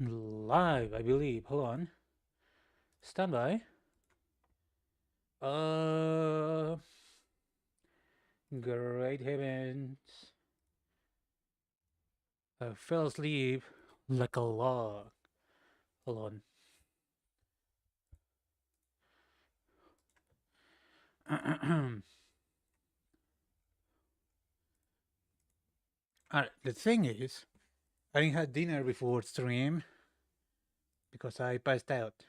Live, I believe. Hold on. Stand by. Uh, Great heavens. I fell asleep like a log. Hold on. Alright, the thing is, I didn't have dinner before stream because I passed out.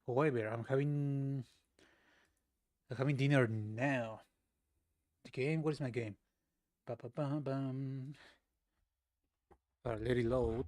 However, I'm having dinner now. The game? What is my game? Ba ba ba bum. Let it load.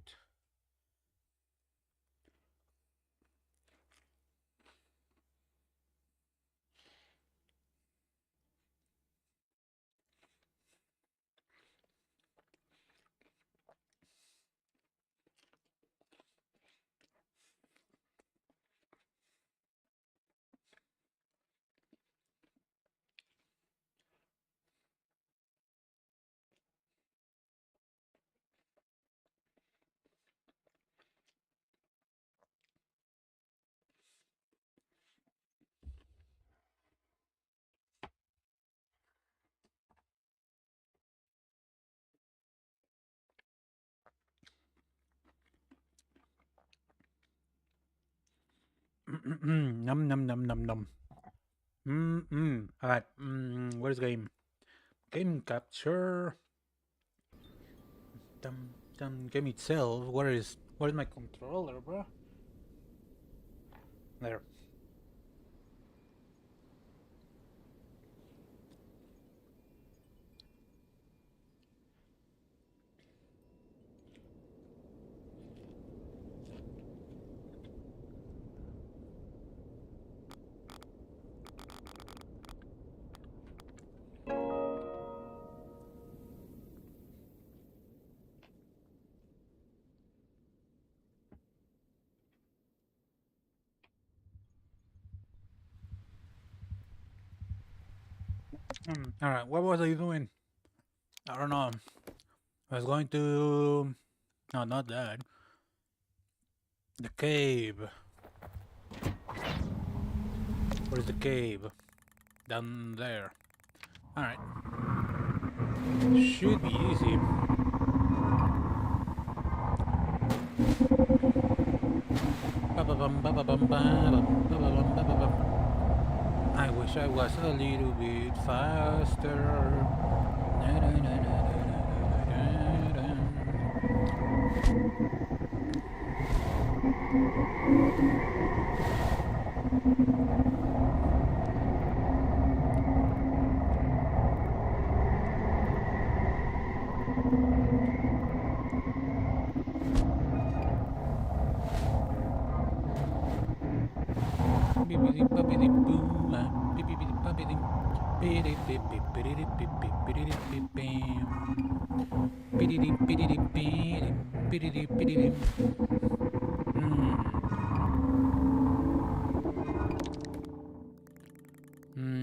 Num num num num num. Alright. Where's game? Game capture. Game itself. Where's my controller, bro? There. Alright, what was I doing? I don't know. I was going to... No, not that. The cave. Where's the cave? Down there. Alright. Should be easy. I wish I was a little bit faster.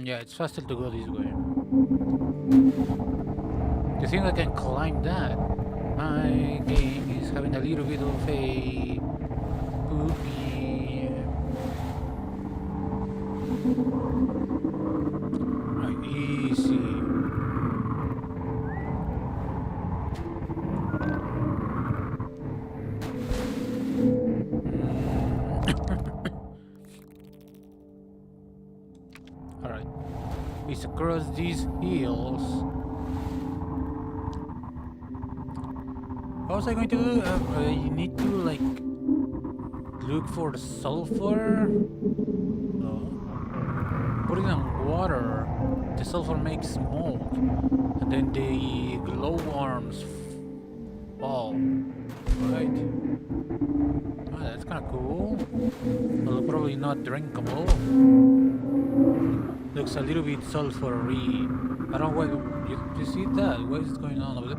Yeah, it's faster to go this way. Do you think I can climb that? My game is having a little bit of a poopy. Easy. Alright. It's across these hills. What was I going to do? You need to like look for the sulfur. Put it in water. The sulfur makes smoke, and then the glowworms fall. Right? Oh, that's kind of cool. Well, probably not drinkable. Looks a little bit sulfury. I don't know why. You see that? What is going on over there?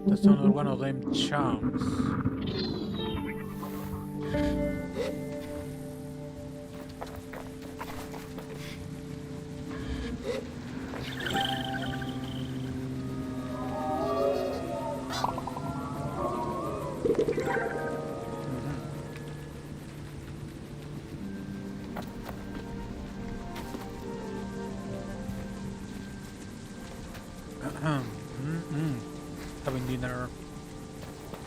That's another one of them chunks. Having dinner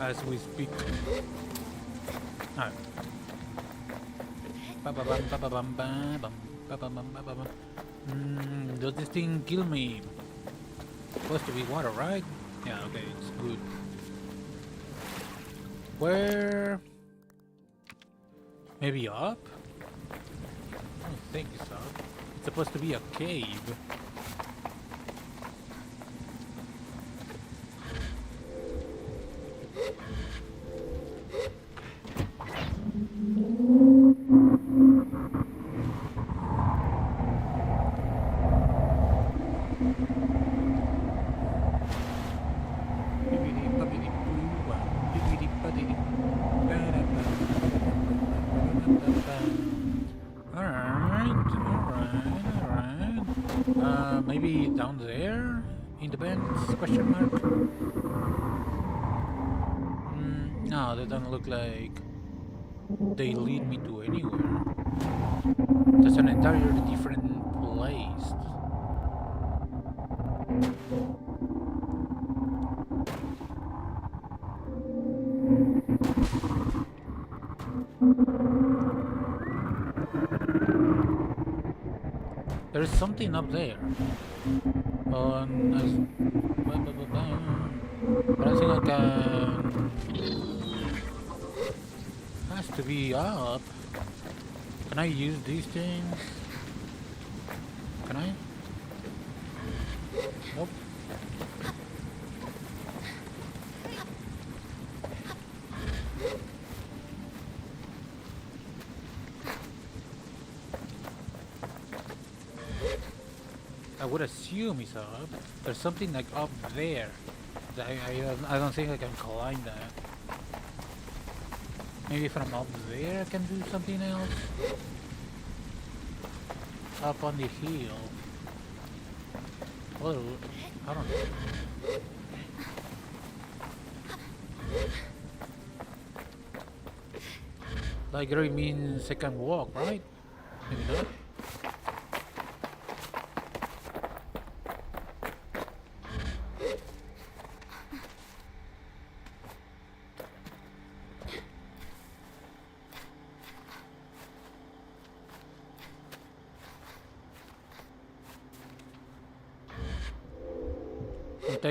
as we speak. Alright. Does this thing kill me? Supposed to be water, right? Yeah, okay, it's good. Where? Maybe up? I don't think it's up. It's supposed to be a cave. Maybe down there? In the bends? Question mark? No, they don't look like they lead me to anywhere. That's an entirely different place. There's something up there. I don't think I can. Has to be up. Can I use these things? Can I? Nope. I would assume it's up. There's something like up there. I don't think I can climb that. Maybe from up there I can do something else? Up on the hill. Well, I don't know. Like it means I can walk, right? Maybe not.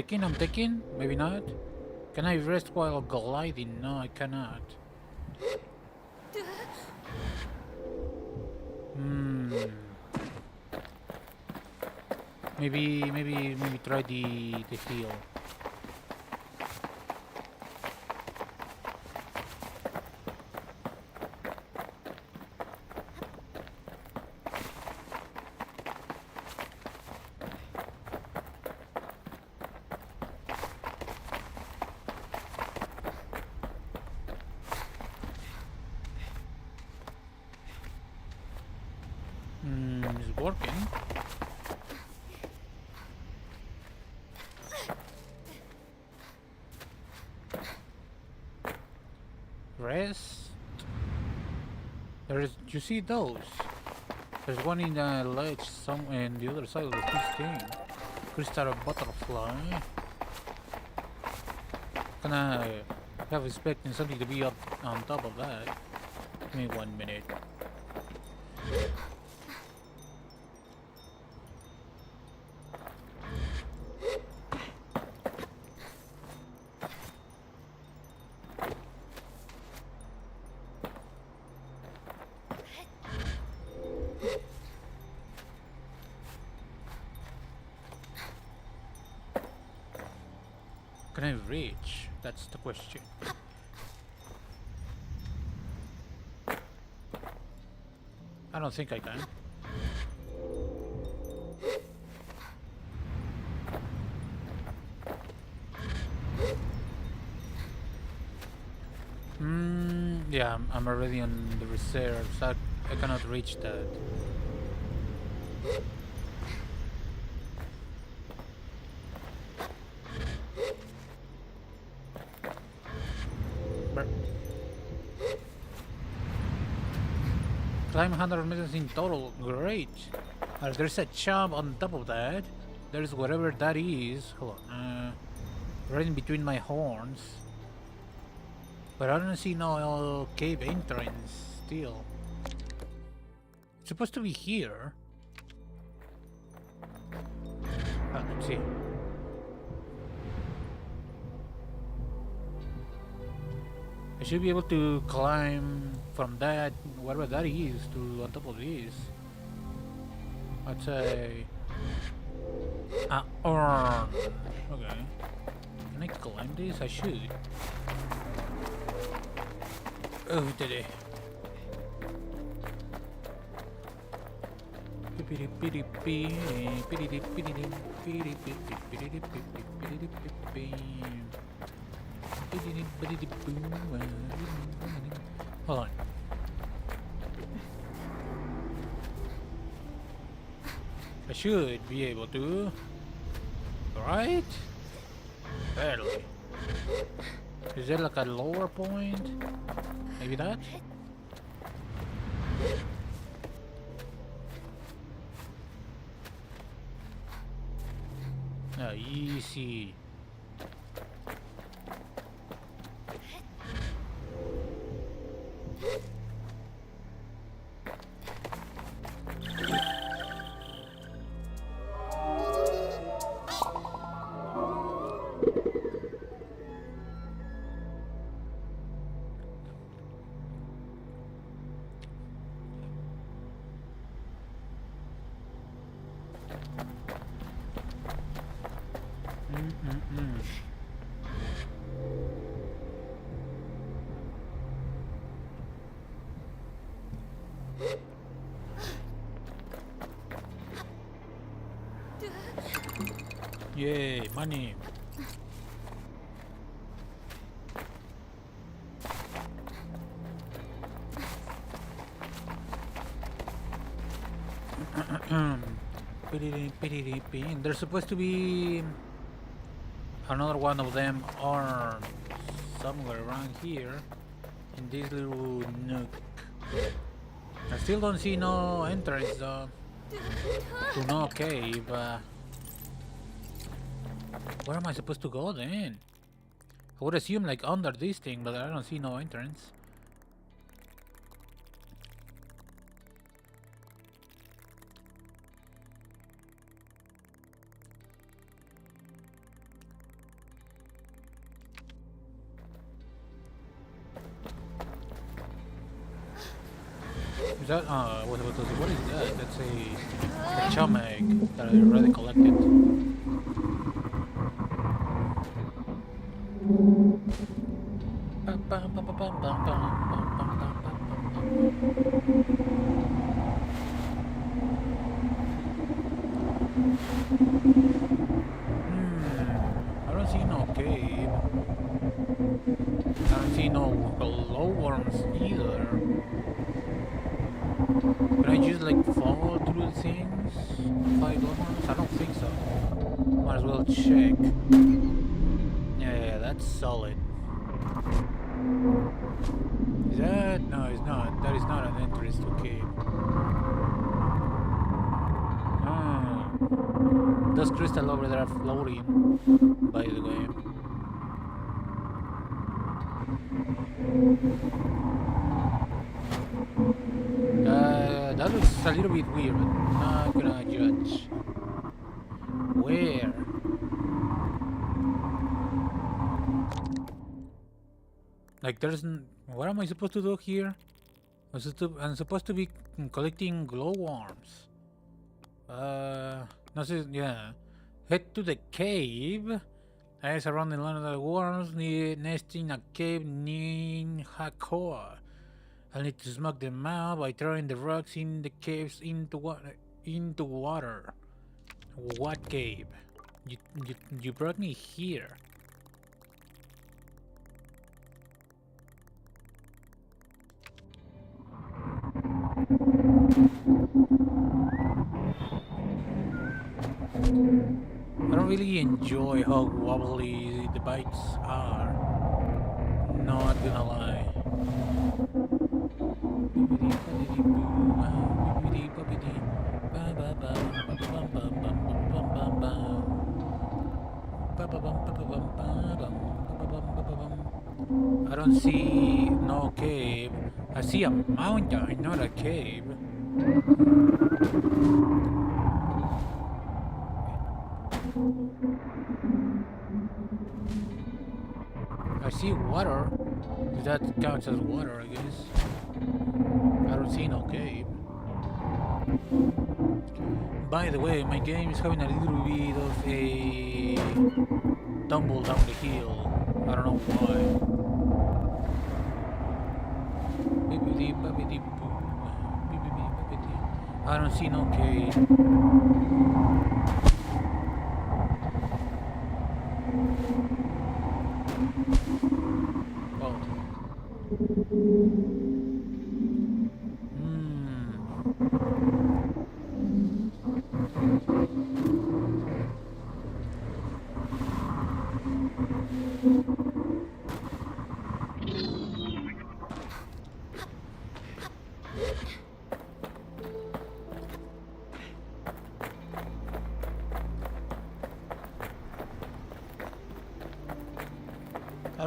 I'm taking, maybe not. Can I rest while gliding? No, I cannot. Maybe try the hill. It's working. Rest. You see those? There's one in the ledge somewhere on the other side of this thing. Crystal butterfly. Kinda have expecting something to be up on top of that. Give me 1 minute. Can I reach? That's the question. I don't think I can. Yeah, I'm already on the reserve, so I cannot reach that. Climb 100 meters in total. Great. There's a jump on top of that. there's whatever that is. Hold on. Right in between my horns. But I don't see no cave entrance still. It's supposed to be here. Let's see. I should be able to climb from that, whatever that is, to on top of this. I'd say... urn. Okay. Can I climb this? I should. Oh, did it? Hold on. I should be able to. Right? Barely. Is there like a lower point? Maybe that? No, easy. Yay, money. There's supposed to be another one of them armed somewhere around here in this little nook. I still don't see no entrance though to no cave. Where am I supposed to go then? I would assume like under this thing, but I don't see no entrance. Is that, what is that? That's a chum egg that I already collected. I don't see no cave. I don't see no glowworms either. Can I just like fall through the things? Fight glowworms? I don't think so. Might as well check. Yeah, that's solid. Is that? No, it's not. That is not an entrance to a cave. Those crystals over there are floating, by the way. That looks a little bit weird, but not gonna judge. Where? Like there's... What am I supposed to do here? I'm supposed to be collecting glowworms. No, yeah. Head to the cave. Eyes around the land of the worms, nest in a cave near Hakoa. I'll need to smoke them out by throwing the rocks in the caves into water. What cave? You brought me here. I don't really enjoy how wobbly the bikes are. Not gonna lie. don't see no cave. I see a mountain, not a cave. I see water. That counts as water, I guess. I don't see no cave. By the way, my game is having a little bit of a tumble down the hill. I don't know why. I don't see no cave.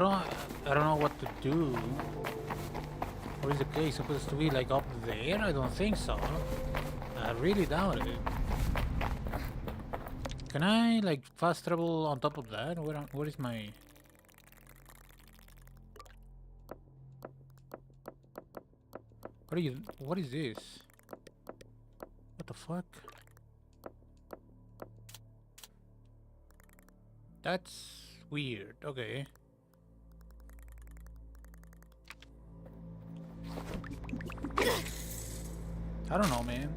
Oh. I don't know what to do. Or is the cave supposed to be like up there? I don't think so. I really doubt it. Can I like fast travel on top of that? Where is my... What is this? What the fuck? That's weird. Okay. I don't know, man.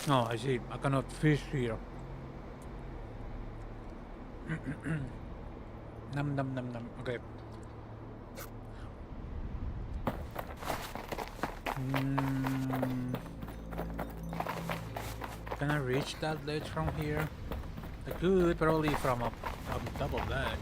Oh, I see. I cannot fish here. Num num num num. Okay. Can I reach that ledge from here? I could, probably from up on top of that.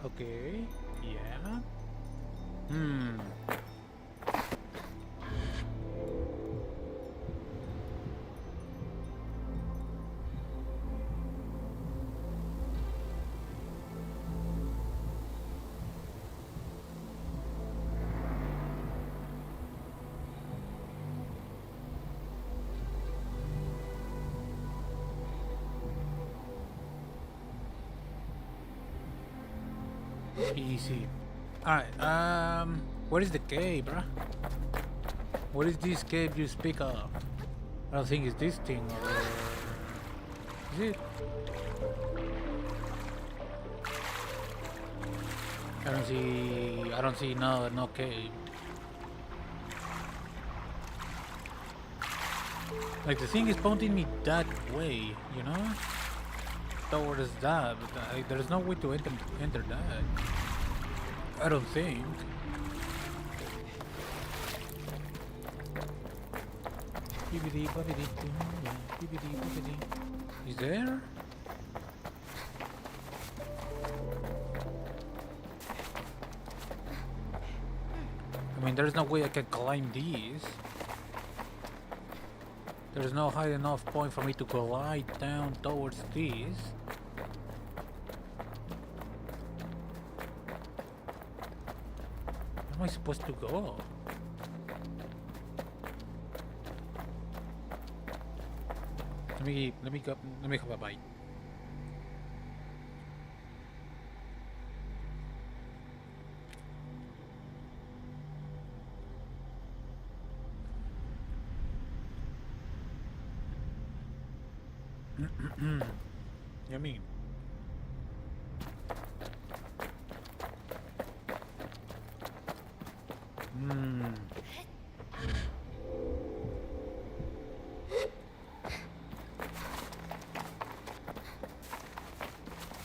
Okay. Yeah. Easy. Alright, what is the cave, bruh? What is this cave you speak of? I don't think it's this thing, or... Is it? I don't see no cave. Like, the thing is pointing me that way, you know? Towards that, but there's no way to enter that. I don't think. Is there? I mean, there's no way I can climb these. There's no high enough point for me to glide down towards these. Where am I supposed to go? Let me have a bite. Yummy.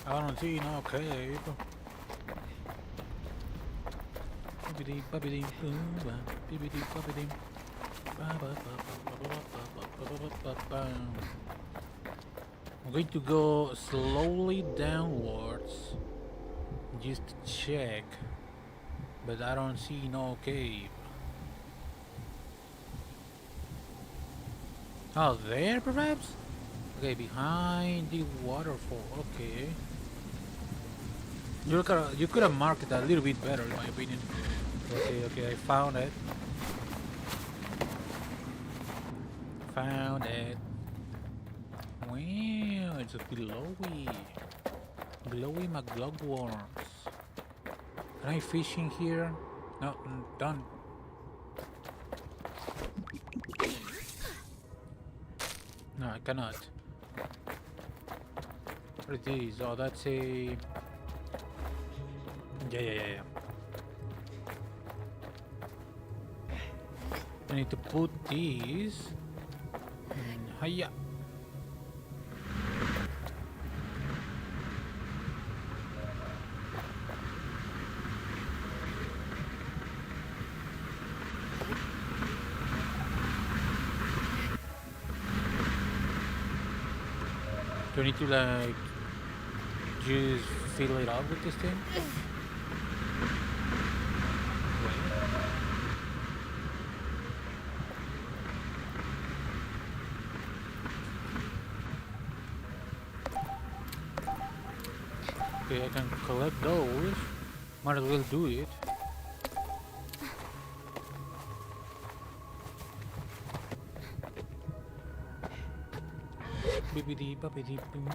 I don't see no cave. Bibbidi bobbidi boo ba, bibbidi bobbidi ba ba ba ba ba ba ba ba ba ba. I'm going to go slowly downwards just to check, but I don't see no cave. Oh, there perhaps? Okay, behind the waterfall. Okay. You could have marked it a little bit better, in my opinion. Okay, okay, I found it. Found it. Wow, it's a glowy. Glowy McGlugworms. Can I fish in here? No, done. No, I cannot. What is this? Oh, that's a... Yeah. I need to put these. Hiya. Do I need to like just fill it up with this thing? Okay, I can collect those. Might as well do it. Bibbidi bobbidi boom.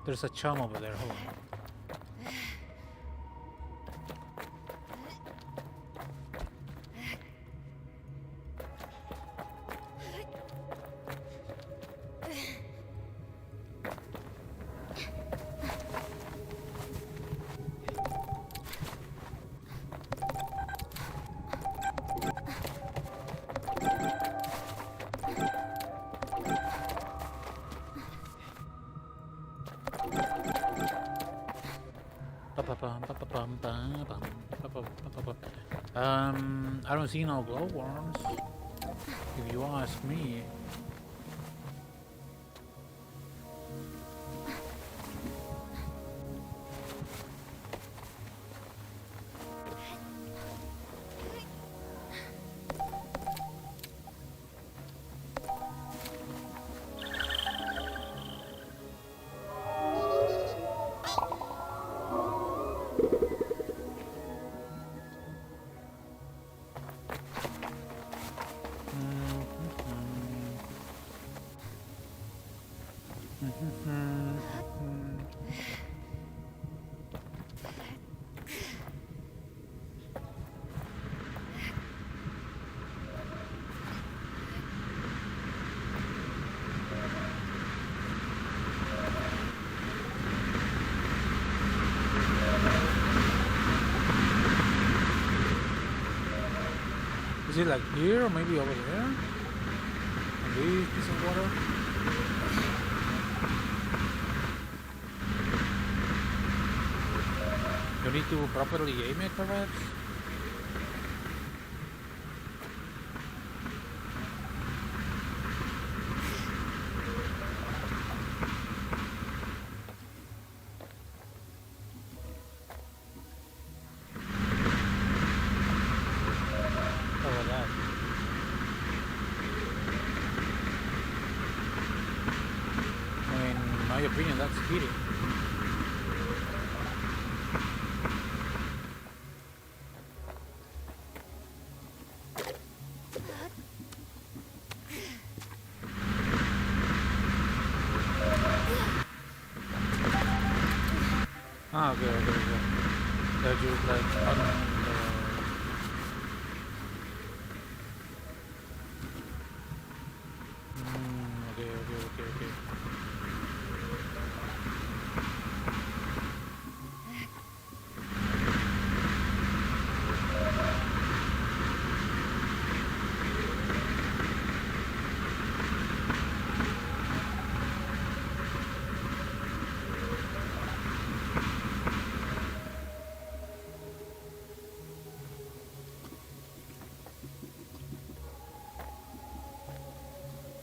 There's a chum over there. Hold on. I don't see no glowworms, if you ask me. Is it like here or maybe over there? This piece of water? You need to properly aim it perhaps? In my opinion, that's cheating. Ah, okay. That just like okay.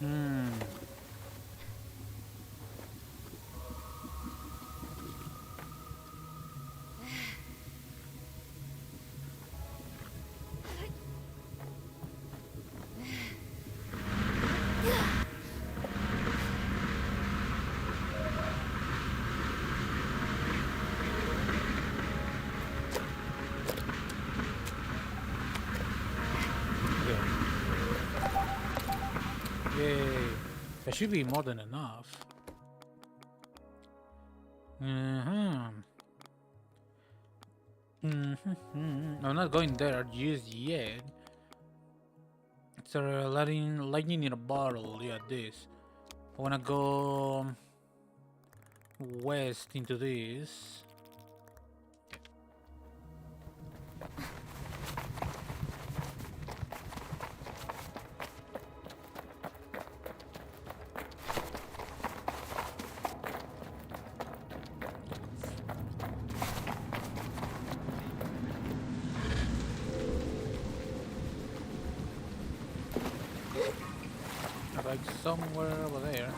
Hmm. Okay. Yay. That should be more than enough. Mm-hmm. Mm-hmm. I'm not going there just yet. It's a lightning in a bottle. Yeah, this. I wanna go west into this. Like somewhere over there.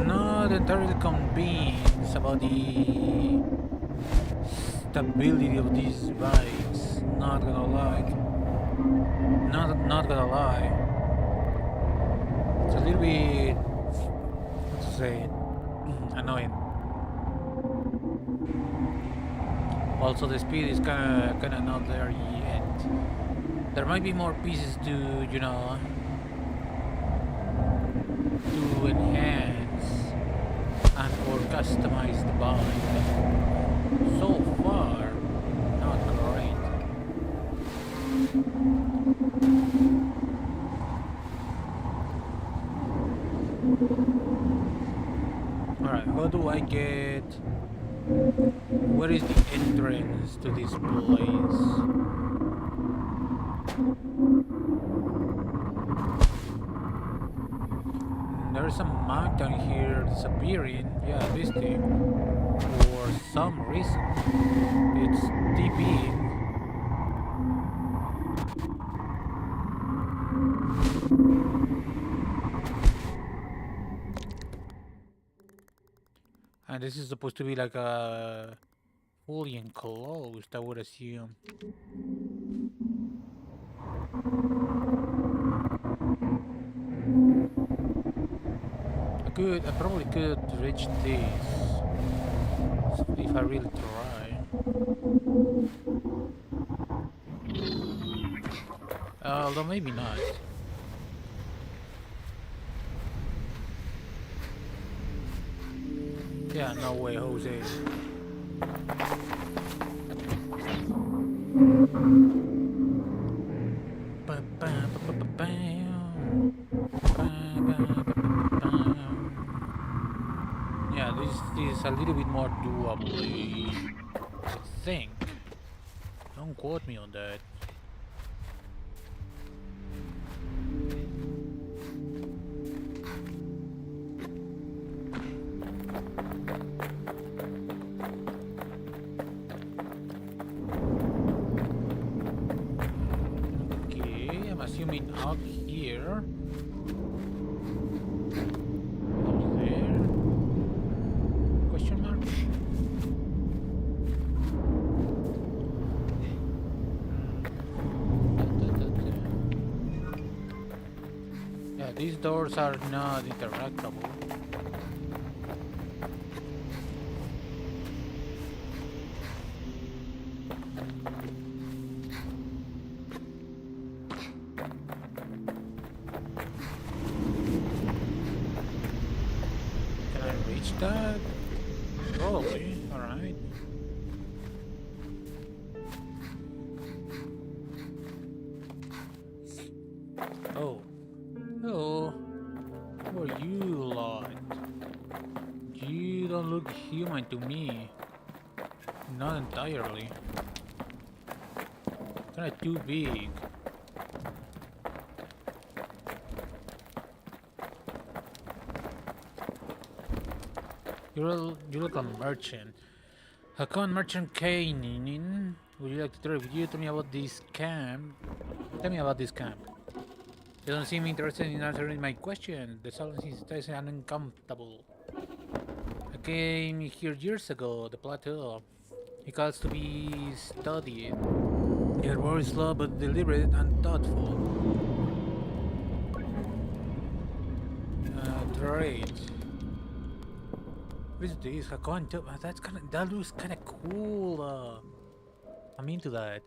Not entirely convinced about the stability of these bikes. Not gonna lie. Not gonna lie. It's a little bit, how to say it, annoying. Also, the speed is kinda not there yet. There might be more pieces to, to enhance and or customize the bike. So far, not great. Alright, how do I get... Where is the entrance to this place? There's a mountain here disappearing. Yeah, this thing. For some reason. It's deep. And this is supposed to be like a fully enclosed, I would assume. I probably could reach this if I really try. Although maybe not. Yeah, no way, Jose. is a little bit more doable, I think. Don't quote me on that. Okay, I'm assuming out here. Out there? Question mark? Yeah, these doors are not interactable. Can I reach that? Probably, alright. Oh. Hello. Who are you lot? You don't look human to me. Not entirely. Kinda too big. You look a merchant. A common merchant Kainin. Would you like to trade with you? Tell me about this camp. Tell me about this camp. You don't seem interested in answering my question. The silence is uncomfortable. I came here years ago, the plateau. It calls to be studied. Your work is slow but deliberate and thoughtful. Trade. What is this? That looks kinda cool. I'm into that.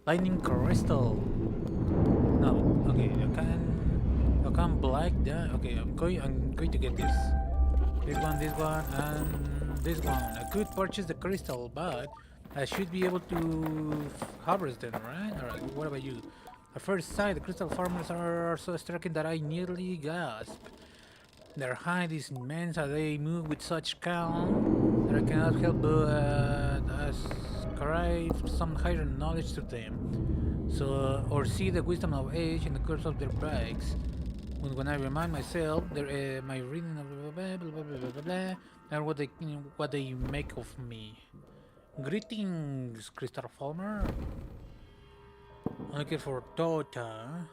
Lightning crystal. No, okay, I can black that. Okay, I'm going to get this. This one, and this one. I could purchase the crystal, but I should be able to harvest them, right? Alright, what about you? At first sight, the crystal farmers are so striking that I nearly gasped. Their height is immense and they move with such calm that I cannot help but ascribe some higher knowledge to them. So, or see the wisdom of age in the course of their backs. When I remind myself, my reading of blah blah blah blah blah blah blah, and what they make of me. Greetings, Crystal Farmer. I'm looking for Tota.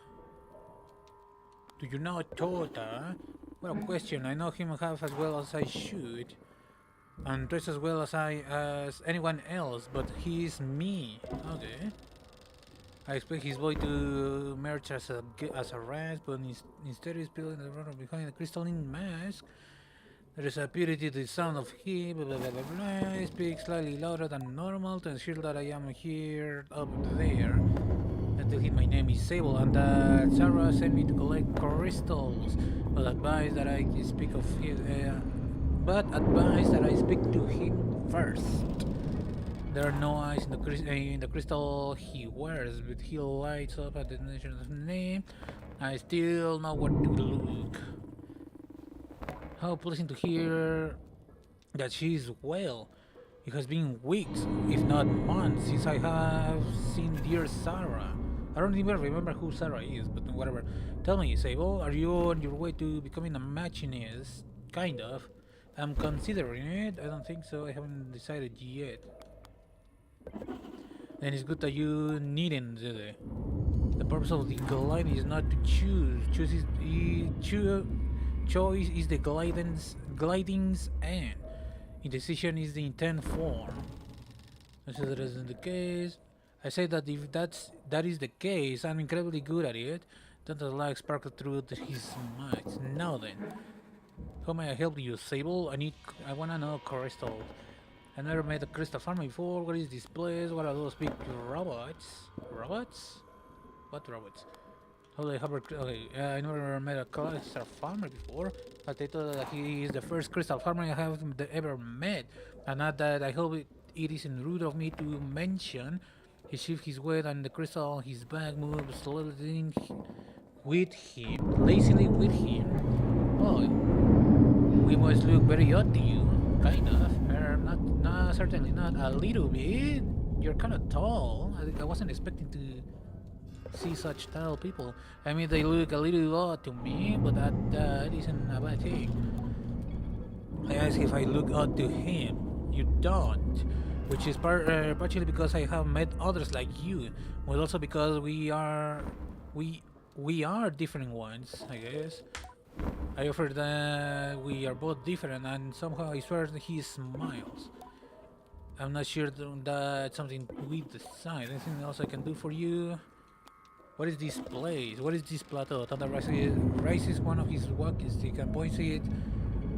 Do you know Tota? What a question. I know him half as well as I should, and twice as well as anyone else, but he's me. Okay. I expect his boy to emerge as a rat, but instead he's peeling the runner behind the crystalline mask. There is a purity to the sound of he, blah blah blah blah blah. I speak slightly louder than normal to ensure that I am here up there. I tell him my name is SABLE and that Sarah sent me to collect crystals, but advise that I speak to him first. There are no eyes in the crystal he wears, but he lights up at the mention of his name. I still know where to look. How pleasant to hear that she is well. It has been weeks, if not months, since I have seen dear Sarah. I don't even remember who Sarah is, but whatever. Tell me, Sable, are you on your way to becoming a machinist? Kind of. I'm considering it. I don't think so. I haven't decided yet. Then it's good that you needn't. The purpose of the glide is not to choose. Choice is the gliding's end. Indecision is the intent form. I say that isn't the case. I say that if that is the case, I'm incredibly good at it. Don't the light sparkle through his mind. Now then, how may I help you, Sable? I wanna know crystals. I never met a crystal farmer before. What is this place? What are those big robots? Robots? What robots? Oh, they have okay, I never met a crystal farmer before, but I thought that he is the first crystal farmer I have ever met. And not that I hope it isn't rude of me to mention. He shifts his weight and the crystal on his back moves slowly lazily with him. Oh, we must look very odd to you. Kind of. Not certainly not. A little bit. You're kind of tall. I wasn't expecting to see such tall people. I mean, they look a little odd to me, but that isn't a bad thing. I ask if I look odd to him. You don't, which is partially because I have met others like you, but also because we are different ones, I guess. I offer that we are both different, and somehow I swear he smiles. I'm not sure that's something we decide. Anything else I can do for you? What is this place? What is this plateau? Tata raises one of his walking stick and points it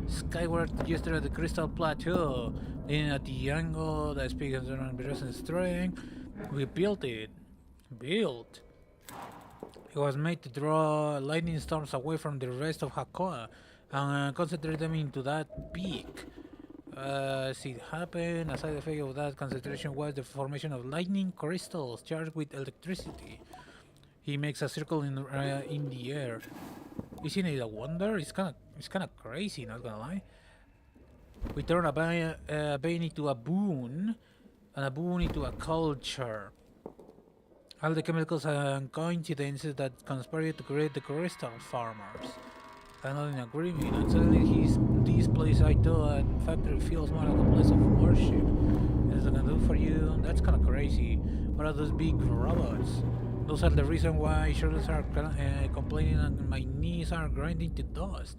skyward to gesture at the crystal plateau. Then at the angle that speaks on present strength, we built it. Built. It was made to draw lightning storms away from the rest of Hakoa and concentrate them into that peak. As it happened, a side effect of that concentration was the formation of lightning crystals charged with electricity. He makes a circle in the air. Isn't it a wonder? It's kind of crazy, not gonna lie. We turn a bane into a boon, and a boon into a culture. All the chemicals and coincidences that conspire to create the crystal farmers. I'm not in agreement, and suddenly this place I thought factory feels more like a place of worship. Is it gonna do for you? That's kind of crazy. What are those big robots? Those are the reason why shoulders are complaining and my knees are grinding to dust.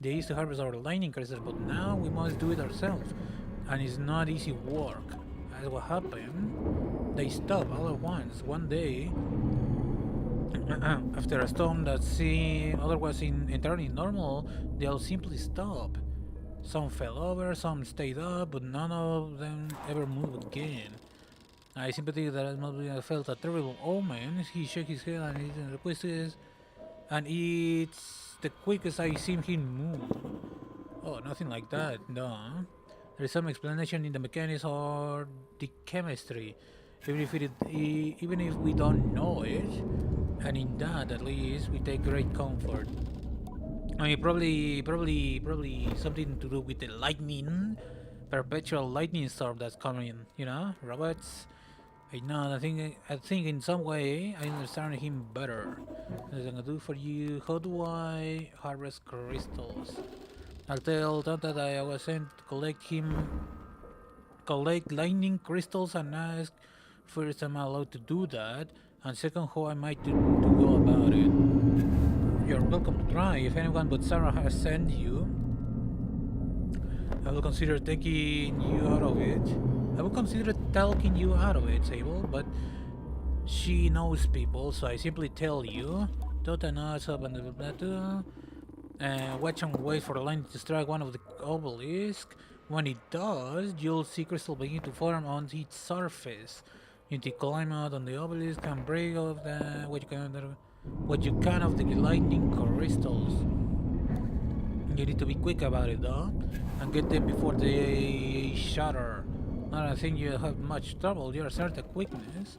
They used to harvest our lightning crystals, but now we must do it ourselves. And it's not easy work. That's what happened. They stopped all at once. One day, after a storm that seemed otherwise entirely normal, they'll simply stop. Some fell over, some stayed up, but none of them ever moved again. I sympathize that I felt a terrible omen. He shook his head and requested, and it's the quickest I seen him move. Oh, nothing like that, no. There is some explanation in the mechanics or the chemistry, even if we don't know it. And in that, at least, we take great comfort. I mean, probably something to do with the lightning, perpetual lightning storm that's coming. You know, robots. I know. I think in some way I understand him better. What I'm gonna do for you? How do I harvest crystals? I'll tell Tom that I was sent to collect lightning crystals and ask first am I allowed to do that, and second how I might to go about it. You're welcome to try. If anyone but Sarah has sent you, I will consider taking you out of it. I will consider talking you out of it, Sable, but she knows people, so I simply tell you. Tota knows up on the plateau. Watch and wait for the line to strike one of the obelisk. When it does, you'll see crystal begin to form on its surface. You need to climb out on the obelisk and break off what you can of the lightning crystals. You need to be quick about it though, and get them before they shatter. Not I think you have much trouble. You assert the quickness.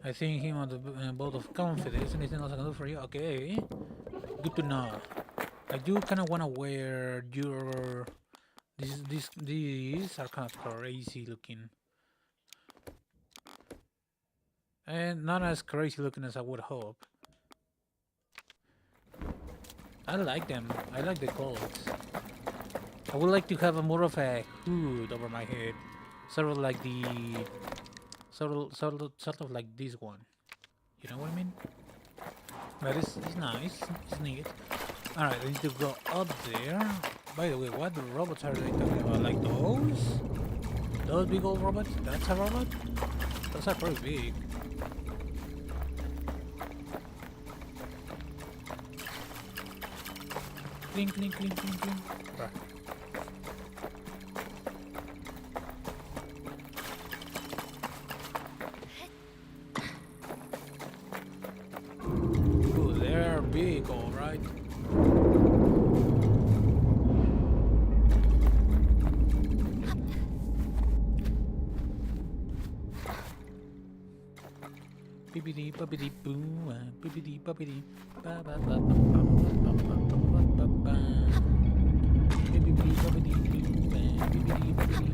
I think him on the boat of confidence. Anything else I can do for you? Okay, good to know. I do kind of want to wear your. These are kind of crazy looking, and not as crazy looking as I would hope. I like them. I like the clothes. I would like to have more of a hood over my head, sort of like sort of like this one. You know what I mean? But it's nice. It's neat. All right, I need to go up there. By the way, what robots are they talking about? Like those? Those big old robots? That's a robot? Those are pretty big. Clink, clink, clink, clink, clink. Right. Ooh, they're big, all right. Bippity boppity boo, bippity boppity ba ba ba ba ba ba ba ba ba ba. Bippity boppity boo. Bibbidi bobbidi.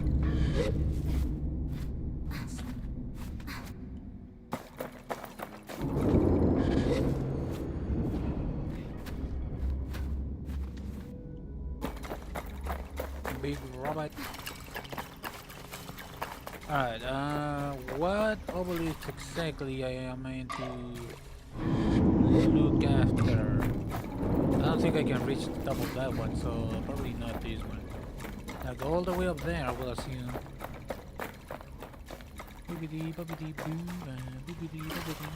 Big robot. Alright, what obelisk exactly I am meant to look after? I don't think I can reach the top of that one, so probably not this one. Like all the way up there, I will assume. Bibbidi bobbidi boo, bibbidi bobbidi.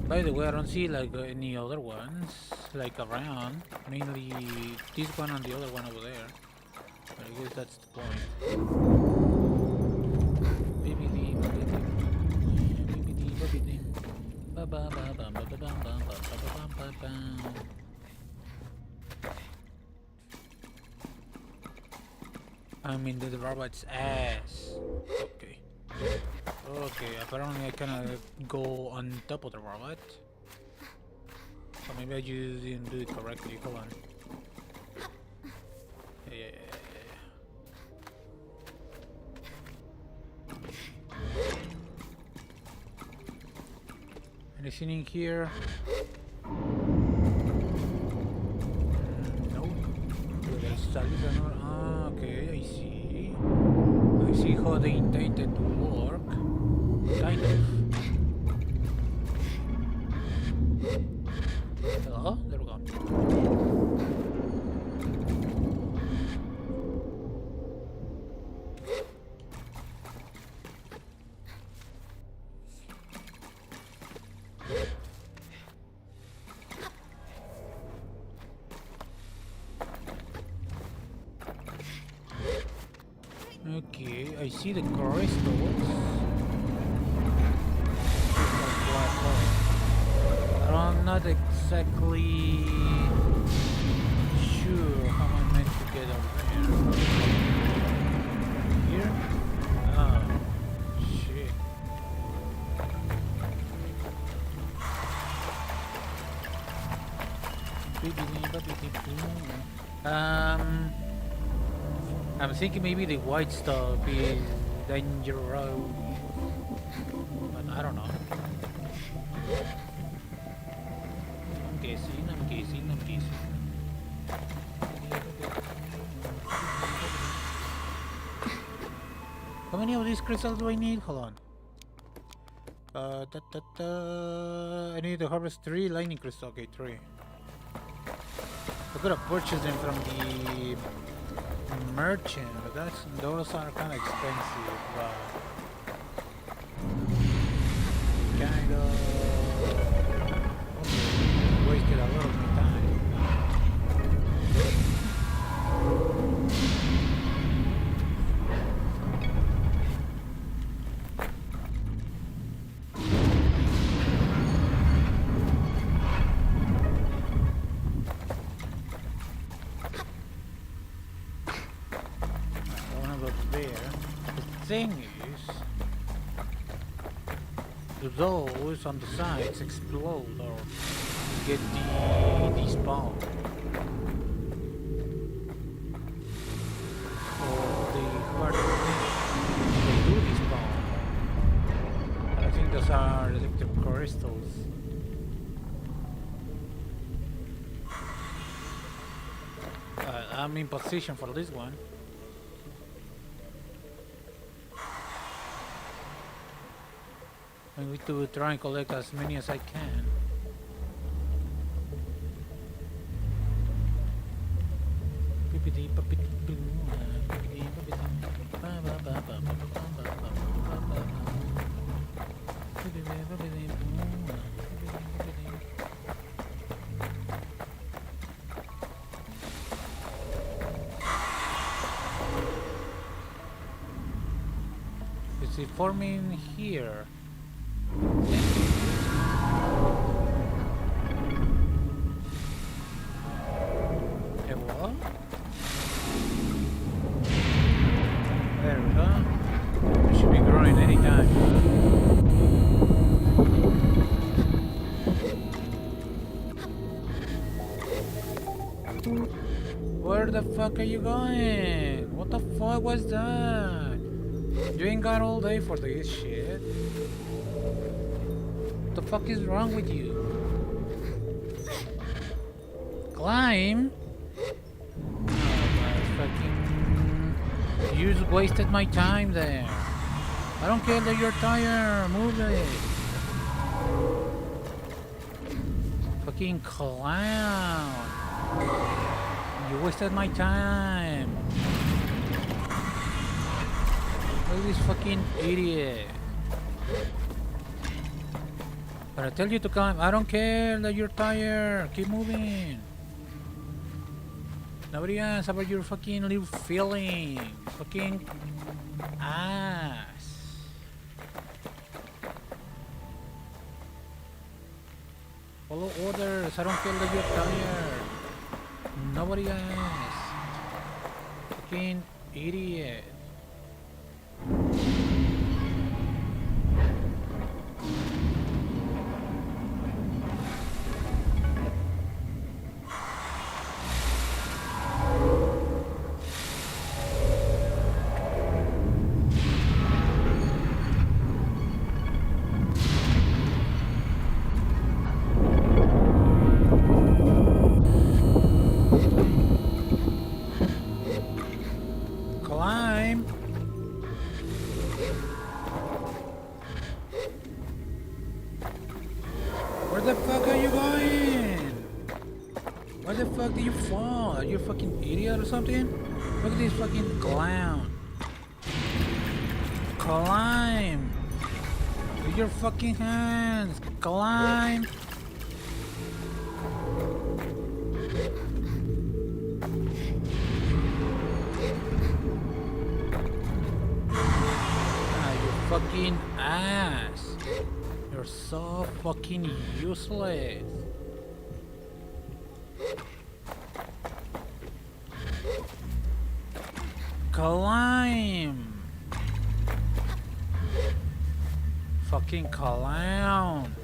By the way, I don't see like any other ones like around. Mainly this one and the other one over there. But I guess that's the point. Bibbidi bobbidi, bibbidi bobbidi, ba ba ba ba ba ba ba ba ba ba ba ba. I'm in the robot's ass. Okay. Okay, apparently I cannot go on top of the robot. Or maybe I just didn't do it correctly. Hold on. Yeah. Anything in here? No. Okay, I see. I see how they intended to work. Kind of. Hello? There we go. Okay, I see the crystals. I'm not exactly sure how I'm meant to get over there. Here? Oh, shit. I'm thinking maybe the white stuff is dangerous, but I don't know. I'm guessing. How many of these crystals do I need? Hold on. I need to harvest 3 lightning crystals. Okay, 3. I could have purchased them from the merchant, but those are kind of expensive. Kind of wasted a lot of my time. Thing is, those on the sides explode or get despawn, or the hard they do despawn. I think those are electric crystals. I'm in position for this one. I need to try and collect as many as I can. Is it forming here? fuck are you going? What the fuck was that? You ain't got all day for this shit. What the fuck is wrong with you? Climb? Oh, fucking... You just wasted my time there. I don't care that you're tired. Move it. Fucking clown. You wasted my time. Look at this fucking idiot. But I tell you to climb. I don't care that you're tired. Keep moving. Nobody asks about your fucking little feelings. Fucking ass. Follow orders. I don't feel that you're tired. Nobody asks. Fucking idiot. Climb. Where the fuck are you going? Where the fuck did you fall? Are you a fucking idiot or something? Look at this fucking clown. Climb. With your fucking hands. Climb. Fucking ass. You're so fucking useless. Climb. Fucking clown.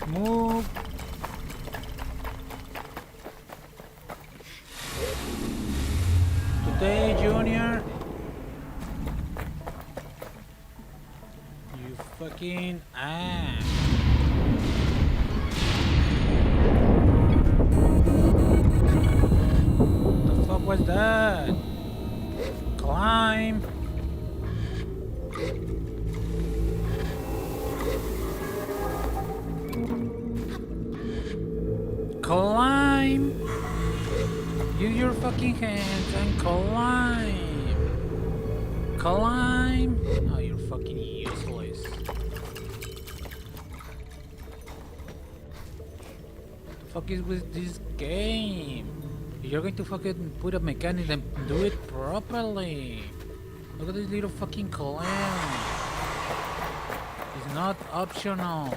Move. Today, Junior. You fucking ass. What the fuck was that? Climb. Climb! Use your fucking hands and climb! Climb! Oh, you're fucking useless. What the fuck is with this game? You're going to fucking put a mechanic and do it properly. Look at this little fucking clown. It's not optional.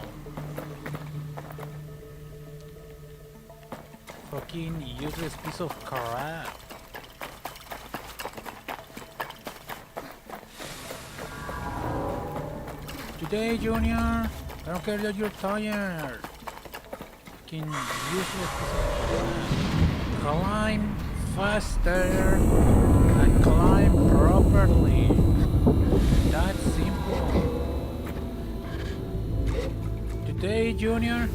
Fucking useless piece of crap. Today, Junior, I don't care that you're tired. Fucking useless piece of crap. Climb faster and climb properly. That's simple. Today, Junior.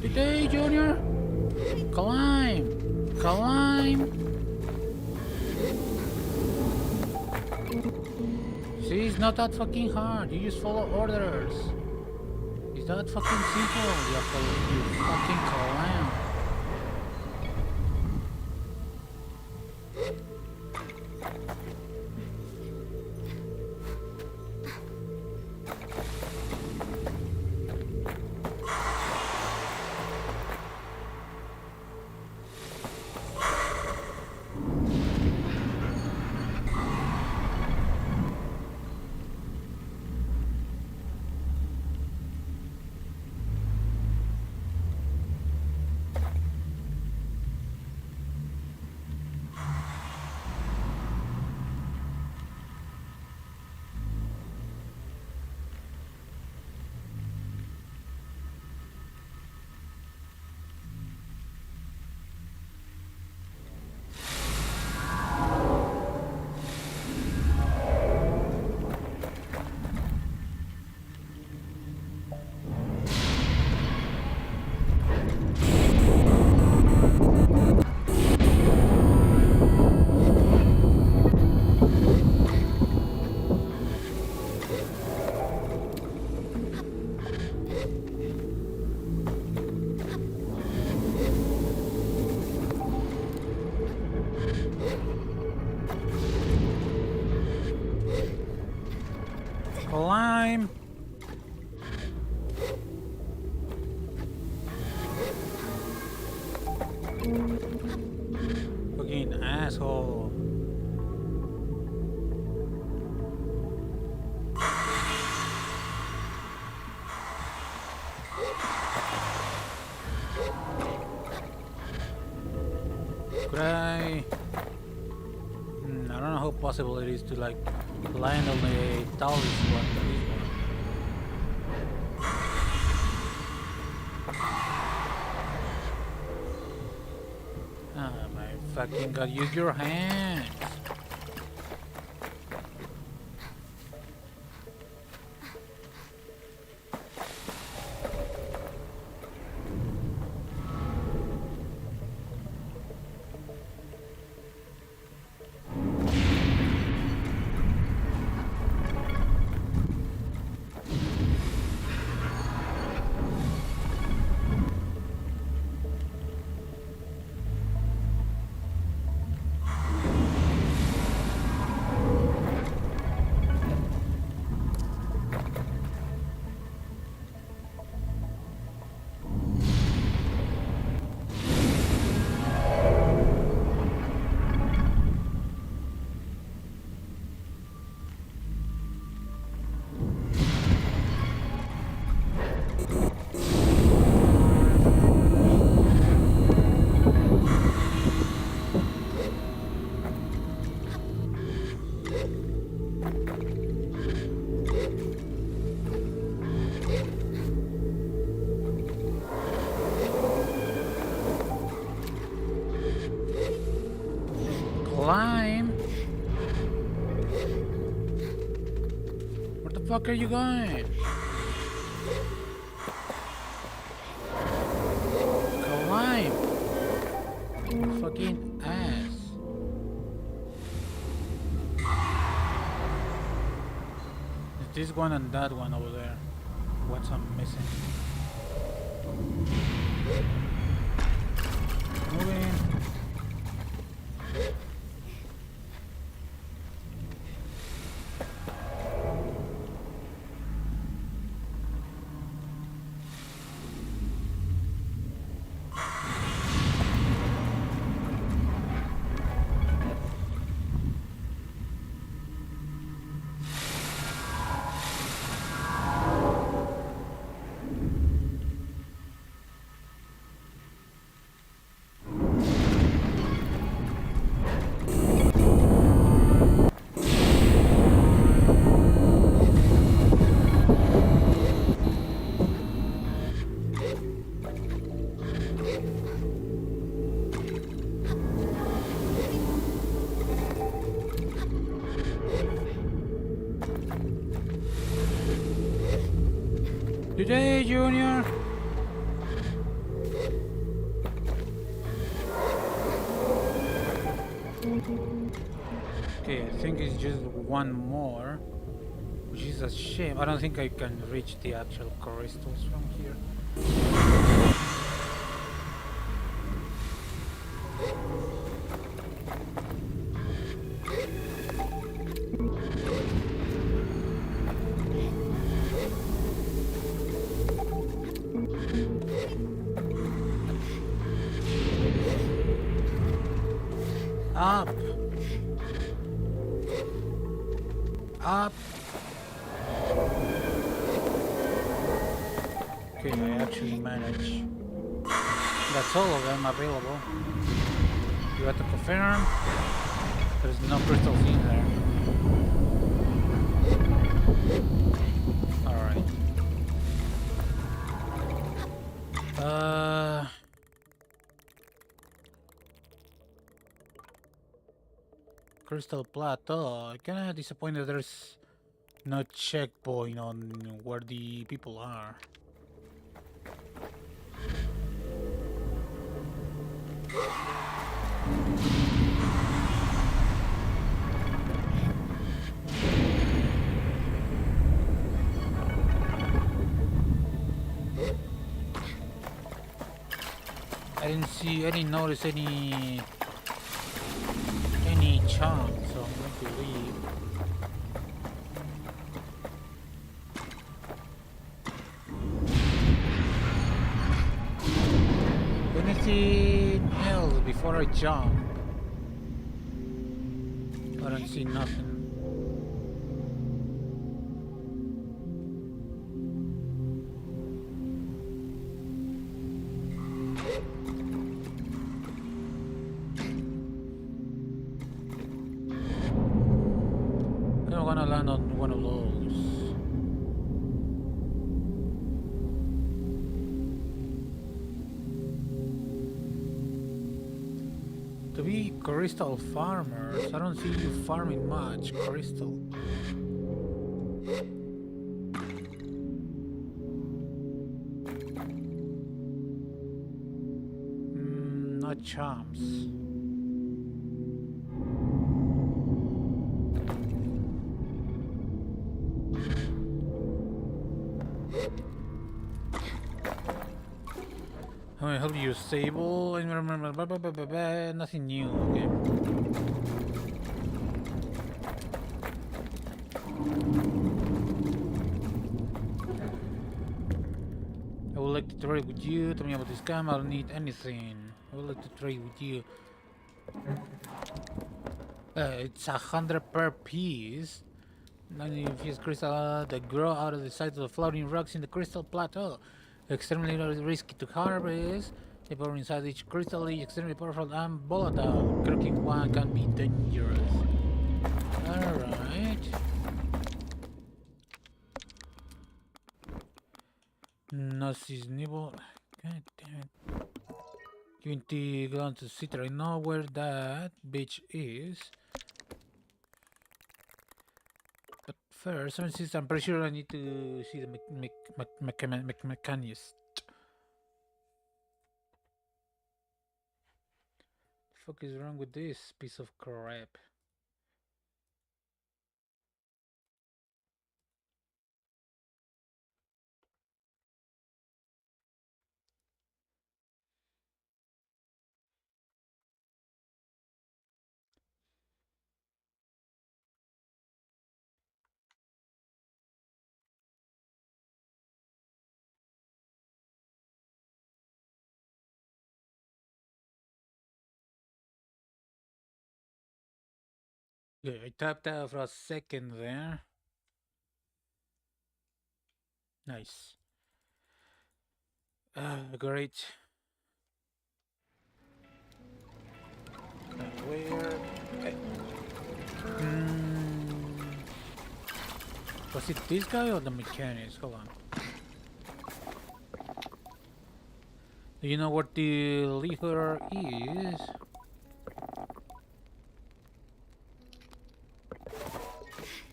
Today, Junior. Climb. Climb. See, it's not that fucking hard. You just follow orders. It's that fucking simple. You fucking clown. Climb! Fucking asshole. Could I don't know how possible it is to like land on the tallest one. Ah, my fucking god, use your hands. Climb? Where the fuck are you going? Climb! Fucking ass. It's this one and that one over there. What's I'm missing? Moving. Today, Junior. Okay, I think it's just one more, which is a shame. I don't think I can reach the actual crystals from here. Up! Up! Okay, I actually managed. That's all of them available. You have to confirm. There's no crystals in there. Alright. Crystal Plateau. Kinda disappointed there's no checkpoint on where the people are. I didn't notice any chunk, so I'm going to leave. anything else before I jump? I don't see nothing. I'm gonna land on one of those. To be crystal farmers, I don't see you farming much crystal. Not chumps. I'm gonna help you SABLE. Nothing new, okay. I would like to trade with you. Tell me about this scam. I don't need anything. I would like to trade with you. It's 100 per piece. 90 infused crystal that grow out of the sides of the floating rocks in the crystal plateau. Extremely risky to harvest. The power inside each crystal is extremely powerful and volatile. Cracking one can be dangerous. Alright. Nosi's nibble. God damn it. 20 gallons of cider. I know where that bitch is. But first, I'm pretty sure I need to see the mechanist. The fuck is wrong with this piece of crap? Okay, I tapped out for a second there. Nice. Great. Where? Was it this guy or the mechanist? Hold on. Do you know what the lever is?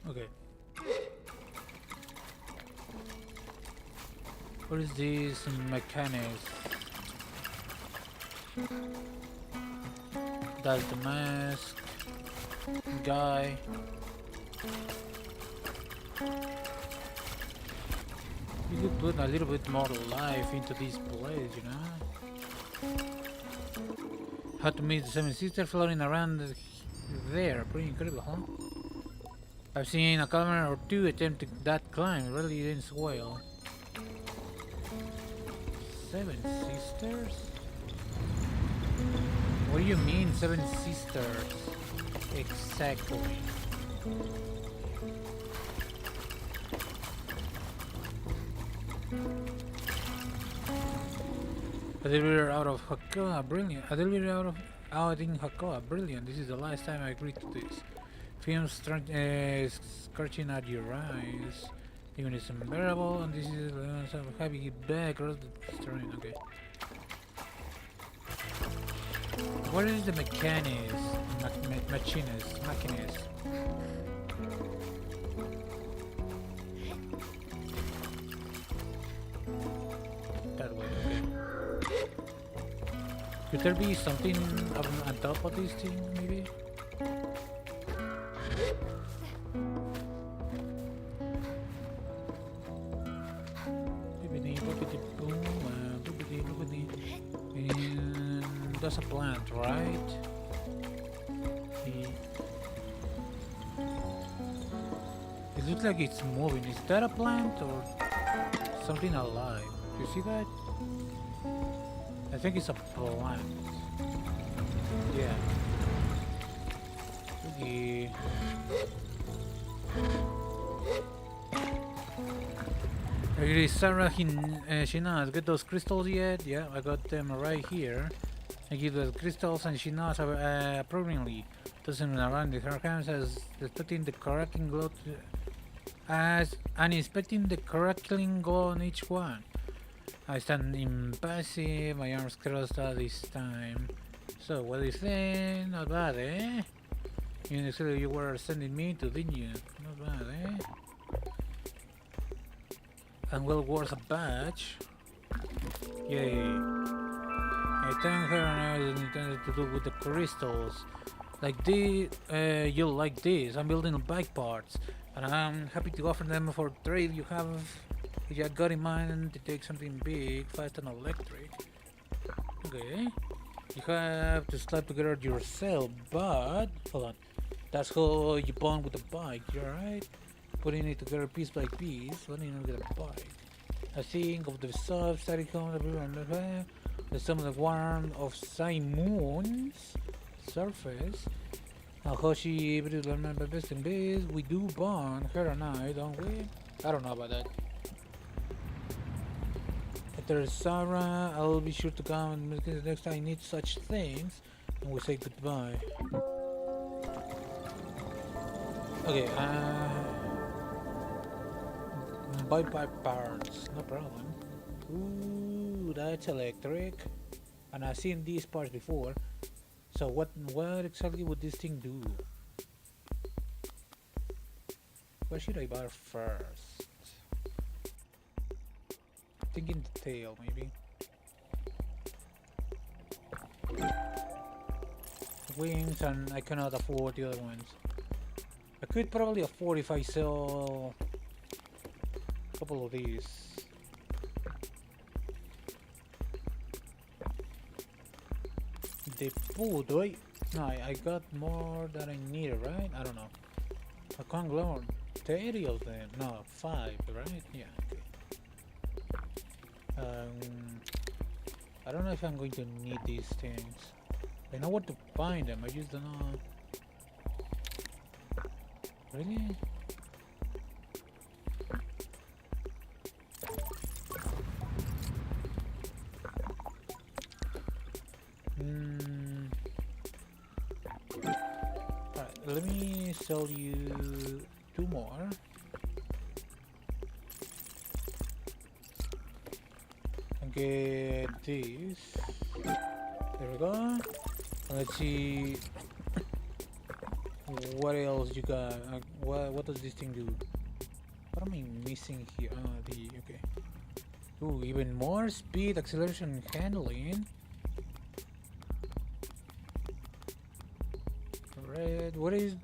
Okay. What is this mechanist? That's the mask guy. You could put a little bit more life into this place, you know? How to meet the Seven Sisters floating around there. Pretty incredible, huh? I've seen a climber or two attempt that climb. It really ends well. Seven Sisters? What do you mean, Seven Sisters? Exactly. A delivery out of Hakoa, brilliant. A delivery out in Hakoa, brilliant. This is the last time I agreed to this. Films scorching at your eyes. Even it's unbearable, and this is a heavy bag across the terrain. Okay. What is the mechanist? Machinist. That way, okay. Could there be something on top of this thing, maybe? And that's a plant, right? It looks like it's moving. Is that a plant or something alive? Do you see that? I think it's a plant. Yeah. Okay. Okay, Sarah Shinaz, get those crystals yet? Yeah, I got them right here. I give the crystals and Shinaz approvingly. Doesn't around her hands as inspecting the crackling glow inspecting the crackling glow on each one. I stand impassive, my arms crossed at this time. So what do you think? Not bad, eh? You were sending me to, didn't you? Not bad, eh? And well worth a badge. Yay. I thank her and I was intended to do with the crystals. Like this, you'll like this. I'm building bike parts. And I'm happy to offer them for trade. You got in mind to take something big, fast and electric. Okay. You have to slap together yourself, but hold on. That's how you bond with the bike, you alright? Putting it together piece by piece, letting you get a bike. I think of the soft, static home, the some of the warmth of Simon's surface. How she remember best in base. We do bond, her and I, don't we? I don't know about that. If there's Sarah, I'll be sure to come because next time I need such things. And we say goodbye. Okay, buy pipe parts, no problem. Ooh, that's electric. And I've seen these parts before. So what exactly would this thing do? What should I buy first? Thinking the tail, maybe. Wings, and I cannot afford the other ones. I could probably afford if I sell a couple of these. The food, wait. No, I got more than I needed, right? I don't know. I can't learn 30 of them. No, 5, right? Yeah, okay. I don't know if I'm going to need these things. I know where to find them, I just don't know. Really? Alright, let me sell you 2 more. And get this. There we go. And let's see what else you got. What does this thing do? What am I missing here? Okay. Ooh, even more speed, acceleration, and handling. Red. What is?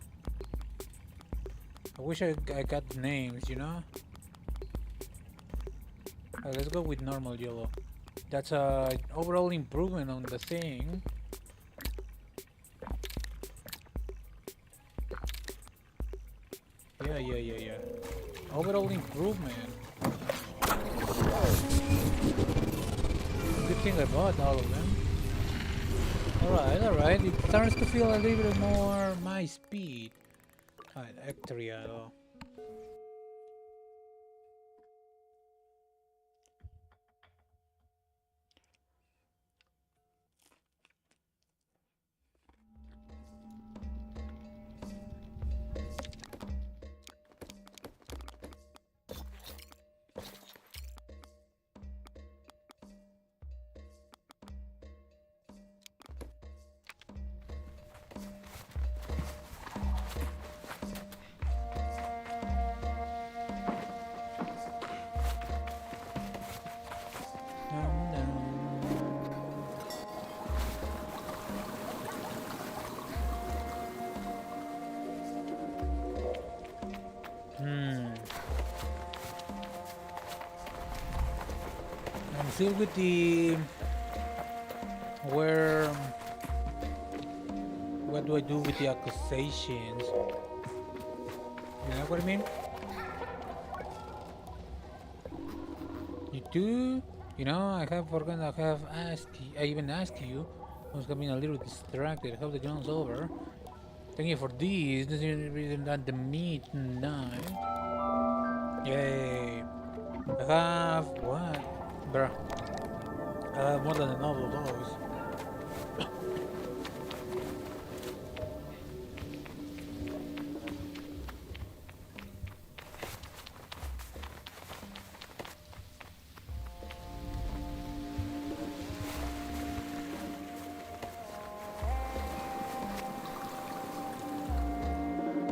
I wish I got names, you know. Let's go with normal yellow. That's a overall improvement on the thing. Yeah. Overall improvement. Good thing I bought all of them. Alright. It starts to feel a little bit more my speed. Alright, Ectria though. I'm still with the what do I do with the accusations? You know what I mean? You do? You know, I have forgotten. I have asked. I even asked you. I was getting a little distracted. How the gun's over. Thank you for this. This is not the midnight. Yay! I have what? Bruh. I have more than enough of those.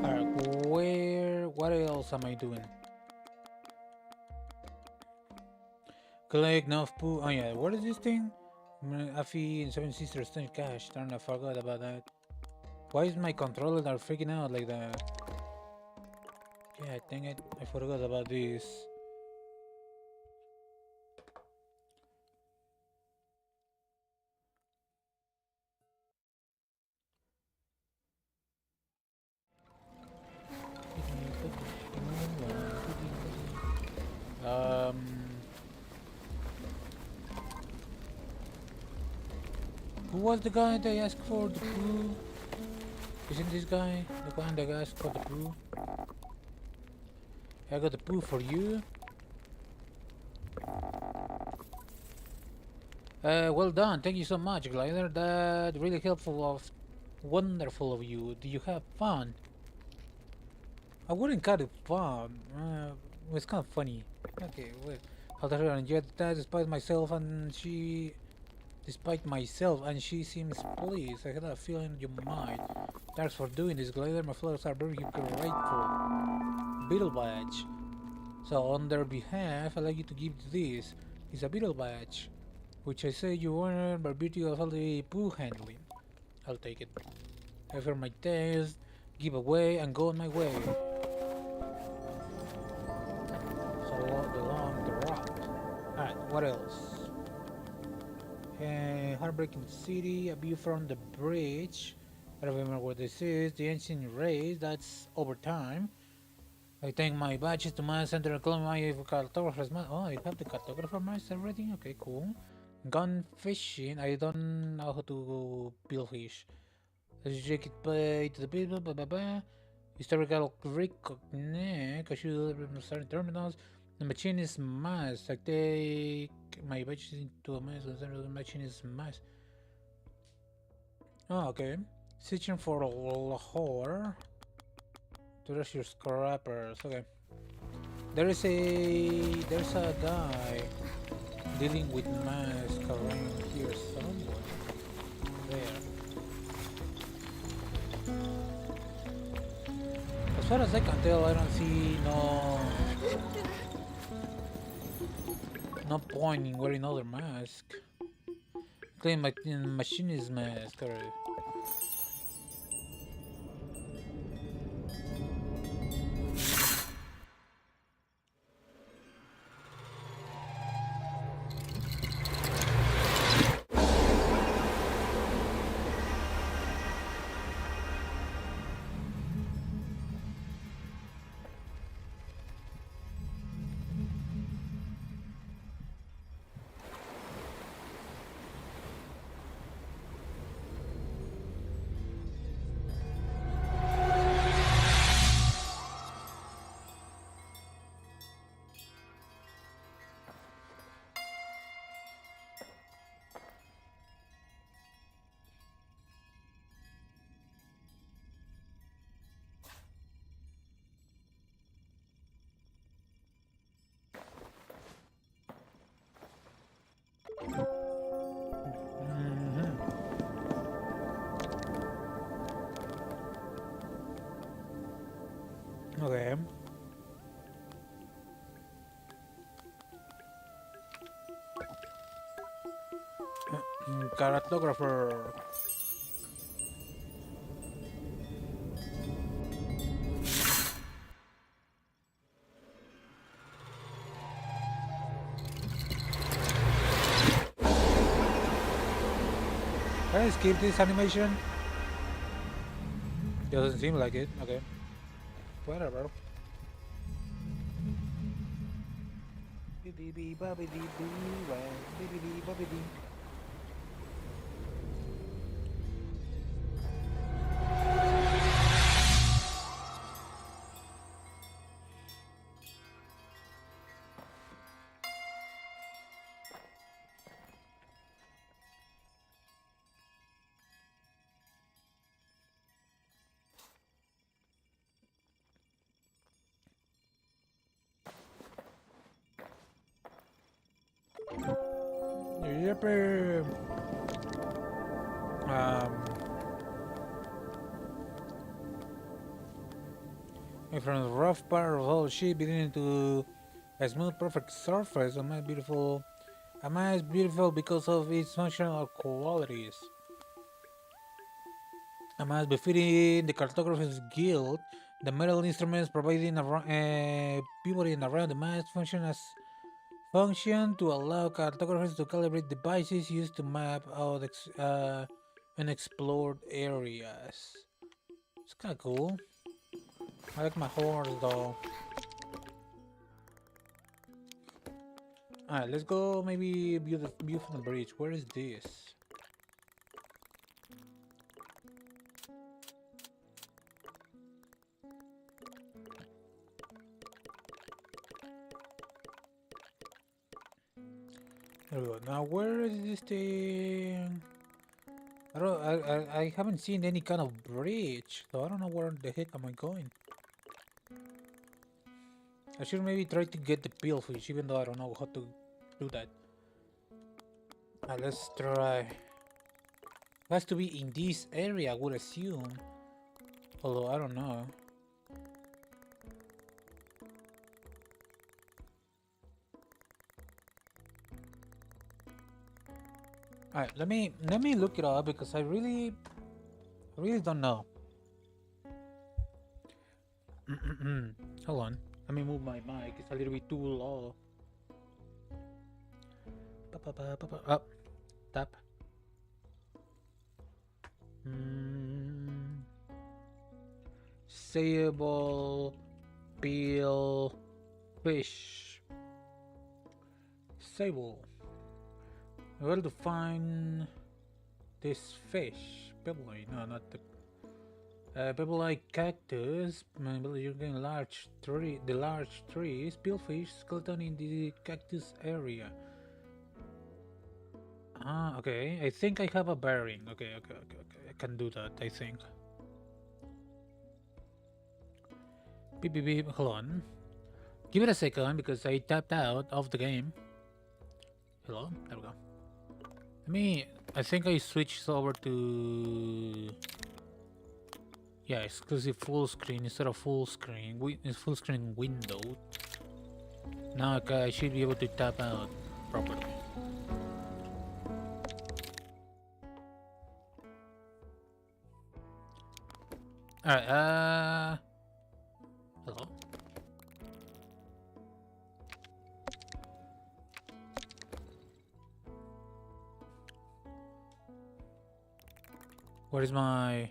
Alright, where? What else am I doing? Collect enough poo. Oh yeah, what is this thing? Afi and Seven Sisters Stone Cash. Darn, I forgot about that. Why is my controller not freaking out like that? Yeah, dang it, I forgot about this. Um, who was the guy that asked for the poo? Isn't this guy the one that asked for the poo? I got the poo for you. Well done. Thank you so much, Glider. That really helpful of wonderful of you. Do you have fun? I wouldn't call it fun. It was kind of funny. Okay, wait. How does her enjoy that despite myself, and she seems pleased. I had a feeling you might. Thanks for doing this, Glider. My flowers are very grateful. Beetle badge. So on their behalf, I'd like you to give this. It's a beetle badge, which I say you earn by virtue of all the poo handling. I'll take it. After my test, give away, and go on my way. So along the route. Alright, what else? Heartbreaking City, a view from the bridge. I don't remember what this is. The ancient race, that's overtime. I take my badges to my center and call my cartographer's mask. Oh, I have the cartographer mask already? Okay, cool. Gun fishing, I don't know how to bill fish. Let's check it by to the people, blah blah blah. Historical recognition, starting terminals. The machinist mask. I take my badges into a mask, the machinist mask. Oh, okay. Searching for Lahore. There's your scrappers. Okay. There's a guy dealing with mask around here somewhere. There. As far as I can tell, I don't see no point in wearing another mask. Claim my machinist mask already. Okay. Cartographer. Can I skip this animation? Doesn't seem like it. Okay. Whatever. It Bibbidi bobbidi boo, bibbidi bobbidi. Yippee! From the rough part of all shit beginning to a smooth, perfect surface, am I beautiful? Am I beautiful because of its functional qualities? Am I befitting the cartographer's guild? The metal instruments providing pivoting around the mass function to allow cartographers to calibrate devices used to map out unexplored areas. It's kind of cool. I like my horse though. Alright, let's go maybe view from the bridge. Where is this? There we go. Now where is this thing? I haven't seen any kind of bridge, so I don't know where the heck am I going. I should maybe try to get the pillfish, even though I don't know how to do that. Let's try. It has to be in this area, I would assume. Although I don't know. Alright, let me look it up because I really don't know. Hold on. Let me move my mic. It's a little bit too low. Up. Tap. SABLE peel fish. SABLE. Where to find this fish? Pebble, no, not the pebble-like cactus. You're getting large tree. The large trees. Billfish skeleton in the cactus area. Ah, okay. I think I have a bearing. Okay. I can do that. I think. Beep beep beep. Hold on. Give it a second because I tapped out of the game. Hello. There we go. I think I switched over to exclusive full screen instead of full screen. It's full screen window. Now I should be able to tap out properly. Alright, hello? Where is my...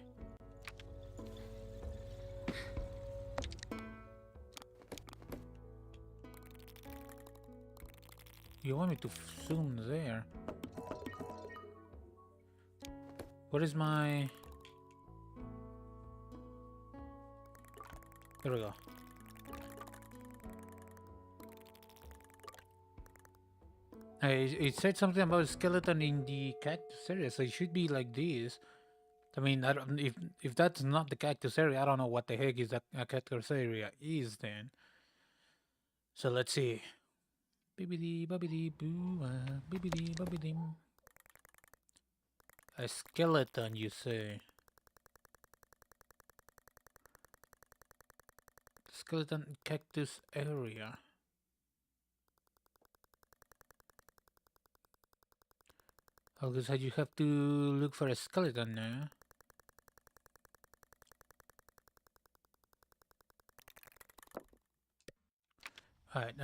You want me to zoom there? Where is my... There we go. It said something about a skeleton in the cactus area, so it should be like this. I mean, I don't, if that's not the cactus area, I don't know what the heck is that a cactus area is then. So let's see. Bibbidi bobbidi boo, bibbidi bobbidi. A skeleton, you say? Skeleton cactus area. Okay, so you have to look for a skeleton now. Alright,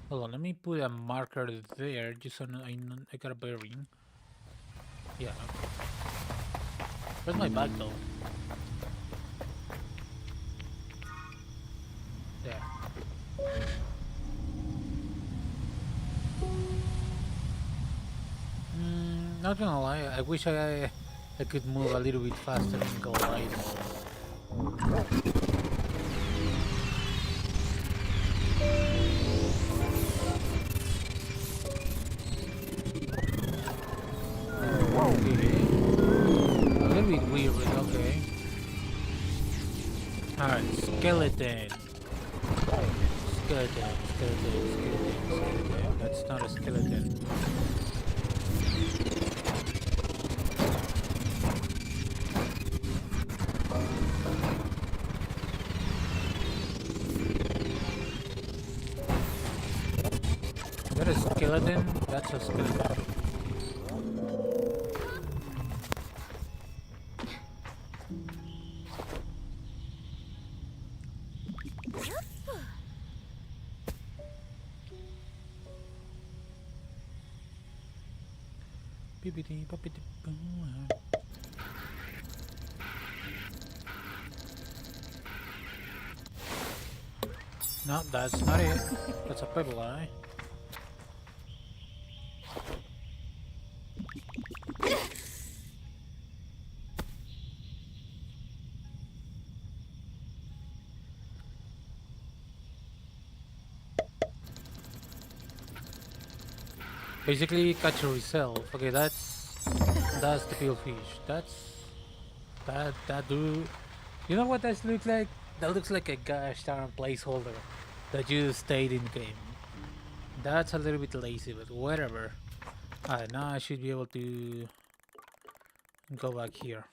hold on, let me put a marker there just so I got a bearing. Yeah, okay. Where's my bag though? There. Not gonna lie, I wish I could move a little bit faster in glide mode. Okay. A little bit weird, but okay. Alright, skeleton. Skeleton. That's not a skeleton. Is that a skeleton? That's a skeleton. No, that's not it. That's a pebble eye. Basically, catch yourself. Okay, that's the peel fish. That do. You know what that looks like? That looks like a gosh darn placeholder that you stayed in the game. That's a little bit lazy, but whatever. Alright, now I should be able to go back here.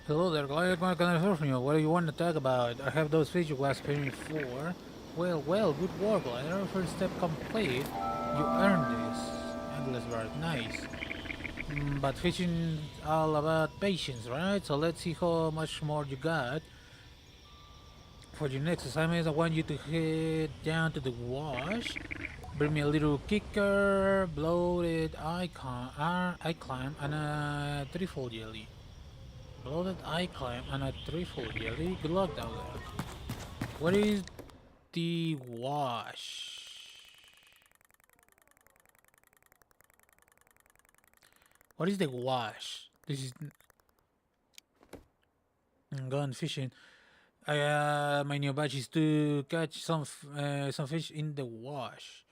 Hello there, Glide. What can I hear from you? What do you want to talk about? I have those fish you was paying for. Well, good work, Glider. First step complete. You earned this. Endless bird, nice. But fishing all about patience, right? So let's see how much more you got. For your next assignment, I want you to head down to the wash. Bring me a little kicker, bloated icon, climb, and a triple jelly. Bloated eye climb and a triple jelly. Good luck down there. What is the wash? What is the wash? This is gone fishing. My new badge is to catch some fish in the wash.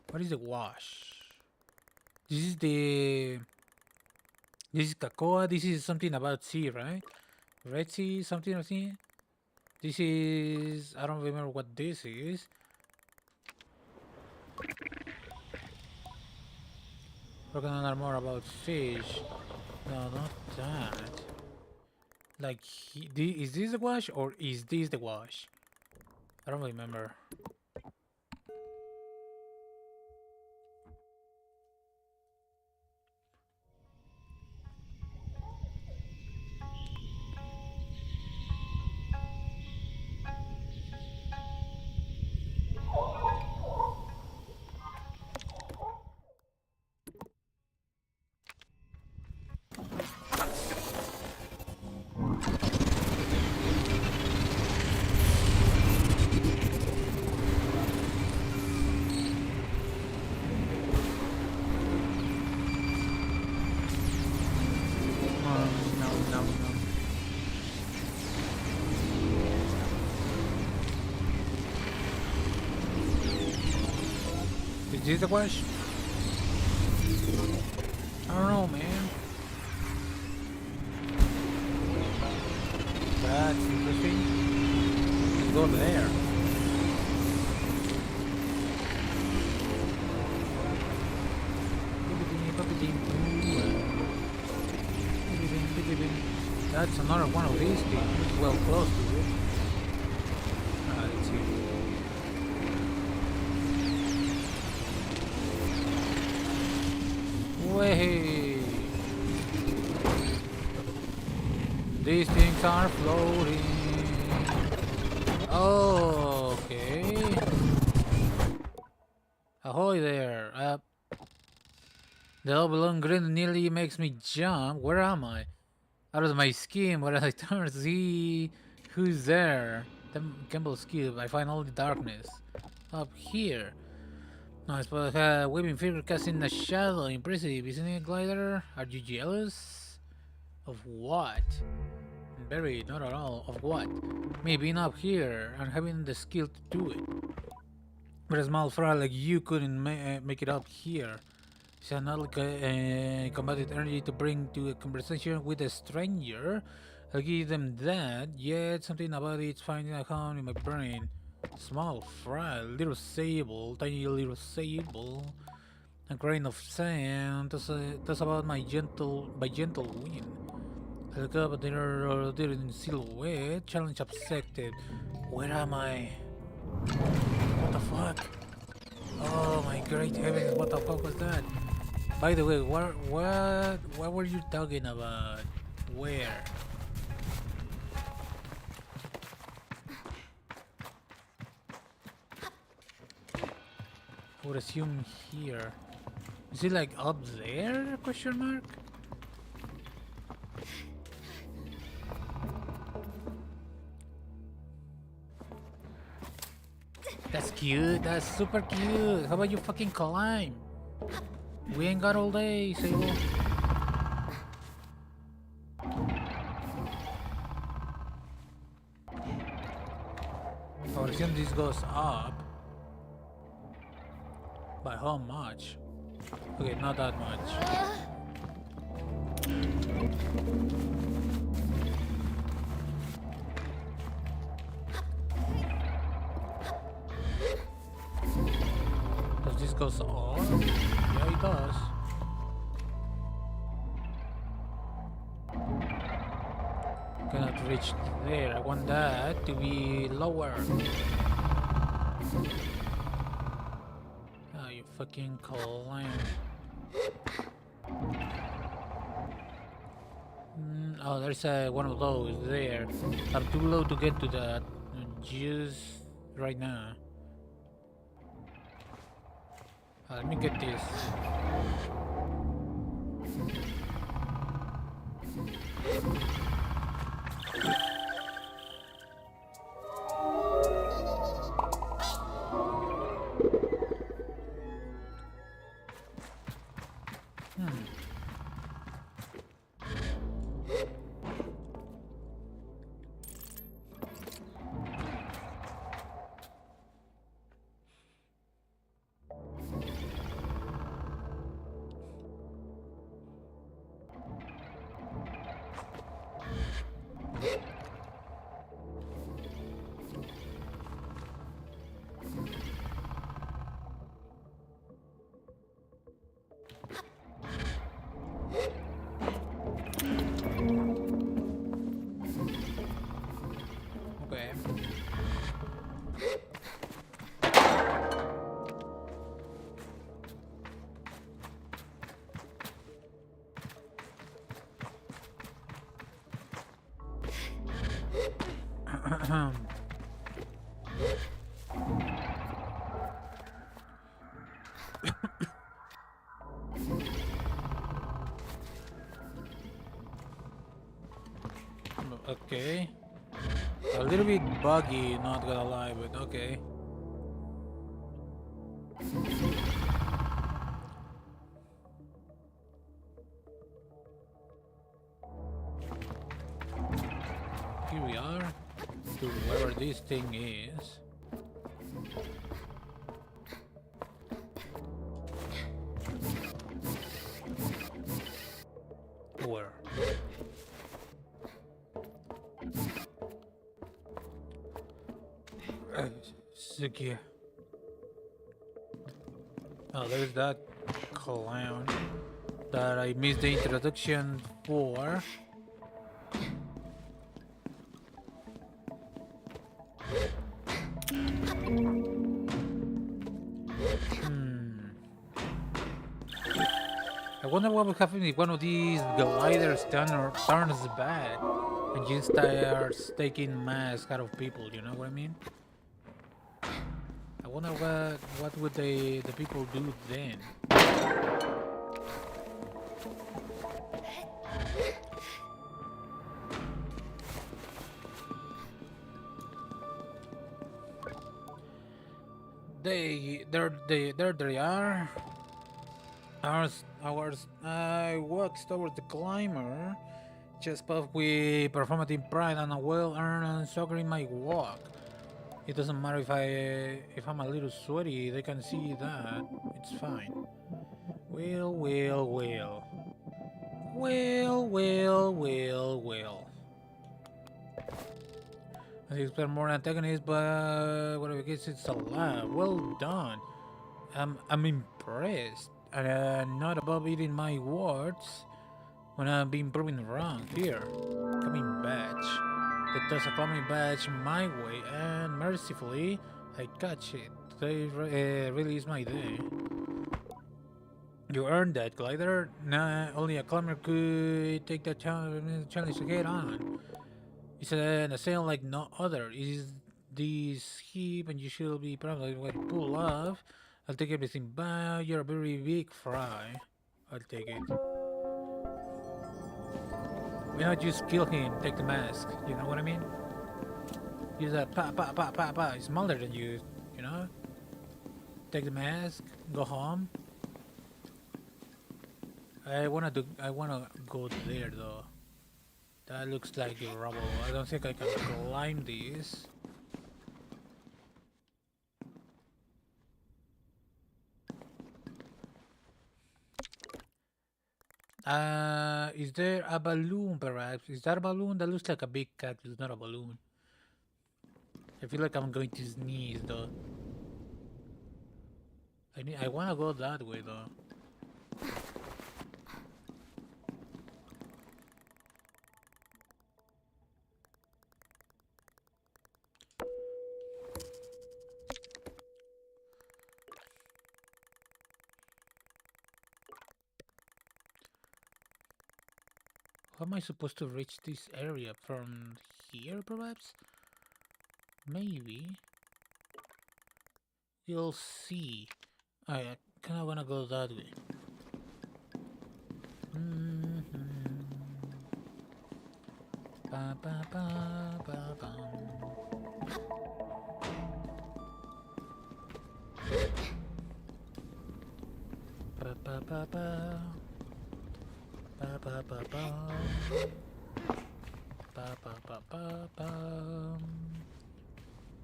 What is the wash? This is Kakoa. This is something about sea, right? Red Sea, something of sea. This is, I don't remember what this is. We're gonna learn more about fish. No, not that. Like, is this the wash or is this the wash? I don't remember. Is this the wash? I don't know, man. That's interesting. Let's go there. That's another one of these things. Well, close to it. Let's see. Way. These things are floating. Oh, okay. Ahoy there. The oblong grin nearly makes me jump. Where am I? Out of my skin, but as I turn to see who's there. Campbell's cube. I find only darkness. Up here. No, I suppose waving figure casting a shadow. Impressive, isn't it, Glider? Are you jealous? Of what? Very, not at all. Of what? Me being up here and having the skill to do it. But a small fry like you couldn't make it up here. It's not like combated energy to bring to a conversation with a stranger. I'll give them that, yet something about it's finding a home in my brain. Small fry, little sable, tiny little sable. A grain of sand, that's about my gentle wind. I look up at there in silhouette, challenge accepted. Where am I? What the fuck? Oh my great heavens, what the fuck was that? By the way, what were you talking about? Where? I would assume here. Is it like up there? Question mark? That's cute. That's super cute. How about you fucking climb? We ain't got all day, Sable. I would assume this goes up. By how much? Okay, not that much. Does this go up? Yeah, it does. Cannot reach there. I want that to be lower. Oh, you fucking climb. Oh, there's one of those there. I'm too low to get to that just right now. Let me get this. Okay. A little bit buggy, not gonna lie, but okay. Here we are, to wherever this thing is. Where? Suki. Oh, there's that clown that I missed the introduction for. I wonder what would happen if one of these gliders turns bad and just starts taking masks out of people, you know what I mean? I wonder what would the people do then? There they are. I walked towards the climber. Just puff with performative pride and a well-earned sucker in my walk. It doesn't matter if I'm a little sweaty. They can see that. It's fine. Well. I expect more antagonists, but whatever gets it's a lab. Well done. I'm impressed. And not above eating my words when I've been proven wrong. Here, coming badge. They toss a coming badge my way, and mercifully, I catch it. Today really is my day. You earned that, glider. Nah, only a climber could take that challenge to get on. It's an assail like no other. It is this heap, and you should be proud of what you pull off. I'll take everything back. You're a very big fry. I'll take it. Why not just kill him? Take the mask. You know what I mean? Use that pa. It's smaller than you. You know? Take the mask. Go home. I wanna go there though. That looks like a rubble. I don't think I can climb this. Is there a balloon perhaps? Is that a balloon? That looks like a big cactus, not a balloon. I feel like I'm going to sneeze though. I wanna go that way though. How am I supposed to reach this area? From here, perhaps? Maybe. You'll see. I kinda wanna go that way. Ba ba ba ba ba. Ba ba ba ba. Ba ba ba ba. Ba ba ba ba ba.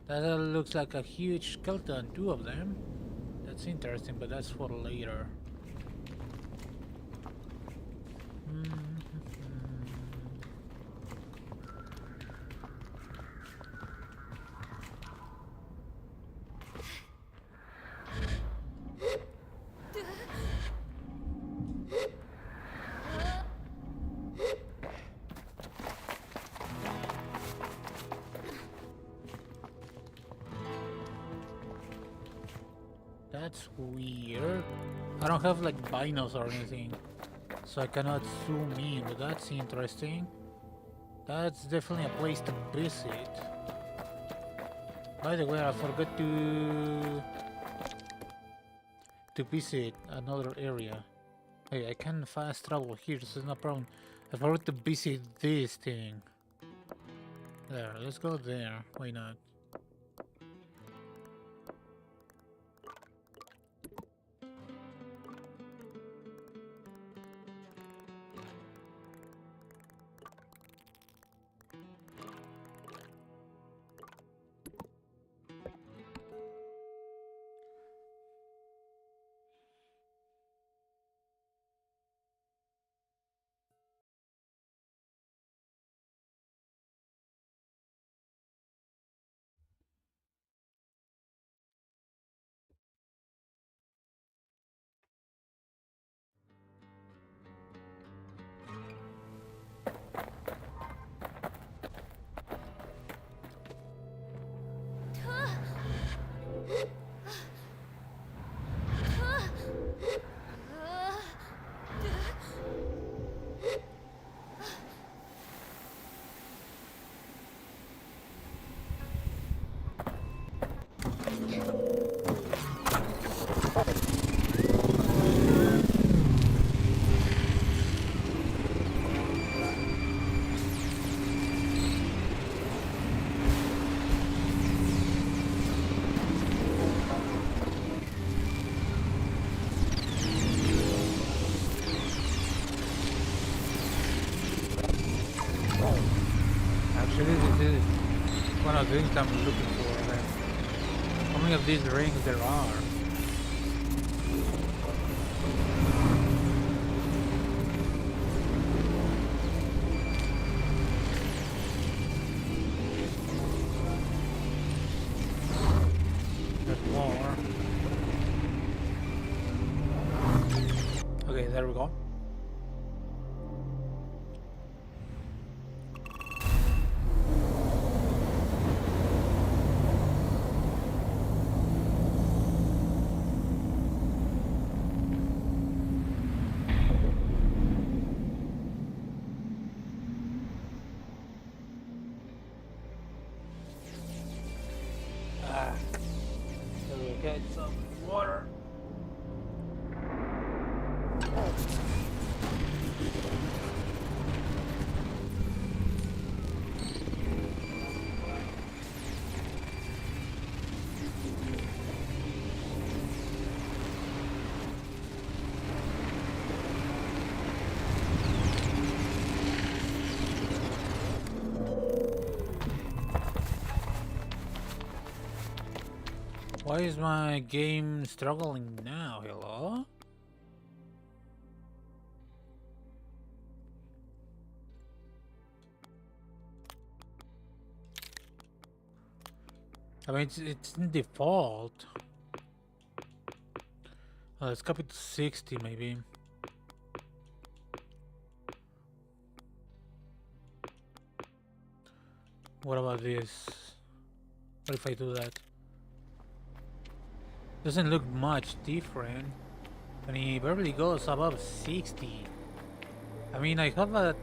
That looks like a huge skeleton, two of them. That's interesting, but that's for later. That's weird. I don't have like binos or anything, so I cannot zoom in, but that's interesting. That's definitely a place to visit. By the way, I forgot to visit another area. Hey, I can fast travel here, so it's no problem. I forgot to visit this thing. There, let's go there. Why not? rings I'm looking for. Okay. How many of these rings there are? There's more. Okay, there we go. Get some water. Why is my game struggling now? Hello? I mean, it's in default. Let's copy to 60 maybe. What about this? What if I do that? Doesn't look much different. And he barely goes above 60. I mean, I don't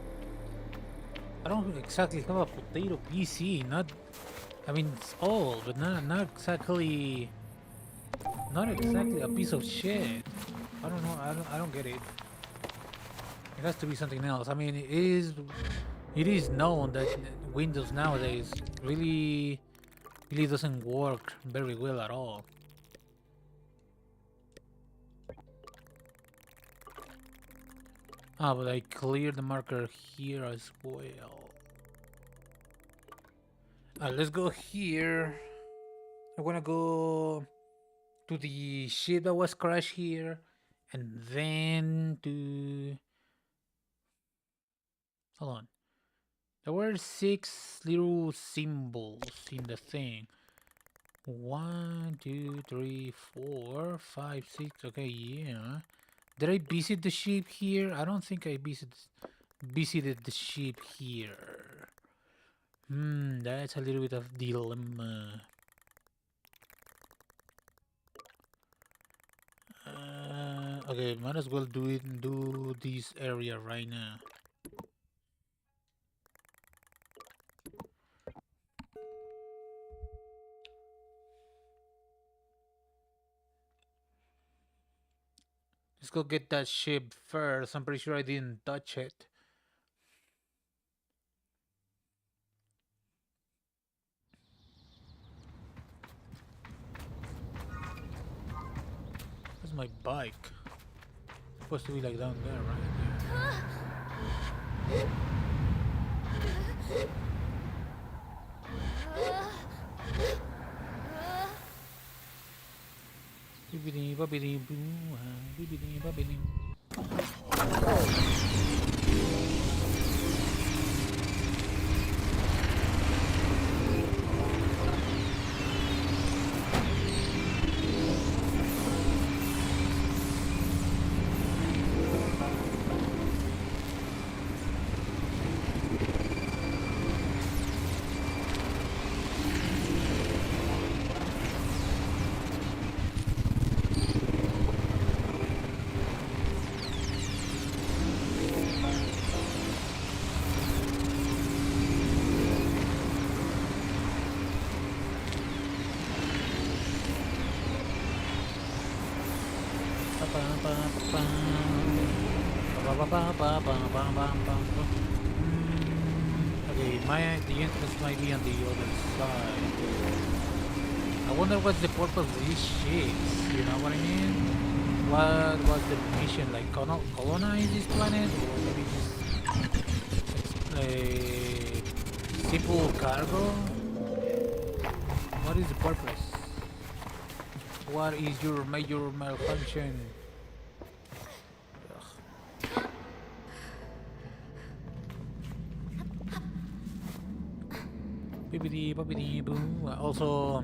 exactly have a potato PC. Not, I mean, it's old, but not exactly a piece of shit. I don't know. I don't get it. It has to be something else. I mean, it is known that Windows nowadays really doesn't work very well at all. Ah, but I cleared the marker here as well. Let's go here. I wanna go to the ship that was crashed here, and then to... Hold on. There were 6 little symbols in the thing. 1, 2, 3, 4, 5, 6. Okay, yeah. Did I visit the ship here? I don't think I visited the ship here. That's a little bit of dilemma. Okay, might as well do this area right now. Let's go get that ship first. I'm pretty sure I didn't touch it. Where's my bike? It's supposed to be like down there, right? Bibbidi bobbidi boo, bibbidi bobbidi. Okay, the entrance might be on the other side. I wonder what's the purpose of these ships, you know what I mean? What was the mission, like colonize this planet, or maybe just a simple cargo? What is the purpose? What is your major malfunction? Bibbidi bobbidi boo. Also,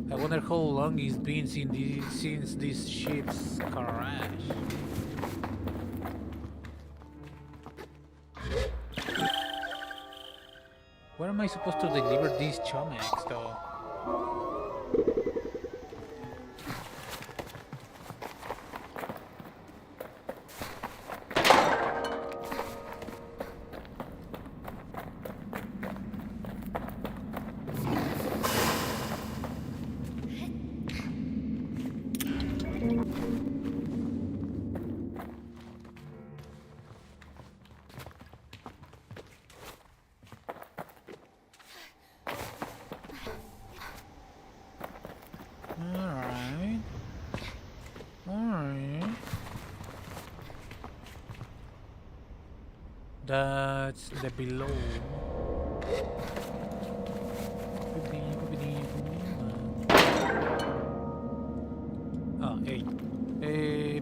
I wonder how long it's been since this ship's crash. Where am I supposed to deliver these chomex, though? That's the below. Oh, hey. Hey,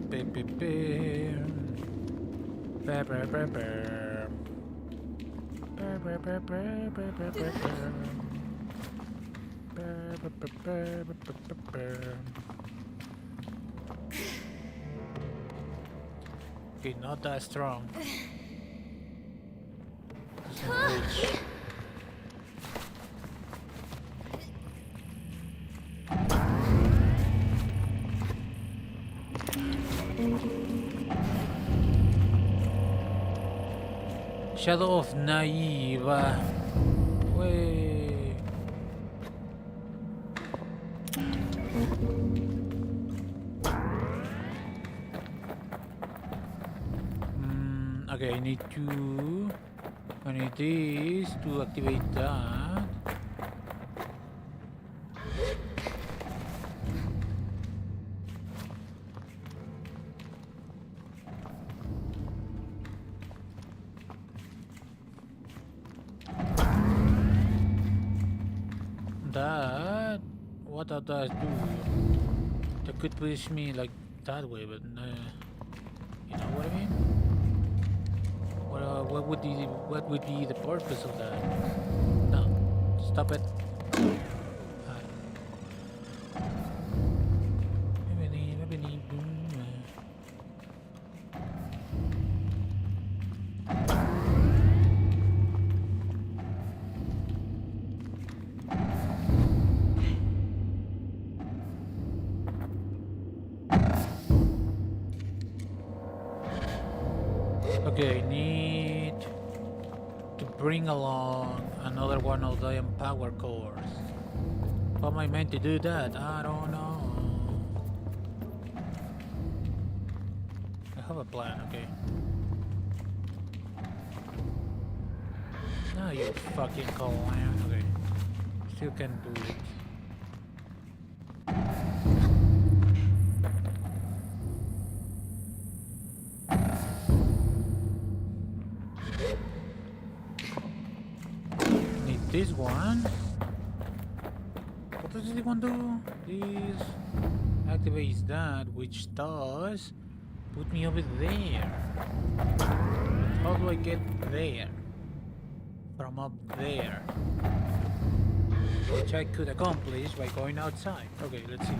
okay, not that strong. Reach. Shadow of Naive. Way. Okay, I need this to activate that. What does that do? That could push me like that way, but you know what I mean? What would be the purpose of that? No, stop it. Okay, I need to bring along another one of the power cores. How am I meant to do that? I don't know. I have a plan, okay. No, you fucking clown. Okay. Still can do it. This one. What does this one do? This activates that, which does put me over there. How do I get there? From up there. Which I could accomplish by going outside. Okay, let's see.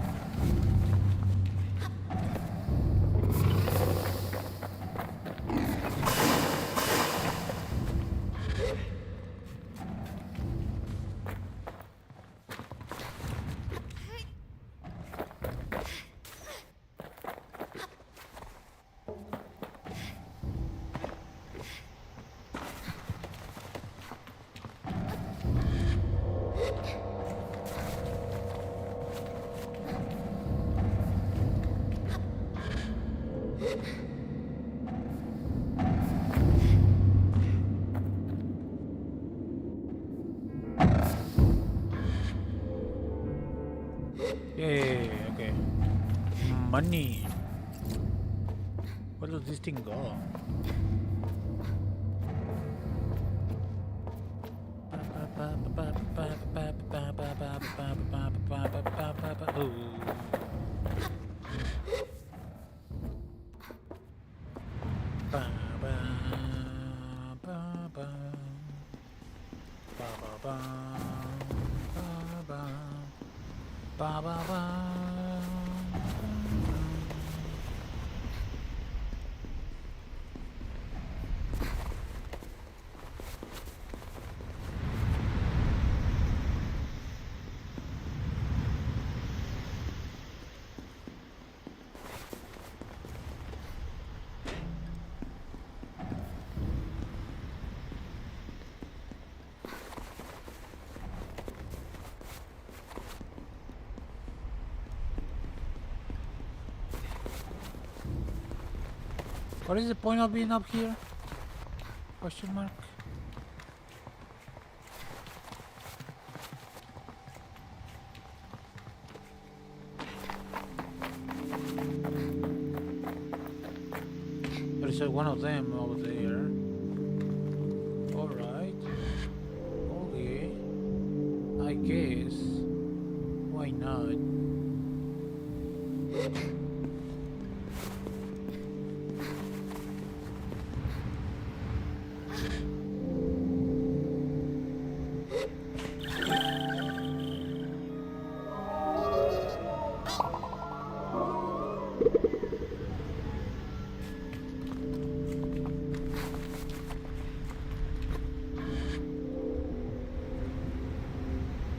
Yay, okay. Money. Where does this thing go? Ooh. Ba, ba, ba, ba. Ba, ba, ba. Ba, ba. Ba, ba, ba. What is the point of being up here? Question mark. There's one of them over there. Alright. Okay. I guess. Why not?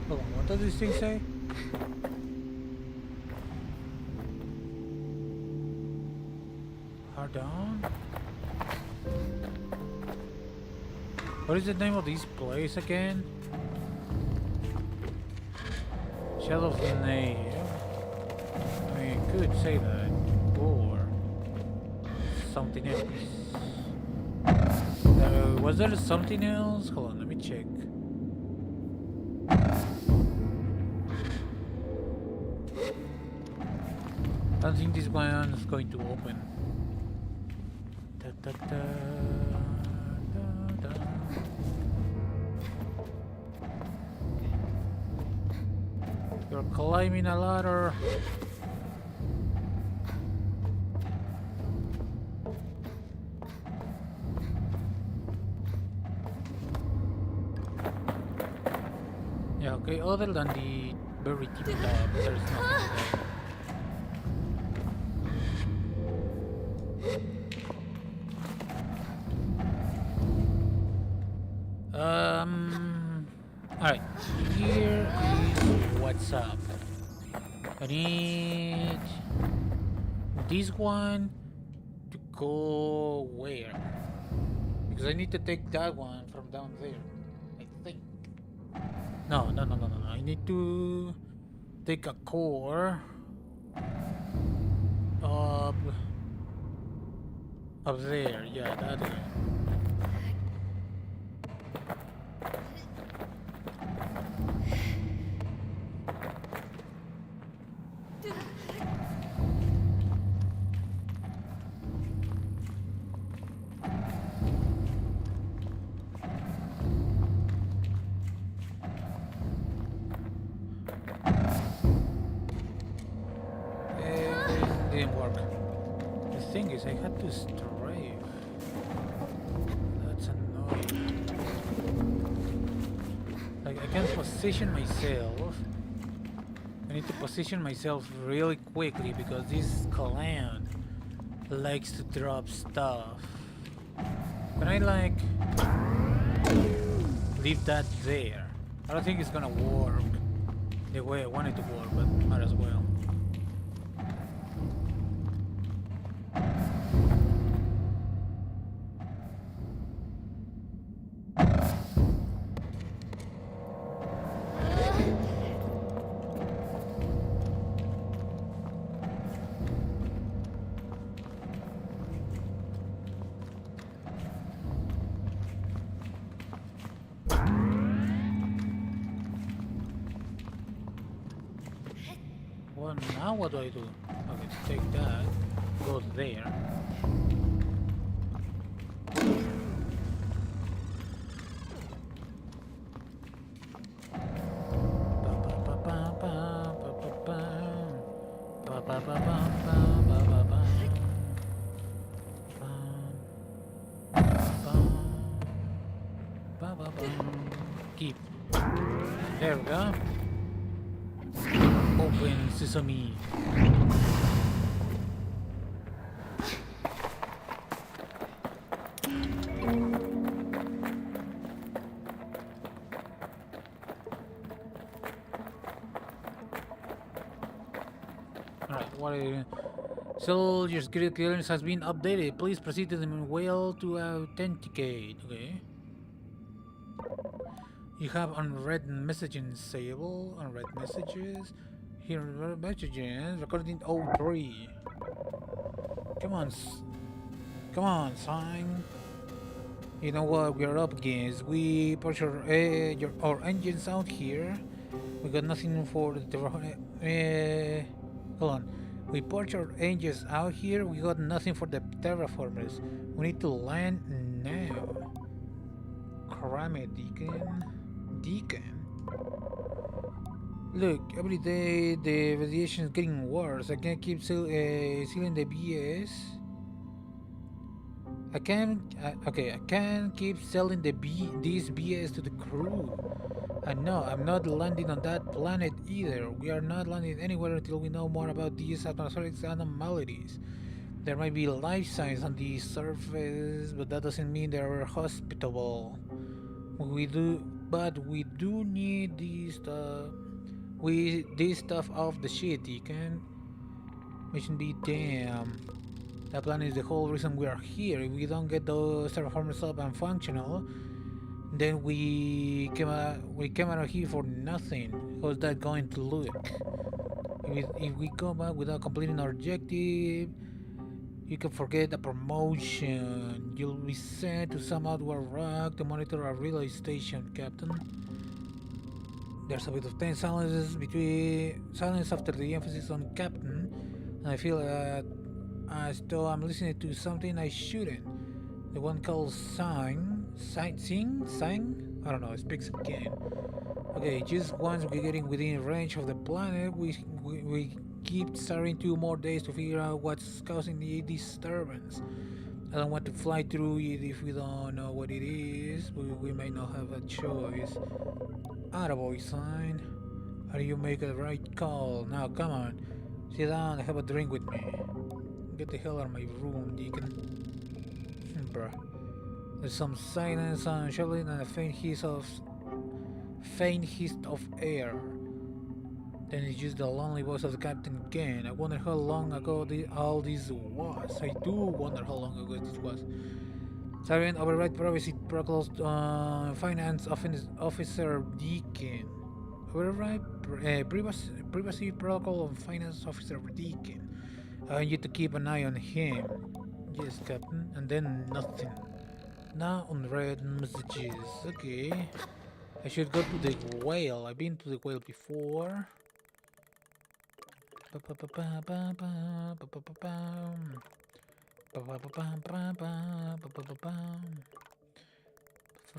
Hold on, what does this thing say? Hard down? What is the name of this place again? Shadow's name. I mean, you could say that. Or something else. Was there something else? Hold on, let me check. I don't think this one is going to open. Da, da, da, da, da. You're climbing a ladder. Yeah, okay, other than the very deep top, there's nothing there. Alright, here is what's up. I need this one to go where? Because I need to take that one from down there, I think. No. I need to take a core up there. Yeah, that is. Didn't work. The thing is, I had to strafe. That's annoying. Like, I can't position myself. I need to position myself really quickly because this clan likes to drop stuff. Can I, like, leave that there? I don't think it's gonna work the way I want it to work, but might as well. Well, now what do I do? Okay, take that, go there. Keep. There we go. Open sesame. Alright, what are you? So your security clearance has been updated. Please proceed to the whale to authenticate. Okay. You have unread messages, SABLE. Unread messages. Here are messages. Recording 03. Come on. Come on, sign. You know what we're up against. We put our engines out here. We got nothing for the hold on. We put our engines out here. We got nothing for the terraformers. We need to land now. Crame Deacon. Look, every day the radiation is getting worse. I can't keep sealing the BS. I can't keep selling this BS to the crew. And no, I'm not landing on that planet either. We are not landing anywhere until we know more about these atmospheric anomalies. There might be life signs on the surface, but that doesn't mean they're hospitable. We do need this stuff off the shit. You can mission be damn. That plan is the whole reason we are here. If we don't get those terraformers up and functional, then we came out of here for nothing. How's that going to look? If we come back without completing our objective, you can forget the promotion. You'll be sent to some outward rock to monitor our relay station, Captain. There's a bit of tense silence after the emphasis on Captain, and I feel as though I'm listening to something I shouldn't. The one called Sang? I don't know, it speaks again. Okay, just once we're getting within range of the planet, we keep starting 2 more days to figure out what's causing the disturbance. I don't want to fly through it if we don't know what it is, but we may not have a choice. Attaboy, sign. How do you make a right call? Now, come on. Sit down and have a drink with me. Get the hell out of my room, Deacon. Bruh. There's some silence and shoveling and a faint hiss of air. Then it's just the lonely voice of the captain again. I wonder how long ago all this was. I do wonder how long ago this was. Sergeant, override privacy protocols finance officer Deacon. Override privacy protocol on finance officer Deacon. I want you to keep an eye on him. Yes, Captain. And then nothing. Now unread messages. Okay. I should go to the whale. I've been to the whale before. For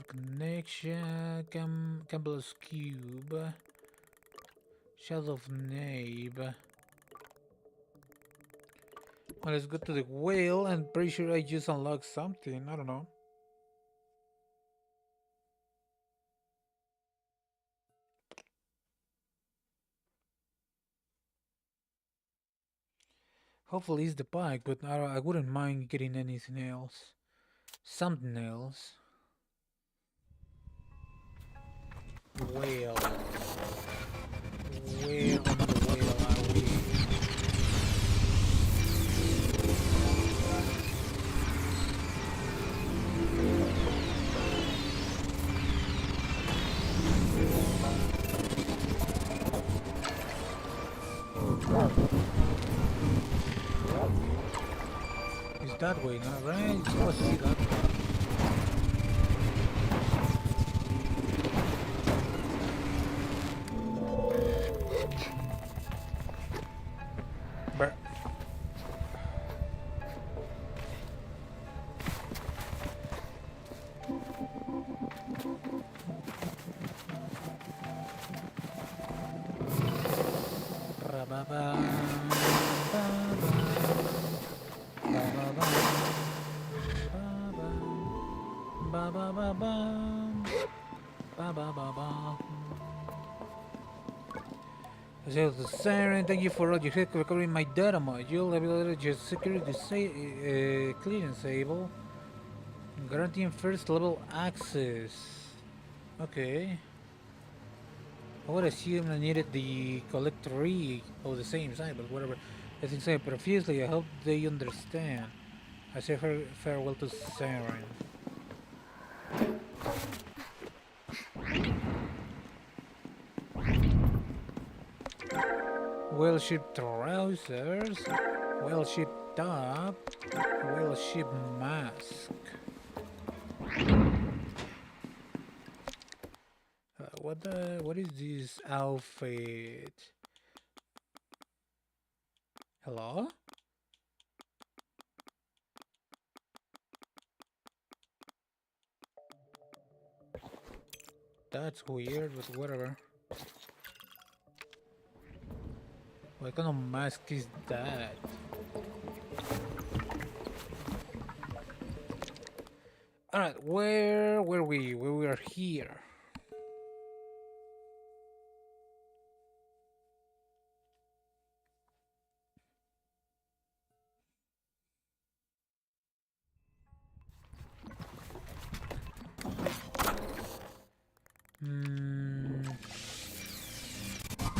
connection, Campbell's Cube. Shadow of Nabe. Well, let's go to the whale. I'm pretty sure I just unlocked something. I don't know. Hopefully it's the bike, but I wouldn't mind getting anything else. Something else. Whale. Where on the whale are we? It's that way, no? Right? It's supposed to be that way. But ba ba bum. Ba ba ba ba. So the siren, thank you for all your help recovering my data module. Ability your security clearance able. Guaranteeing first level access. Okay. I would assume I needed the collect rig of the same side, but whatever. As I said previously, I hope they understand. I say farewell to Siren. Well-shaped trousers, well-shaped top, well-shaped mask. What is this outfit? Hello? That's weird, but whatever. What kind of mask is that? Alright, where were we? We were here.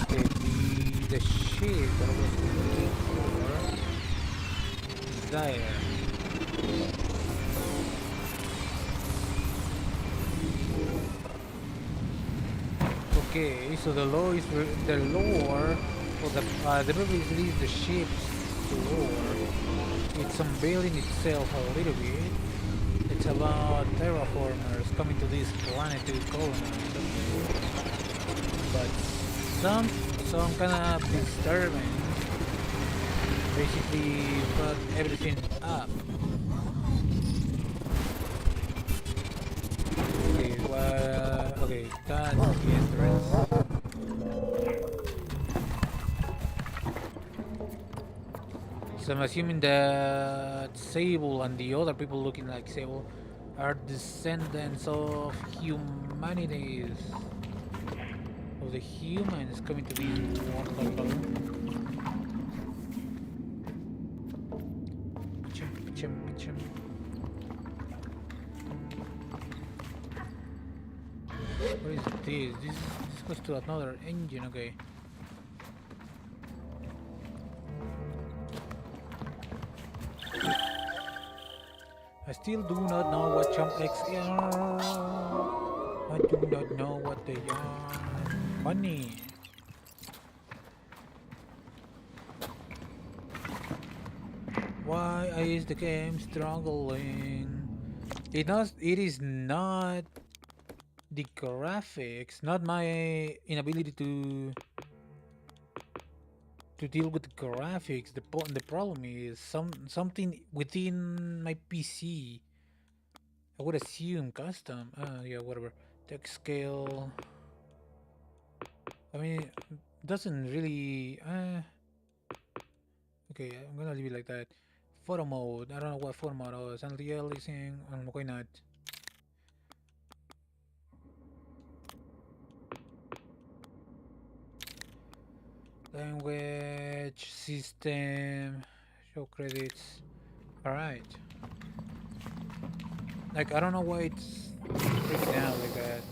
Okay, the ship that I was looking for is there. Okay, so the lore is the lore, or the movie is the ship's lore. It's unveiling itself a little bit. It's about terraformers coming to this planet to colonize, but some kind of disturbing. Basically, fuck everything up. Okay, okay, that's the entrance. So I'm assuming that Sable and the other people looking like Sable are descendants of humanities. Of the humans coming to this wonderful. Pichum. What is this? This goes to another engine, okay. I still do not know what jump X are. I do not know what they are. Funny. Why is the game struggling? It is not the graphics, not my inability to deal with the graphics. The problem is something within my PC. I would assume custom. Yeah, whatever. Text scale. I mean, doesn't really. Okay, I'm gonna leave it like that. Photo mode. I don't know what photo mode is. Anti-aliasing. Why not? Language, system, show credits. Alright. Like, I don't know why it's freaking out like that.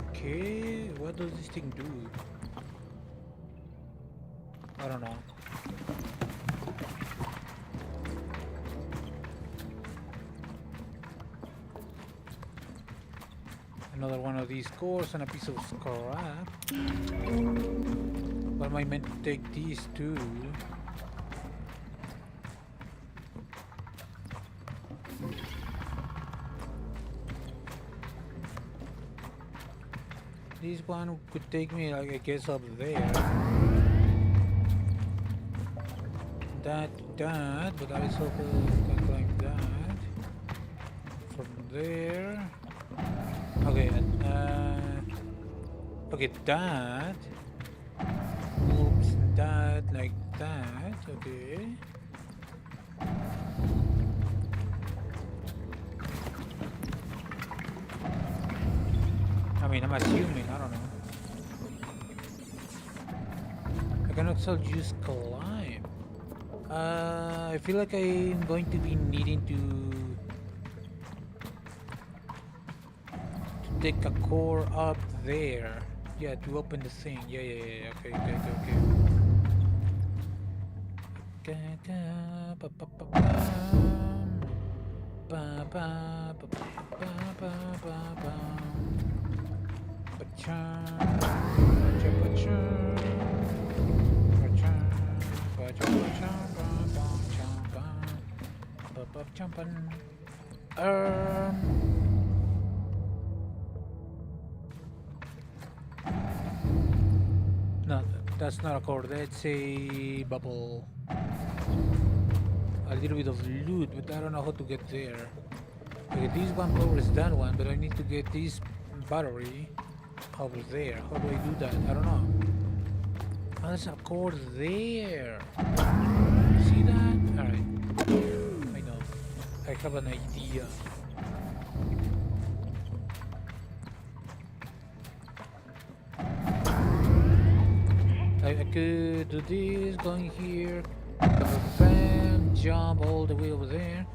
Okay, what does this thing do? I don't know. Another one of these cores and a piece of scrap. What am I meant to take these to? This one could take me, like, I guess, up there. That, but I also can climb that. From there. Okay, Okay, that. Oops, that like that. Okay. I mean, I'm assuming. I don't know. I can also use climb. I feel like I'm going to be needing to take a core up there. Yeah, to open the thing. Yeah, yeah, yeah. Yeah. Okay, okay, okay, okay. No, that's not a cord. That's a bubble. A little bit of loot, but I don't know how to get there. Okay, this one powers that one, but I need to get this battery over there. How do I do that? I don't know. Oh, there's a cord there. See that? Alright. I know. I have an idea. I could do this, going here, bam, jump all the way over there.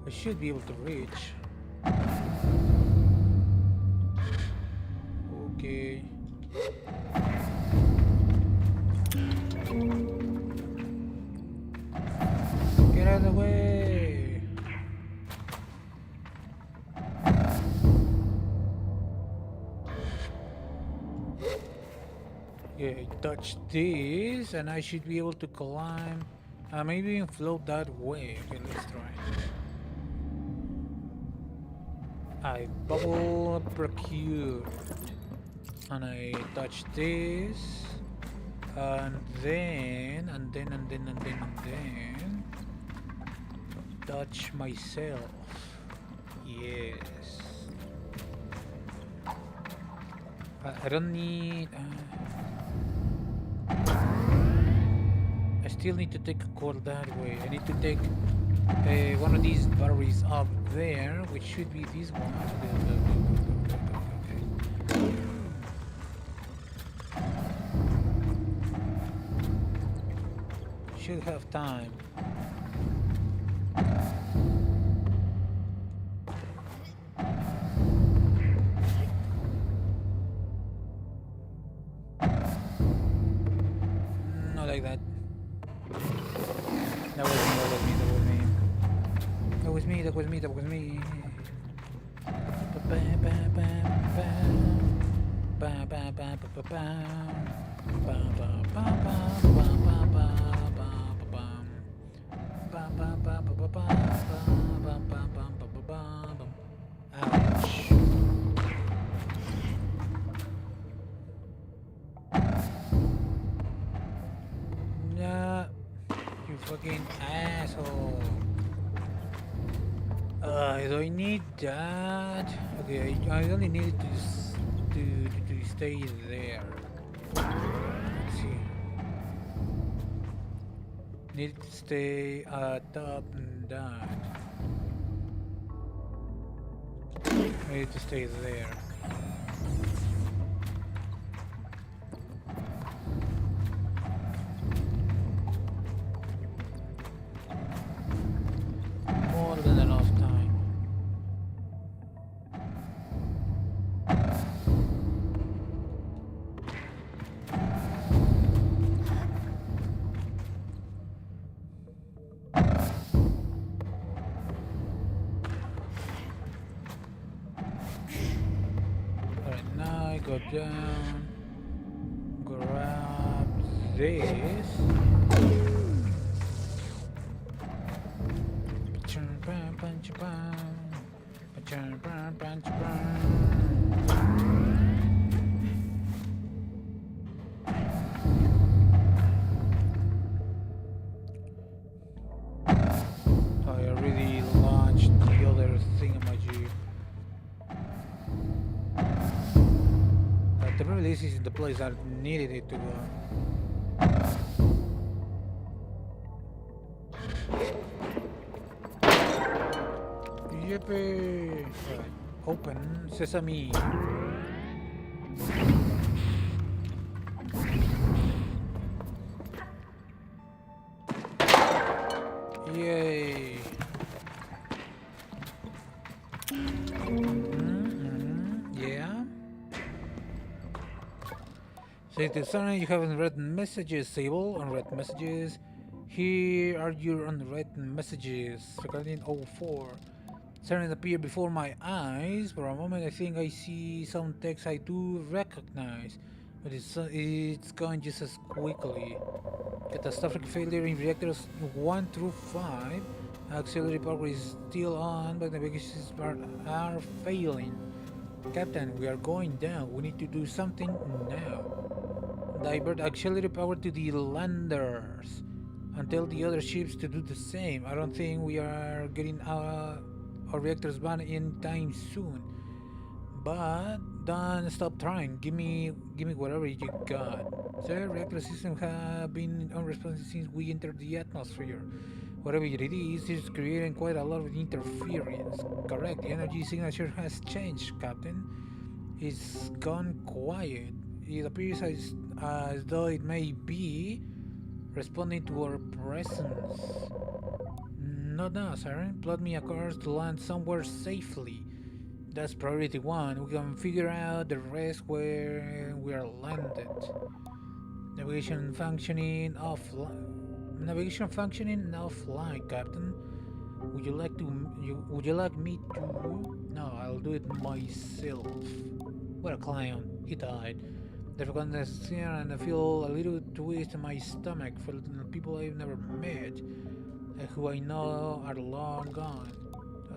I should be able to reach. Okay. Get out of the way. Yeah, I touch this and I should be able to climb. Maybe even float that way. Okay, let's try. I bubble procure and I touch this and then touch myself. Yes. I don't need. I still need to take a cord that way. I need to take one of these batteries up there, which should be this one. Should have time. Not like that. That was me. That was me. Ouch. Nah, you fucking asshole. Do I need that? Okay, I only need to stay there. Let's see. Need to stay top and that. I need to stay there. More than enough time. Alright, now I go down, grab this. I already launched the other thingamajig. least it's in the place that needed it to go. Yippee! Right. Open sesame. Yay! Yeah. Say to Sony, you haven't read messages, Sable. Unread messages. Here are your unread messages. Recording 04. Suddenly appeared before my eyes. For a moment, I think I see some text I do recognize, but it's gone just as quickly. Catastrophic failure in reactors 1 through 5. Auxiliary power is still on, but navigation systems are failing. Captain, we are going down. We need to do something now. Divert auxiliary power to the landers and tell the other ships to do the same. I don't think we are getting our reactors banned anytime soon. But don't stop trying. Give me whatever you got. Sir, reactor systems have been unresponsive since we entered the atmosphere. Whatever it is creating quite a lot of interference. Correct, the energy signature has changed, Captain. It's gone quiet. It appears as though it may be responding to our presence. Not now, Siren. Plot me a course to land somewhere safely. That's priority 1. We can figure out the rest when we are landed. Navigation functioning offline. Navigation functioning offline, Captain. Would you like me to? No, I'll do it myself. What a clown. He died. I forgot this here and I feel a little twist in my stomach for the people I've never met, who I know are long gone.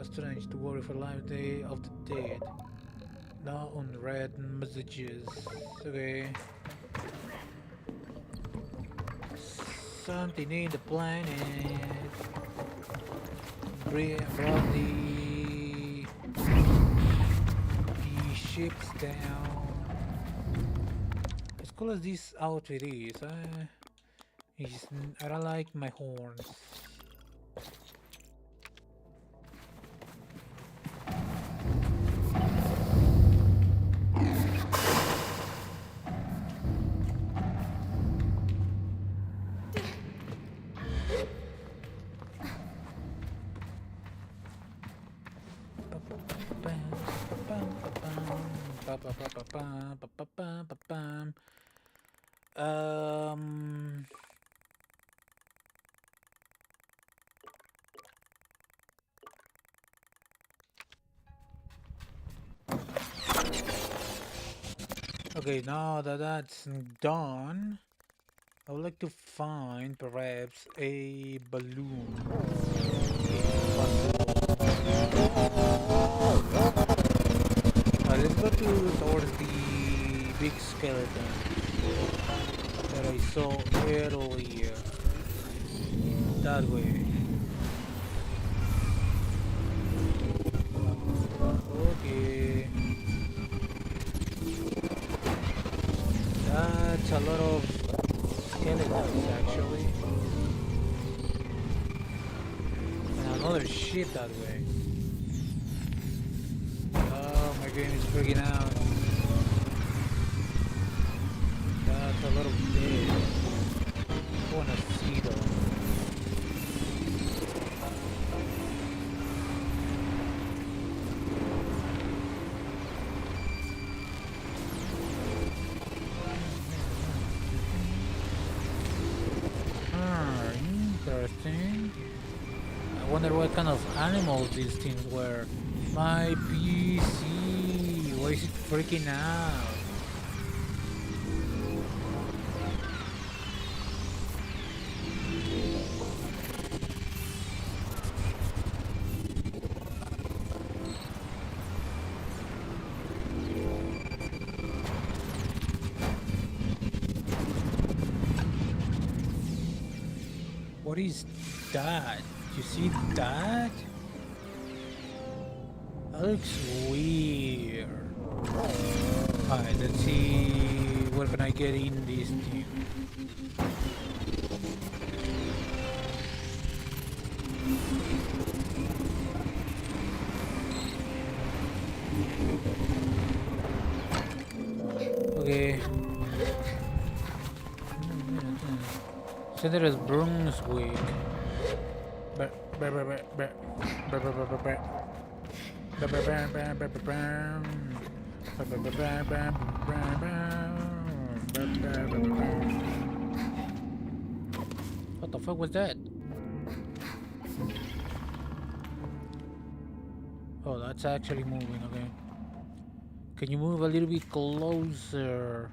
Strange to worry for life day of the dead. No unread messages. Okay. Something in the planet brought the ships down. As cool as this outfit is, I don't like my horns. Okay, now that that's done, I would like to find perhaps a balloon. Let's go towards the big skeleton that I saw earlier. That way. Okay. That's a lot of skeletons actually. And another ship that way. Oh, my game is freaking out. That's a lot of dead. I wanna see though. Interesting. I wonder what kind of animals these things were. My PC! Why is it freaking out? What is that? You see that? That looks weird. Alright, let's see where can I get in this thing. Okay. Center is Brunswick. What the fuck was that? Oh, that's actually moving, okay. Can you move a little bit closer?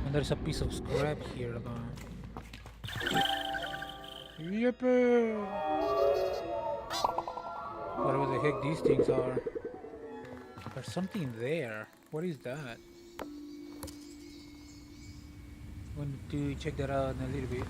And there's a piece of scrap here. Yippee! Whatever the heck these things are. There's something there. What is that? Want to check that out in a little bit.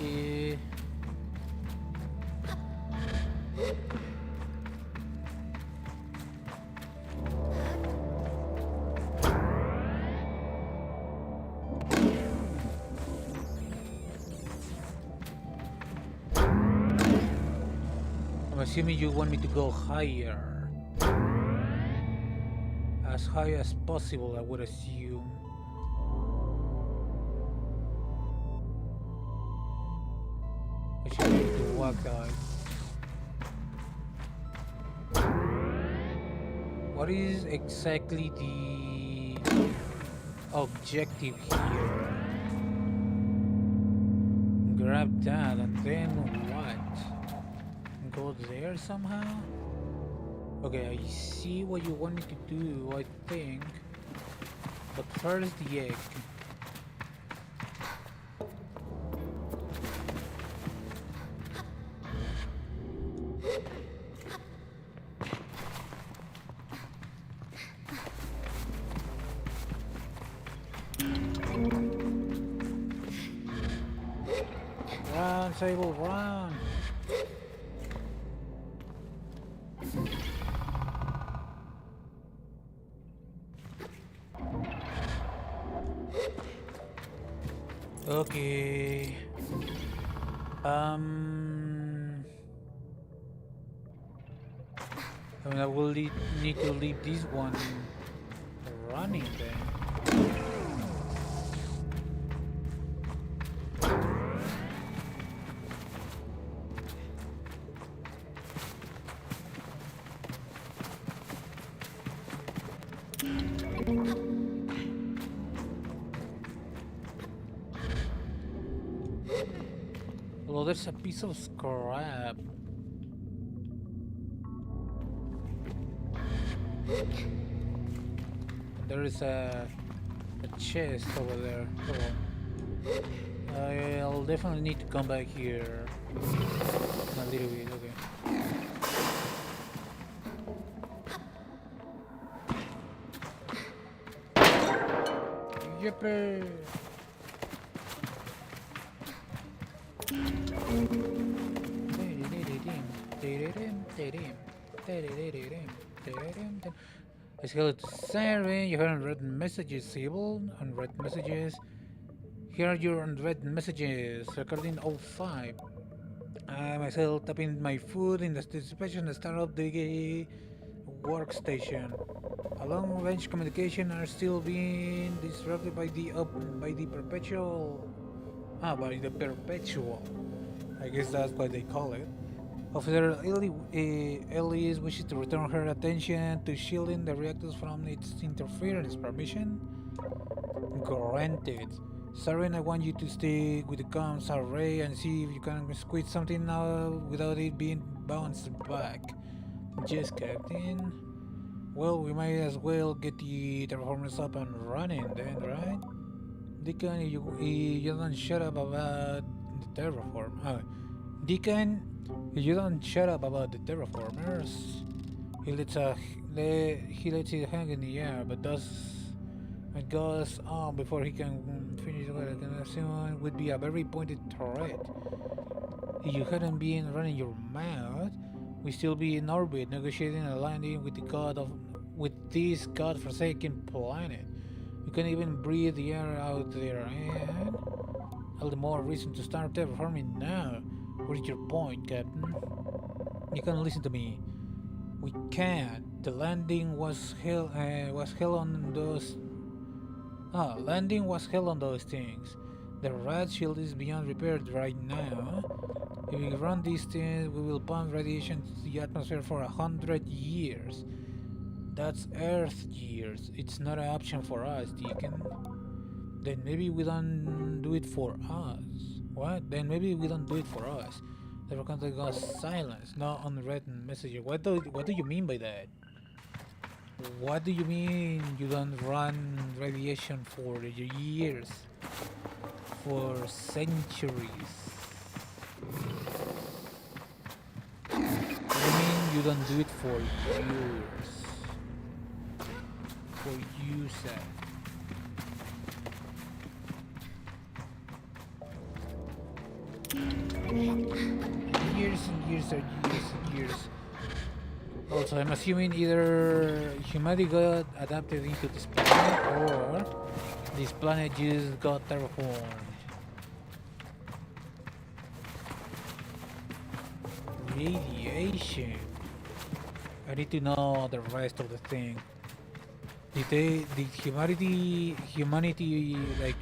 Okay. I'm assuming you want me to go higher. As high as possible, I would assume. I should be able to walk out. What is exactly the objective here? Grab that and then what? Go there somehow? Okay, I see what you want me to do, I think. But first the egg. Run, Sable, run! Okay. I mean, I will need to leave this one running then. Well, there's a piece of scrap. There is a chest over there. Oh. I'll definitely need to come back here in a little bit, okay. Yippee! I scaled to Siren. You heard unread messages, SABLE. Unread messages. Here are your unread messages. Recording 05. I myself tapping my foot in anticipation to start up the workstation. Long-range communication are still being disrupted by the perpetual. By the perpetual. I guess that's what they call it. Officer Ellis wishes to return her attention to shielding the reactors from its interference. Permission? Granted. Saren, I want you to stay with the comms array and see if you can squeeze something out without it being bounced back. Yes, Captain. Well, we might as well get the terraformers up and running then, right? Deacon, if you don't shut up about the terraform. Deacon, if you don't shut up about the terraformers. He lets it hang in the air, but it goes on before he can finish what I can assume would be a very pointed threat. If you hadn't been running your mouth, we'd still be in orbit negotiating a landing with this godforsaken planet. You can't even breathe the air out there, and all the more reason to start terraforming now. What is your point, Captain? You can listen to me. We can't. The landing was hell on those. Landing was hell on those things. The rat shield is beyond repair right now. If we run these things, we will pump radiation to the atmosphere for 100 years. That's Earth years. It's not an option for us, Deacon. Then maybe we don't do it for us. What? Then maybe we don't do it for us. The contact goes silence, no unwritten message. What do you mean by that? What do you mean you don't run radiation for years? For centuries? What do you mean you don't do it for years? For you, sir. Years and years and years and years. Also, I'm assuming either humanity got adapted into this planet or this planet just got terraformed. Radiation. I need to know the rest of the thing. Did humanity like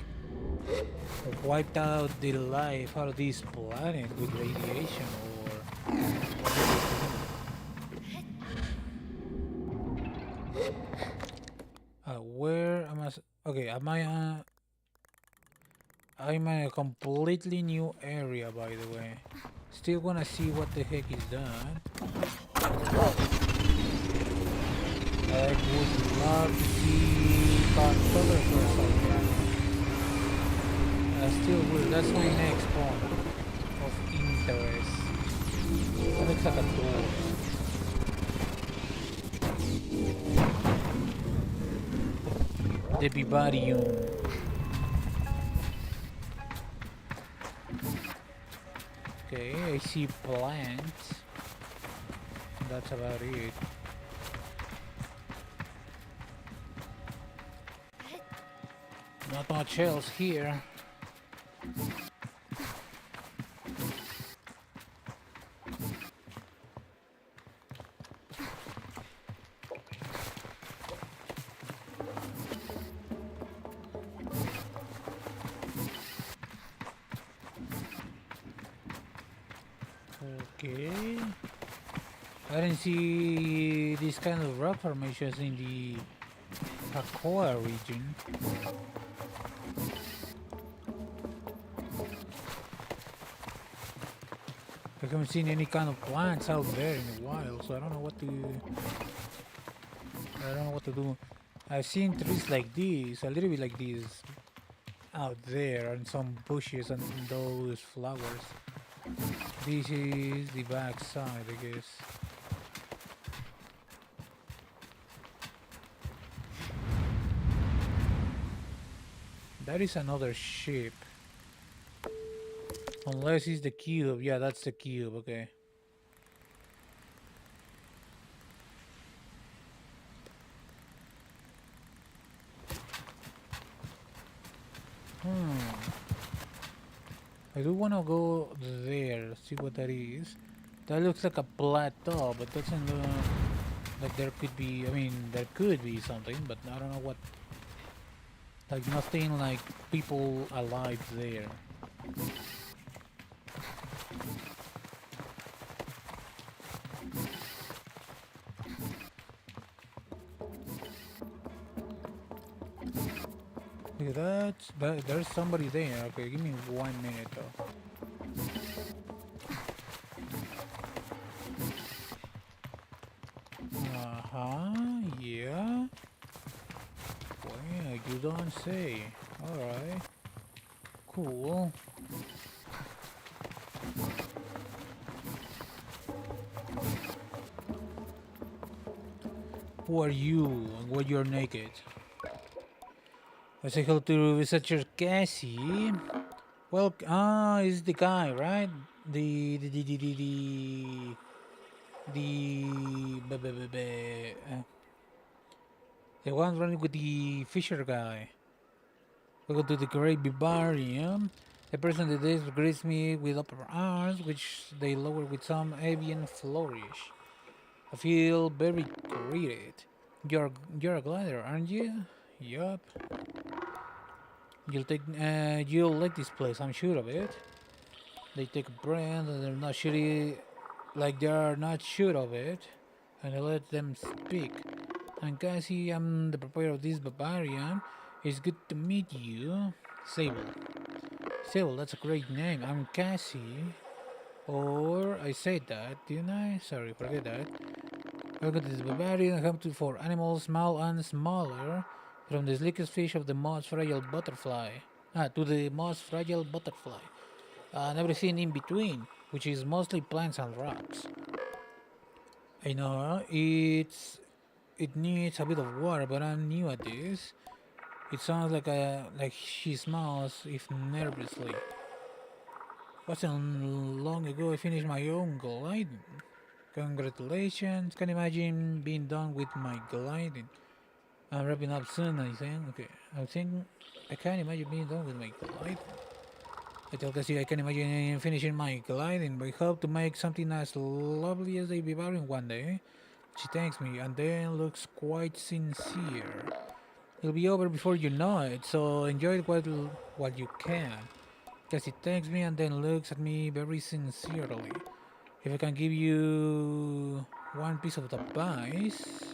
wiped out the life out of this planet with radiation, or where am I? Okay, I'm in a completely new area, by the way. Still wanna see what the heck is that. I would love to see controllers or something. Still weird. That's my next point of interest. That looks like a door. The Vivarium. Okay, I see plants. That's about it. Not much else here. Okay. I didn't see these kind of rock formations in the Aqua region. I haven't seen any kind of plants out there in a while, so I don't know what to do. I've seen trees like these, a little bit like these out there, and some bushes and those flowers. This is the back side, I guess. That is another ship. Unless it's the cube. Yeah, that's the cube, okay. I do want to go there, see what that is. That looks like a plateau, but doesn't look like there could be, I mean, there could be something, but I don't know what. Like nothing like people alive there. Look at that. There's somebody there. Okay, give me 1 minute though. Uh-huh, yeah. Well, you don't say. Alright. Cool. Who are you and why you're naked? I say hello to researcher Cassie. Well, is the guy, right? The one running with the fisher guy. Welcome to the Great Barbarian. The person that is greets me with upper arms, which they lower with some avian flourish. I feel very greeted. You're a glider, aren't you? Yup. You'll like this place, I'm sure of it. They take a brand and they're not shitty, like they are not sure of it, and I let them speak. I'm Cassie, I'm the proprietor of this barbarian. It's good to meet you. Sable. Sable, that's a great name. I'm Cassie. Or I said that, didn't I? Sorry, forget that. Welcome to this barbarian home for animals small and smaller. From the slickest fish of the most fragile butterfly. To the most fragile butterfly. And everything in between, which is mostly plants and rocks. I know it needs a bit of water, but I'm new at this. It sounds like she smiles, if nervously. Wasn't long ago I finished my own gliding. Congratulations! Can imagine being done with my gliding. I'm wrapping up soon, I think. Okay, I can't imagine being done with my gliding. I tell Cassie I can imagine finishing my gliding, but I hope to make something as lovely as the Bavarian one day. She thanks me and then looks quite sincere. It'll be over before you know it, so enjoy it while you can. Cassie thanks me and then looks at me very sincerely. If I can give you one piece of advice,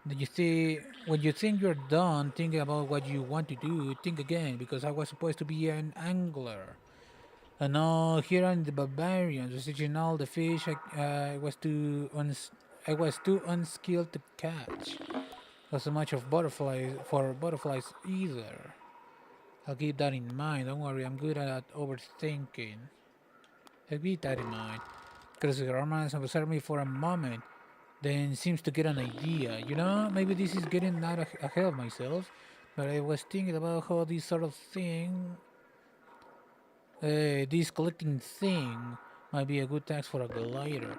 then you see, when you think you're done thinking about what you want to do, think again, because I was supposed to be an angler. And now here in the barbarians, researching all the fish I was too unskilled to catch. Not so much of butterflies either. I'll keep that in mind. Don't worry, I'm good at overthinking. I'll keep that in mind. Because Romance observed me for a moment, then seems to get an idea. You know, maybe this is getting out ahead of myself, but I was thinking about how this sort of thing, this collecting thing, might be a good task for a glider.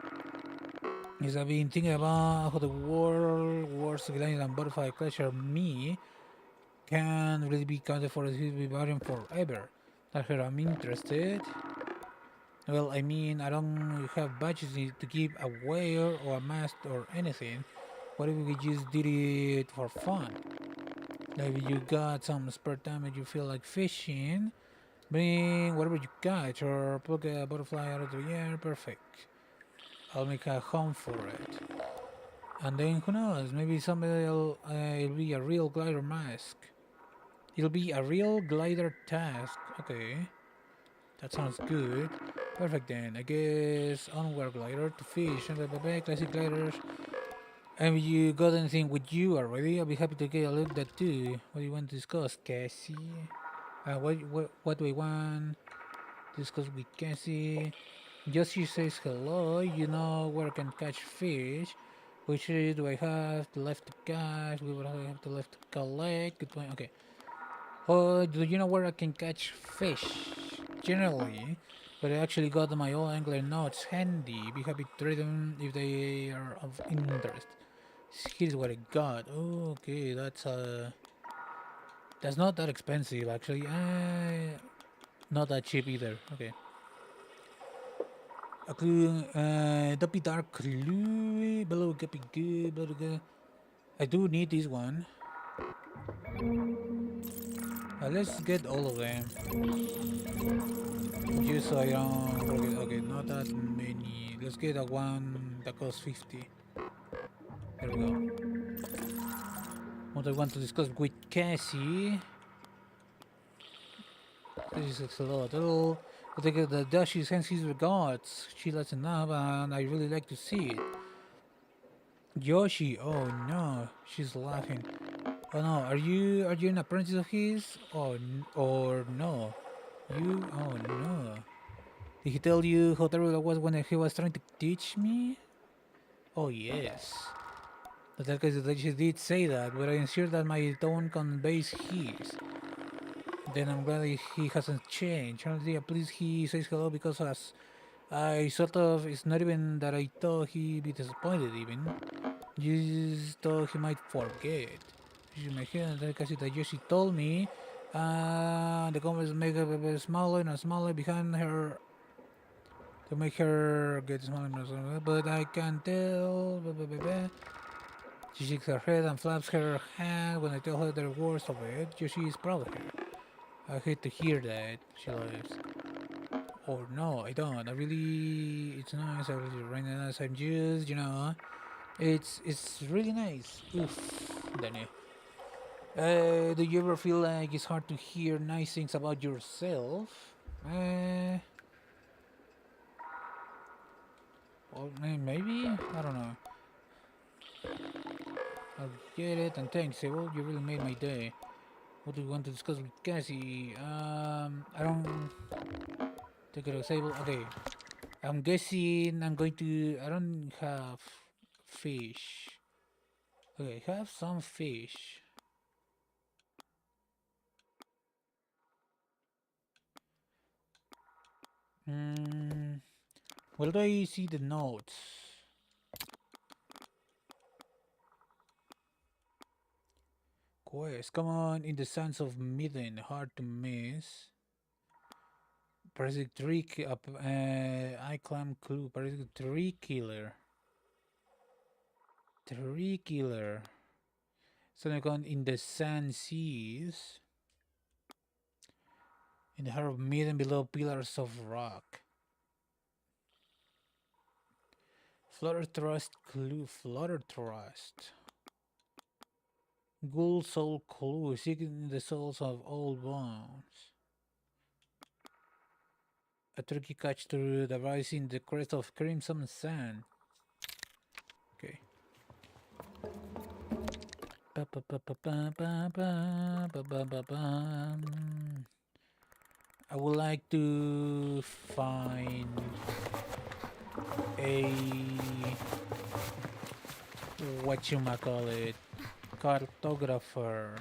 Because I've been thinking about how the world wars gliding and butterfly pleasure me can really be counted for a barbarian forever. That's where I'm interested. Well, I mean, I don't have badges to give away or a mask or anything. What if we just did it for fun? Maybe you got some spare time and you feel like fishing. Bring whatever you catch or pluck a butterfly out of the air. Perfect. I'll make a home for it. And then who knows? Maybe somebody'll it'll be a real glider mask. It'll be a real glider task. Okay. That sounds good. Perfect then. I guess onward glider to fish and classic gliders. And you got anything with you already? I'll be happy to get a look at that too. What do you want to discuss, Cassie? What do I want to discuss with Cassie? Just she says hello. You know where I can catch fish. Which do I have left to catch? What do I have to left to collect? Good point. Okay. Oh, do you know where I can catch fish? Generally, but I actually got my old angler notes handy. Be happy to trade them if they are of interest. Here's what I got. Oh, okay, that's not that expensive actually. Not that cheap either. Okay. A clue, Duppy Dark Clue, below Guppy Good, below good. I do need this one. Let's get all of them. Just so I don't forget. Okay, not that many. Let's get a one that costs 50. There we go. what I want to discuss with Cassie. This is a lot. Oh, I think the Dashi sends his regards. She lets him know, and I really like to see it. Yoshi, oh no, she's laughing. Oh no, are you an apprentice of his? Or no? You, oh no. Did he tell you how terrible it was when he was trying to teach me? Oh yes. That case that she did say that, but I am sure that my tone conveys his. Then I'm glad he hasn't changed. Honestly, at least he says hello because as I sort of, it's not even that I thought he'd be disappointed even. Just thought he might forget. She may hear that because that Yoshi told me. The comments make her smaller and smaller behind her to make her get smaller and smaller. But I can tell. She shakes her head and flaps her hand when I tell her the worst of it. Yoshi is proud of her. I hate to hear that. She laughs. Or no, I don't. I really, it's nice. I really right now I'm just, it's really nice. Oof, Danny. Do you ever feel like it's hard to hear nice things about yourself? Or maybe? I don't know. I'll get it, and thanks, Sable. You really made my day. What do you want to discuss with Cassie? I don't take it as Sable. Okay. I'm guessing I'm going to... I don't have fish. Okay, I have some fish. Where do I see the notes? Quest, come on, in the sands of Midden, hard to miss. Parasitic trick up, I climb clue, parasitic tree killer. Tree killer. Sonicon in the sand seas. In the heart of Midden below pillars of rock. Flutter thrust clue, flutter thrust. Ghoul soul clue, seeking the souls of old bones. A tricky catch to the rise in the crest of crimson sand. Okay. I would like to find a whatchamacallit cartographer.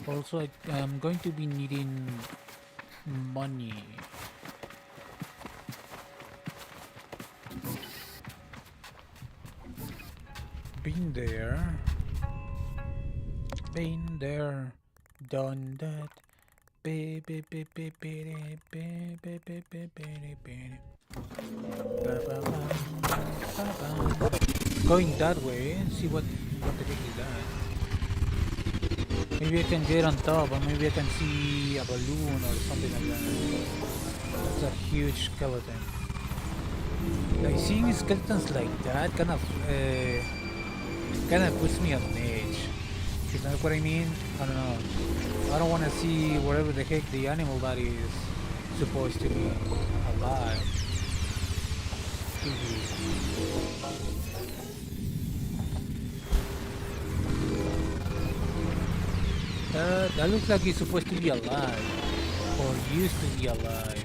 Also, I'm going to be needing money. Been there, done that. Going that way, see what the heck is that. Maybe I can get on top, or maybe I can see a balloon or something like that. That's a huge skeleton. Like seeing skeletons like that kind of puts me on edge. You know what I mean? I don't know. I don't want to see whatever the heck the animal body is supposed to be alive. That looks like it's supposed to be alive, or used to be alive.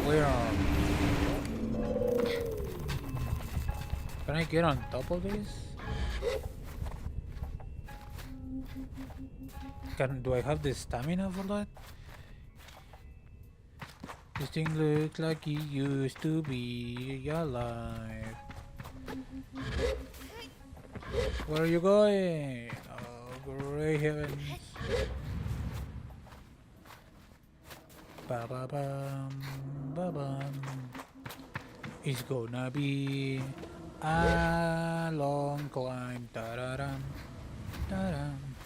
Where are? Can I get on top of this? Do I have the stamina for that? This thing looks like it used to be alive. Where are you going? Oh, great heavens. Ba ba bum, ba bum. It's gonna be a long climb. Da da dum, da dum,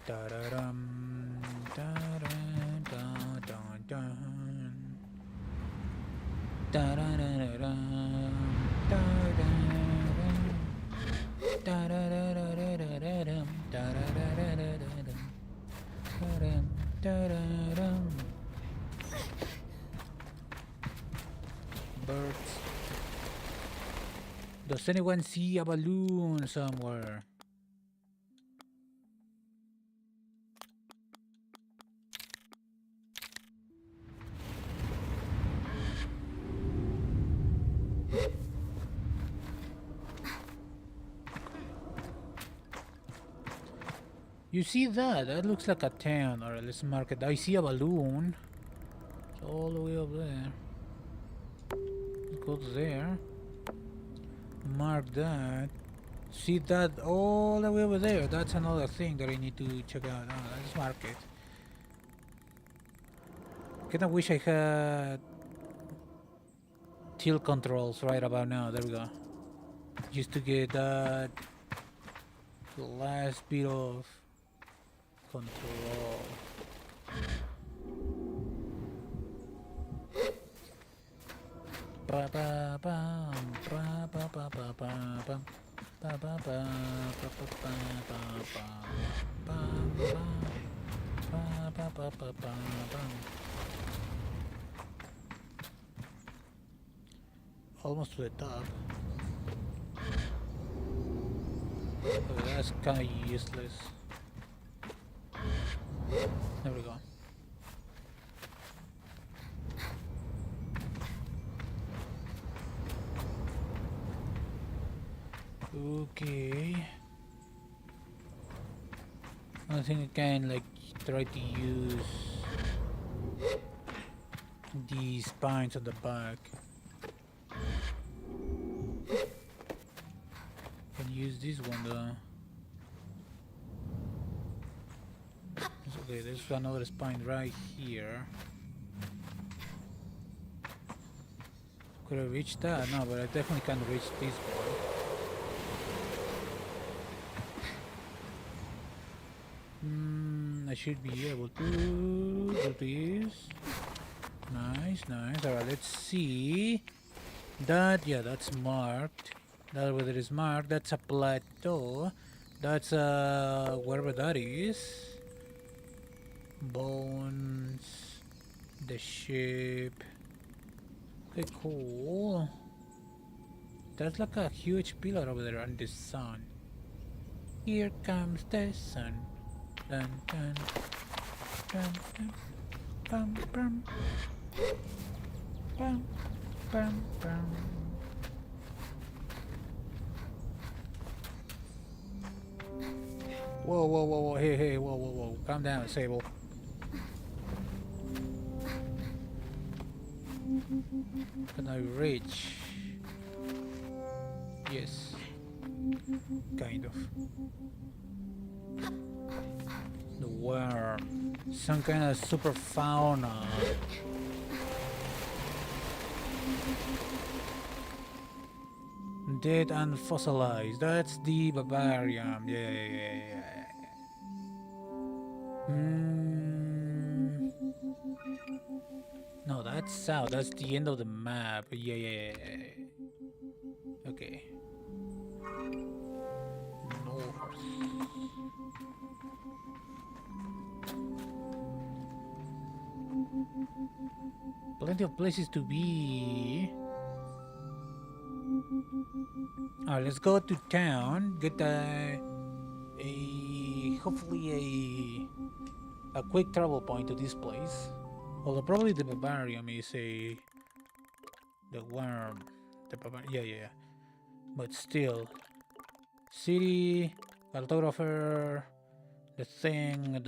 da da dum, da da da da da. Birds. Does anyone see a balloon somewhere? You see that? That looks like a town, or let's mark it. I see a balloon. It's all the way up there. Let's go there. Mark that. See that all the way over there? That's another thing that I need to check out. Let's mark it. Kinda wish I had tilt controls right about now. There we go. Just to get that last bit of control. Ba ba bam, ba ba ba ba ba bam, ba ba ba ba ba ba ba ba ba ba ba ba bam. Almost to the top. Okay, that's kind of useless. There we go. Okay. I think I can like try to use these spines on the back. Can use this one though. Okay, there's another spine right here. Could I reach that? No, but I definitely can't reach this one. I should be able to do this. Nice, nice. Alright, let's see. That, yeah, that's marked. That whether it's marked, that's a plateau. That's wherever that is. Bones. The ship. Okay, cool. There's like a huge pillar over there on the sun. Here comes the sun. Dun dun dun dun. Bum bum. Bum bum bum. Whoa, whoa, whoa, whoa, hey, hey, whoa, whoa, whoa. Calm down, Sable. Can I reach? Yes. Kind of. The worm. Some kind of super fauna. Dead and fossilized. That's the barbarian. Yeah. No, that's south. That's the end of the map. Yeah. Okay. North. Plenty of places to be. Alright, let's go to town. Get hopefully a quick travel point to this place. Although probably the barbarian is the worm. The barbarian, yeah. But still, city, cartographer, the thing,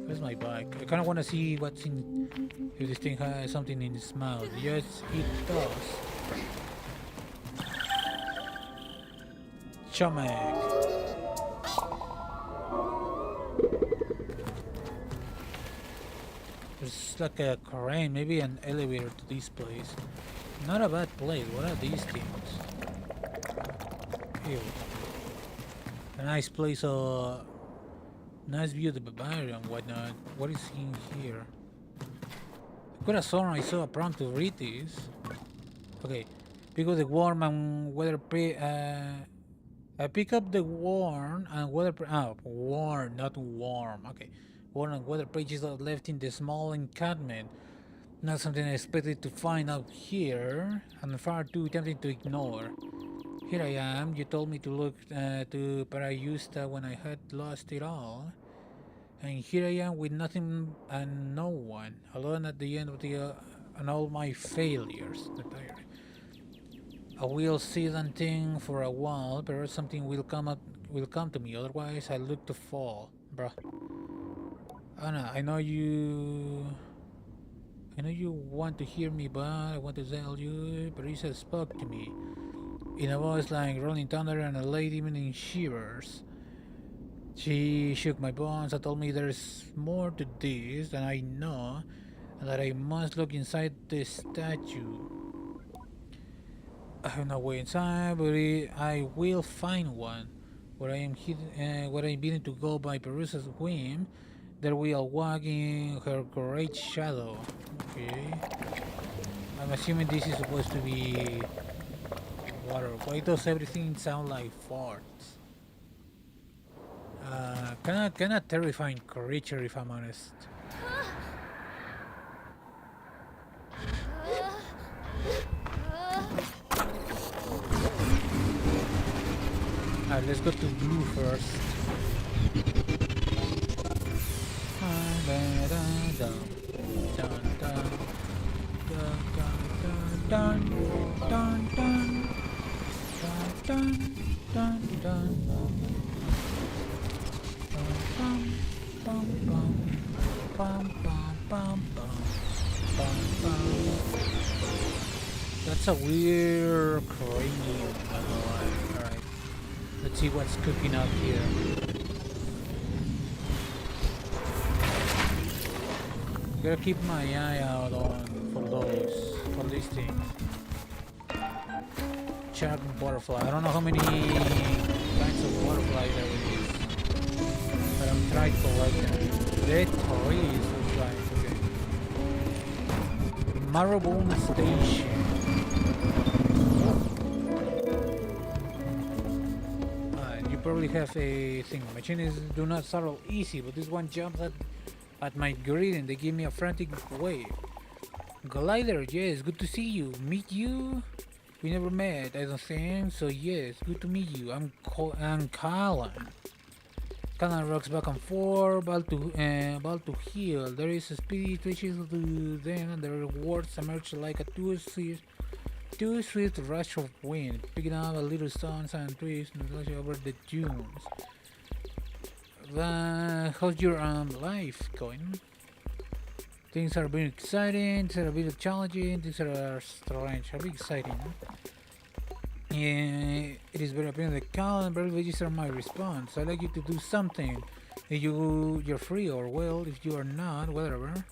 where's my bike? I kind of want to see what's in, if this thing has something in its mouth. Yes, it does. Chamek. There's like a crane, maybe an elevator to this place. Not a bad place. What are these things? Ew. A nice place, nice view of the barbarian and whatnot. What is in here? Could have sworn I saw a prompt to read this. Okay. Pick up the worm and weather I pick up the worm and weather worm, not warm. Okay. Worm and weather pages are left in the small encampment. Not something I expected to find out here, and far too tempting to ignore. Here I am. You told me to look to Parayusta when I had lost it all. And here I am with nothing and no one, alone at the end of and all my failures. I will sit and think for a while, perhaps something will come to me. Otherwise, I look to fall, bruh. Anna, I know you want to hear me, but I want to tell you. Parisa spoke to me in a voice like rolling thunder and a late evening shivers. She shook my bones and told me there's more to this than I know, and that I must look inside the statue. I have no way inside, but I will find one. Where I am beginning to go by Perusa's whim, there will walk in her great shadow. Okay. I'm assuming this is supposed to be water. Why does everything sound like farts? Kinda terrifying creature, if I'm honest. Alright, let's go to blue first. That's a weird cranium. Alright. Let's see what's cooking up here. Gotta keep my eye out for these things. Shark butterfly. I don't know how many kinds of butterfly there is, but I'm trying to collect them. Dead toys looks like. Okay. Marrowbone Station. You probably have a thing. Machines do not settle easy, but this one jumps at my grid and they give me a frantic wave. Glider, yes, good to see you. Meet you? We never met, I don't think, so yes, good to meet you. I'm Callan. Callan rocks back and forth, about to heal. There is a speedy twitches to them and the words emerge like a too swift rush of wind, picking up a little stones and twists over the dunes. How's your life going? Things are very exciting, things are a bit challenging, things are strange, a bit exciting. It is very apparent that Cal and very register my response. I like you to do something. If you're free, or well, if you are not, whatever.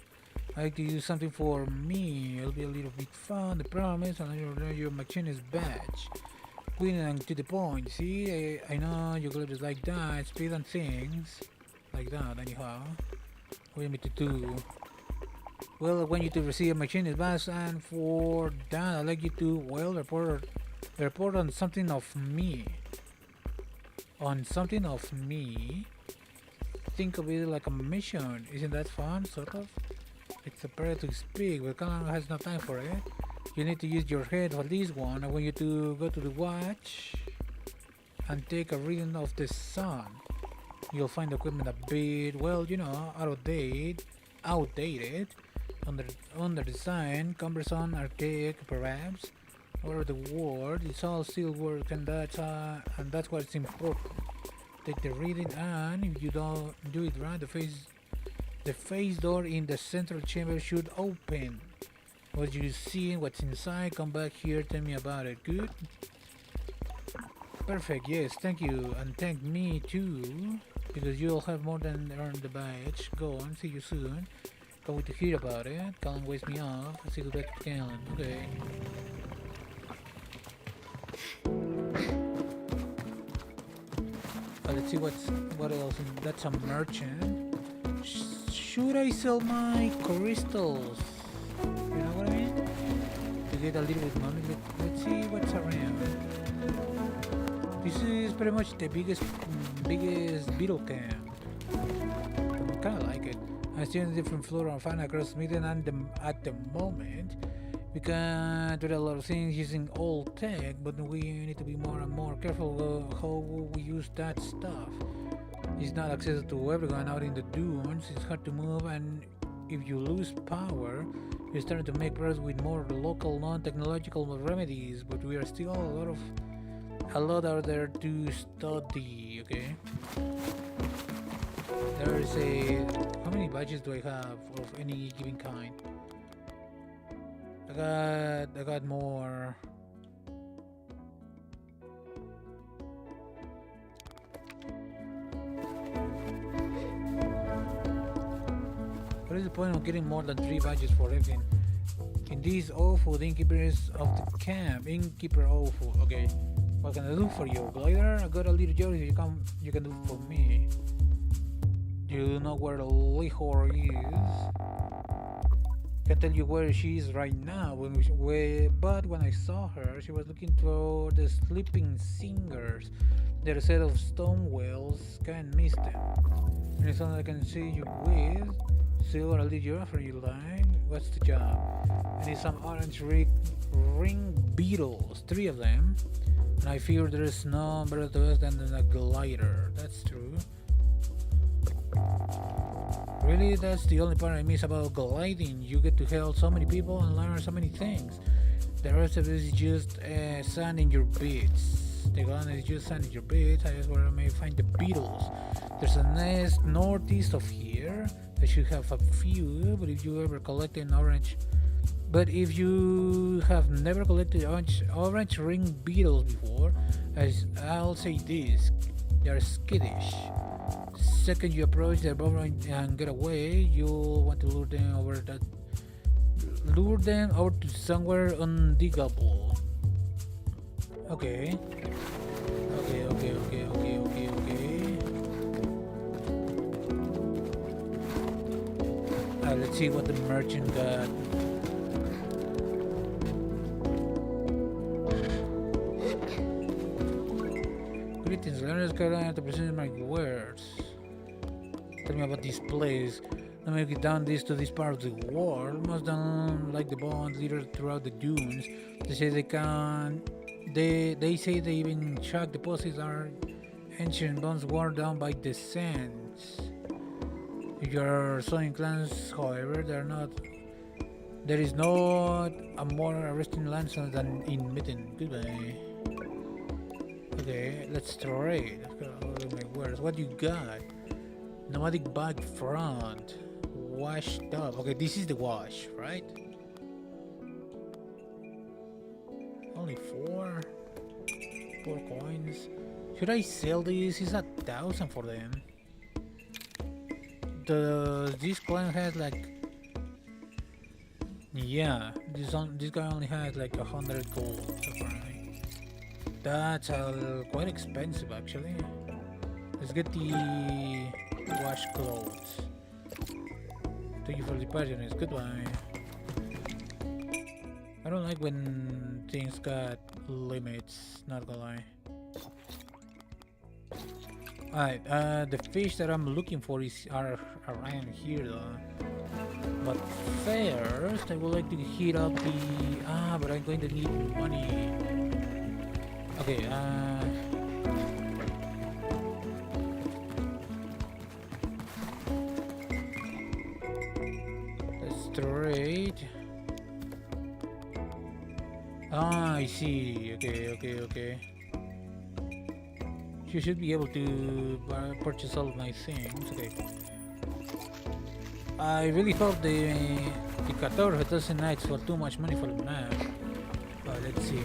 I like to do something for me. It'll be a little bit fun, the promise, and your machinist badge. Quick and to the point, see? I know you glad like that, speed and things. Like that, anyhow. What do you want me to do? Well, I want you to receive a machinist badge, and for that, I'd like you to, well, report on something of me. On something of me? Think of it like a mission. Isn't that fun, sort of? It's a prayer to speak, but Kalan has no time for it. You need to use your head for this one. I want you to go to the watch and take a reading of the sun. You'll find the equipment a bit, well, you know, outdated, under design, cumbersome, archaic, perhaps. Or the word, it's all still work, and that's what's important. Take the reading, and if you don't do it right, the face door in the central chamber should open. What you see, what's inside, come back here, tell me about it. Good? Perfect, yes, thank you, and thank me too, because you'll have more than earned the badge. Go on, see you soon. Can't wait to hear about it. Callan waits me off. Let's go back to Callan. Okay. Let's see what else. That's a merchant. Should I sell my crystals? get a little bit money. Let's see what's around. This is pretty much the biggest beetle camp. I kind of like it. I see on a different floor and find across Sweden, and at the moment we can do a lot of things using old tech, but we need to be more and more careful how we use that stuff. It's not accessible to everyone out in the dunes. It's hard to move, and if you lose power, you're starting to make progress with more local, non-technological remedies. But we are still a lot out there to study. Okay. There is how many badges do I have of any given kind? I got more. What is the point of getting more than 3 badges for everything? In these awful innkeepers of the camp, innkeeper awful. Okay, what can I do for you, glider? I got a little job you can do for me. Do you know where Lihor is? Can't tell you where she is right now. But when I saw her, she was looking toward the sleeping singers. They're a set of stone wells. Can't miss them. And it's something I can see you with. So I'll leave you offer you like. What's the job? I need some orange ring beetles, 3 of them. And I fear there's no better to us than a glider. That's true. Really, that's the only part I miss about gliding. You get to help so many people and learn so many things. The rest of it is just sand in your bits. The gun is just sand in your bits. That's where I may find the beetles. There's a nest northeast of here. I should have a few, but if you ever collected if you have never collected orange ring beetles before, I'll say this: they're skittish. Second you approach their bubble and get away, you'll want to lure them over to somewhere undiggable. Okay. Let's see what the merchant got. Greetings, learners. Got to present my words. Tell me about this place. Let me get down to this part of the world. Most done like the bond leaders throughout the dunes. They say they say they even track deposits are ancient bones worn down by the sands. If you're so inclined, however, there is not a more arresting landslide than in Mitten. Goodbye. Okay, let's trade. What you got? Nomadic bag front. Washed up. Okay, this is the wash, right? Only 4 coins. Should I sell this? It's 1,000 for them. This client has like, yeah, this guy only has like 100 gold apparently. That's quite expensive actually. Let's get the wash clothes. Thank you for the purchase. Goodbye. I don't like when things got limits, not gonna lie. Alright, the fish that I'm looking for are around here though. But first, I would like to hit up the... but I'm going to need money. Okay, let's trade. I see. Okay. You should be able to purchase all of my things. Okay. I really hope the 14 doesn't ask for too much money for the map. But let's see.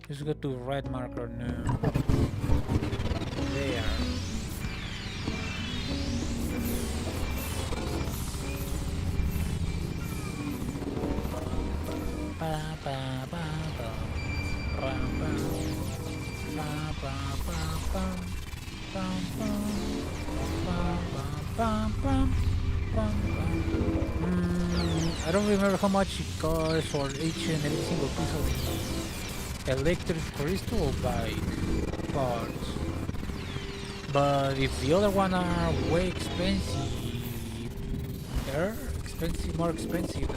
Let's go to red marker now. There. Bum, bum, bum, bum, bum, bum, bum. I don't remember how much it costs for each and every single piece of the electric crystal bike parts. But if the other one are way expensive, they're expensive, more expensive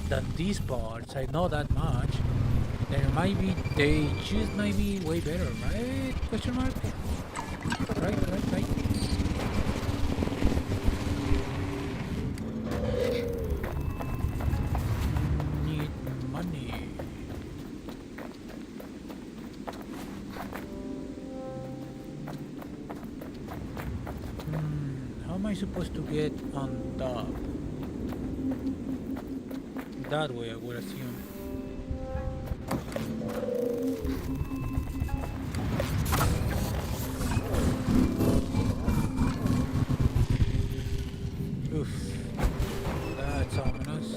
than these parts. I know that much. Then maybe they just might be way better, right? Question mark. Right. Need money. How am I supposed to get on top? That way, I would assume. Oof. That's ominous.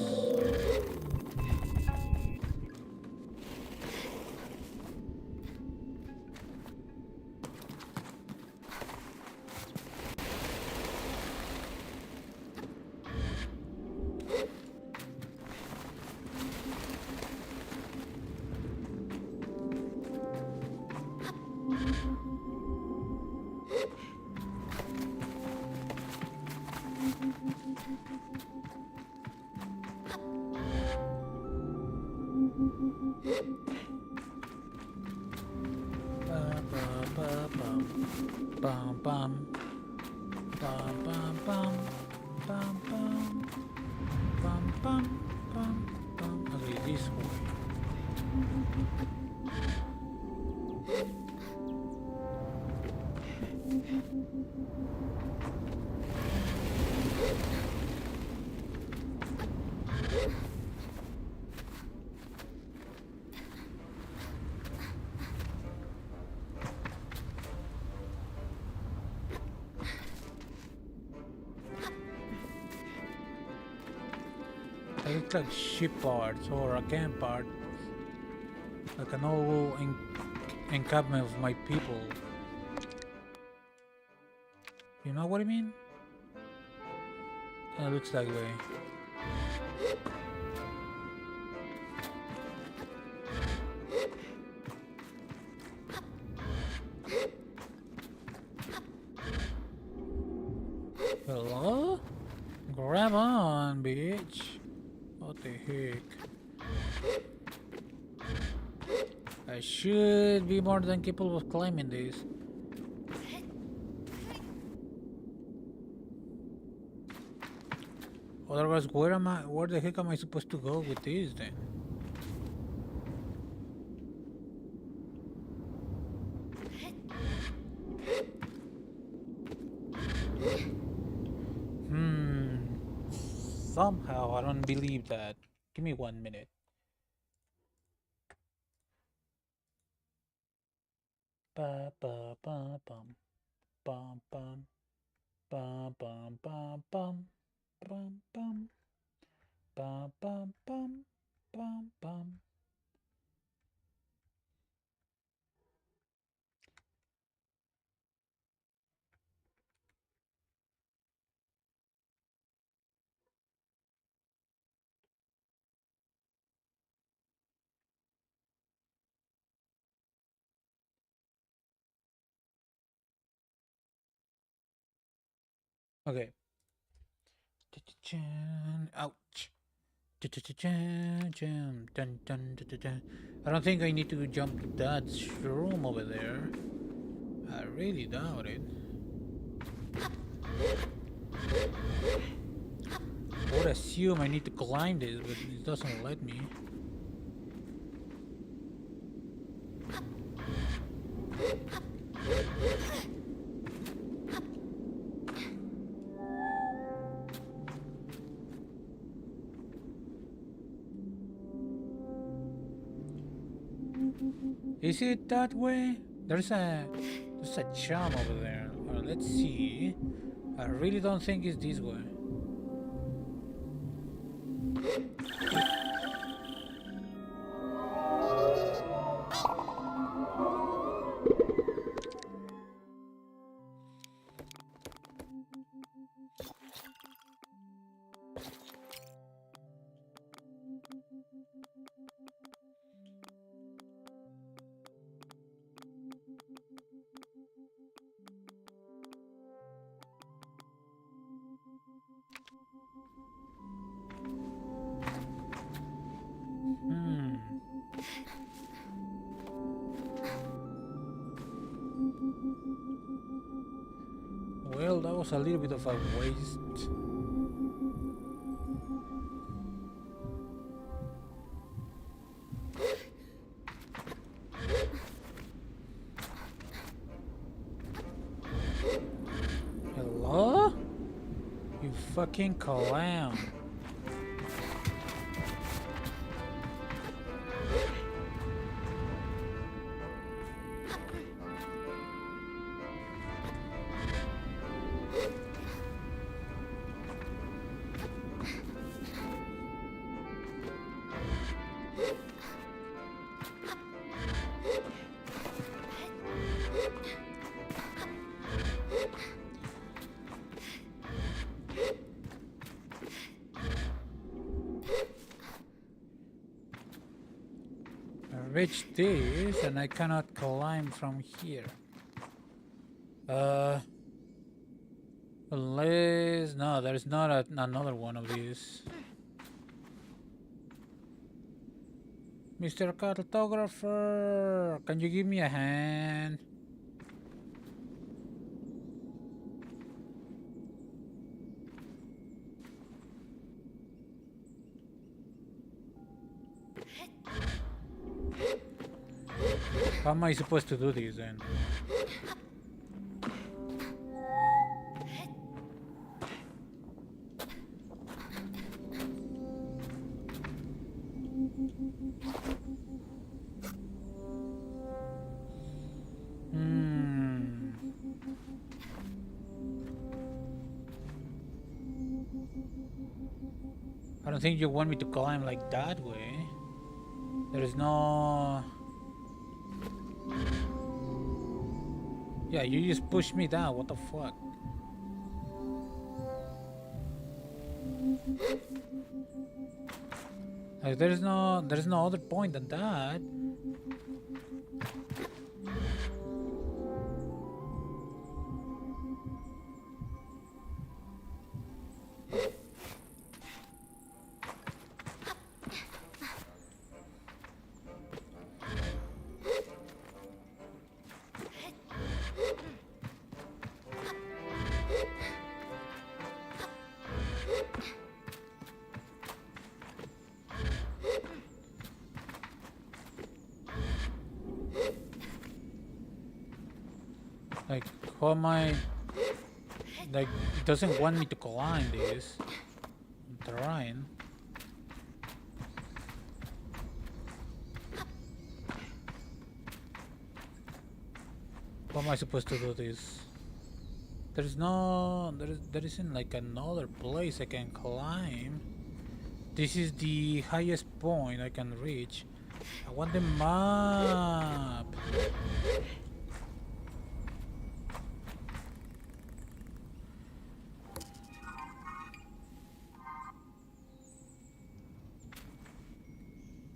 Bum bum bum bum bum bum bum bum bum bum. Okay, this way. It looks like ship parts or a camp part, like an old encampment of my people. You know what I mean? It looks that way. Hello? Grab on, bitch. What the heck? I should be more than capable of climbing this. Otherwise, where the heck am I supposed to go with this then? Somehow, I don't believe that. Give me 1 minute. Ba ba ba bum bum bum bum bum bum bum bum bum bum bum bum bum bum. Okay. Ouch. Dun, dun, dun, dun. I don't think I need to jump to that room over there. I really doubt it. I would assume I need to climb this, but it doesn't let me. Is it that way? There's a charm over there. Let's see. I really don't think it's this way. Well, that was a little bit of a waste. Hello? You fucking clown. Reach this and I cannot climb from here. Unless... no, there's not another one of these. Mr. Cartographer, can you give me a hand? How am I supposed to do this then? I don't think you want me to climb like that way. There is no... yeah, you just push me down, what the fuck? Like, there's no other point than that. Like, how am I... like, it doesn't want me to climb this. I'm trying. How am I supposed to do this? There's no... there isn't like another place I can climb. This is the highest point I can reach. I want the map.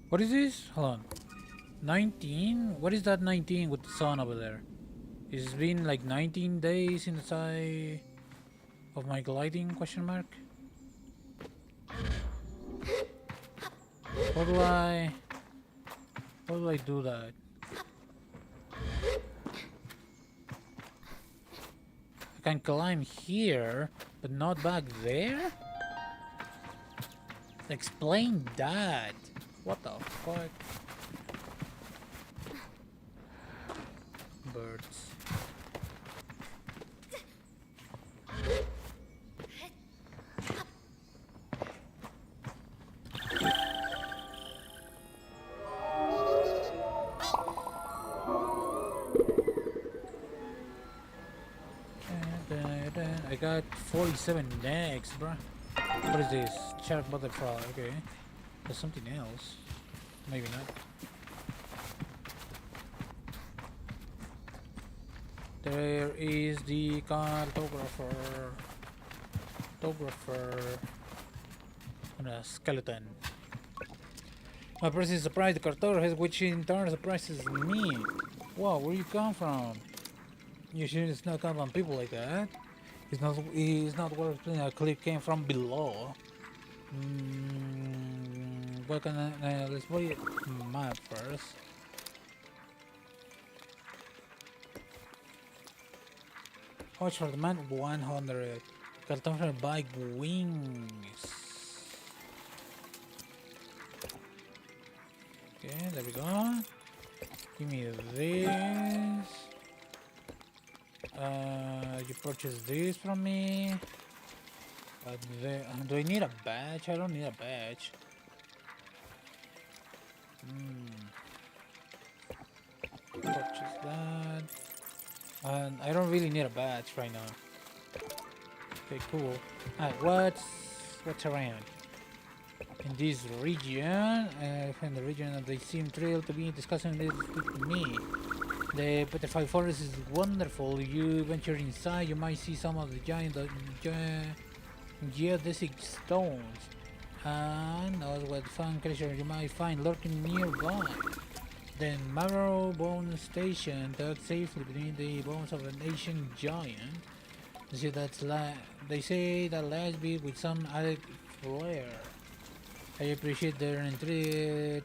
What is this? Hold on. 19? What is that 19 with the sun over there? It's been like 19 days inside of my gliding, question mark? How do I do that? I can climb here, but not back there? Explain that. What the fuck? Birds. I got 47 necks, bruh. What is this? Shark butterfly, okay. There's something else. Maybe not. There is the cartographer. And a skeleton. My person is surprised the cartographer, which in turn surprises me. Wow, where you come from? You shouldn't not come from people like that. It's not worth explaining. A clip came from below. What can I, let's play map first. Watch for the man 100. Cartographer bike wings. Okay, there we go. Give me this. You purchase this from me. Do I need a badge? I don't need a badge. Purchase that. And I don't really need a badge right now. Okay, cool. Alright, what's around? In this region, in the region, they seem thrilled to be discussing this with me. The Petrified Forest is wonderful. If you venture inside, you might see some of the giant geodesic stones. And also what fun creatures you might find lurking nearby. Then Marrow Bone Station, tucked safely between the bones of an ancient giant. They say that last bit with some added flair. I appreciate their entry.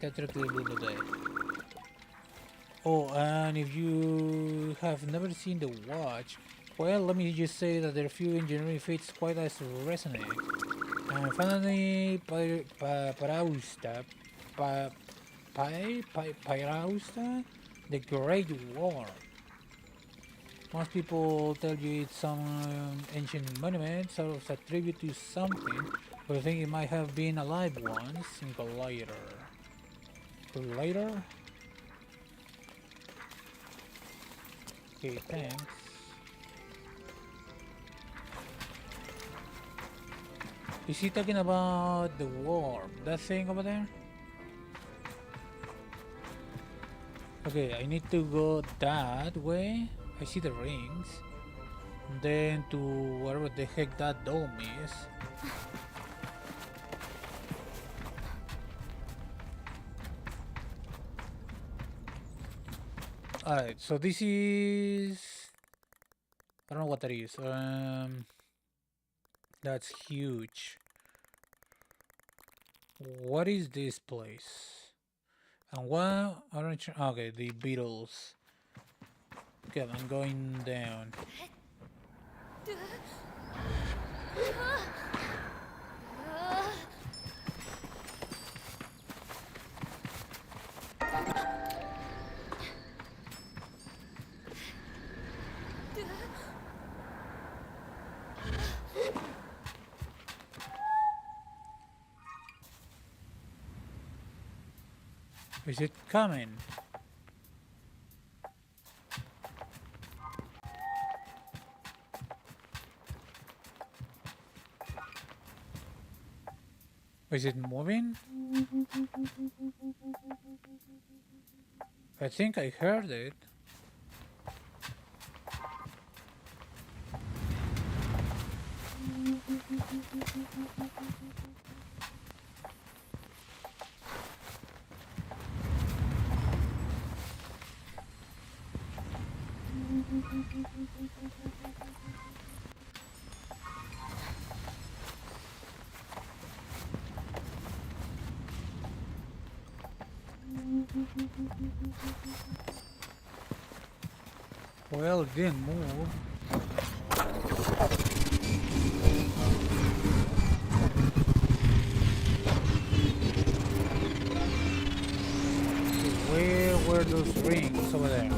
Oh, and if you have never seen the watch, well, let me just say that their few engineering feats quite as resonate. And finally, Parausta, Parausta, the Great War. Most people tell you it's some ancient monument, sort of a tribute to something, but I think it might have been alive once in Collider. Collider? Okay, thanks. Is he talking about the war? That thing over there? Okay, I need to go that way. I see the rings. Then to wherever the heck that dome is. Alright, so this is... I don't know what that is. That's huge. What is this place? And what? Okay, the beetles. Okay, I'm going down. Is it coming? Is it moving? I think I heard it. Well, it didn't move. Where were those rings over there?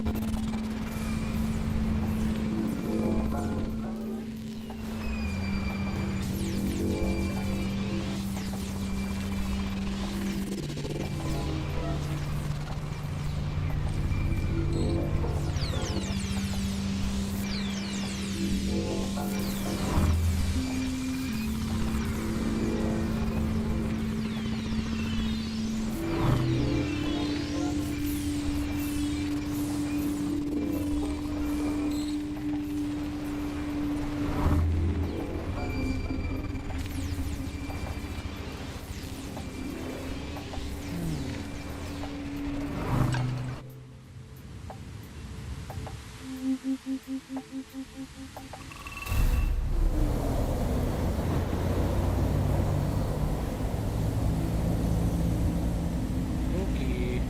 Okay.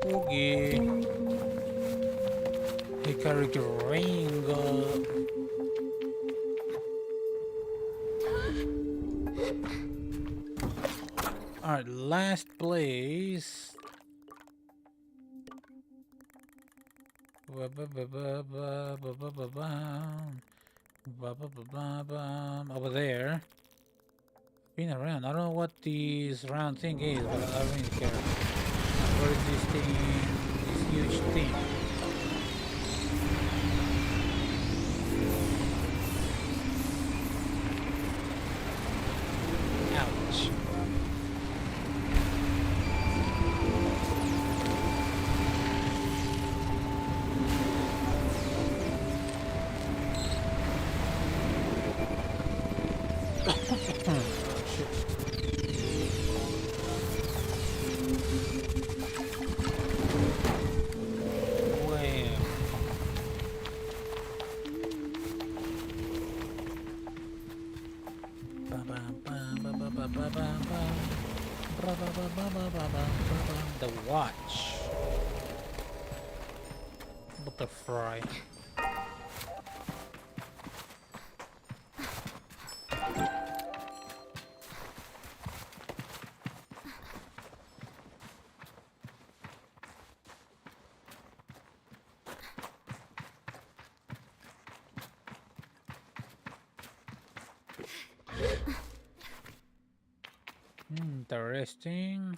Oogie. Hickory Ringo. Alright, last place. Over there. Been around. I don't know what this round thing is, but I don't really care. What is this thing? This huge thing. Ouch. The watch. Butterfly. Interesting.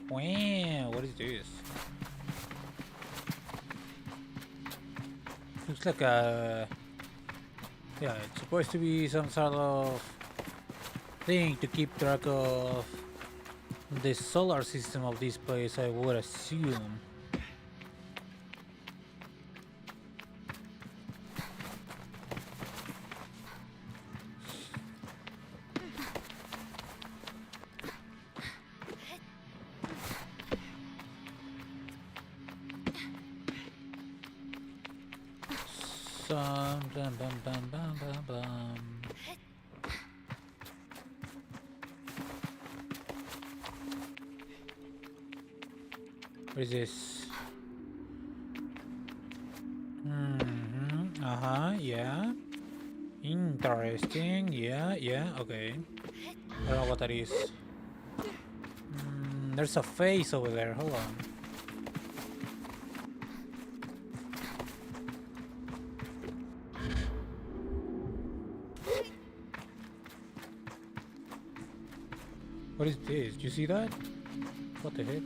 Wow, what is this? Looks like a... Yeah, it's supposed to be some sort of thing to keep track of the solar system of this place, I would assume. What is this? Yeah. Interesting. Yeah, okay. I don't know what that is. There's a face over there. Hold on. What is this? Do you see that? What the heck?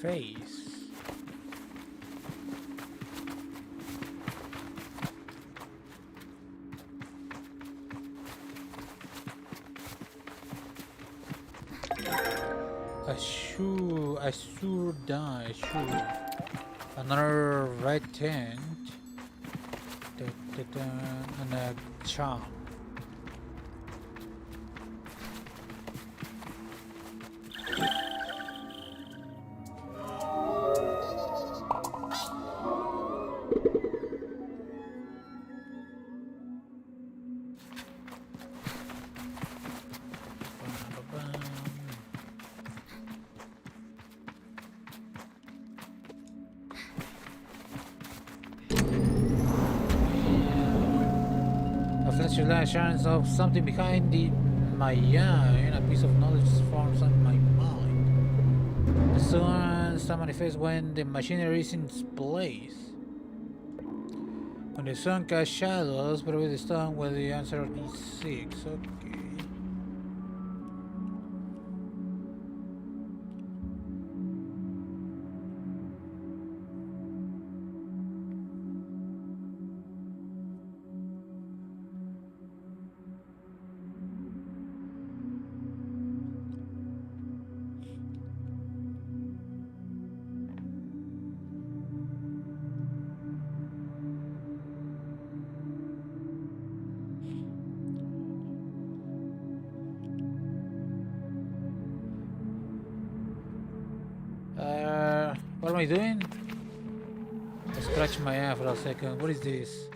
Face. I sure die, sure. Another red tent. And a charm. Assurance of something behind my eye. piece of knowledge forms on my mind. The sun manifests when the machinery is in its place. When the sun casts shadows, but with the stone with the answer of these 6. Okay. What am I doing? I scratched my eye for a second. What is this?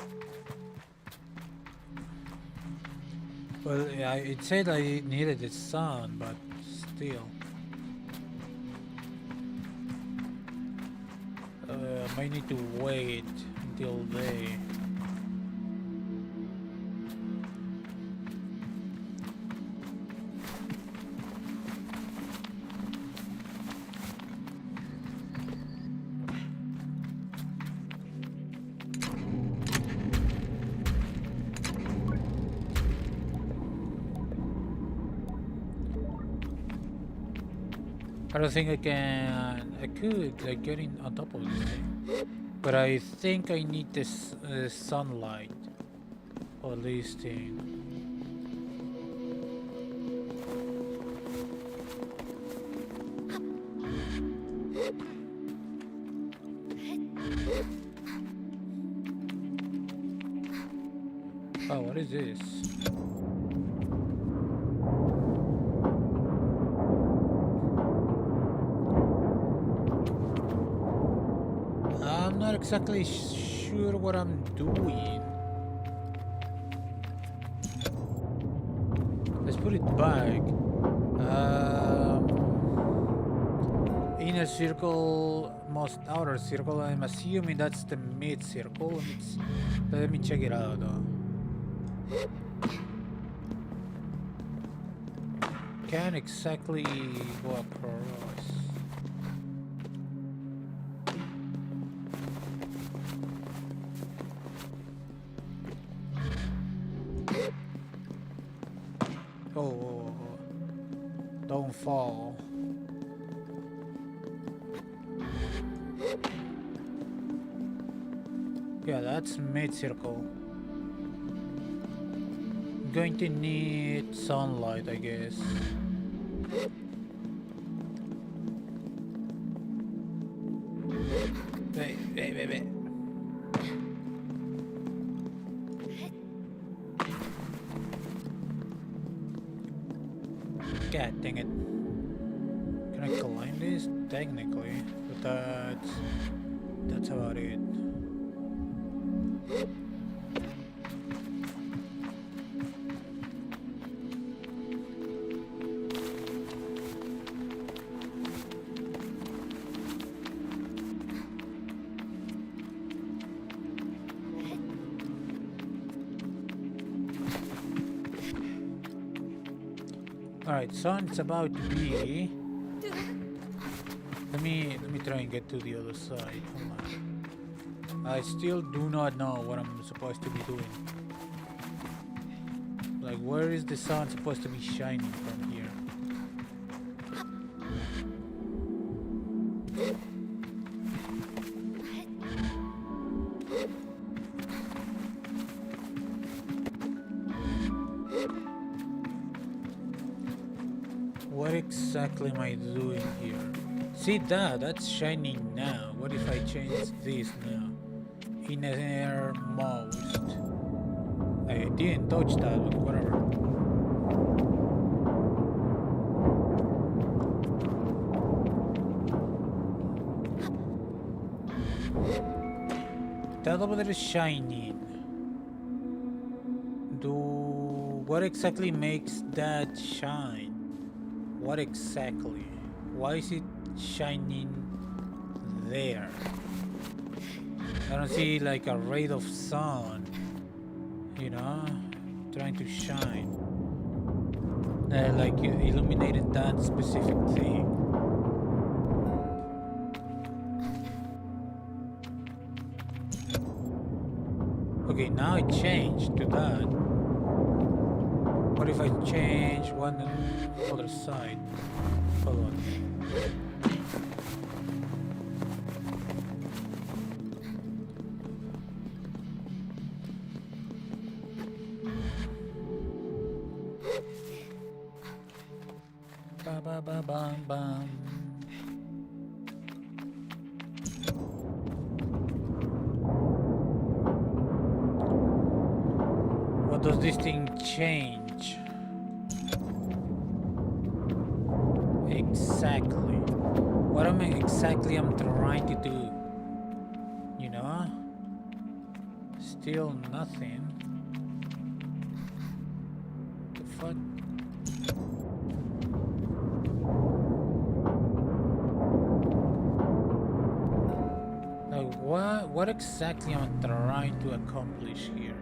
Well, yeah, it said I needed the sun, but still. Might need to wait until they. I don't think I can. I could like get in on top of this thing, but I think I need this sunlight for this thing. Oh, what is this? I'm not exactly sure what I'm doing. Let's put it back. Inner circle, most outer circle. I'm assuming that's the mid circle. Let me check it out. Can't exactly go across. Oh, don't fall. Yeah, that's mid-circle. I'm going to need sunlight, I guess. Wait. God dang it. Can I climb this? Technically, but that's about it. Alright, sun it's about to be. Let me try and get to the other side. Hold on. I still do not know what I'm supposed to be doing. Like, where is the sun supposed to be shining from here? What exactly am I doing here? See that's shining now. What if I change this now? Innermost. I didn't touch that, but whatever. That over there is shining. What exactly makes that shine? What exactly? Why is it shining there? I don't see like a ray of sun, you know, trying to shine. like illuminated that specific thing. Okay, now it changed to that. What if I change one on the other side? Hold on. Ba ba ba bam bam. What does this thing change? Exactly. What am I exactly I'm trying to do? You know? Still nothing. The fuck? Like what exactly am I trying to accomplish here?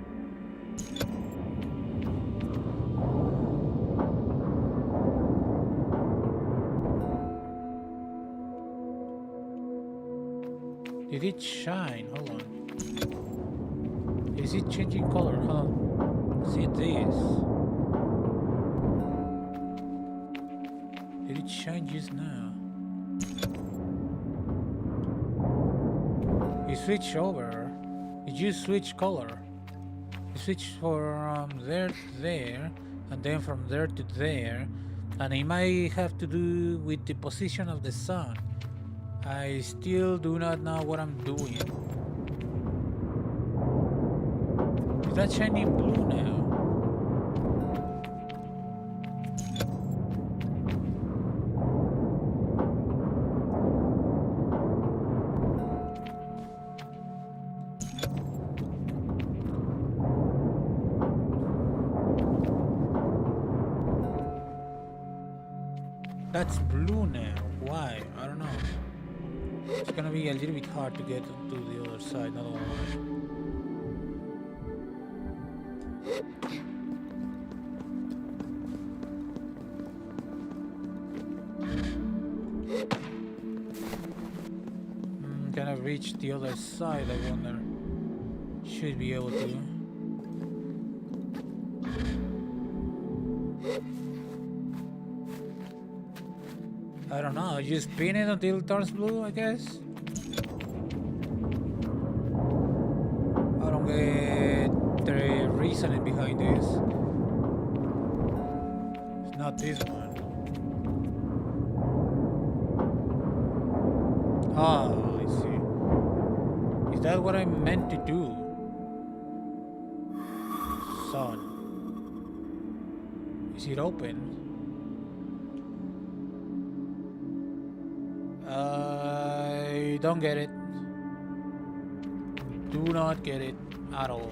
Did it shine? Hold on. Is it changing color? Hold on. See this. Did it shine just now? You switch over. Did you switch color? You switch from there to there, and then from there to there, and it might have to do with the position of the sun. I still do not know what I'm doing. Is that shining blue now? That's blue now. Why? I don't know. It's gonna be a little bit hard to get to the other side, not gonna lie. Can I reach the other side? I wonder. Should be able to. I don't know, you spin it until it turns blue, I guess? I don't get the reasoning behind this. It's not this one. Oh, I see. Is that what I meant to do? Sun. Is it open? I don't get it. Do not get it at all.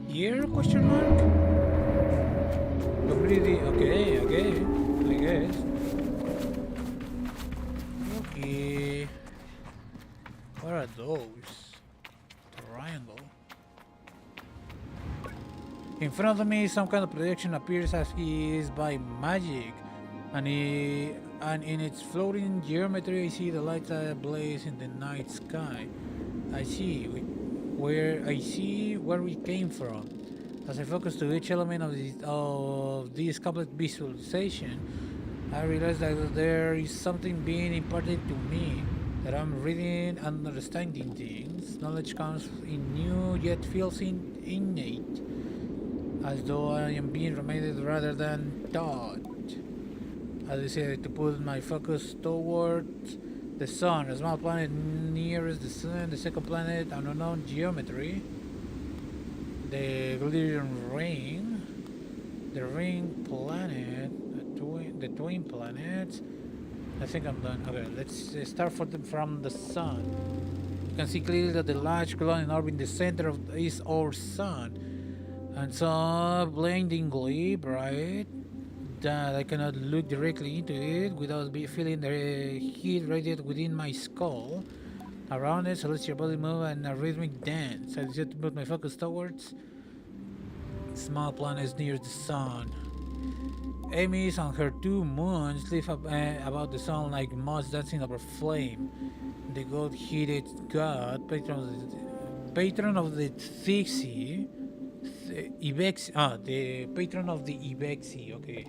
Here? Question mark? Completely okay, I guess. Okay. What are those? Triangle. In front of me, some kind of projection appears as is by magic, and in its floating geometry, I see the lights ablaze in the night sky. I see where we came from. As I focus to each element of this complex visualization, I realize that there is something being imparted to me, that I'm reading and understanding things. Knowledge comes in new yet feels innate, as though I am being reminded rather than taught. I decided to put my focus towards the sun, a small planet nearest the sun, the second planet, an unknown geometry, the glittering ring, the ring planet, the twin planets. I think I'm done. Okay, let's start from the sun. You can see clearly that the large glowing orb in the center is our sun. and so blindingly bright that I cannot look directly into it without feeling the heat radiate within my skull. Around it, celestial body move and a rhythmic dance. I decided to put my focus towards small planets near the sun. Amy's and her two moons live about the sun like moths dancing over flame. The god-heated god, patron of the Thixie, the patron of the Ibexi, okay.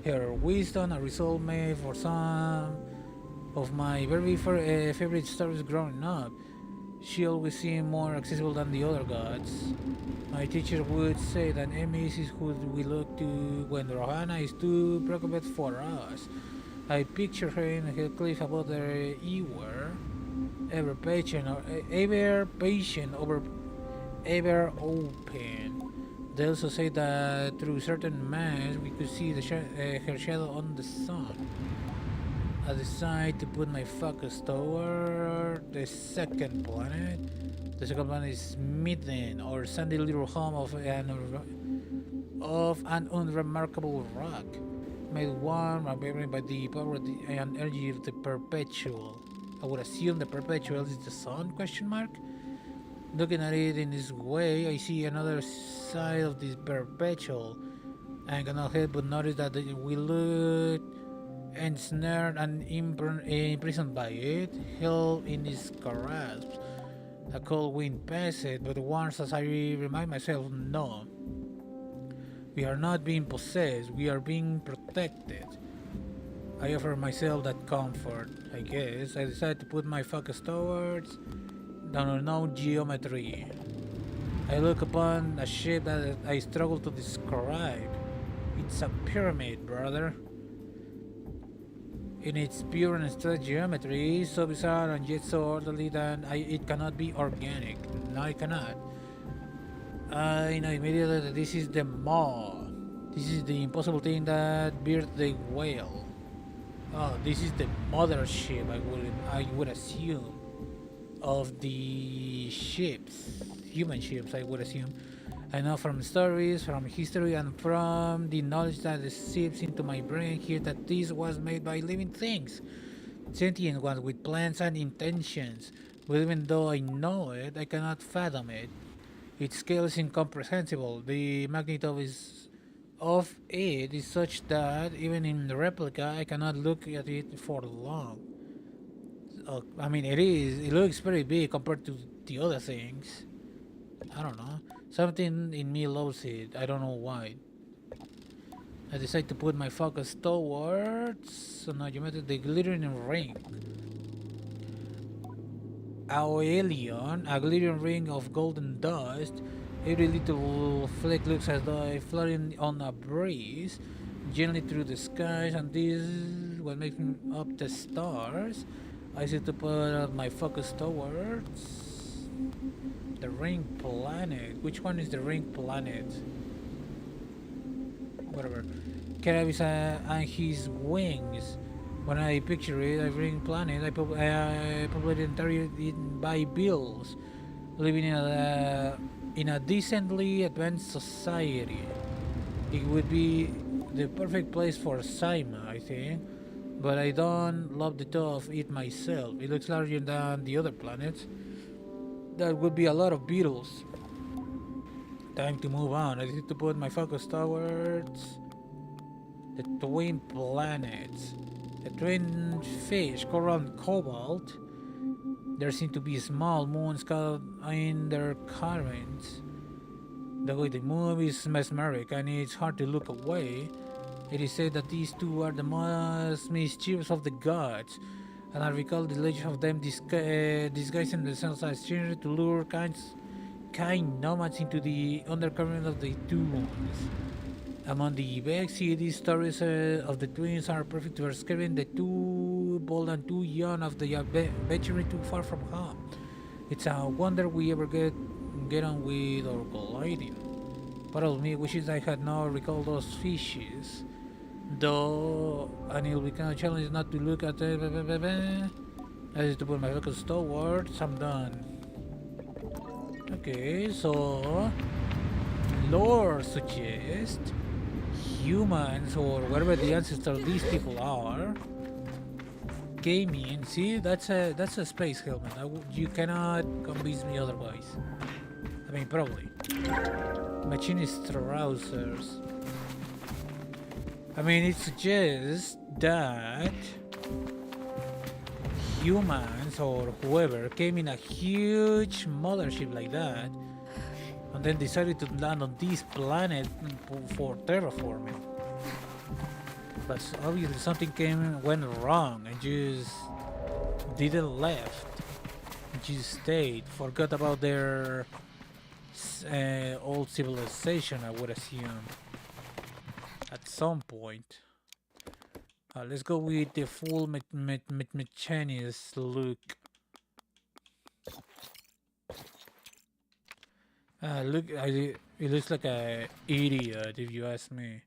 Her wisdom and resolve made for some of my very favorite stories growing up. She always seemed more accessible than the other gods. My teacher would say that Emis is who we look to when Rohana is too preoccupied for us. I picture her in a cliff above the Ewer, ever patient over ever open. They also say that through certain mass we could see her shadow on the sun. I decide to put my focus toward the second planet. The second planet is Midden, or sandy little home of an unremarkable rock, made warm by the power and energy of the perpetual. I would assume the perpetual is the sun? Question mark. Looking at it in this way, I see another side of this perpetual, and cannot help but notice that we look ensnared and imprisoned by it, held in its grasp. A cold wind passes, but warns as I remind myself, no. We are not being possessed, we are being protected. I offer myself that comfort, I guess. I decide to put my focus towards the unknown geometry. I look upon a shape that I struggle to describe. It's a pyramid, brother. In its pure and straight geometry, so bizarre and yet so orderly that it cannot be organic. No, it cannot. I know immediately that this is the maw. This is the impossible thing that birthed the whale. Oh, this is the mothership, I would assume, of the ships, human ships, I would assume. I know from stories, from history, and from the knowledge that seeps into my brain here that this was made by living things, sentient ones with plans and intentions. But even though I know it, I cannot fathom it. Its scale is incomprehensible. The magnitude of it is such that even in the replica, I cannot look at it for long. I mean, it looks very big compared to the other things. I don't know. Something in me loves it. I don't know why. I decide to put my focus towards. So now you met the glittering ring. Aoelion, a glittering ring of golden dust. Every little flake looks as though it's floating on a breeze, gently through the skies, and this is what makes up the stars. I decide to put my focus towards the ring planet. Which one is the ring planet? Whatever. Carabis and his wings. When I picture it, a ring planet, I probably entirely by bills, living in a decently advanced society. It would be the perfect place for Saima, I think. But I don't love the thought of it myself. It looks larger than the other planets. That would be a lot of beetles. Time to move on. I need to put my focus towards the twin planets. The twin fish, coral and cobalt. There seem to be small moons caught in their currents. The way they move is mesmeric, and it's hard to look away. It is said that these two are the most mischievous of the gods, and I recall the legend of them disguising themselves as strangers to lure kind nomads into the undercurrent of the two moons. Among the Ibexi, these stories of the twins are perfect for scaring the too bold and too young of the venturing too far from home. It's a wonder we ever get on with or colliding. Part of me wishes I had not recalled those fishes. Though, and it'll become a challenge not to look at them. I just to put my focus towards. I'm done. Okay, so lore suggests humans or whatever the ancestor of these people are came in. See, that's a space helmet. You cannot convince me otherwise. I mean, probably. Machinist trousers. I mean, it suggests that humans or whoever came in a huge mothership like that and then decided to land on this planet for terraforming. But obviously something went wrong and just didn't left. Just stayed, forgot about their old civilization, I would assume, at some point. Let's go with the full Machinist look. It looks like an idiot if you ask me.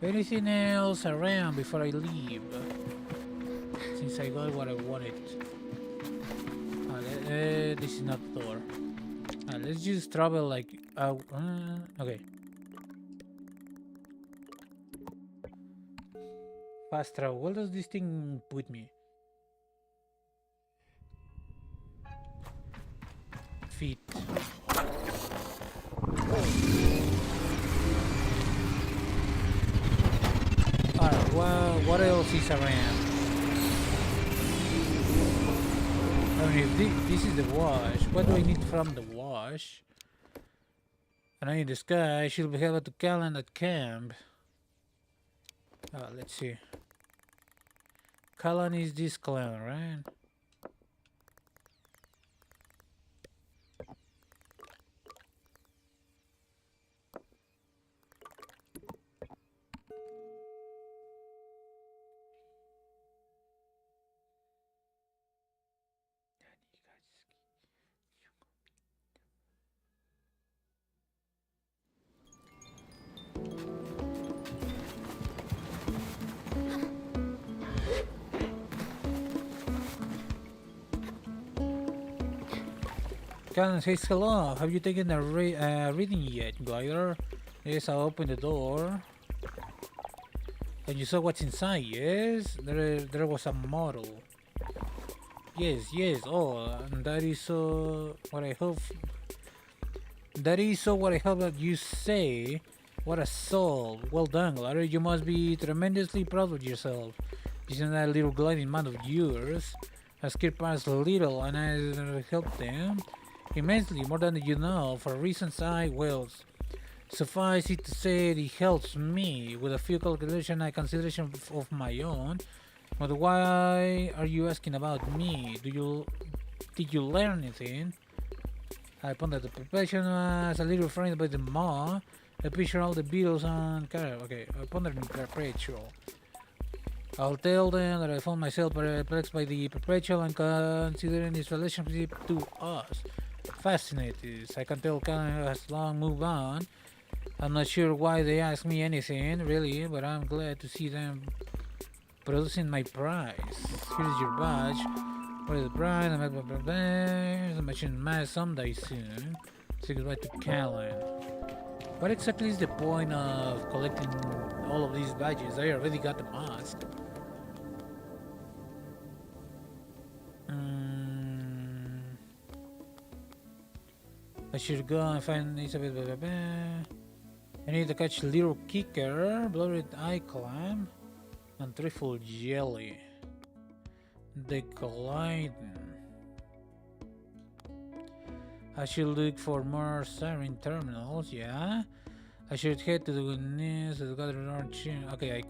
Anything else around before I leave? Since I got what I wanted. This is not the door. Let's just travel like... okay. Fast travel. Where does this thing put me? Feet. Alright, well, what else is around? I mean, if this is the wash, what do I need from the wash? And I need the sky. I should be able to Callan at camp. Let's see. Callan is this clown, right? Callan says hello. Have you taken a reading yet, Glider? Yes, I'll open the door. And you saw what's inside, yes? There was a model. Yes, yes. Oh, and that is what I hope. That is what I hope that you say. What a soul. Well done, Glider. You must be tremendously proud of yourself. Isn't that little gliding man of yours? I scared parents little and I helped them immensely, more than you know, for reasons I will. Suffice it to say, it helps me with a few calculations and consideration of my own. But why are you asking about me? Did you learn anything? I pondered the preparation as a little friend by the maw. I picture all the beetles and carrot. Okay, I pondered the perpetual. I'll tell them that I found myself perplexed by the perpetual and considering its relationship to us. Fascinated. I can tell Callan has long moved on. I'm not sure why they ask me anything, really, but I'm glad to see them producing my prize. Here's your badge. What is the prize? I'm machine mass someday soon. Say goodbye to Callan. What exactly is the point of collecting all of these badges? I already got the mask. I should go and find Isabel. I need to catch little kicker, bloated eye clam, and truffle jelly. The gliding. I should look for more siren terminals, yeah? I should head to the news to gather orange. Okay, I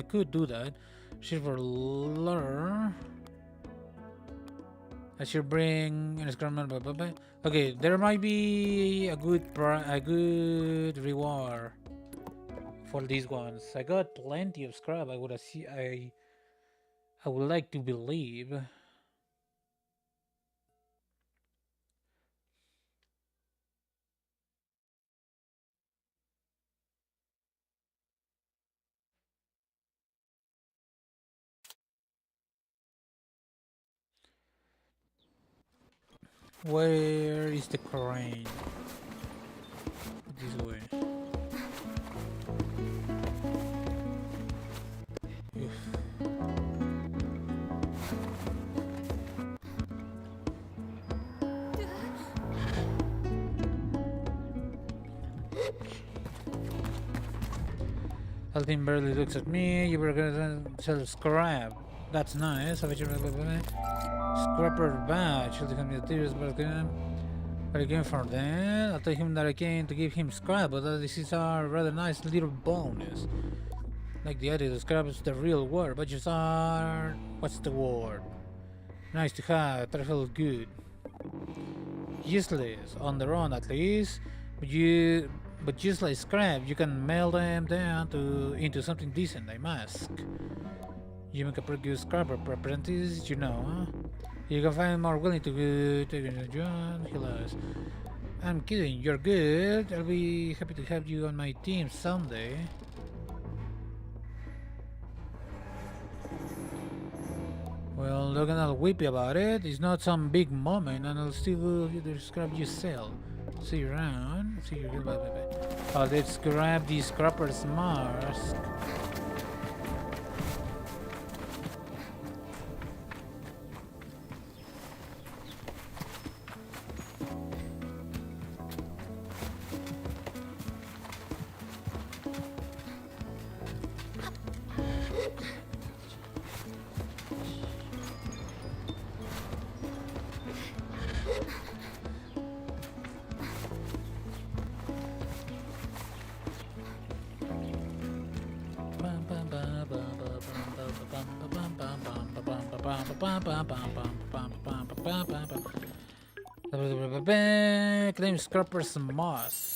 could do that. Silver lure. I should bring an scrum. Okay, there might be a good reward for these ones. I got plenty of scrap. I would like to believe. Where is the crane? This way. Altin barely looks at me. You were gonna sell scrap. That's nice. Scrapper badge. He'll become the materials, but again for that. I'll tell him that I came to give him scrap, but this is a rather nice little bonus. Like the idea, the scrap is the real word, but just are. What's the word? Nice to have. That feels good. Useless on their own, at least. But just like scrap, you can melt them down into something decent. I must. You make a pretty good scrapper apprentice, you know, huh? You can find more willing to take a job. He lies. I'm kidding. You're good. I'll be happy to have you on my team someday. Well, look at all weepy about it. It's not some big moment, and I'll still describe you sell. See you around. See you. Let's grab the scrapper's mask. Claim scrapper's mask.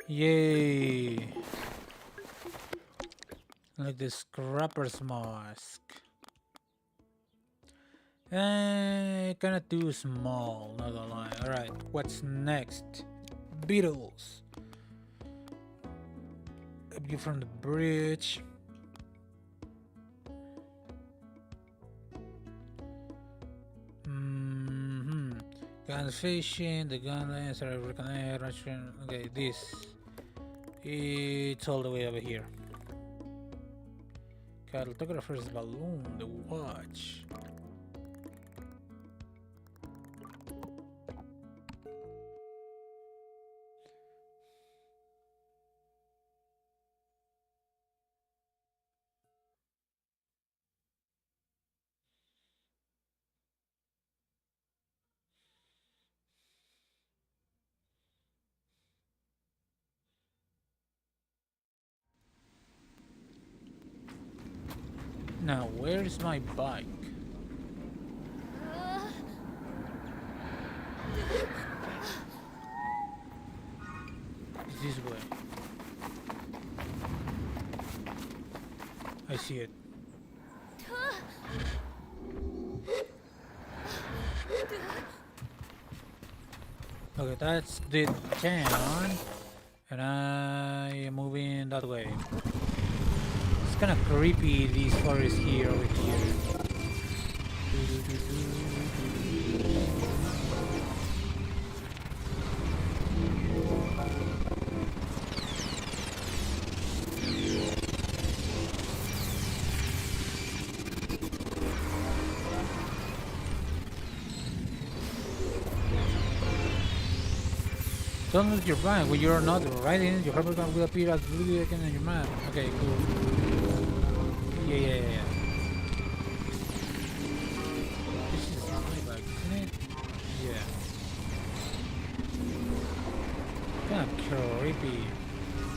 Yay! Like the scrapper's mask. Kinda too small, not gonna lie. Alright, what's next? Beetles. Up you from the bridge. Guns fishing, the gun lines are recognized. Okay, this. It's all the way over here. Cartographer's balloon, the watch. Now, where's my bike? It's this way. I see it. Okay, that's the town, and I am moving that way. It's kind of creepy, these forests here over here. Don't lose your mind. When you're not riding it, your hypercar will appear as blue again on your map. Okay, cool. Yeah. This is my bike, isn't it? Yeah. Kinda creepy.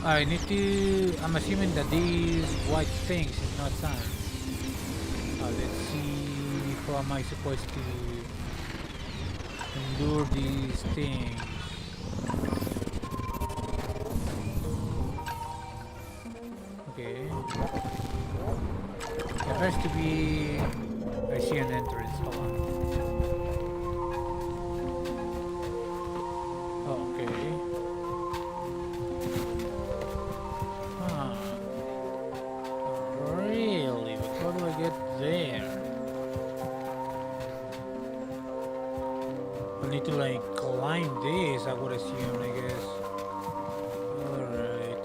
I need to... I'm assuming that these white things is not sand. Let's see how am I supposed to endure these things. Okay. There has to be... I see an entrance. Hold on. Okay. Really? But how do I get there? I need to like climb this, I would assume, I guess. Alright.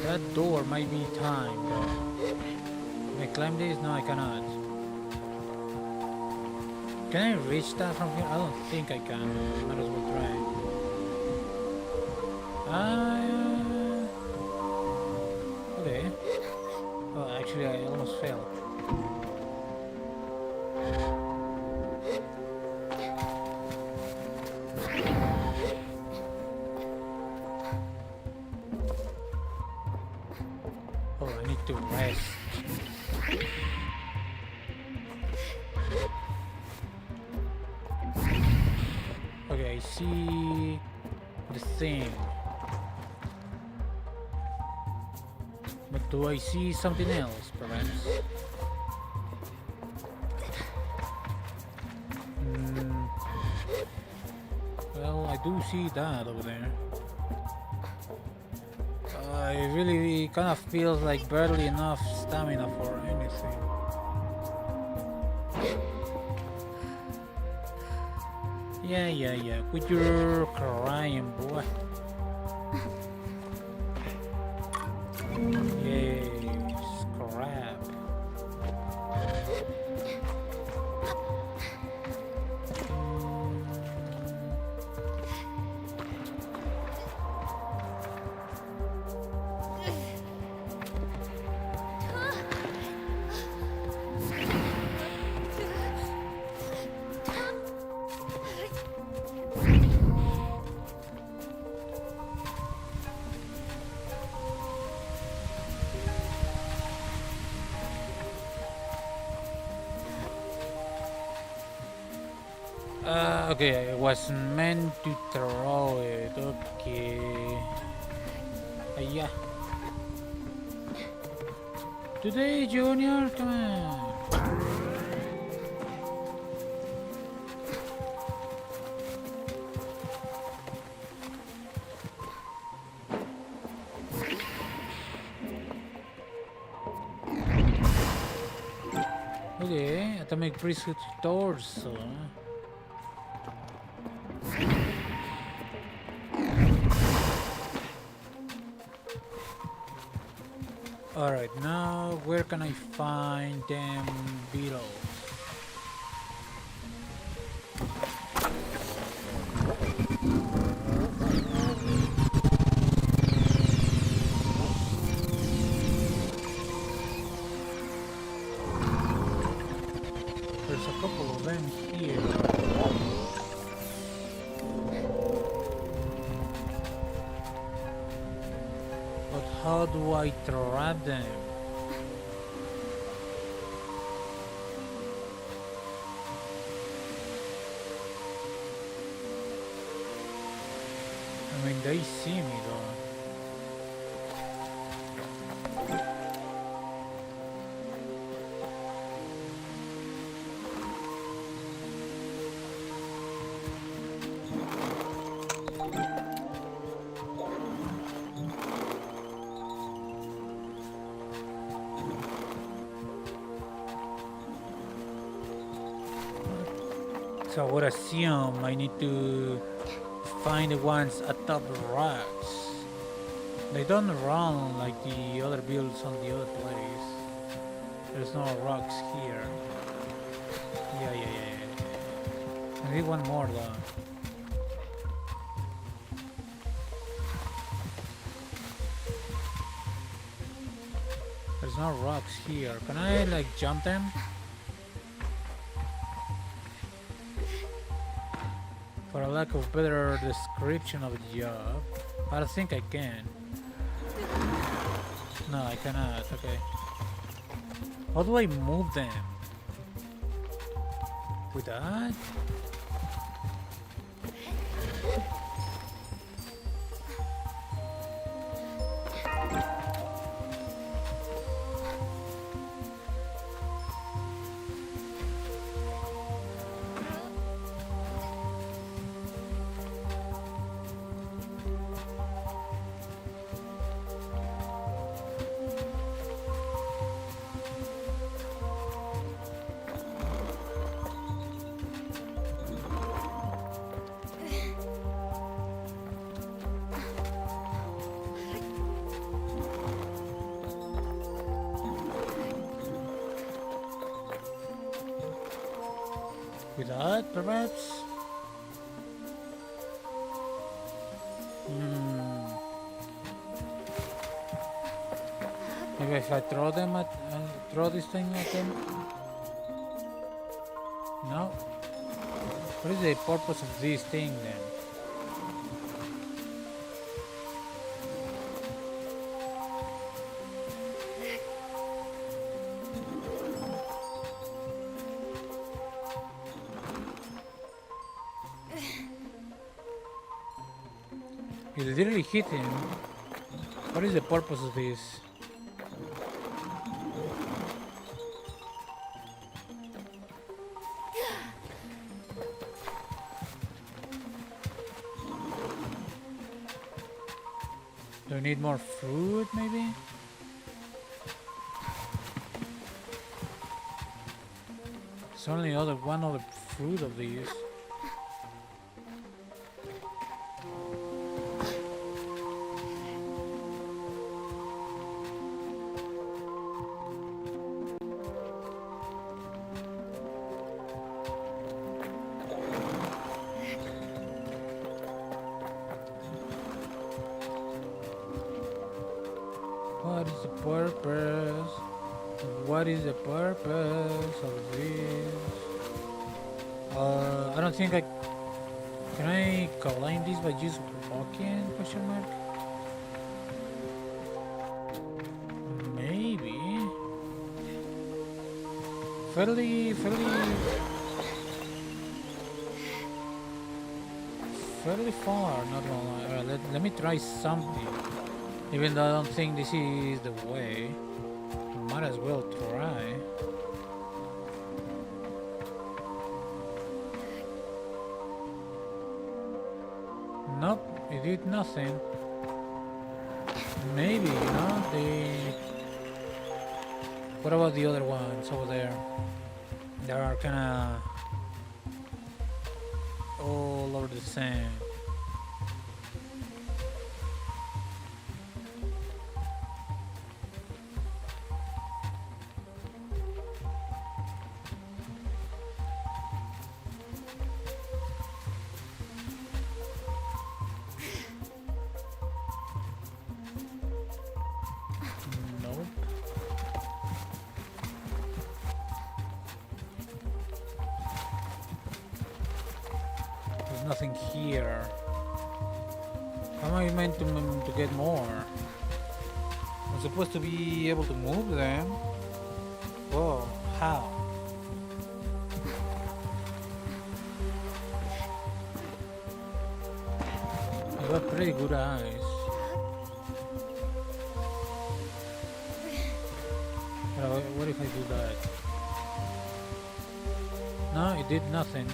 That door might be timed. Can I climb this? No, I cannot. Can I reach that from here? I don't think I can. Might as well try. Okay. Oh, actually, I almost fell. Oh, I need to rest. Okay, I see the thing. But do I see something else, perhaps? Well, I do see that over there. It really kind of feels like barely enough stamina for anything. Yeah. Quit your crying, boy. Yes, crap. Okay, I was meant to throw it. Okay. Yeah. Today, Junior, come on. Okay, atomic priesthood torso. Alright, now where can I find them beetles? There's a couple of them here. How do I trap them? I mean, they see me though. So I would assume I need to find the ones atop the rocks. They don't run like the other builds on the other place. There's no rocks here. Yeah. I need one more though. There's no rocks here. Can I like jump them? For a lack of better description of the job, I don't think I can. No, I cannot. Okay. How do I move them? With that? With that, perhaps? Maybe if I throw them at, throw this thing at them? No? What is the purpose of this thing then? It literally hit him. What is the purpose of this? Do I need more fruit, maybe? It's only one other fruit of these. What is the purpose? What is the purpose of this? I don't think I... Can I climb this by just walking? Question mark? Maybe. Fairly far, not gonna lie. Alright, let me try something. Even though I don't think this is the way, might as well try. Nope, it did nothing. Maybe, you know, What about the other ones over there? They are kinda all over the same. Nothing here. How am I meant to get more? I'm supposed to be able to move them. Whoa, how? I've got pretty good eyes. What if I do that? No, it did nothing.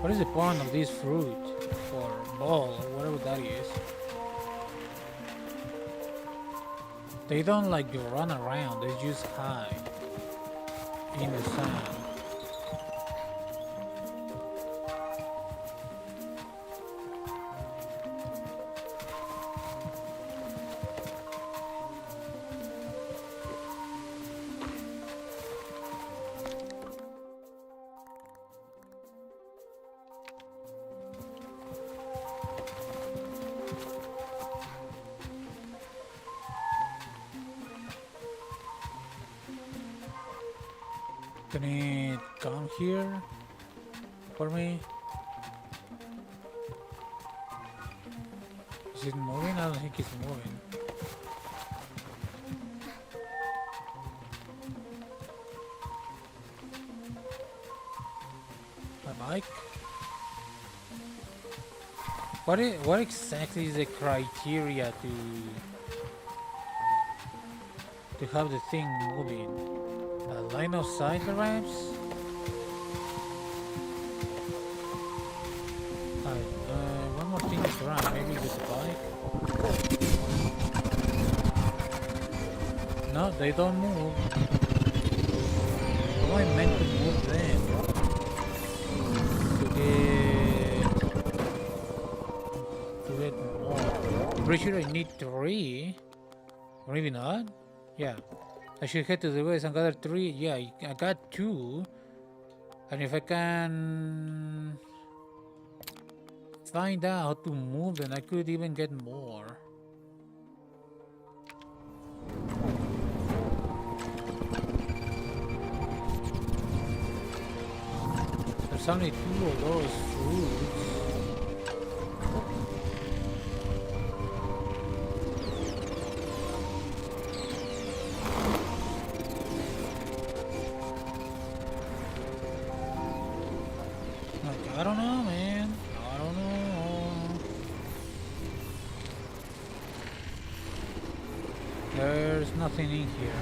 What is the point of this fruit or ball or whatever that is? They don't like run around, they just hide. in the sand. Can it come here for me? Is it moving? I don't think it's moving. My bike? What exactly is the criteria to have the thing moving? A line of sight perhaps? One more thing to try, maybe with the bike? No, they don't move. How am I meant to move them? To get more. I'm pretty sure I need 3. Or maybe not? Yeah. I should head to the west and gather 3. Yeah, I got 2. And if I can find out how to move, then I could even get more. There's only 2 of those fruits. I don't know, man. I don't know. There's nothing in here.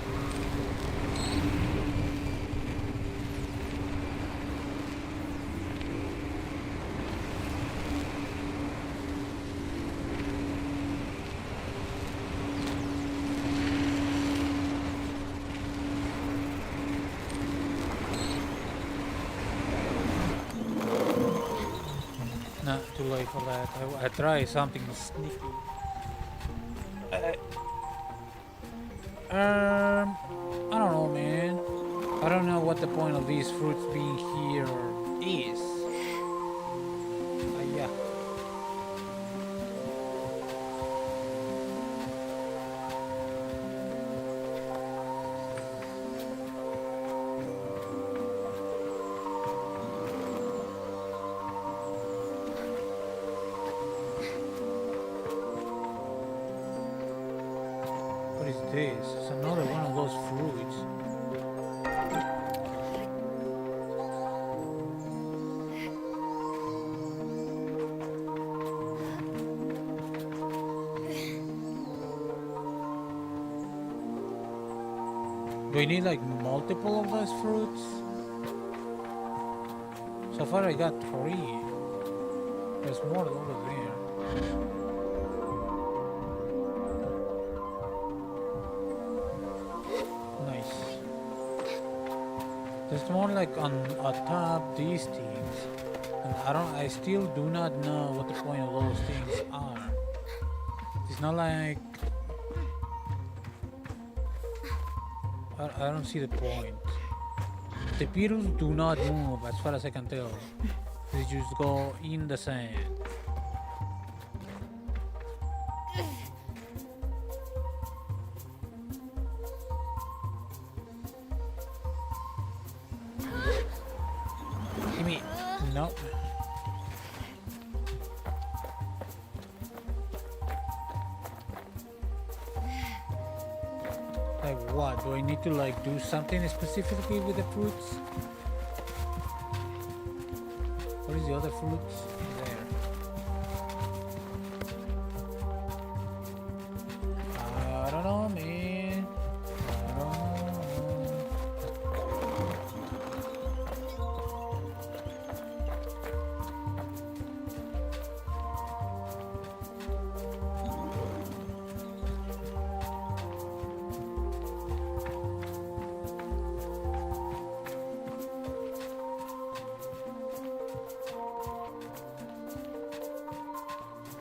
Not too late for that. I try something sneaky. I don't know, man. I don't know what the point of these fruits being here is. Yeah. What is this? It's another one of those fruits. Do I need like multiple of those fruits? So far I got 3. There's more over there. It's more like on top these things, and I still do not know what the point of those things are. It's not like I don't see the point. The beetles do not move as far as I can tell. They just go in the sand. No. Like what? Do I need to like do something specifically with the fruits? What is the other fruits? There. I don't know, man. I don't know.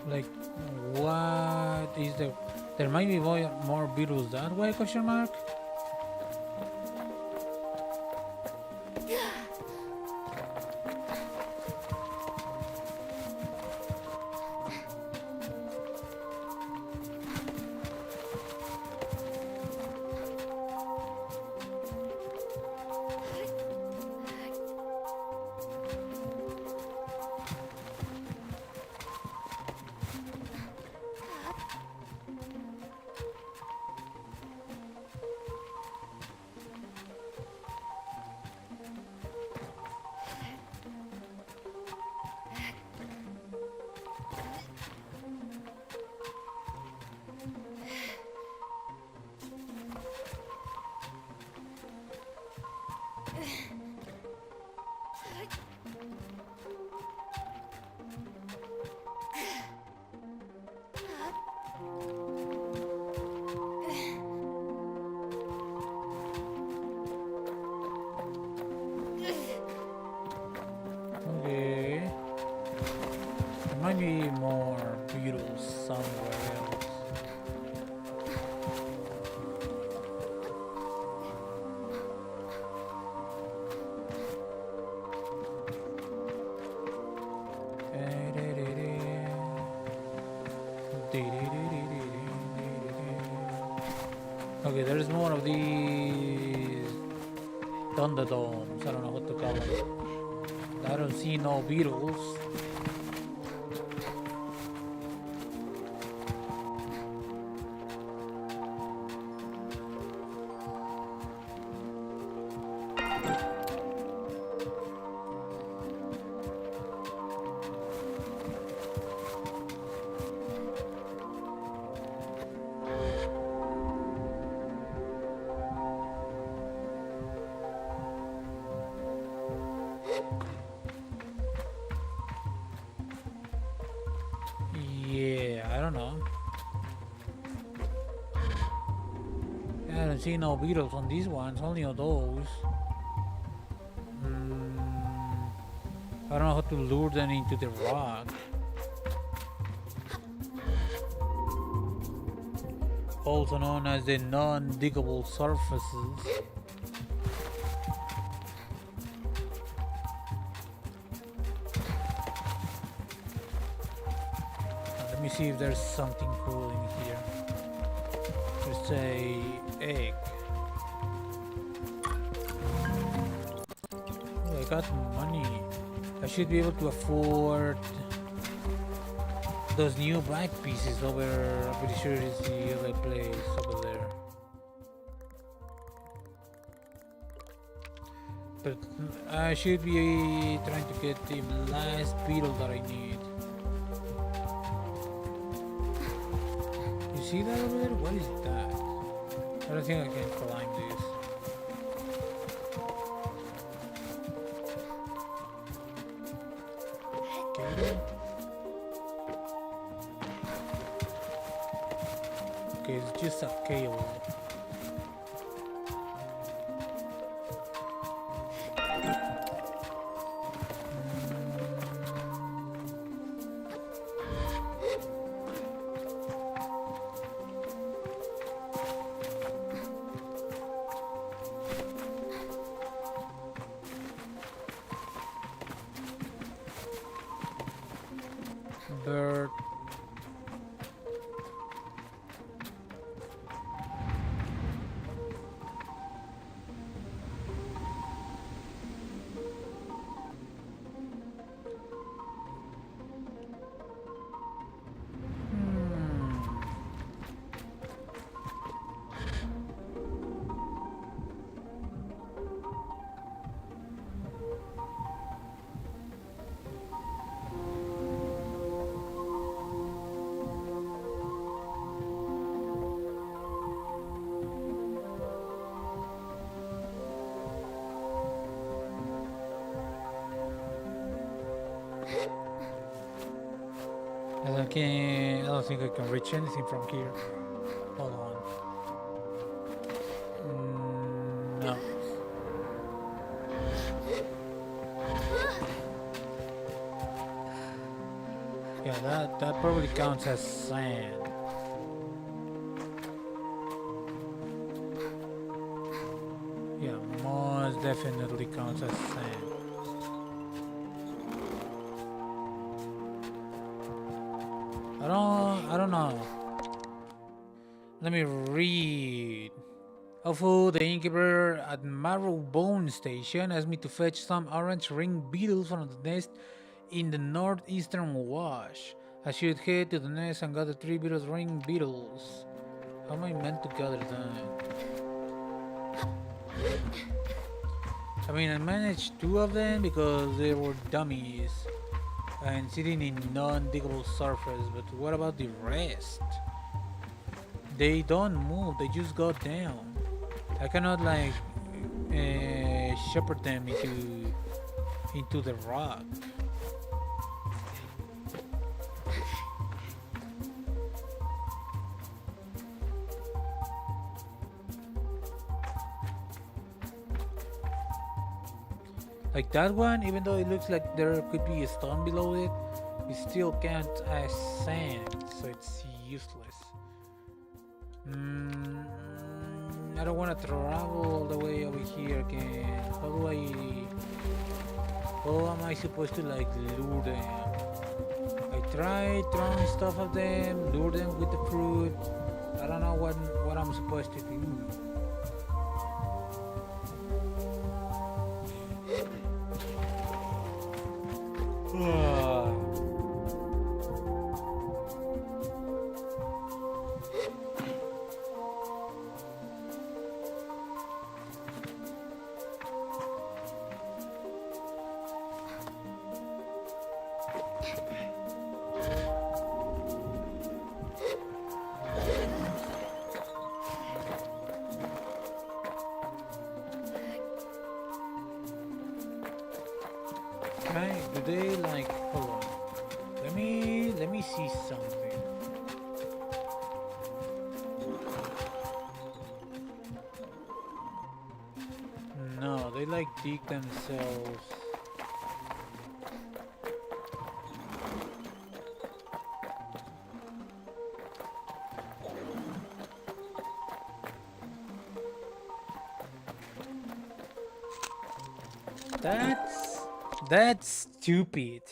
Like, what is the... There might be more beetles that way, question mark? Okay. There might be more beetles somewhere else. Okay, there's more of these Thunderdomes. I don't know what to call them. I don't see no beetles. Yeah, I don't know. I don't see no beetles on these ones, only on those. I don't know how to lure them into the rock. Also known as the non-diggable surfaces. Let me see if there's something cool in here. Just a egg. Oh, I got money. I should be able to afford those new bike pieces over. I'm pretty sure it's the other place over there. But I should be trying to get the last beetle that I need. You see that over there? What is that? I don't think I can climb this. Okay, it's just a cable. Bird. I don't think I can reach anything from here. Hold on. No. Yeah, that probably counts as sand. Yeah, most definitely counts as sand. I don't know. Let me read. Although the innkeeper at Marrowbone Station asked me to fetch some orange ring beetles from the nest in the northeastern wash. I should head to the nest and gather 3 ring beetles. How am I meant to gather them? I mean, I managed 2 of them because they were dummies and sitting in non-diggable surface, but what about the rest? They don't move, they just go down. I cannot like shepherd them into the rock. Like that one, even though it looks like there could be a stone below it, it still counts as sand, so it's useless. I don't want to travel all the way over here again. How am I supposed to like lure them? I tried throwing stuff at them, lure them with the fruit. I don't know what I'm supposed to do. Do they like, hold on. Let me see something. No, they like dig themselves. That's stupid.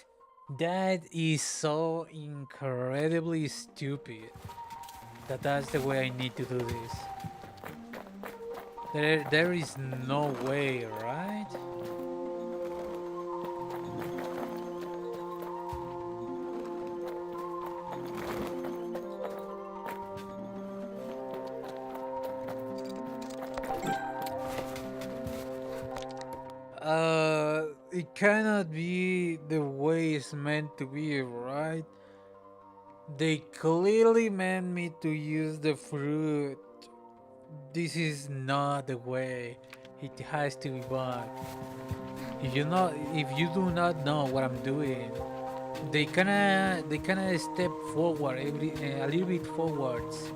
That is so incredibly stupid. That's the way I need to do this. There is no way, right? It cannot be the way it's meant to be, right? They clearly meant me to use the fruit. This is not the way. It has to be bought. If you do not know what I'm doing, they kinda step forward a little bit forwards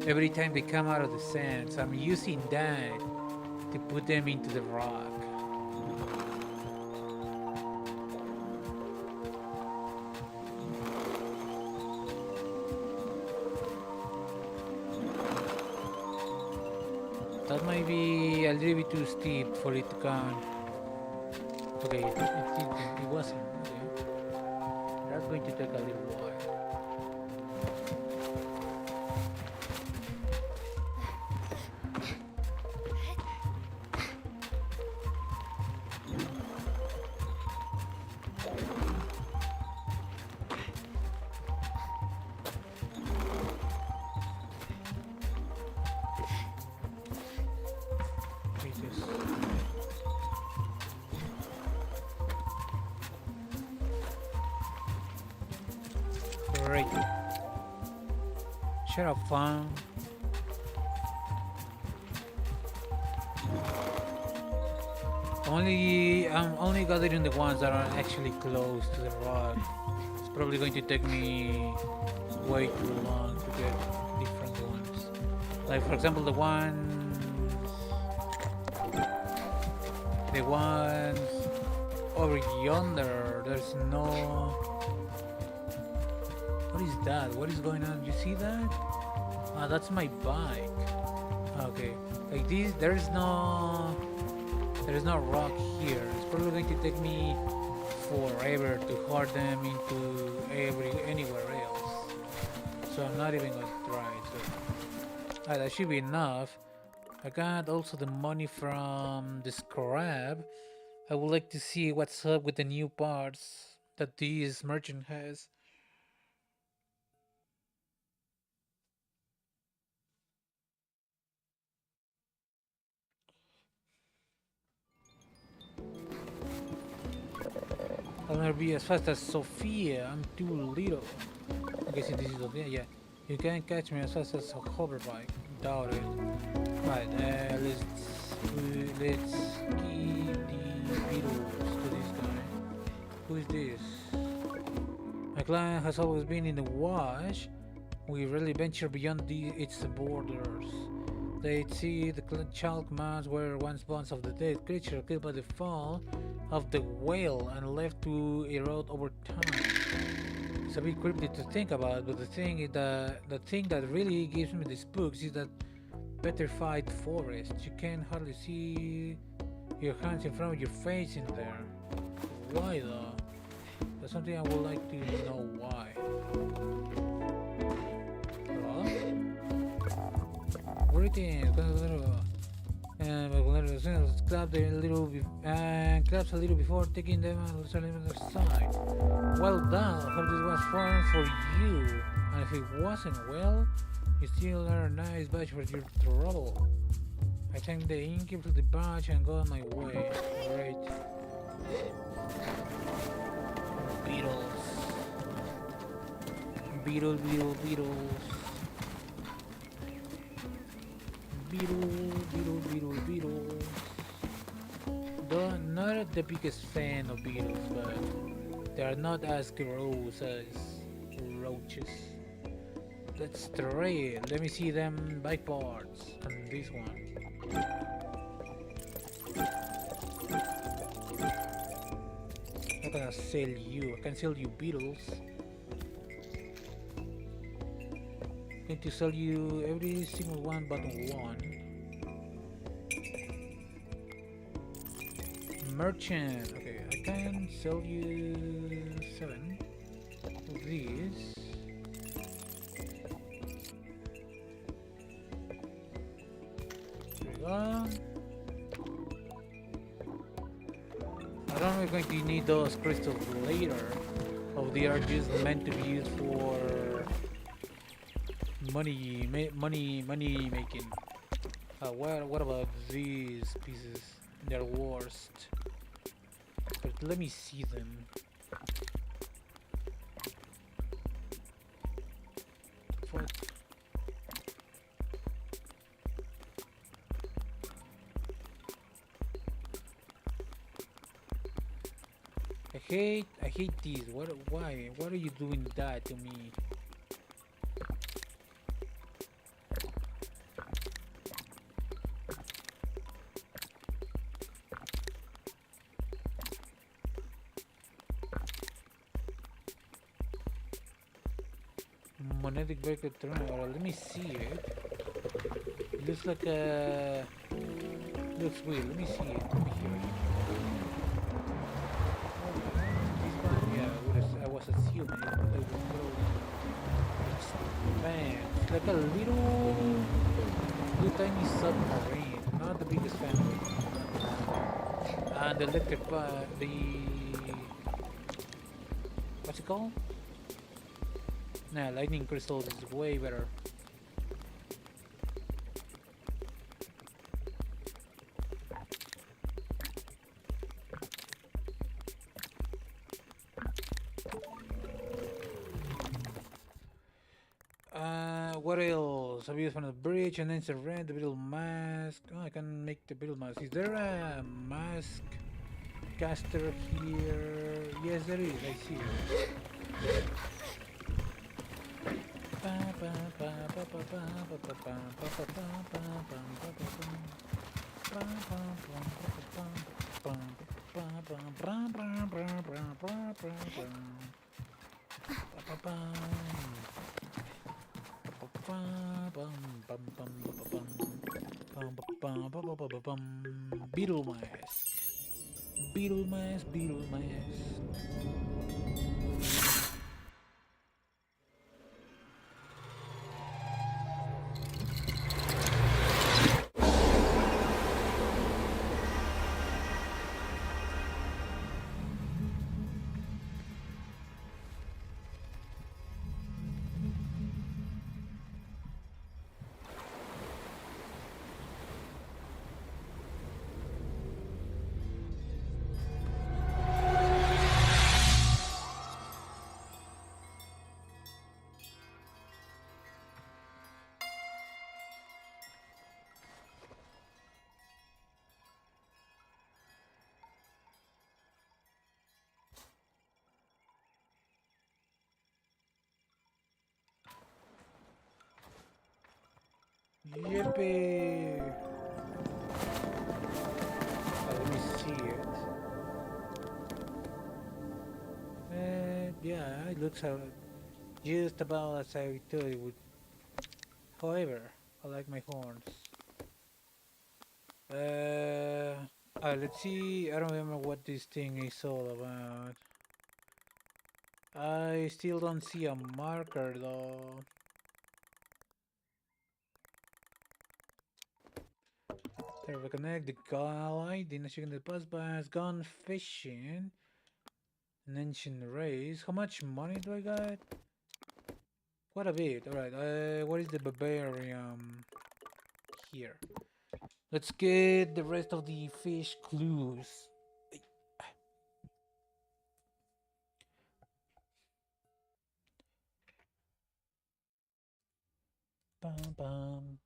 every time they come out of the sand. So I'm using that to put them into the rock. That might be a little bit too steep for it to come. Okay, it wasn't. Okay. That's going to take a little while. Great. Share of fun. I'm only gathering the ones that are actually close to the rock. It's probably going to take me way too long to get different ones. Like for example the ones over yonder, there's no What is that? What is going on? You see that? Ah, that's my bike. Okay, like this, there is no rock here. It's probably going to take me forever to hard them into anywhere else. So I'm not even going to try. So that should be enough. I got also the money from the scrap. I would like to see what's up with the new parts that this merchant has. I'll never be as fast as Sophia. I'm too little. Okay, see, this is Sophia. Yeah, you can't catch me as fast as a hoverbike. Doubt it. Right, let's give the Beatles to this guy. Who is this? My client has always been in the wash. We rarely venture beyond its borders. They see the chalk mounds were once bones of the dead creature killed by the fall of the whale and left to erode over time. It's a bit creepy to think about, but the thing that really gives me the spooks is that petrified forest. You can hardly see your hands in front of your face in there. Why though? That's something I would like to know why. Greetings, claps a little before taking them on the side. Well done, I hope this was fun for you. And if it wasn't, well, you still are a nice badge for your trouble. I thank the innkeeper for the badge and go on my way. Great. Beetles. Beetles. Beetles. Though not the biggest fan of beetles, but they are not as gross as roaches. Let's try it. Let me see them bike parts on this one. I'm gonna sell you. I can sell you beetles. I'm going to sell you every single one but one. Merchant. Okay, I can sell you 7 of these. There we go. I don't know if we're going to need those crystals later, or they are just meant to be used for money making. What about these pieces? They're worst. But let me see them. What? I hate these. Why? What are you doing that to me? Monetic breaker turn. Or let me see it. It looks like a. Looks weird. Let me see it. Let me hear it. I was assuming it was man, it's like a little tiny submarine, not the biggest family. And the electric the what's it called? Nah, lightning crystals is way better. What else? I've used from the bridge and then surrender the beetle mask. Oh, I can make the beetle mask. Is there a mask caster here? Yes, there is. I see it. Beetle mask. Beetle mask, beetle mask. Yippee! Let me see it. Yeah, it looks just about as I thought it would. However, I like my horns. Let's see. I don't remember what this thing is all about. I still don't see a marker though. There we connect the ally, the nation the bus has gone fishing. An ancient race. How much money do I got? Quite a bit. Alright, what is the barbarian here? Let's get the rest of the fish clues. Bum, bum.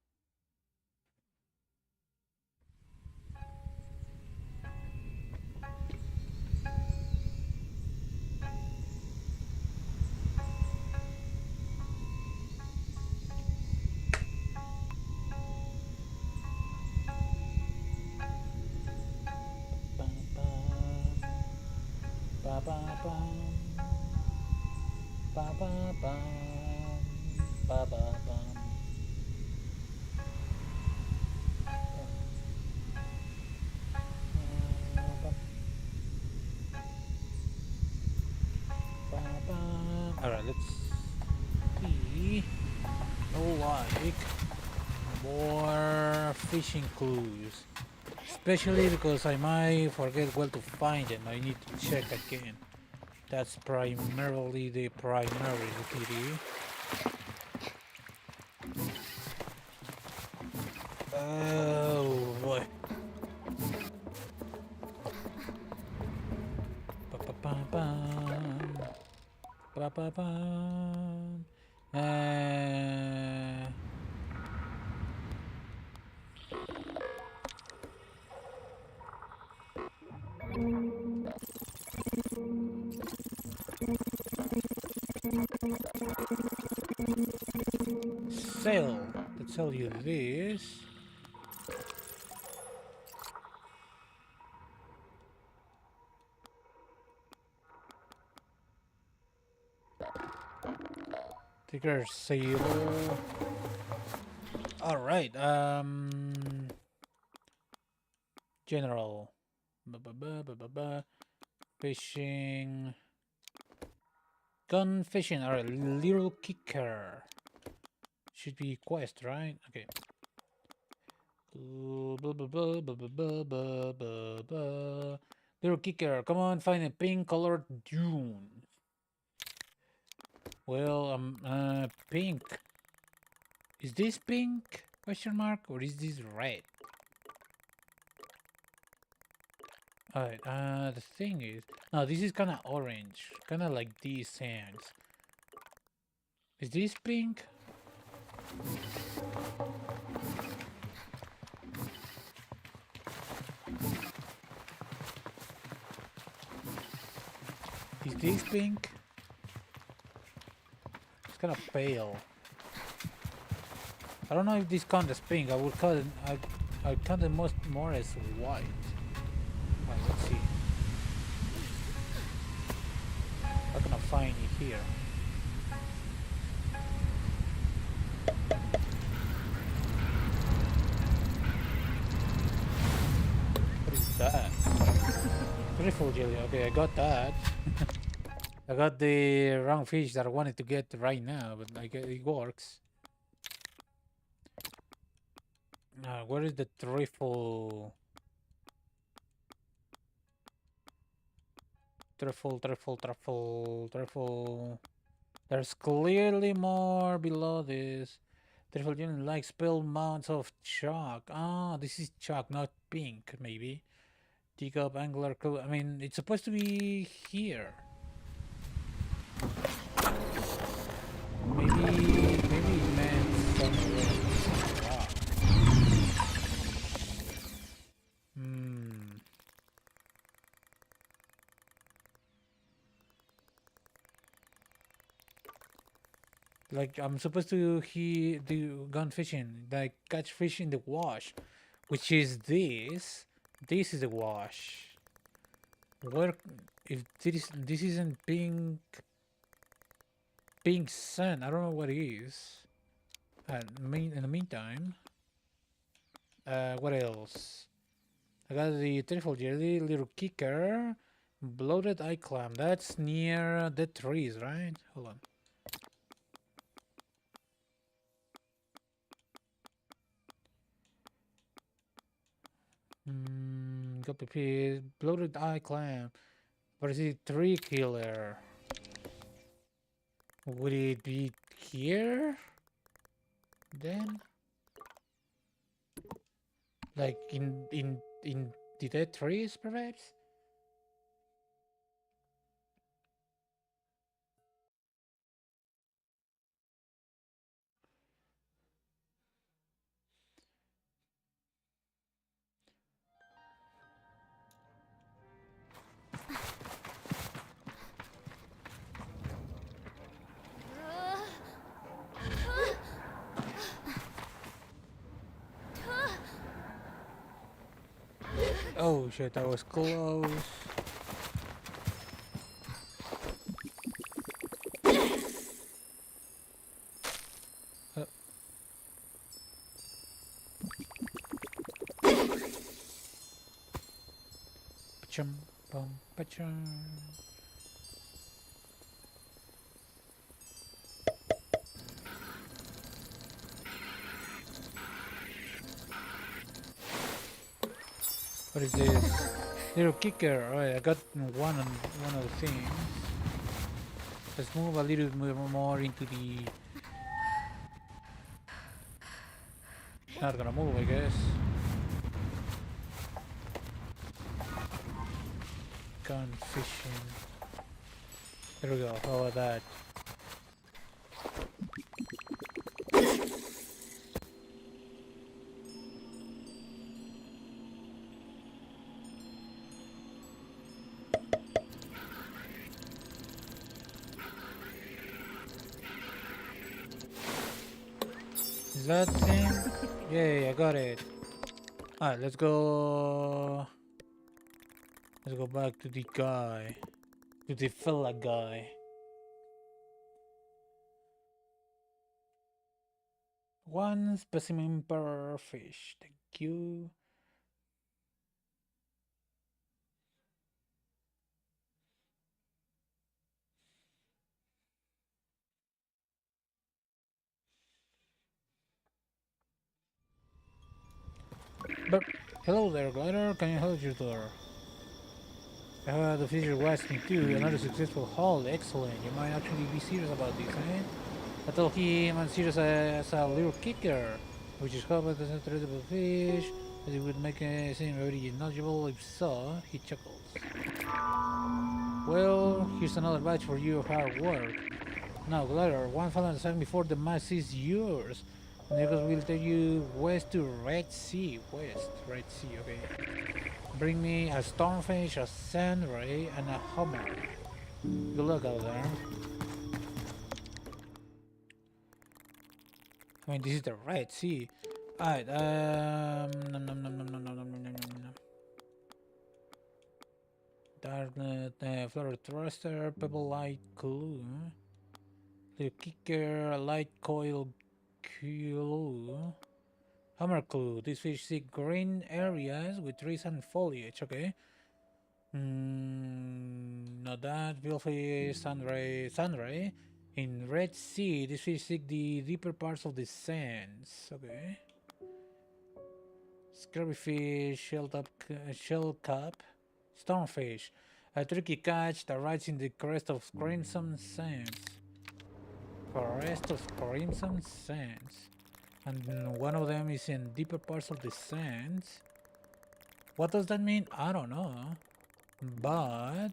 Bum, bum. Ba, ba, bum. Ba, ba, bum. Ba, ba, bum. Alright, let's see. Like more fishing clues. Especially because I might forget where to find them. I need to check again. That's primarily the primary duty. Oh boy. Ba-ba-ba-bam. Ba-ba-bam. Sell. Let's sell you this. Ticker SABLE. Alright, general. Fishing. Gun fishing. Alright, little kicker. Should be quest, right? Okay. Little kicker, come on, find a pink colored dune. Well, pink. Is this pink? Question mark, or is this red? Alright, the thing is, no, this is kind of orange, kind of like these sands. Is this pink? Is this pink? It's kind of pale. I don't know if this count as pink. I would call it. I count it more as white. Right, let's see. How can I find it here? triple jelly. Okay, I got that. I got the wrong fish that I wanted to get right now, but I guess it works. Where is the triple? Truffle. There's clearly more below this. Truffle unit like spilled mounds of chalk. Ah, this is chalk, not pink, maybe. Teacup, angler, I mean, it's supposed to be here. Maybe it meant somewhere. Wow. Hmm. Like I'm supposed to do gun fishing, like catch fish in the wash, which is this. This is the wash. Where if this isn't pink sand, I don't know what it is. In the meantime, what else? I got the triple jelly, little kicker, bloated eye clam. That's near the trees, right? Hold on. Copy paste, bloated eye clam. What is it? Tree killer. Would it be here? Then? Like in the dead trees, perhaps? Oh shit, that was close. Uh, Pachum, bum, pachum. What is this? Little kicker. Alright, I got one of the things. Let's move a little more into the. Not gonna move, I guess. Gun fishing. There we go. How about that? Is that the same? Yay, I got it. Alright, let's go. Let's go back to the guy. To the fella guy. One specimen per fish. Thank you. But hello there, glider. Can you hold your door? The fisher was me too. Another successful haul. Excellent. You might actually be serious about this, eh? I told him I'm serious as a little kicker, which is how about the tradable fish, as it would make it seem very knowledgeable. If so, he chuckles. Well, here's another badge for your hard work. Now, glider, one final assignment before the mast is yours. Nicholas will take you west to Red Sea. Red Sea, okay. Bring me a stormfish, a sand ray, and a hummer. Good luck out there. I mean, this is the Red Sea. Alright, Darknet, Flower Thruster, Pebble Light Clue. The Kicker, Light Coil Clue. Hammer Clue. These fish seek green areas with trees and foliage, okay? Not that. Filthy Sunray. In Red Sea, this fish seek the deeper parts of the sands. Okay. Scurryfish, shell cup, stonefish. A tricky catch that rides in the crest of crimson sands. Crest of crimson sands. And one of them is in deeper parts of the sands. What does that mean? I don't know. But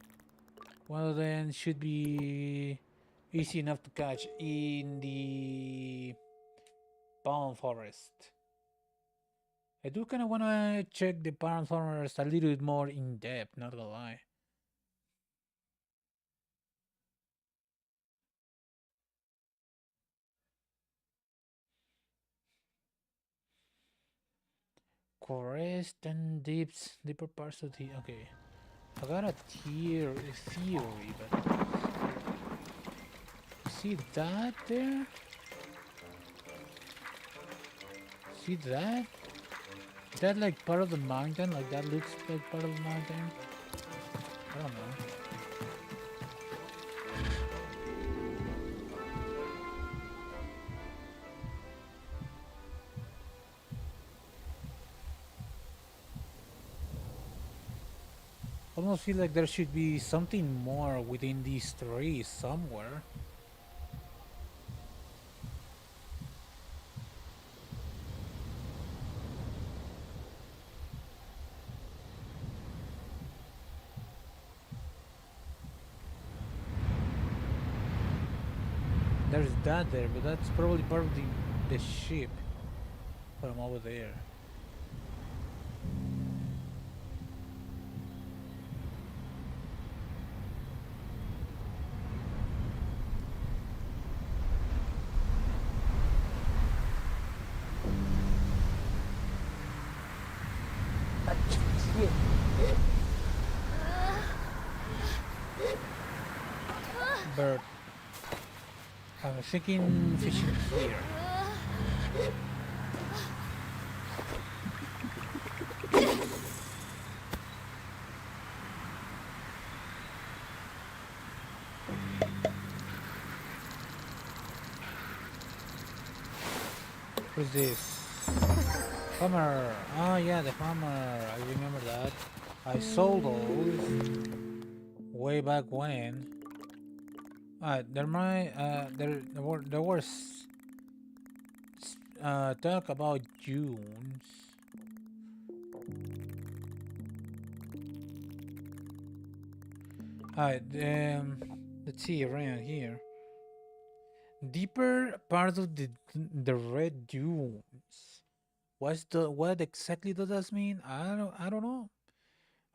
one of them should be easy enough to catch in the palm forest. I do kind of want to check the palm forest a little bit more in depth, not gonna lie. Crest and deeper parts of the... Okay. I got a theory, but... See that there? See that? Is that like part of the mountain? Like that looks like part of the mountain? I don't know. Almost feel like there should be something more within these trees somewhere. There's that there, but that's probably part of the ship from over there. Bird. I'm thinking fishing here. Who's this? Hammer. Oh yeah, the hammer. I remember that. I sold those way back when. There was talk about dunes. Let's see around here. Deeper part of the red dunes. What exactly does that mean? I don't know.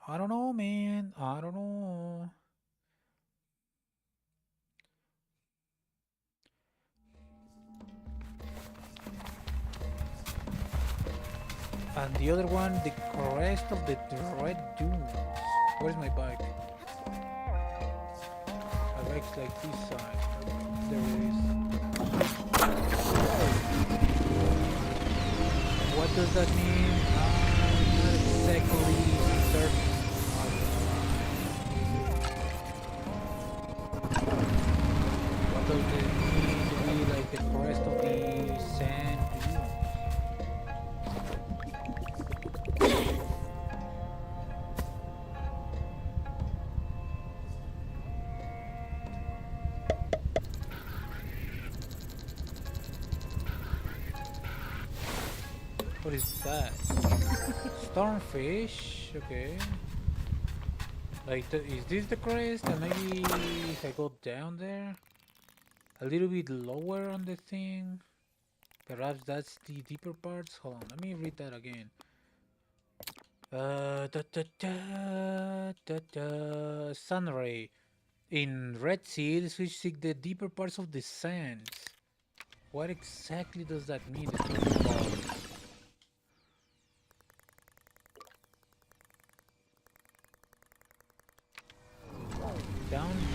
I don't know, man. I don't know. And the other one, the crest of the red dunes. Where's my bike? My bike's like this side. There it is. What does that mean? I'm not exactly certain. What does it mean to be like the crest of the sand dunes? What is that? Stormfish, okay. Like, is this the crest? And maybe if I go down there, a little bit lower on the thing, perhaps that's the deeper parts. Hold on, let me read that again. Sunray. In Red Sea, the fish seek the deeper parts of the sands. What exactly does that mean? The deeper parts? Down here.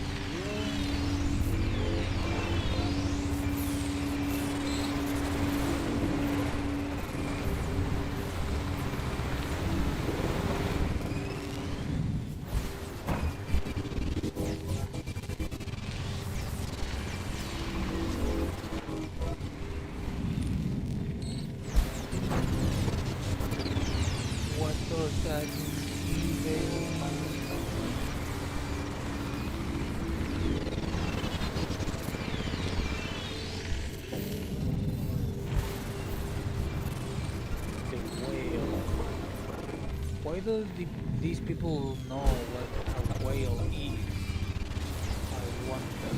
shortcut. The whale. Why do these people know what a whale is? I wonder.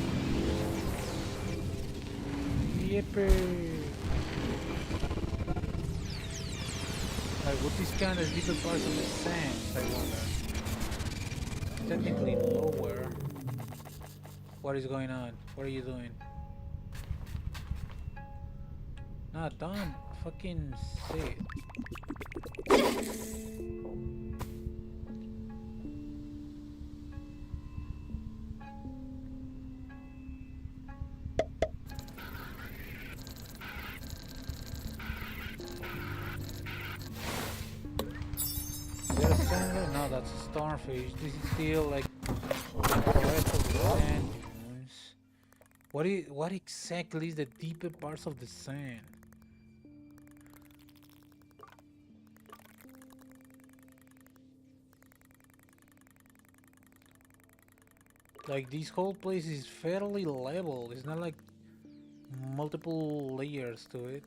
Yippee! Like, would this count as deeper parts of the sands, I wonder? Technically lower. What is going on? What are you doing? Nah, don't fucking sit. There's sand. No, that's a starfish. This is still like the rest of the sand dunes. What exactly is the deeper parts of the sand? Like, this whole place is fairly level. It's not like multiple layers to it.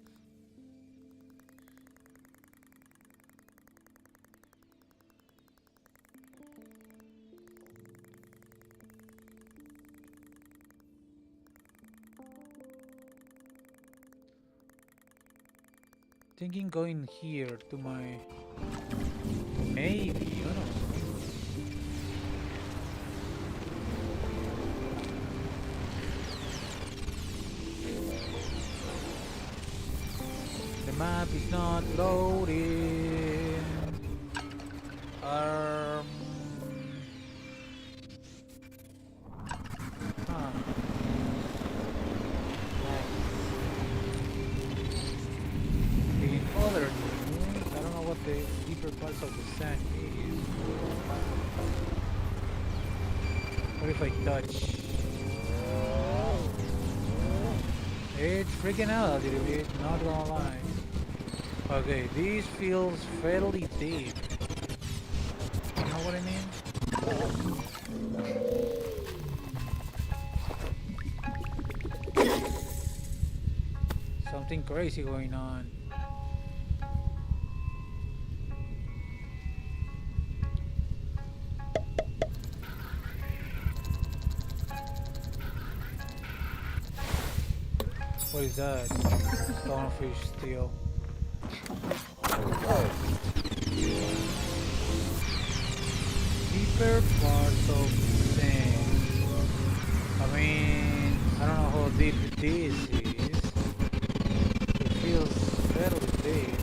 Thinking going here to my... Maybe, I don't know. The map is not loading. Huh. In other news, I don't know what the deeper parts of the sand is. What if I touch? It's freaking out a little bit, not gonna lie. Okay, this feels fairly deep. You know what I mean? Something crazy going on. What is that? Stonefish steel. Deeper parts of sand. I mean, I don't know how deep this is. It feels fairly deep.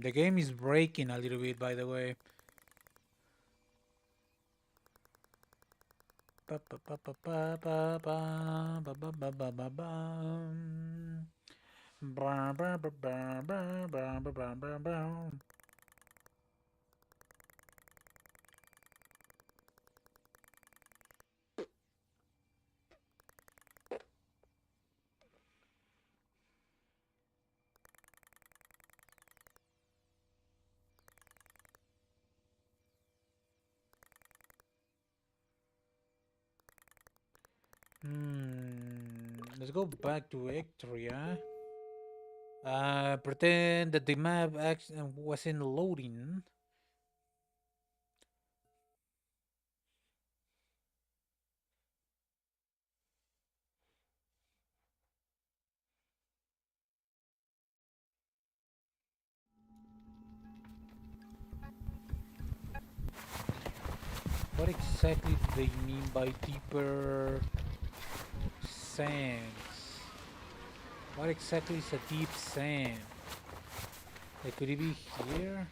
The game is breaking a little bit, by the way. Let's go back to Ectria. Pretend that the map wasn't loading. What exactly do they mean by deeper sands? What exactly is a deep sand? Like, could it be here?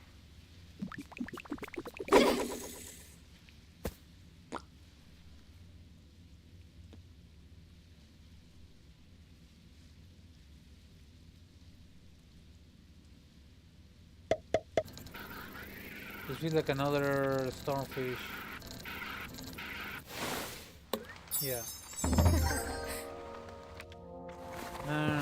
This feels like another stormfish. Yeah. No.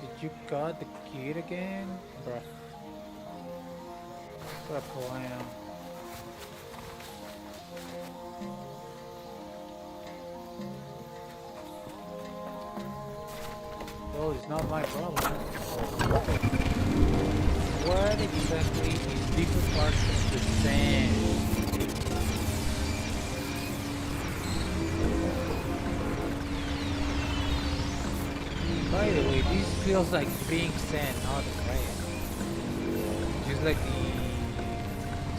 Did you cut the kid again? Bruh. What a clown. Well, it's not my problem. What exactly is different parts of the sand? By the way, this feels like pink sand, not gray. Just like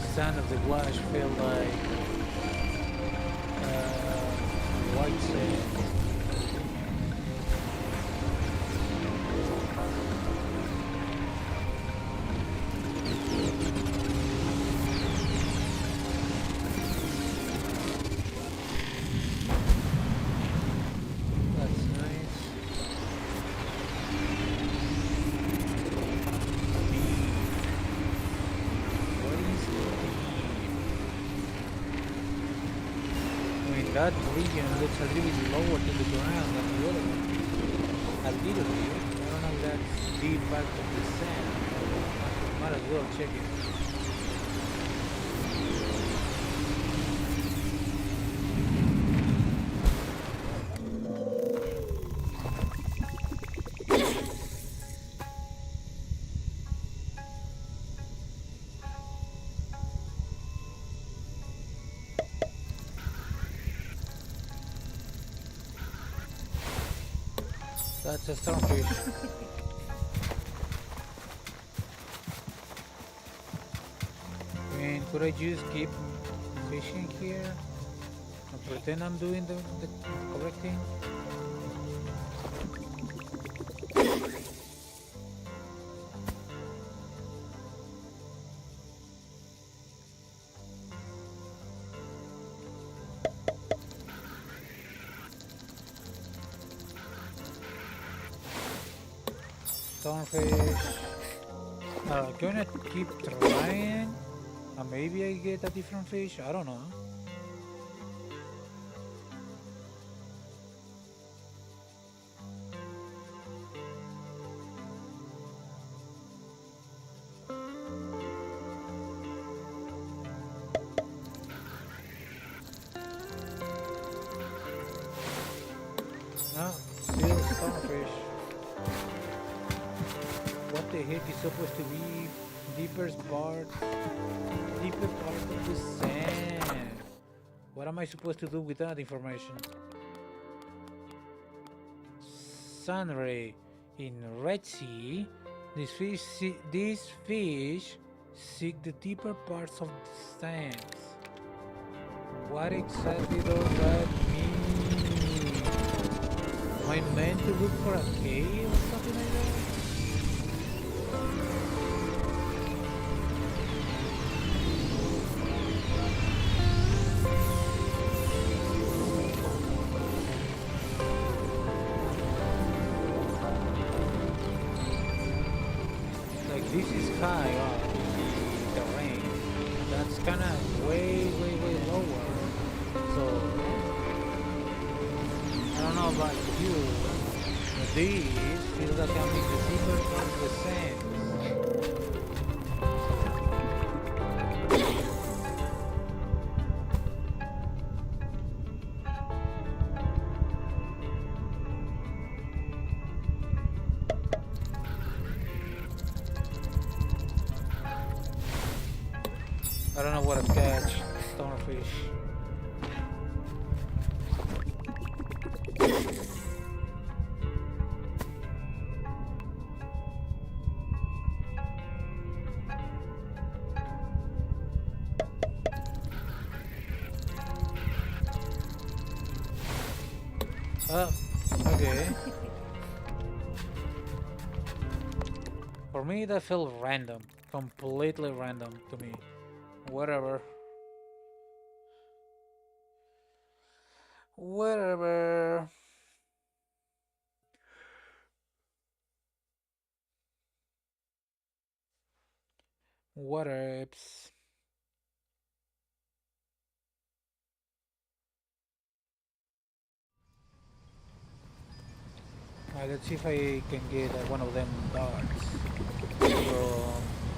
the sand of the wash feel like white sand. That region looks a little bit lower to the ground than the other one. A little bit. I don't know if that's the impact of the sand. Might as well check it. That's a starfish. And could I just keep fishing here and pretend I'm doing the correct thing? Starfish. I'm gonna keep trying. And maybe I get a different fish. I don't know. No, still starfish. What the heck is supposed to be deeper part of the sand? What am I supposed to do with that information? Sunray in Red Sea. These fish seek the deeper parts of the sands. What exactly does that mean? Am I meant to look for a cave or something like that? This is high up in the terrain. That's kind of way lower. So I don't know about you, but this feels like I'm in the deeper part of the sand. I don't know what to catch. Stonefish. Oh, okay. For me, that felt random. Completely random to me. Whatever. Whatever. Water apps. Let's see if I can get one of them darts from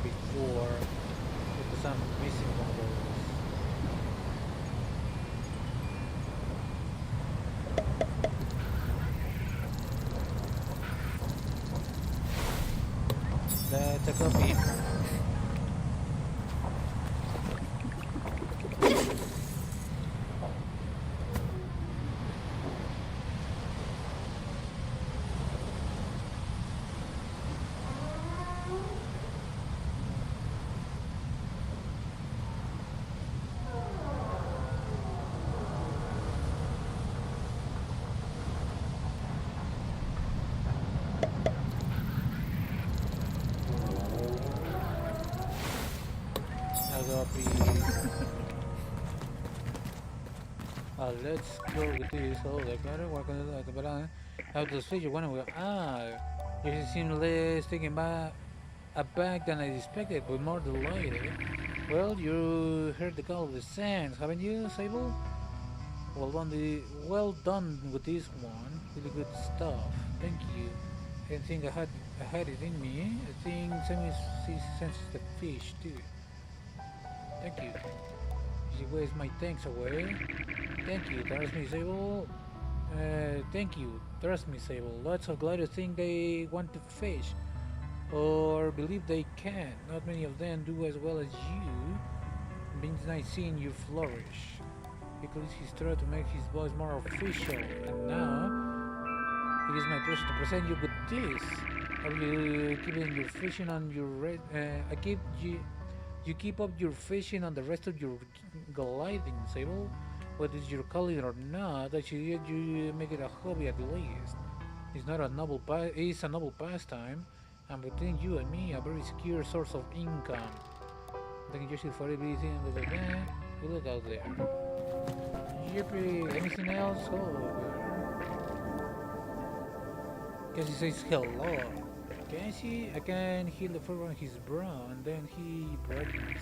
before, because I'm missing one of those. That's a copy. Let's go with this. Oh, like better work on it. But how to switch when we you seem less taken aback than I expected, but more delighted. Well, you heard the call of the sands, haven't you, Sable? Well done with this one. Really good stuff. Thank you. I didn't think I had it in me. I think Sammy senses the fish too. Thank you. She waves my thanks away. Thank you, trust me, Sable. Thank you, trust me, Sable. Lots of glad to think they want to fish, or believe they can. Not many of them do as well as you. It means nice seeing you flourish. Because he's trying to make his voice more official, and now it is my pleasure to present you with this. Are you keeping your fishing on your red? I keep you keep up your fishing on the rest of your gliding, Sable. Whether you call it or not, I suggest you make it a hobby at least. It's a noble pastime, and between you and me, a very secure source of income. Thank you for everything. You look out there. Yippee! Anything else? Oh, Cassie says hello. Cassie, I can hear the fur on his brow, and then he brightens.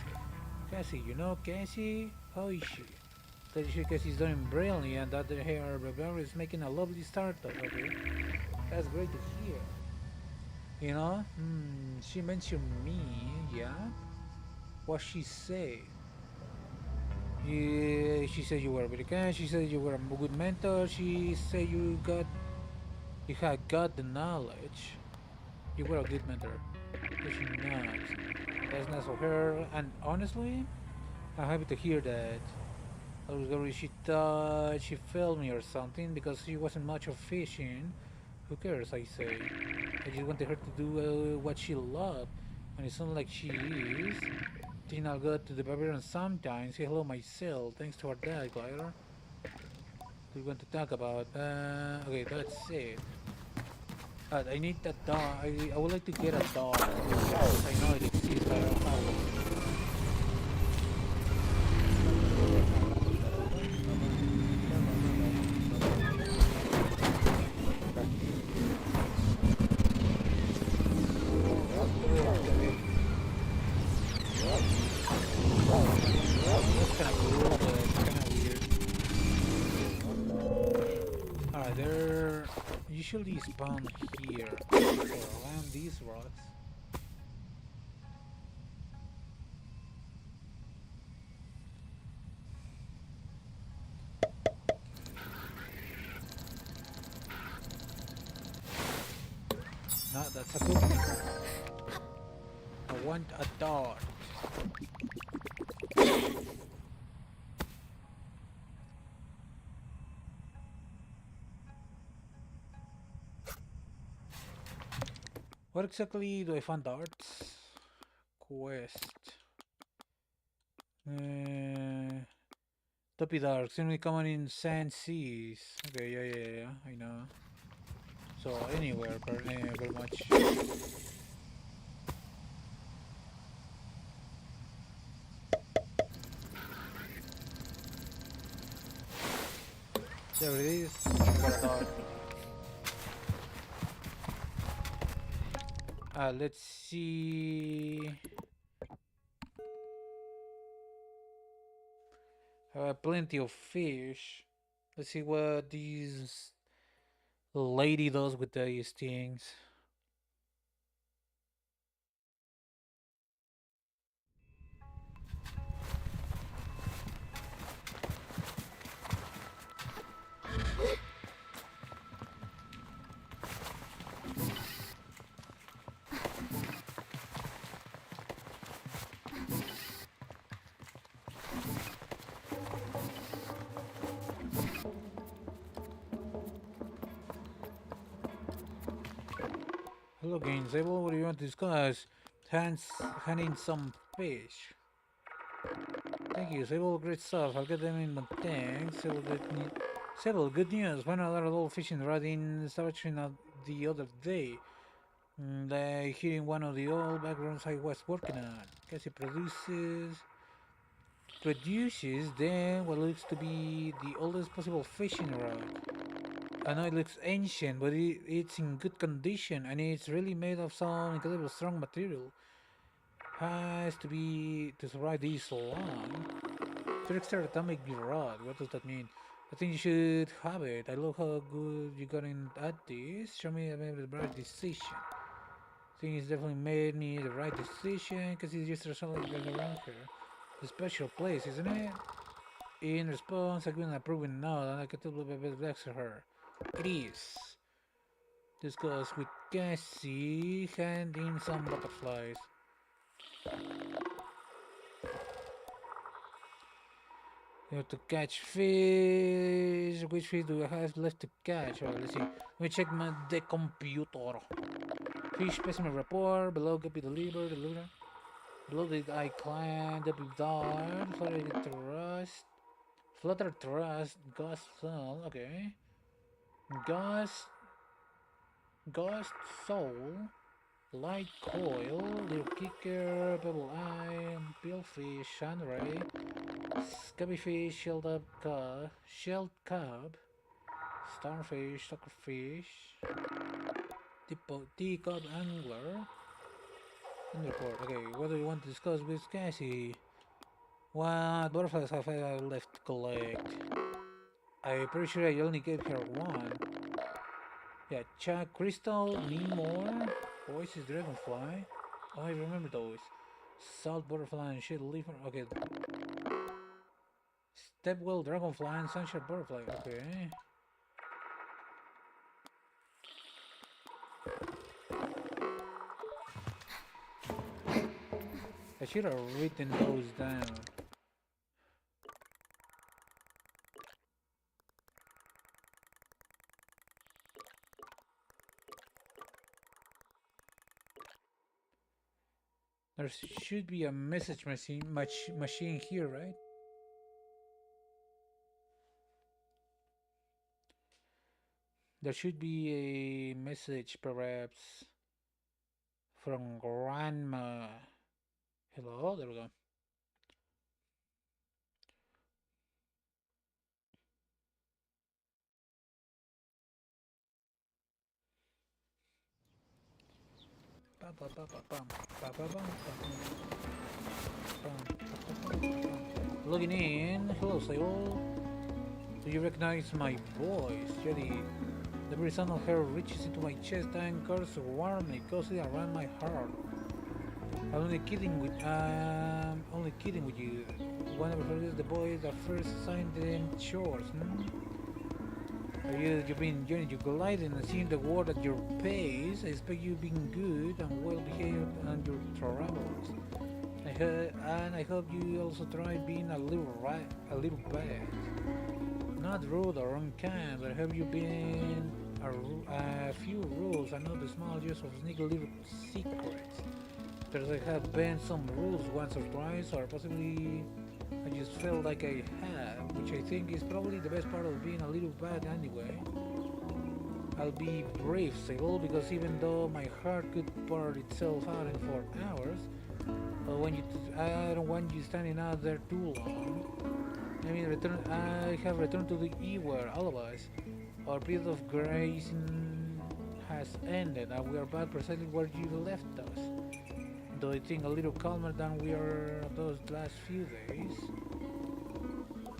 Cassie, you know Cassie? How is she? That is Cassie's doing brilliantly, and that her barber is making a lovely start of it. That's great to hear. You know, she mentioned me, yeah? What she say? Yeah, she said you were very kind. She said you were a good mentor. She said you had got the knowledge. You were a good mentor. But she not. That's nice of her. And honestly, I'm happy to hear that. I was worried she thought she failed me or something because she wasn't much of fishing. Who cares, I say. I just wanted her to do what she loved, and it sounds like she is. Then I'll go to the barbarian sometimes, say hello myself, thanks to our dad, Glider. We want to talk about, okay, that's it. I need a dog. I would like to get a dog. I know it exists, but I don't have one. That's kind of cool, but it's kind of weird. Alright, they're usually spawn here, or around these rocks. No, that's a good one. I want a dart. What exactly do I find darts? Quest. Toppy darks, only common in sand seas. Okay, yeah, I know. So anywhere, very much. There it is. Got a dart. Let's see. Plenty of fish. Let's see what this lady does with these things. Hello, Games. Able, what do you want to discuss? Hands, handing some fish. Thank you, Sable. Great stuff. I'll get them in my tank. Sable, good news. Found another little fishing rod in searching the other day. Like hitting one of the old backgrounds I was working on. Guess it produces then what looks to be the oldest possible fishing rod. I know it looks ancient, but it's in good condition and it's really made of some incredibly strong material. Has to be to survive this long. Trickster atomic rod. What does that mean? I think you should have it. I love how good you got in at this. Show me I made the right decision. I think it's definitely made me the right decision because it's just a solid around here. The special place, isn't it? In response, I couldn't approve it now, and I can tell the back to her. It is. Discuss with Cassie, hand in some butterflies. You have to catch fish. Which fish do I have left to catch? Well, let's see. Let me check the computer. Fish specimen report. Below copy deliver. Below did I climb the dart. Flutter thrust. Flutter thrust. Ghost soul. Okay. Ghost. Ghost soul. Light coil. Little kicker. Pebble eye. Billfish. Sunray. Scabbyfish, shelled cub, starfish, suckerfish, teacup angler, and report. Okay, what do you want to discuss with Cassie? What butterflies have I left to collect? I'm pretty sure I only gave her one. Yeah, Chuck, Crystal, Nemore, Oasis Dragonfly. Oh, I remember those. Salt butterfly and shit leaf. Okay. Stepwell Dragonfly and Sunshine Butterfly. Okay. I should have written those down. There should be a message machine here, right? There should be a message, perhaps, from Grandma. Hello, there we go. Logging in. Hello, Sayol. Do you recognize my voice, Jetty? The very sound of her reaches into my chest and curls warmly, cozy around my heart. I'm only kidding with you. One of the boys that first signed them chores, You've been enjoying your gliding and seeing the world at your pace. I expect you've been good and well behaved on your travels. I hope you also tried being a little bad. Not rude or unkind, but have you been a few rules? I know the small use of sneaky little secrets. There have been some rules once or twice, or possibly I just felt like I have, which I think is probably the best part of being a little bad anyway. I'll be brief, Sable, because even though my heart could pour itself out in 4 hours, I don't want you standing out there too long. I mean, I have returned to the E-Ware, all of us. Our period of grace has ended, and we are back precisely where you left us. Though I think a little calmer than we are those last few days.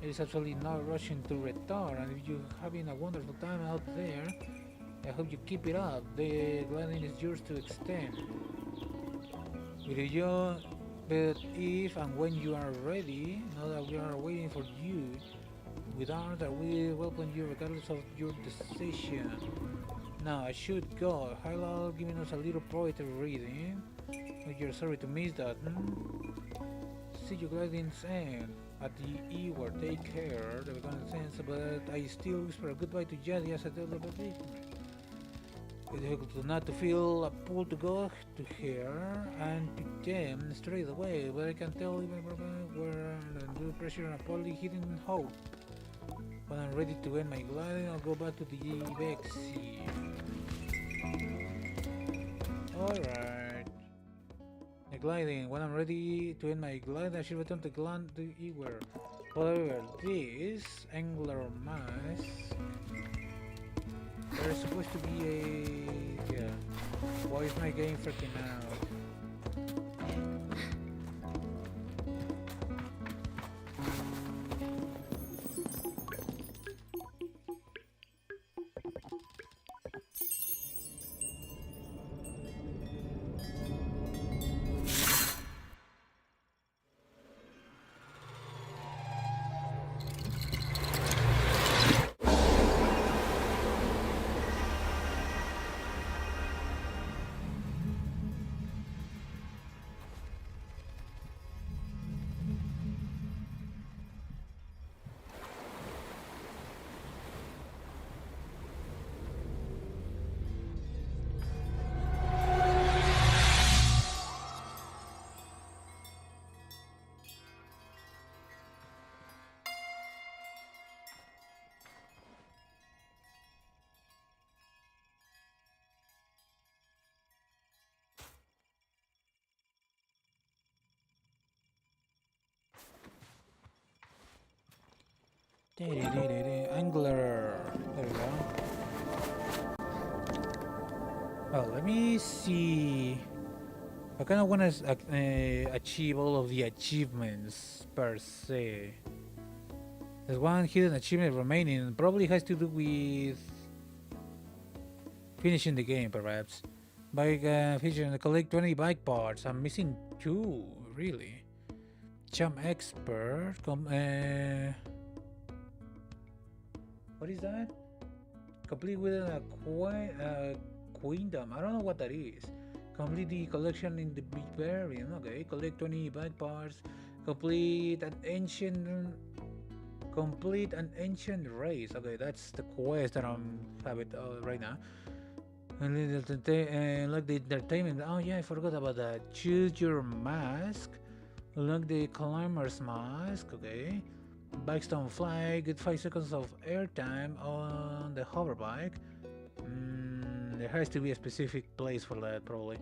There is absolutely no rushing to return, and if you're having a wonderful time out there, I hope you keep it up. The gliding is yours to extend. But if and when you are ready, know that we are waiting for you with arms that will welcome you regardless of your decision. Now I should go. Halal giving us a little poetry reading. You're sorry to miss that. See you gliding's end at the E-word. Take care. The begun sense, but I still whisper a goodbye to Jadi as I tell the baby. It's difficult not to feel a pull to go to her and pick them straight away, but I can tell even where the pressure and a poorly hidden hope. When I'm ready to end my gliding, I'll go back to the Vexi. Alright. The gliding. When I'm ready to end my gliding, I should return to Gland to Ewer. However, this angular mask, there's supposed to be a... yeah. Why is my game freaking out? Angler. There we go. Well, let me see. I kind of want to achieve all of the achievements per se. There's one hidden achievement remaining. Probably has to do with finishing the game, perhaps. Bike featuring collect 20 bike parts. I'm missing 2, really. Jump expert. What is that? Complete with a queendom. I don't know what that is. Complete the collection in the Barbarian. Okay. Collect 20 bike parts. Complete an ancient race. Okay, that's the quest that I'm having right now. And like the entertainment. Oh yeah, I forgot about that. Choose your mask. Unlock the climber's mask. Okay. Bikes don't fly. Get 5 seconds of airtime on the hover bike. There has to be a specific place for that, probably.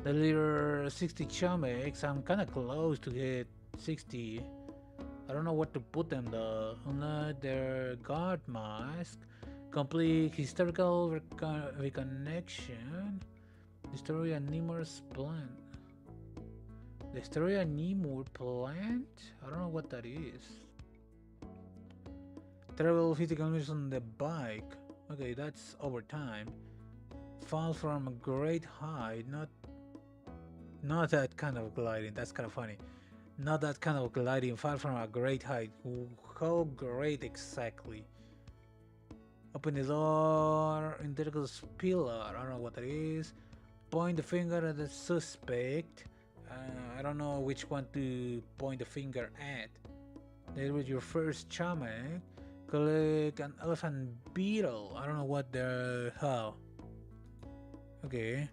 The leader 60 Chamex. I'm kind of close to get 60. I don't know what to put them though. Unlock their guard mask. Complete historical reconnection. Destroy a Nemur's plant. Destroy a Nemur plant? I don't know what that is. Travel 50 kilometers on the bike. Okay, that's over time. Fall from a great height. Not that kind of gliding. That's kind of funny. Not that kind of gliding. Fall from a great height. How great exactly? Open the door. Intercos pillar. I don't know what that is. Point the finger at the suspect. I don't know which one to point the finger at. There was your first chamek. Collect an elephant beetle. I don't know what they're... how. Okay.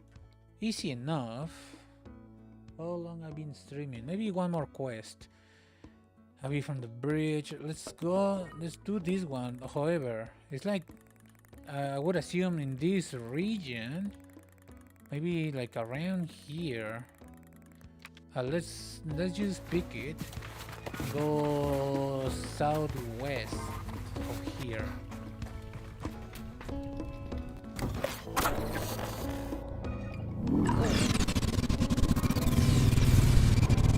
Easy enough. How long I've been streaming? Maybe one more quest. Away from the bridge. Let's go. Let's do this one. However, it's like... I would assume in this region. Maybe like around here. Let's just pick it. Go southwest of here.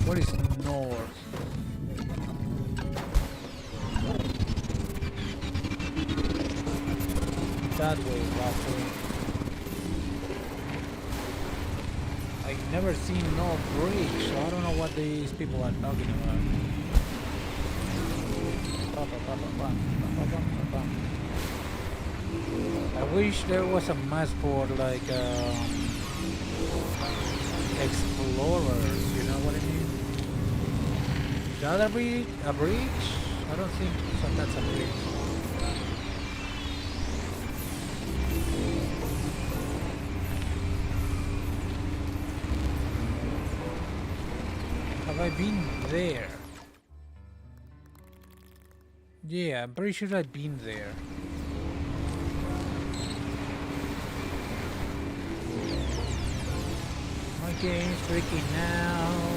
What is north? that way, roughly. I've never seen no bridge, so I don't know what these people are talking about. I wish there was a mass for like explorers, you know what I mean? Is that a bridge? A bridge? I don't think so. That's a bridge. Have I been there? Yeah, I'm pretty sure I've been there. My game's freaking out.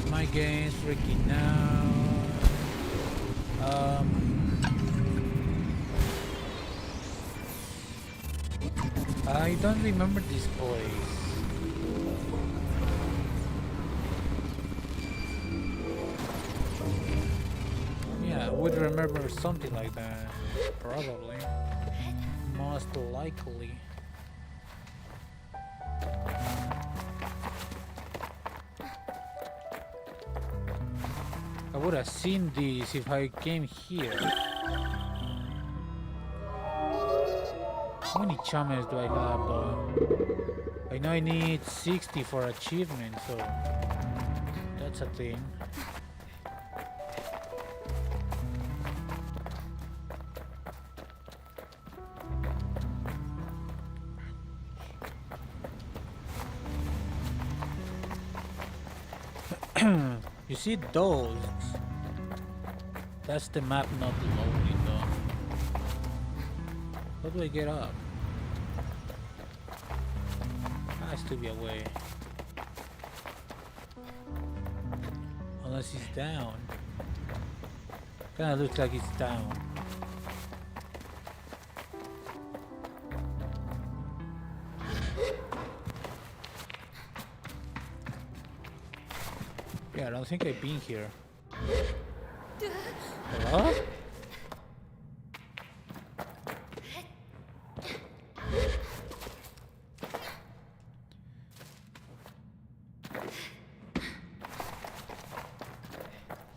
My game's freaking out. I don't remember this place. Yeah, I would remember something like that. Probably. Most likely. I would have seen this if I came here. How many champions do I have though? I know I need 60 for achievement, so that's a thing. You see those? That's the map not loading though. How do I get up? Has to be a way. Unless he's down. Kinda looks like he's down. Yeah, I don't think I've been here. Hello?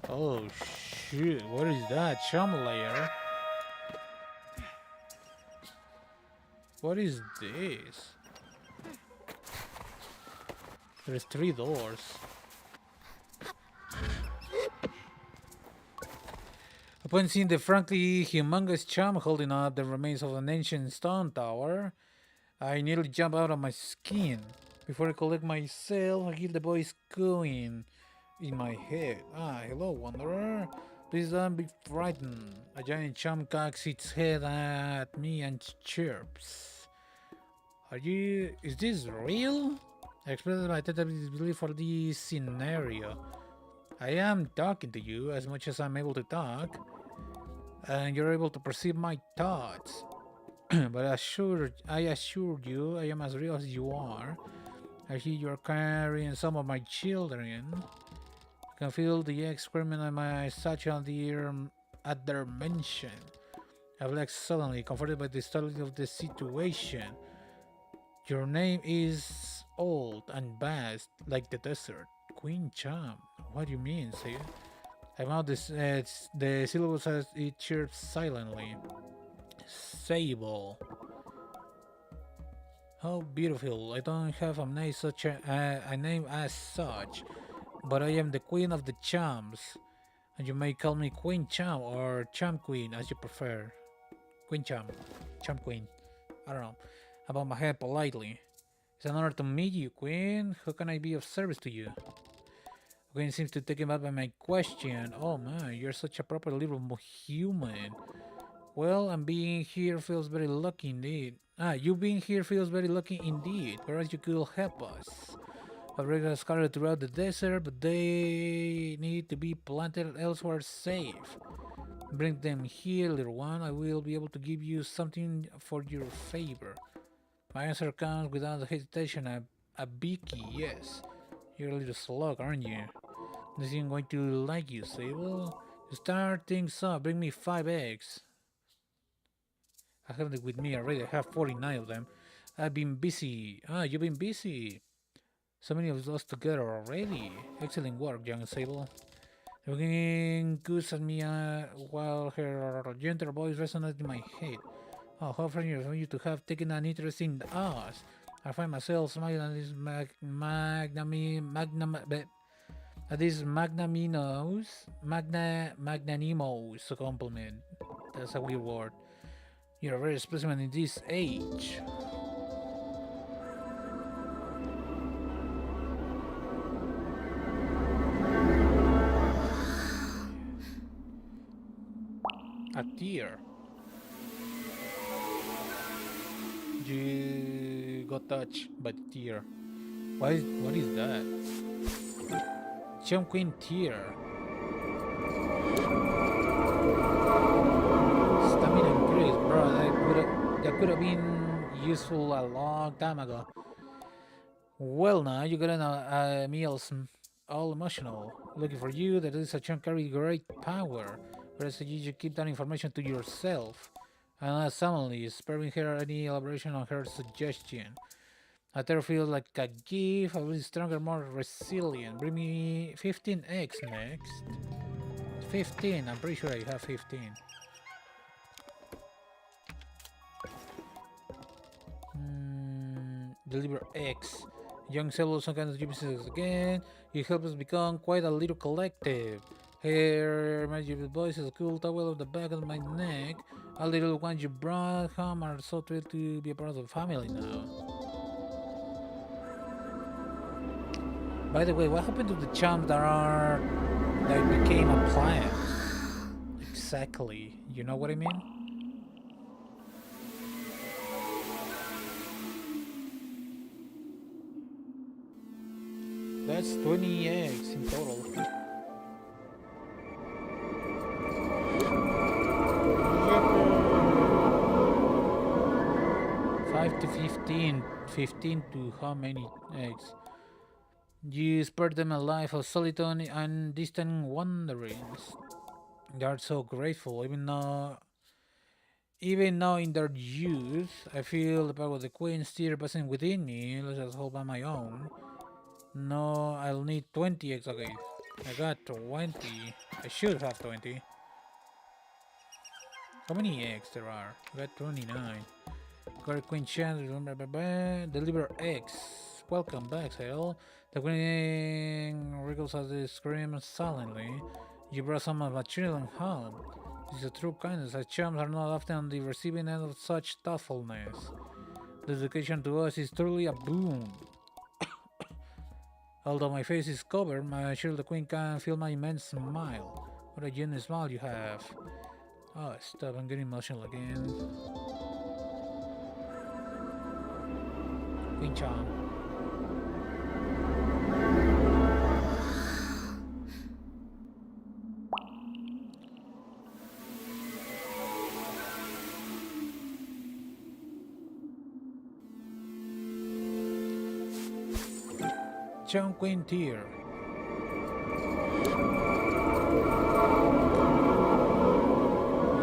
Oh shoot, what is that? Chum layer? What is this? There's 3 doors. Upon seeing the frankly humongous chum holding up the remains of an ancient stone tower, I nearly jumped out of my skin. Before I collect myself, I hear the voice cooing in my head. Ah, hello, wanderer. Please don't be frightened. A giant chum cocks its head at me and chirps. Is this real? I expressed my total disbelief for this scenario. I am talking to you as much as I'm able to talk, and you're able to perceive my thoughts. But I assure you, I am as real as you are. I hear you're carrying some of my children. I can feel the excrement on my statue at their mention. I relax suddenly, comforted by the stability of the situation. Your name is old and vast, like the desert. Queen Cham. What do you mean, say? I mouth the syllables as it chirps silently. SABLE. How beautiful. I don't have a name as such, but I am the queen of the chams, and you may call me Queen Cham or Cham Queen as you prefer. Queen Cham. Cham Queen. I don't know. I bow my head politely. It's an honor to meet you, Queen. How can I be of service to you? Queen seems to take him up by my question. Oh man, you're such a proper little human. Well, and being here feels very lucky indeed. You being here feels very lucky indeed. Perhaps you could help us. Fabrics are scattered throughout the desert, but they need to be planted elsewhere safe. Bring them here, little one. I will be able to give you something for your favor. My answer comes without hesitation. A Vicky, yes. You're a little slug, aren't you? This isn't going to like you, Sable. To start things up, bring me 5 eggs. I have it with me already. I have 49 of them. I've been busy. Ah, you've been busy. So many of us together already. Excellent work, young Sable. Looking good at me while her gentle voice resonated in my head. Oh, how friendly of you to have taken an interest in us. I find myself smiling at this magnanimous compliment. That's a weird word. You're a rare specimen in this age. A tear. You got touched by the tear. What is that? Jump Queen tear. Stamina increase, bro. That could have been useful a long time ago. Well, now you got me all emotional. Looking for you. That is a chunk carry great power. Whereas you keep that information to yourself. And suddenly sparing her any elaboration on her suggestion. I therefore feel like a gift, a little stronger, more resilient. Bring me 15x next. 15, I'm pretty sure I have 15. Deliver X. Young Sable, some kind of business again. You help us become quite a little collective. Here, magic voice is a cool towel on the back of my neck. A little one you brought home are so thrilled to be a part of the family now. By the way, what happened to the chumps that became a plant? Exactly. You know what I mean? That's 20 eggs in total. 5 to 15. 15 to how many eggs? You spared them a life of solitude and distant wanderings. They are so grateful, even now in their youth. I feel the power of the Queen still present within me. Let's just hold by my own. No, I'll need 20 eggs. Okay, I got 20. I should have 20. How many eggs there are? I got 29. Got Queen chance. Deliver eggs. Welcome back, Sale. The Queen wriggles at the scream silently. You brought some material and home. This is a true kindness. As chums are not often on the receiving end of such thoughtfulness. The dedication to us is truly a boon. Although my face is covered, I'm sure the Queen can feel my immense smile. What a genuine smile you have. Oh, stop, I'm getting emotional again. Queen Chan. Chan Queen Tier.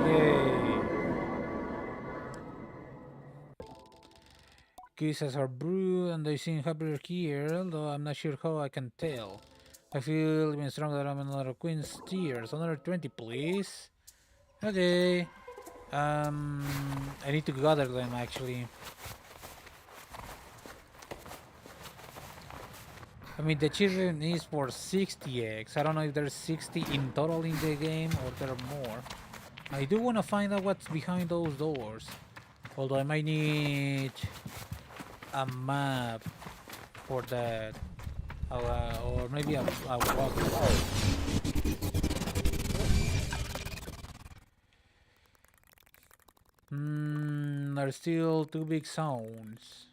Yay! Kisses are brewed and they seem happier here, although I'm not sure how I can tell. I feel even stronger that I'm another Queen's Tears. Another 20, please. Okay. I need to gather them actually. I mean, the achievement is for 60x. I don't know if there's 60 in total in the game or there are more. I do want to find out what's behind those doors. Although I might need a map for that. Or maybe a walkthrough. There's still 2 big zones.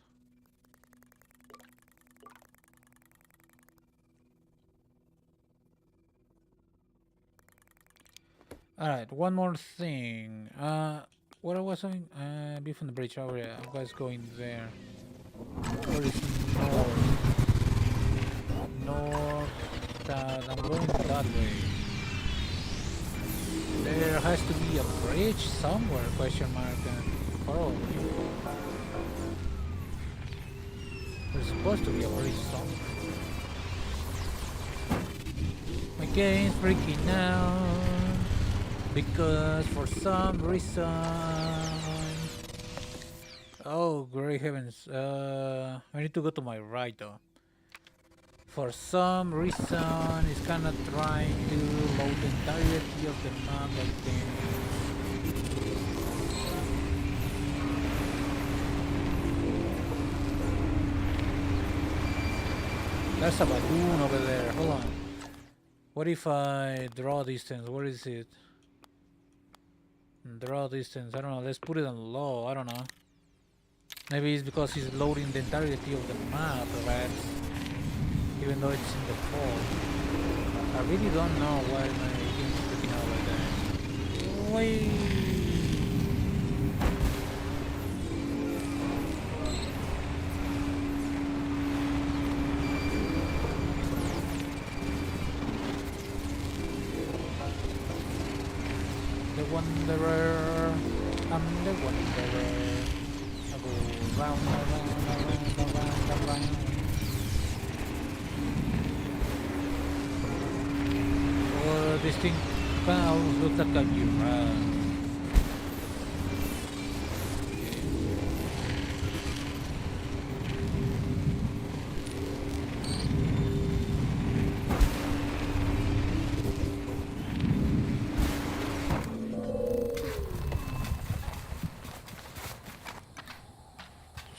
Alright, one more thing. What I was doing? Be from the bridge over here. I was going there. Where is north? North. I'm going that way. There has to be a bridge somewhere? Question mark. Probably. There's supposed to be a bridge somewhere. My game's freaking out because for some reason. Oh, great heavens! I need to go to my right though. For some reason, it's kind of trying to load the entirety of the map, I think. There's a balloon over there. Hold on. What if I draw distance? What is it? Draw distance. I don't know. Let's put it on low. I don't know. Maybe it's because it's loading the entirety of the map, perhaps. Even though it's in the fall. I really don't know why my game is freaking out like that. Wait. The Wanderer, I'm the Wanderer. I go round, around, around, around, around. This thing kind of looks like a giraffe.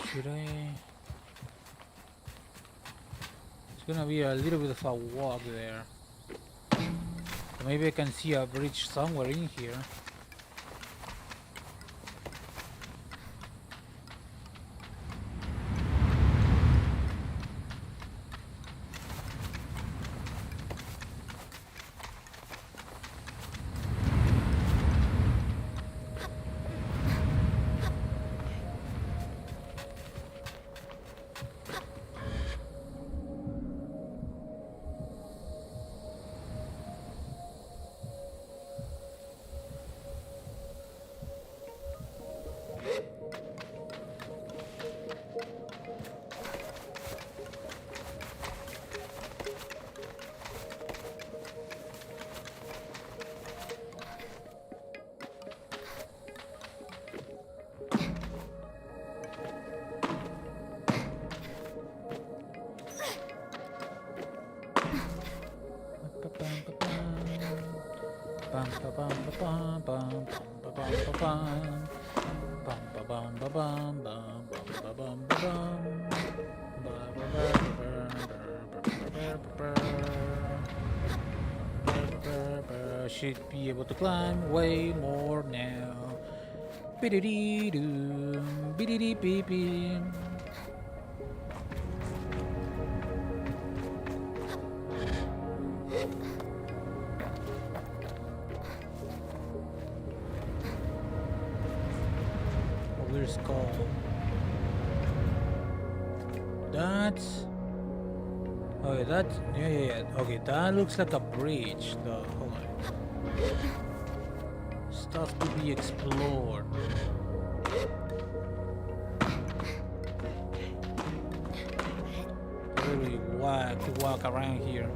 Should I? It's gonna be a little bit of a walk there. Maybe I can see a bridge somewhere in here. Should be able to climb way more now. Bididee-doo, bididee-bee-bee. Where's Skull? That's... Okay, that's... Yeah. Okay, that looks like a bridge, though. Hold on. Stuff to be explored. Really wild to walk around here.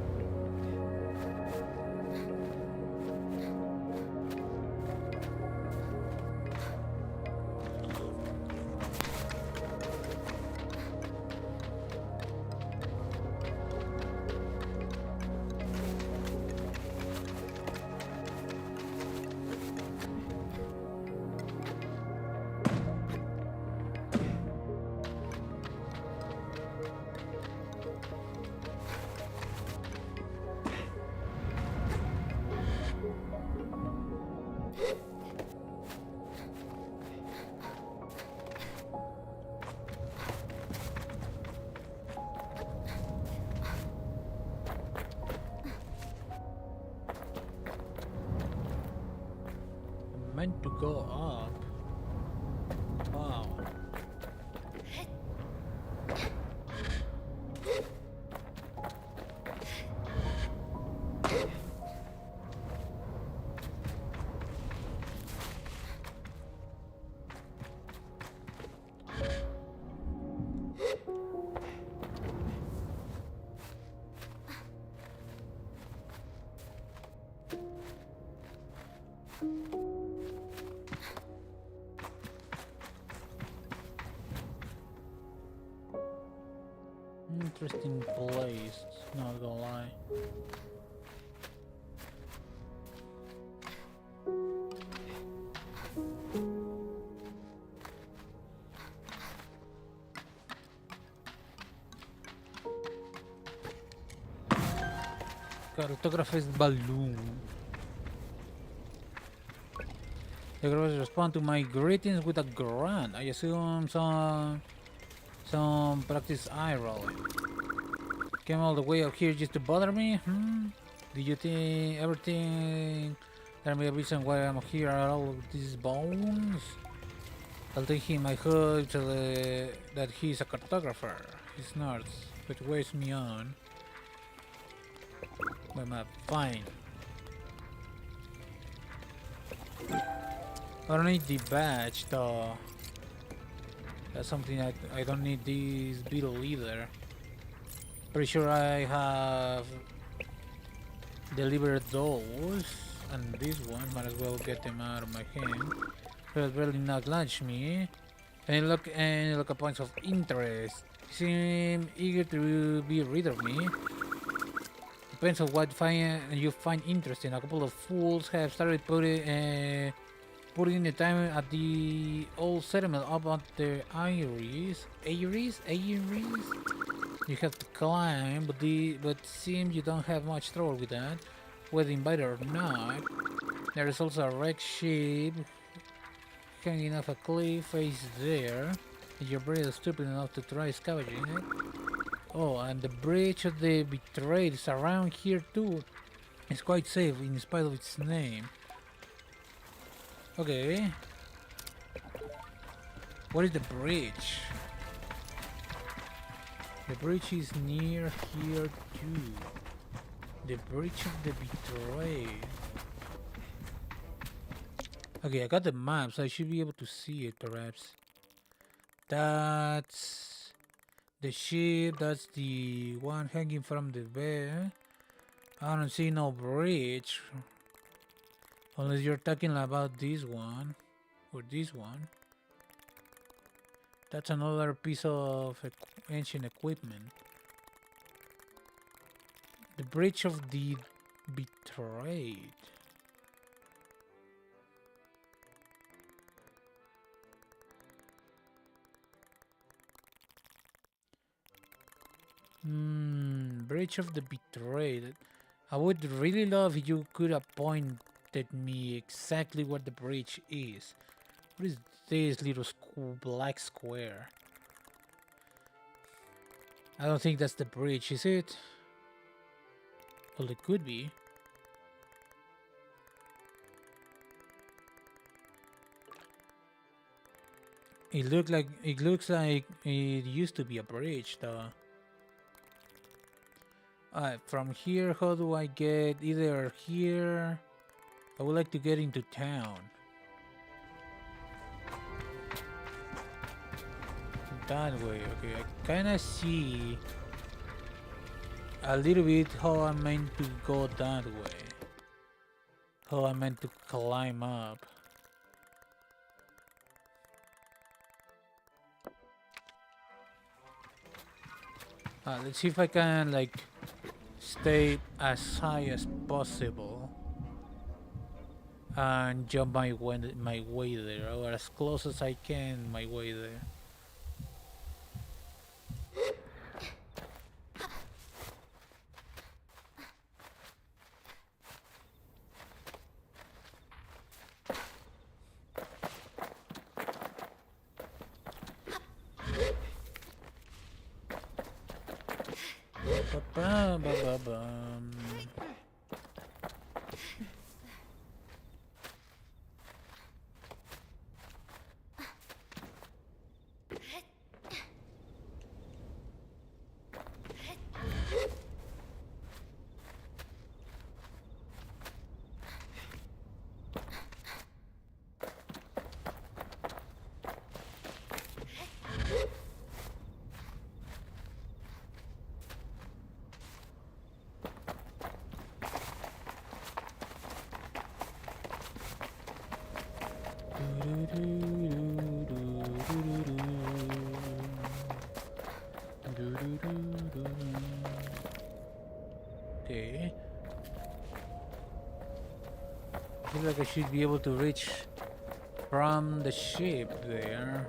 Meant to go up. Wow. Interesting place, not gonna lie. Cartographer's balloon. The girls respond to my greetings with a grunt. I assume some practice eye rolling. Came all the way up here just to bother me? Did you ever think there may be a reason why I'm here at all of these bones? I'll take him. I heard that he's a cartographer. He snorts, which weighs me on. My map, fine. I don't need the badge though. That's something that I don't need this beetle either. Pretty sure I have delivered those, and this one might as well get them out of my hand. But really not lunch me. And look at points of interest. You seem eager to be rid of me. Depends on what you find interesting. A couple of fools have started putting in the time at the old settlement up on the Iris. You have to climb, but seems you don't have much trouble with that, whether invited or not. There is also a wrecked ship hanging off a cliff face there. You're very stupid enough to try scavenging it. Oh, and the bridge of the betrayed is around here too. It's quite safe in spite of its name. Okay. What is the bridge? The bridge is near here too. The bridge of the betrayed. Okay, I got the map, so I should be able to see it perhaps. That's the ship, that's the one hanging from the bed. I don't see no bridge. Unless you're talking about this one. Or this one. That's another piece of ancient equipment. The bridge of the betrayed. Bridge of the betrayed. I would really love if you could have pointed me exactly what the bridge is. What is this little black square? I don't think that's the bridge, is it? Well, it could be. It looks like it used to be a bridge, though. From here, how do I get either here? I would like to get into town. That way, okay. I kinda see a little bit how I'm meant to go that way. How I'm meant to climb up. Let's see if I can, like, stay as high as possible and jump my way there, or as close as I can my way there. Ba-ba-ba-ba-bum. Okay. I feel like I should be able to reach from the ship there.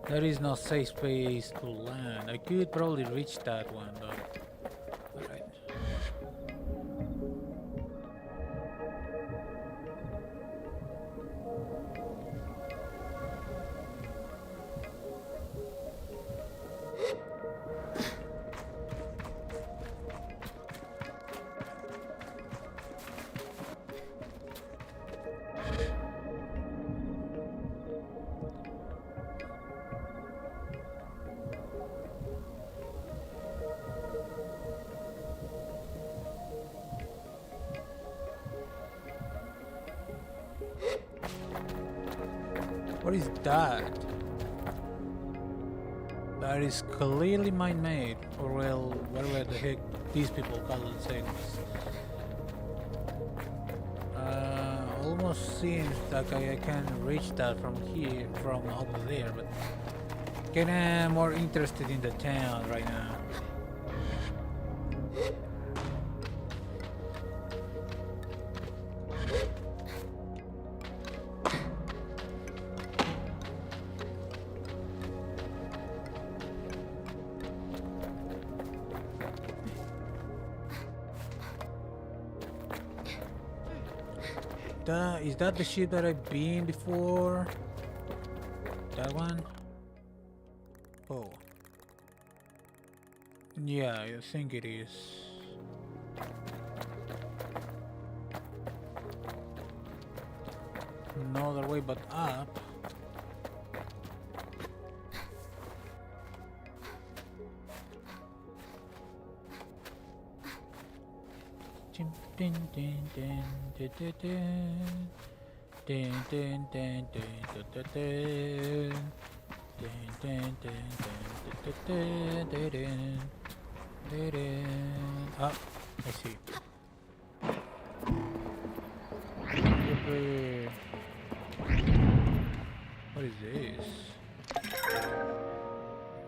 There is no safe space to land. I could probably reach that one though. Alright. What is that? That is clearly man-made, or well, whatever the heck these people call themselves. Almost seems like I can reach that from here, from over there, but kinda more interested in the town right now. Is that the ship that I've been before? That one? Oh. Yeah, I think it is. No other way but up. Dun, dun, dun, dun, dun, dun. Dun, dun, dun, dun, dun, dun, dun. Dun, dun, dun, dun, dun, dun, dun, dun, dun. Ah, I see. What is this?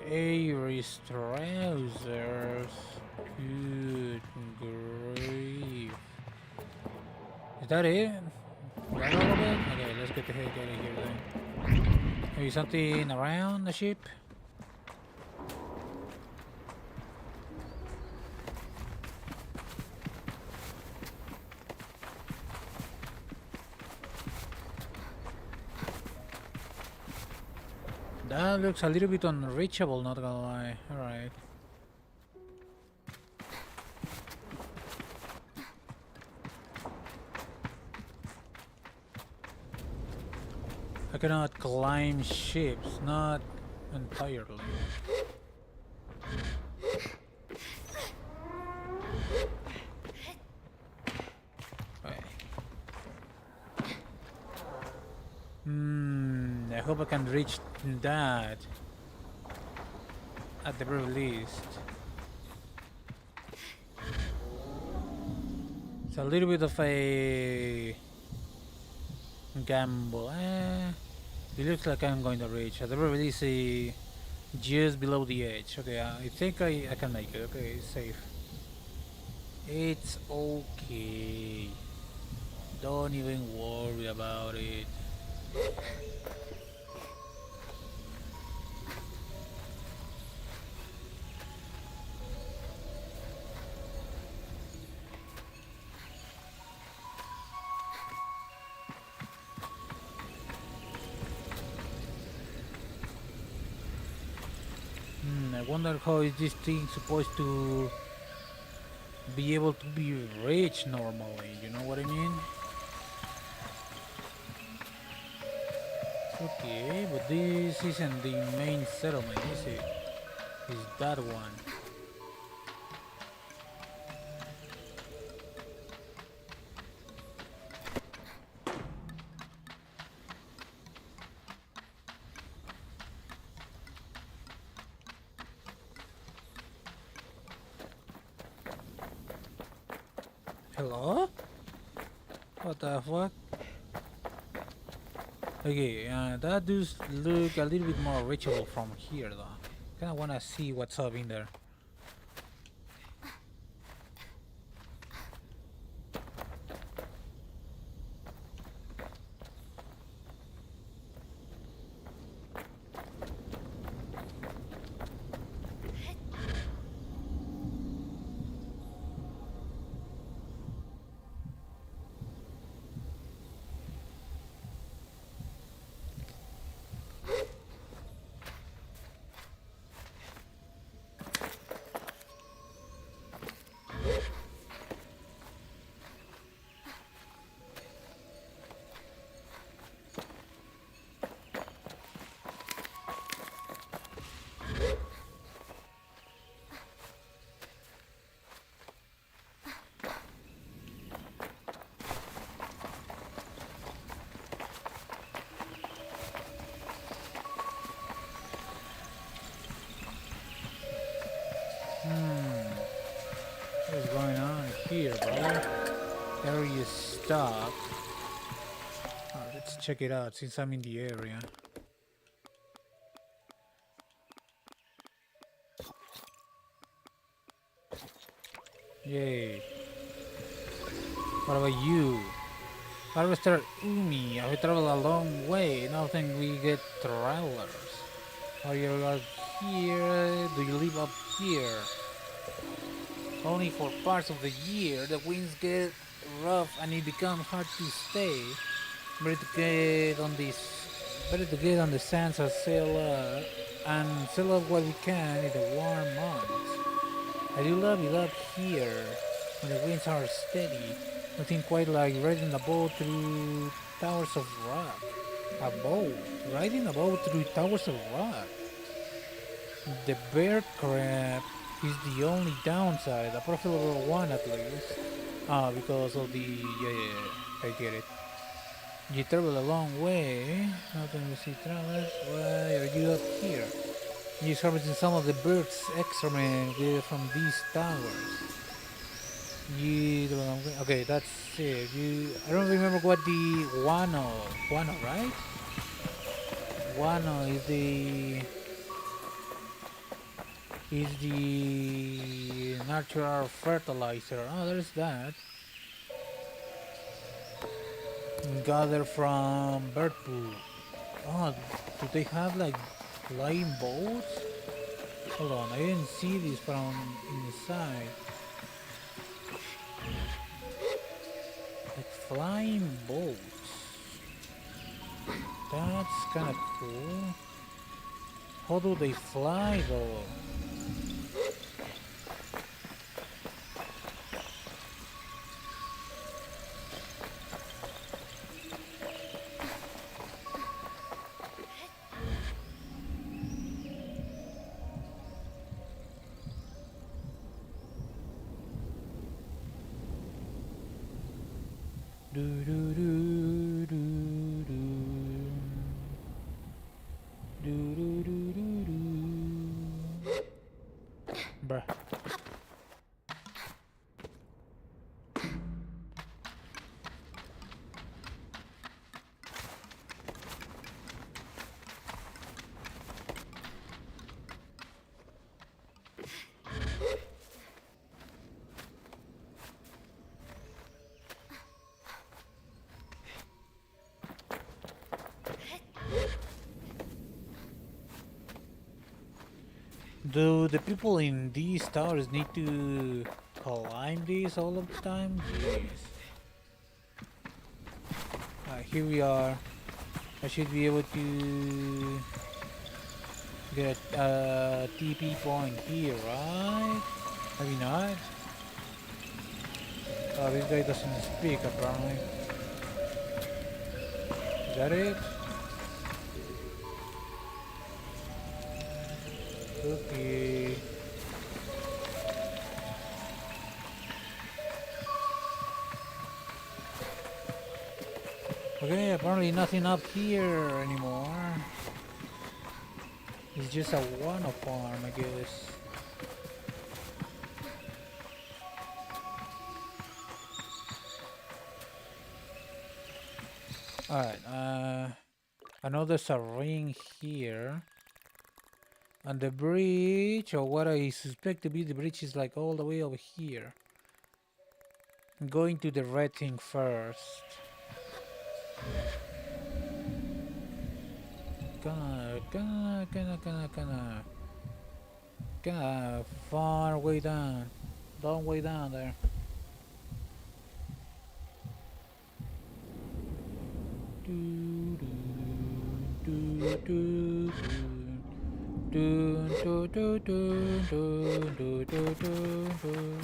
Aries trousers. Good grief. Is that it? Is that all of it? Okay, let's get the heck out of here then. Maybe something around the ship? That looks a little bit unreachable, not gonna lie. Alright. I cannot climb ships, not entirely. I hope I can reach that at the very least. It's a little bit of a gamble. It looks like I'm going to reach at the very least just below the edge. Okay, I think I can make it. Okay, it's safe. It's okay. Don't even worry about it. I wonder how is this thing supposed to be able to be reached normally, you know what I mean? Okay, but this isn't the main settlement, is it? It's that one. Hello? What the fuck? Okay, that does look a little bit more reachable from here though. Kinda wanna see what's up in there. What's going on here, brother? Area stop. Let's check it out since I'm in the area. Yay. What about you? Harvester Umi, I travel a long way. Nothing we get travelers. Are you up here? Do you live up here? Only for parts of the year the winds get rough and it becomes hard to stay. Better to get on the sands and sail up what we can in the warm months. I do love it up here when the winds are steady. Nothing quite like riding a boat through towers of rock. A boat? Riding a boat through towers of rock. The bear crab is the only downside, a profitable one at least. Because of the... yeah, I get it. You travel a long way. Nothing we see travelers. Why are you up here? You're harvesting some of the bird's excrement from these towers. Okay, that's it. I don't remember what the guano, right? Guano is the natural fertilizer. Oh, there's that. Gather from bird poop. Oh, do they have like flying boats? Hold on, I didn't see this from inside. Like flying boats. That's kinda cool. How do they fly though? Do do do do do do do do do do. Bruh. Do the people in these towers need to climb these all of the time? Jeez. Here we are. I should be able to get a TP point here, right? Maybe not. This guy doesn't speak apparently. Is that it? Okay. Okay, apparently nothing up here anymore. It's just a one-off farm, I guess. Alright, I know there's a ring here. And the bridge, or what I suspect to be the bridge, is like all the way over here. I'm going to the red thing first. Gonna far way down. Long way down there. Do, do, do, do, do, do, do, do, do, do, do, do.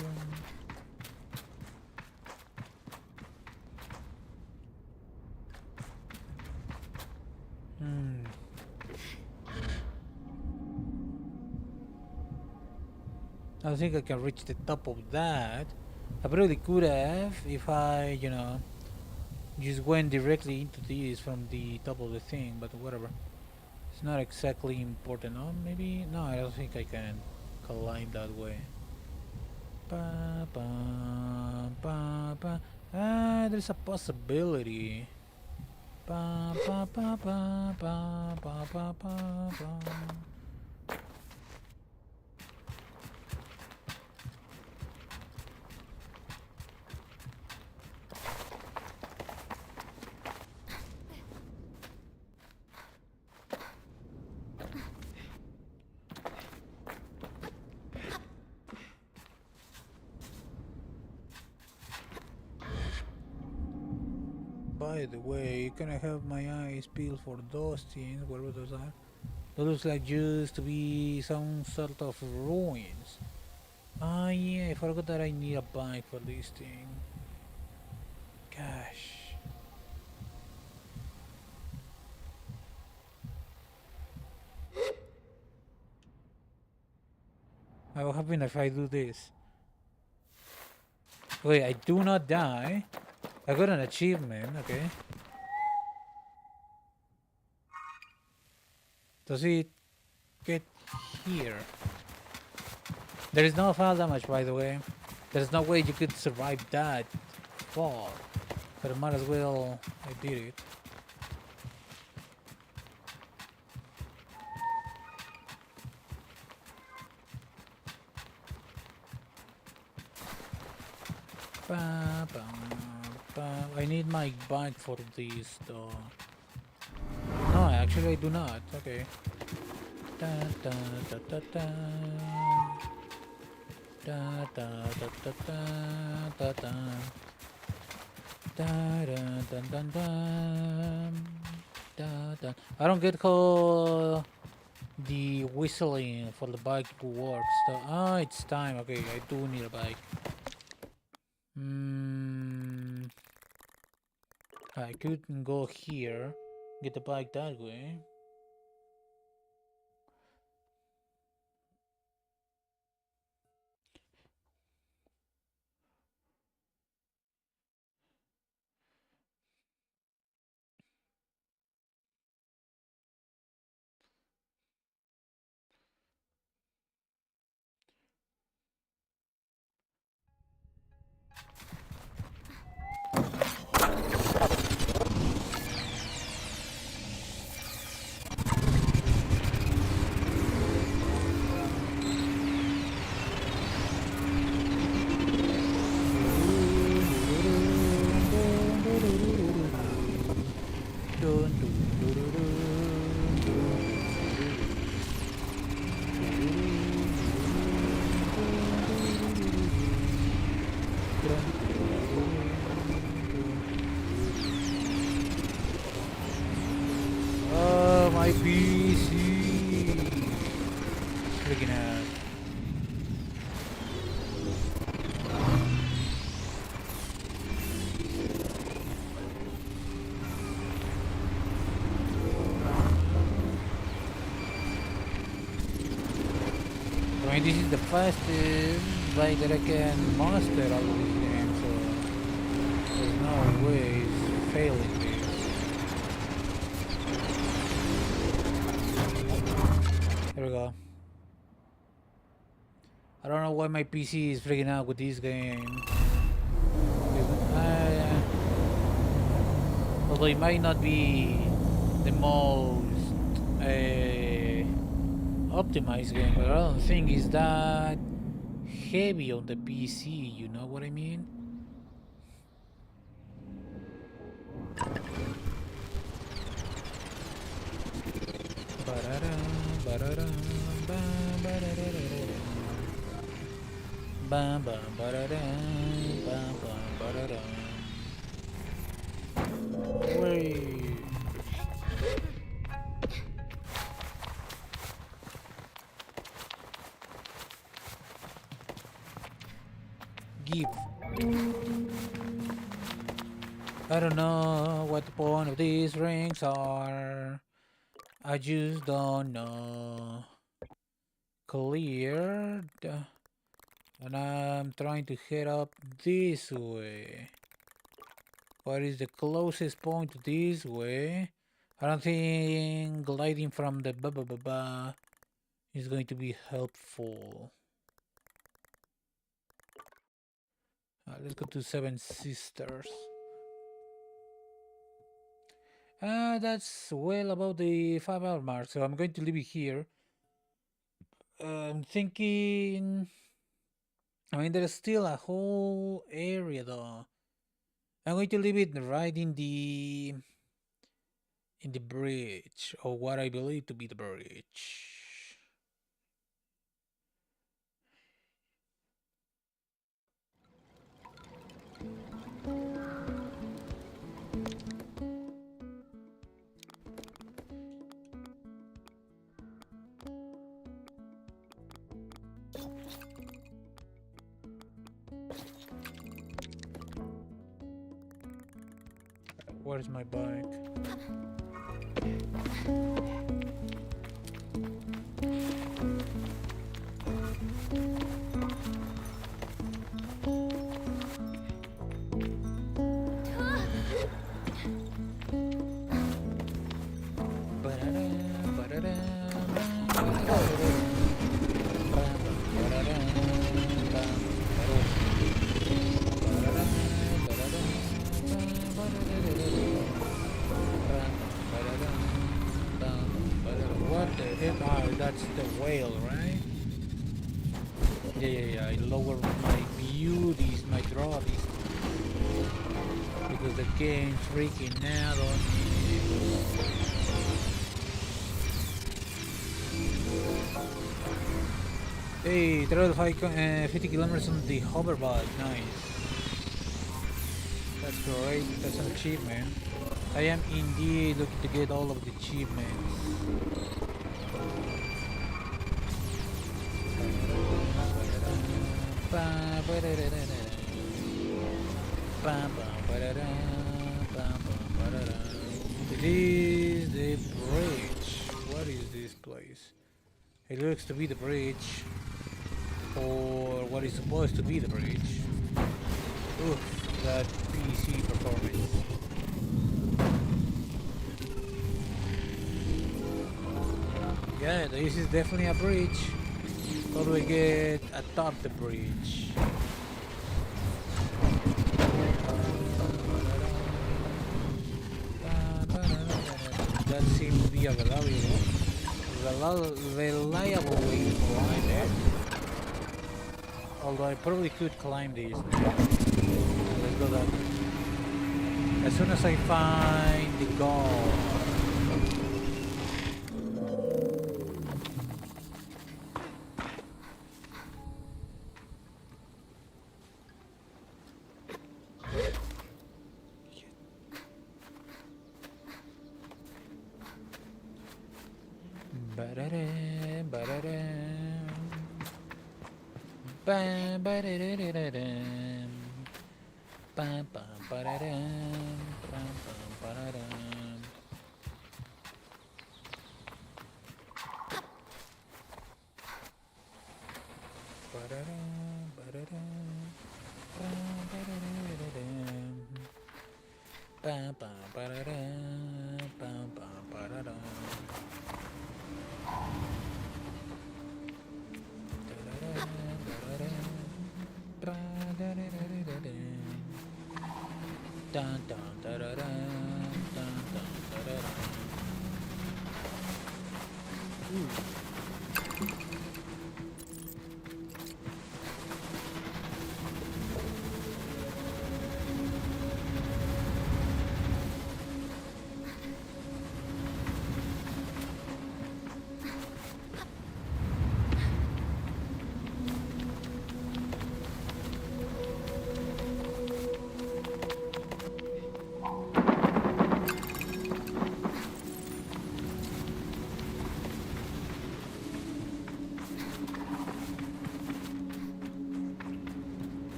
I don't think I can reach the top of that. I probably could have if I, just went directly into this from the top of the thing, but whatever. It's not exactly important. Oh, maybe? No, I don't think I can climb that way. Ba, ba, ba, ba. Ah, there's a possibility. Ba, ba, ba, ba, ba, ba, ba, ba, ba. By the way, can I have my eyes peeled for those things, whatever those are? Those looks like used to be some sort of ruins. Ah, yeah, I forgot that I need a bike for this thing. Gosh. What will happen if I do this? Wait, I do not die. I got an achievement, okay. Does it get here? There is no fall damage, by the way. There's no way you could survive that fall. But I might as well I did it. Ba, ba, ba. I need my bike for this though. No, actually I do not. Okay. Da, da, da, da, da. Da, da, da, da, da, da, da. Da, da, da, da, da. Da, da. I don't get how the whistling for the bike works though. Ah, it's time. Okay, I do need a bike. I could go here, get the bike that way. Oh, my PC! Freaking out. I mean, this is the fastest bike that I can master all of these games, so there's no way it's failing this. There we go. I don't know why my PC is freaking out with this game. Although it might not be the most optimized game, but I don't think it's that heavy on the PC, you know what I mean? Wait. Give. I don't know what the point of these rings are. I just don't know. Cleared. And I'm trying to head up this way. What is the closest point this way? I don't think gliding from the ba is going to be helpful. Let's go to Seven Sisters. That's well above the 5-hour mark, so I'm going to leave it here. I'm thinking... I mean, there's still a whole area though. I'm going to leave it right in the bridge, or what I believe to be the bridge. Where's my bike? What the heck? Ah, that's the whale, right? Yeah. I lower my beauties, my draw because the game's freaking out on me. Hey, travel 50 kilometers on the hoverbike, nice. That's great, that's an achievement. I am indeed looking to get all of the achievements. It is the bridge. What is this place? It looks to be the bridge, or what is supposed to be the bridge. Oof, that PC performance. Yeah, this is definitely a bridge. How do I get atop the bridge? That seems to be a reliable way to climb it. Although I probably could climb these. Let's go that way. As soon as I find the goal.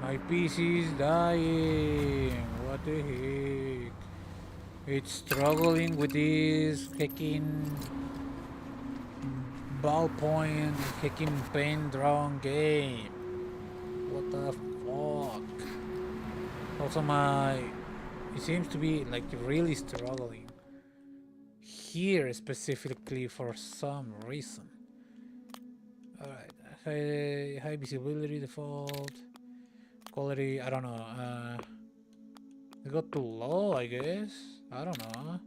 My PC is dying. What the heck? It's struggling with this hacking ballpoint hacking pen drawn game. What the fuck? Also it seems to be like really struggling here specifically for some reason. Alright, high visibility default, quality, I don't know, it got too low I guess, I don't know.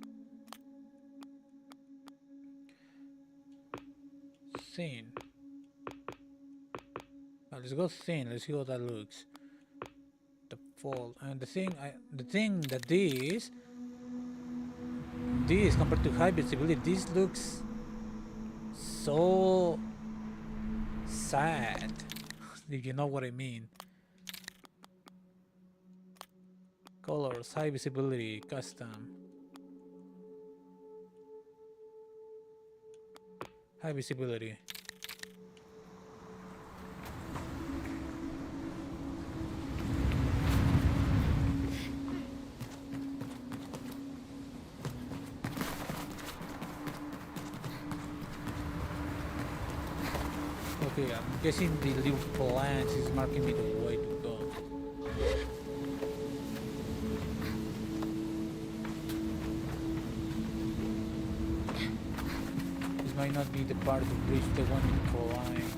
Thin. Let's go thin, let's see how that looks. Default, and the thing that this compared to high visibility, this looks so sad, if you know what I mean. Colors, high visibility, custom. High visibility. Okay, I'm guessing the little plants is marking me the way to go. This might not be the part of the bridge they want me to climb.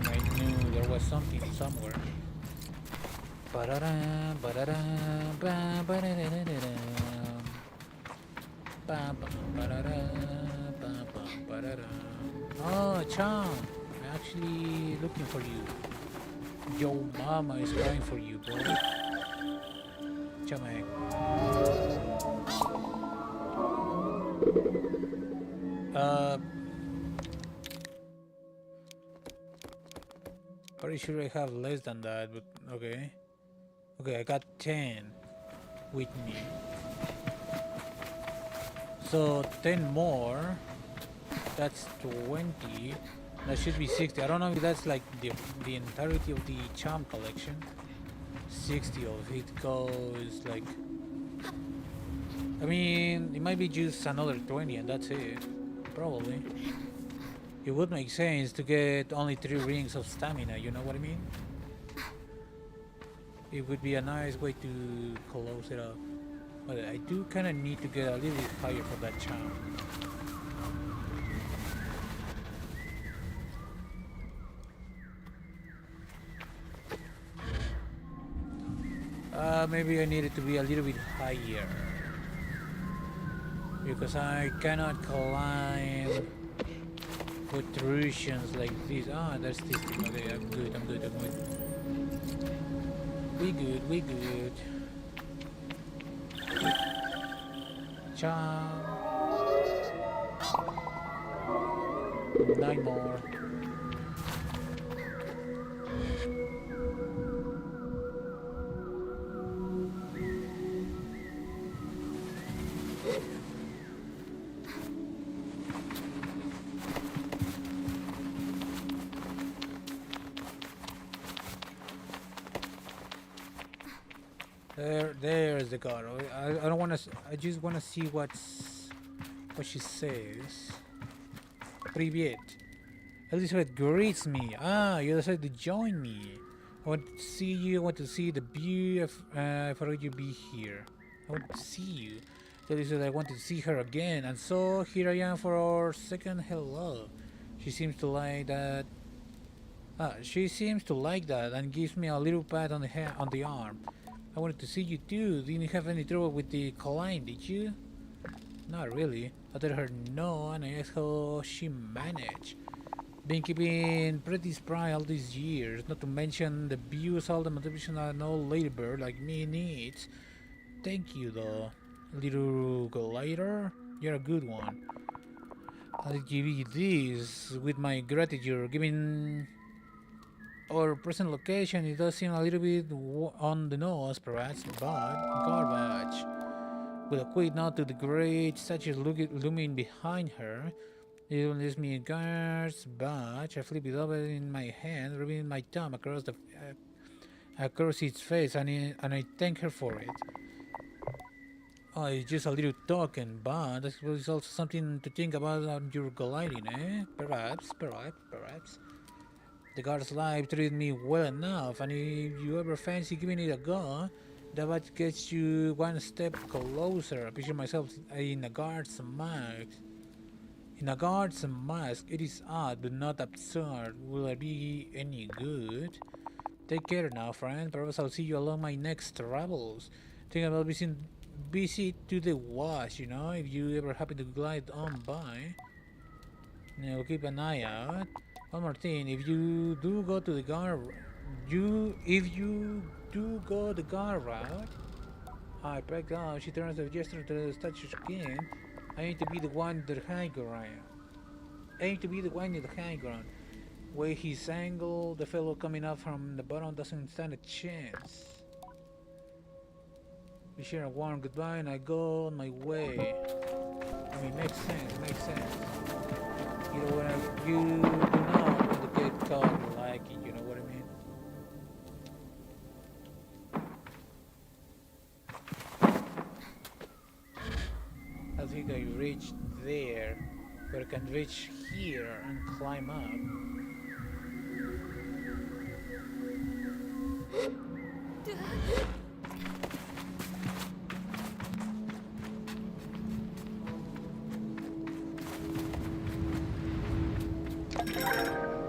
I knew there was something somewhere. Oh, Cham! I'm actually looking for you. Yo mama is crying for you, boy. Chamek. Pretty sure I have less than that, but okay. Okay, I got 10 with me. So 10 more, that's 20. That should be 60. I don't know if that's like the entirety of the charm collection. 60 of it goes like, I mean, it might be just another 20 and that's it. Probably. It would make sense to get only 3 rings of stamina, you know what I mean? It would be a nice way to close it up. But I do kind of need to get a little bit higher for that charm. Maybe I need it to be a little bit higher. Because I cannot climb protrusions like this. Ah, there's this thing. Okay, I'm good. We good. Charm. 9 more. There's the girl. I don't want to. I just want to see what she says. Привет. Elizabeth greets me. Ah, you decided to join me. I want to see you. I want to see the view. I thought you'd be here. I want to see you. Elizabeth, I want to see her again. And so here I am for our second hello. She seems to like that. She seems to like that and gives me a little pat on the head, on the arm. I wanted to see you too. Didn't have any trouble with the Colline, did you? Not really. I told her no, and I asked how she managed. Been keeping pretty spry all these years, not to mention the views all the motivation an old ladybird like me needs. Thank you though, little glider. You're a good one. I'll give you this with my gratitude, given our present location. It does seem a little bit on the nose, perhaps, but garbage. With a quick nod to the great statue looming behind her, It leaves me in guards, but I flip it over in my hand, rubbing my thumb across its face, and I thank her for it. Oh, it's just a little token, but I suppose it's also something to think about on your gliding, eh? Perhaps. The guard's life treated me well enough, and if you ever fancy giving it a go, that what gets you one step closer. I picture myself in a guard's mask. In a guard's mask, it is odd but not absurd. Will I be any good? Take care now, friend. Perhaps I'll see you along my next travels. Think about visit to the wash, you know, if you ever happen to glide on by. Now keep an eye out. One more thing, if you do go to the if you do go the guard route, I back up. She turns the gesture to the statue's skin. I need to be the one in the high ground. Where his angle, the fellow coming up from the bottom doesn't stand a chance. We share a warm goodbye and I go on my way. I mean, makes sense. You know, when you do not want to get caught like it, you know what I mean? I think I reached there, but I can reach here and climb up.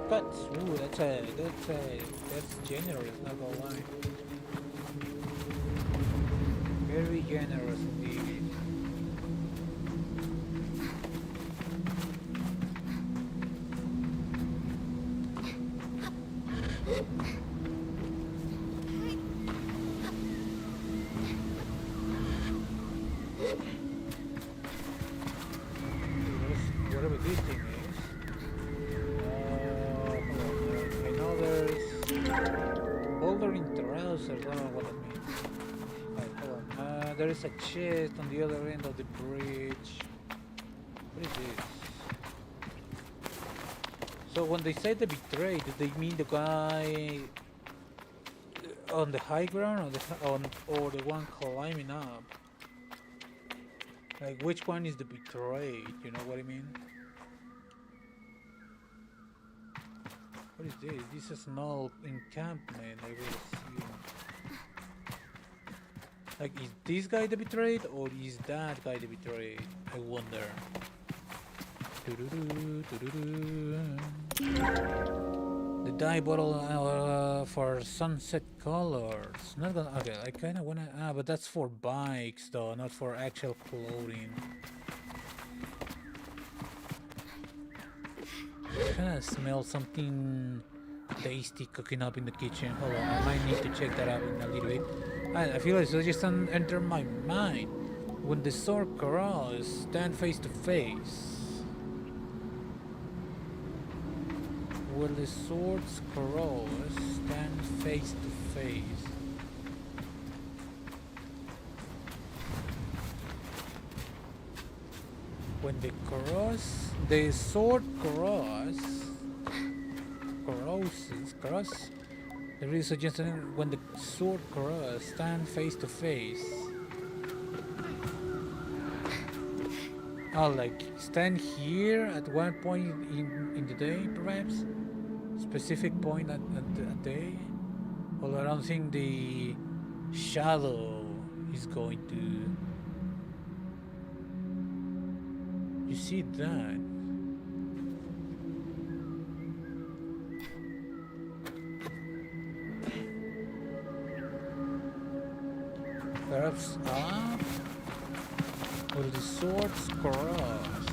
But ooh, that's generous, not gonna lie. Very generous indeed. Whatever this thing is. I know there's bouldering trousers. I don't know what that means. Right, hold on. There is a chest on the other end of the bridge. What is this? So when they say the betrayed, do they mean the guy on the high ground or the one climbing up? Like, which one is the betrayed? You know what I mean? What is this? This is no encampment, I will assume. Like, is this guy the betrayed or is that guy the betrayed? I wonder. The dye bottle for sunset colors. Not gonna. Okay, I kind of wanna. But that's for bikes though, not for actual clothing. I kind of smell something tasty cooking up in the kitchen. Hold on, I might need to check that out in a little bit. I feel like it just enter my mind. When the sword cross, stand face to face. When the swords cross, stand face to face. When the sword crosses, there is a suggestion when the sword cross, stand face to face. Oh, like stand here at one point in the day, perhaps? Specific point at a day? Well, I don't think the shadow is going to. You see that? Perhaps up? Or the swords cross?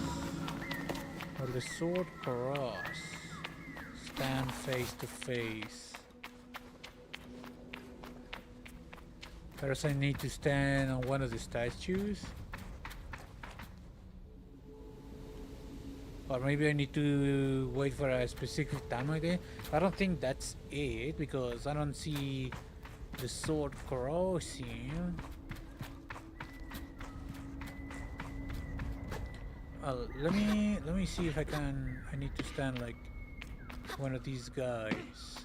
Or the sword cross? Stand face to face. Perhaps I need to stand on one of the statues? Or maybe I need to wait for a specific time again. I don't think that's it because I don't see the sword crossing. Let me see if I can. I need to stand like one of these guys.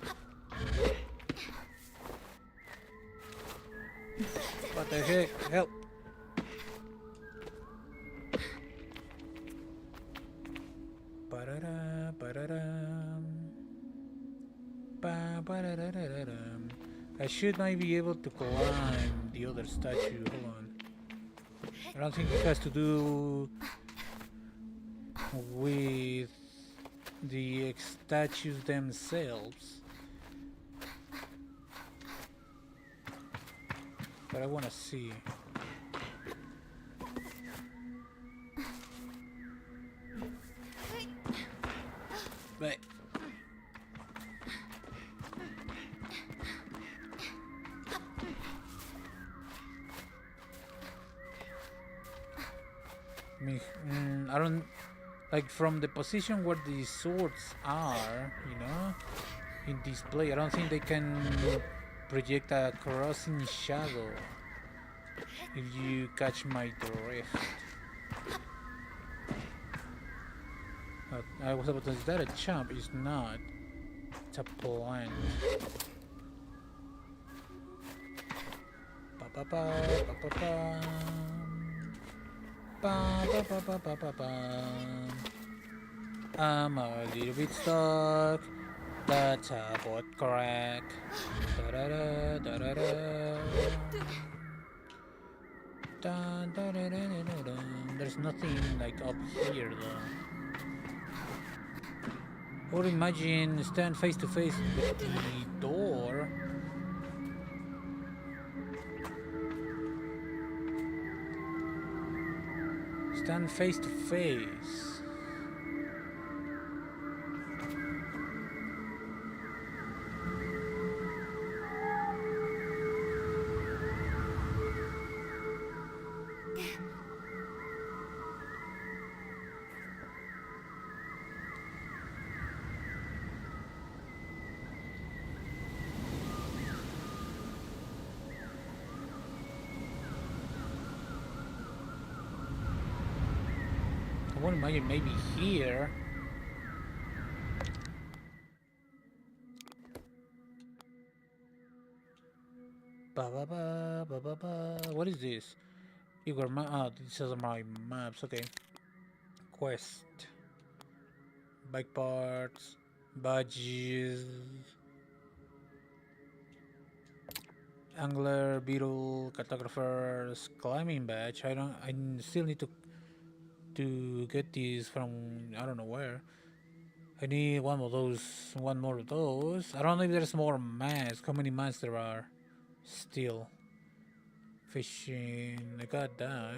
What the heck? Help! Ba-da-da, ba-da-dum. Ba-ba-da-da-da-da-dum. I should might be able to climb the other statue. Hold on. I don't think it has to do with the statues themselves. But I want to see. But I don't like from the position where the swords are, you know, in display. I don't think they can project a crossing shadow. If you catch my drift. I was about to say, is that a chump? It's not. It's a plant. Ba ba ba ba ba ba. Ba ba ba ba ba ba ba. I'm a little bit stuck. That's about correct. Da da da da da da. Dun, dun, dun, dun, dun, dun, dun. There's nothing like up here though. Or imagine stand face to face with the door. Stand face to face. I wouldn't imagine maybe here. Ba ba ba ba ba ba. What is this? Igor map. Ah, this is my maps. Okay. Quest. Bike parts. Badges. Angler, beetle, cartographers, climbing badge. I still need to get these from I don't know where. I need one of those. One more of those. I don't know if there's more masks. How many masks there are? Still. Fishing. I got that.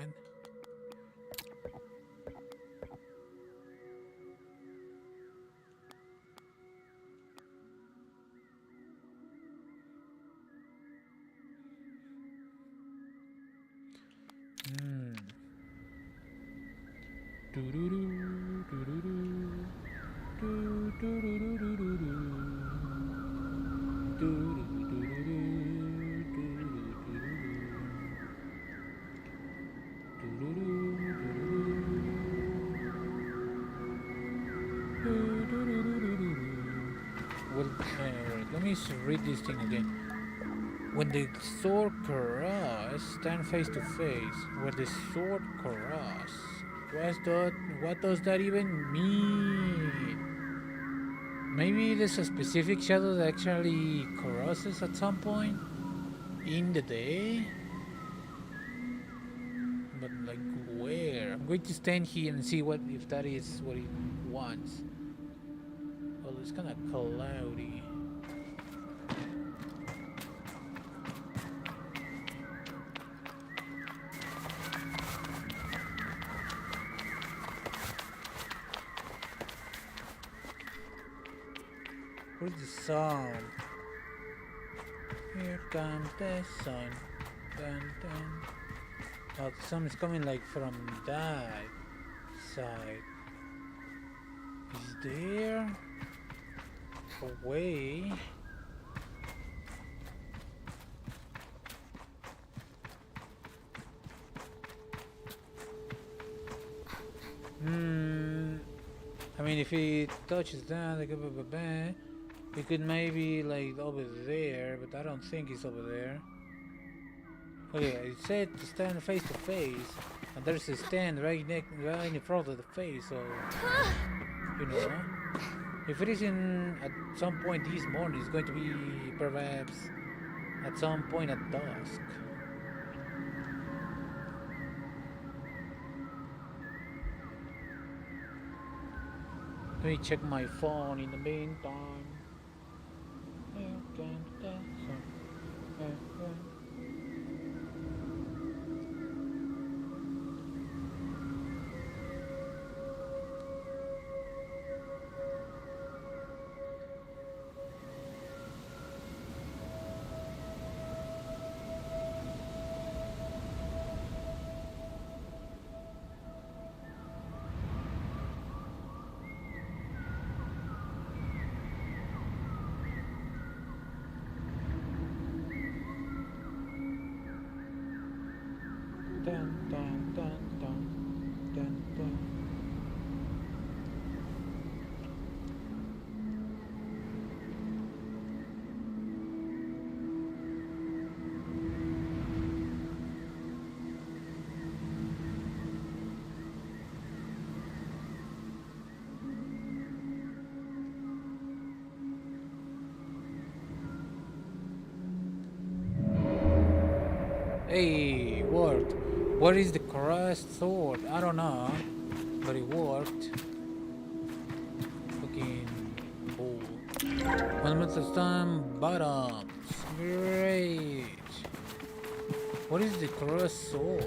Well, let me read this thing again. When the sword cross, stand face to face. When the sword cross, what does that even mean? Maybe there's a specific shadow that actually crosses at some point in the day. But like where? I'm going to stand here and see what if that is what he wants. Well, it's kind of cloudy. Where's the sun? Here comes the sun. Dun, dun. Oh, the sun is coming like from that side. Is there a way? I mean, if it touches down, like, we could maybe like over there, but I don't think it's over there. Okay, it said to stand face to face, and there's a stand right in front of the face. So you know, if it isn't at some point this morning, it's going to be perhaps at some point at dusk. Let me check my phone in the meantime. Dun, dun, dun, dun, dun, dun. Hey, worked. What is the crust sword? I don't know, but it worked. Fucking cool. Fundamental time bottoms. Great. What is the crust sword?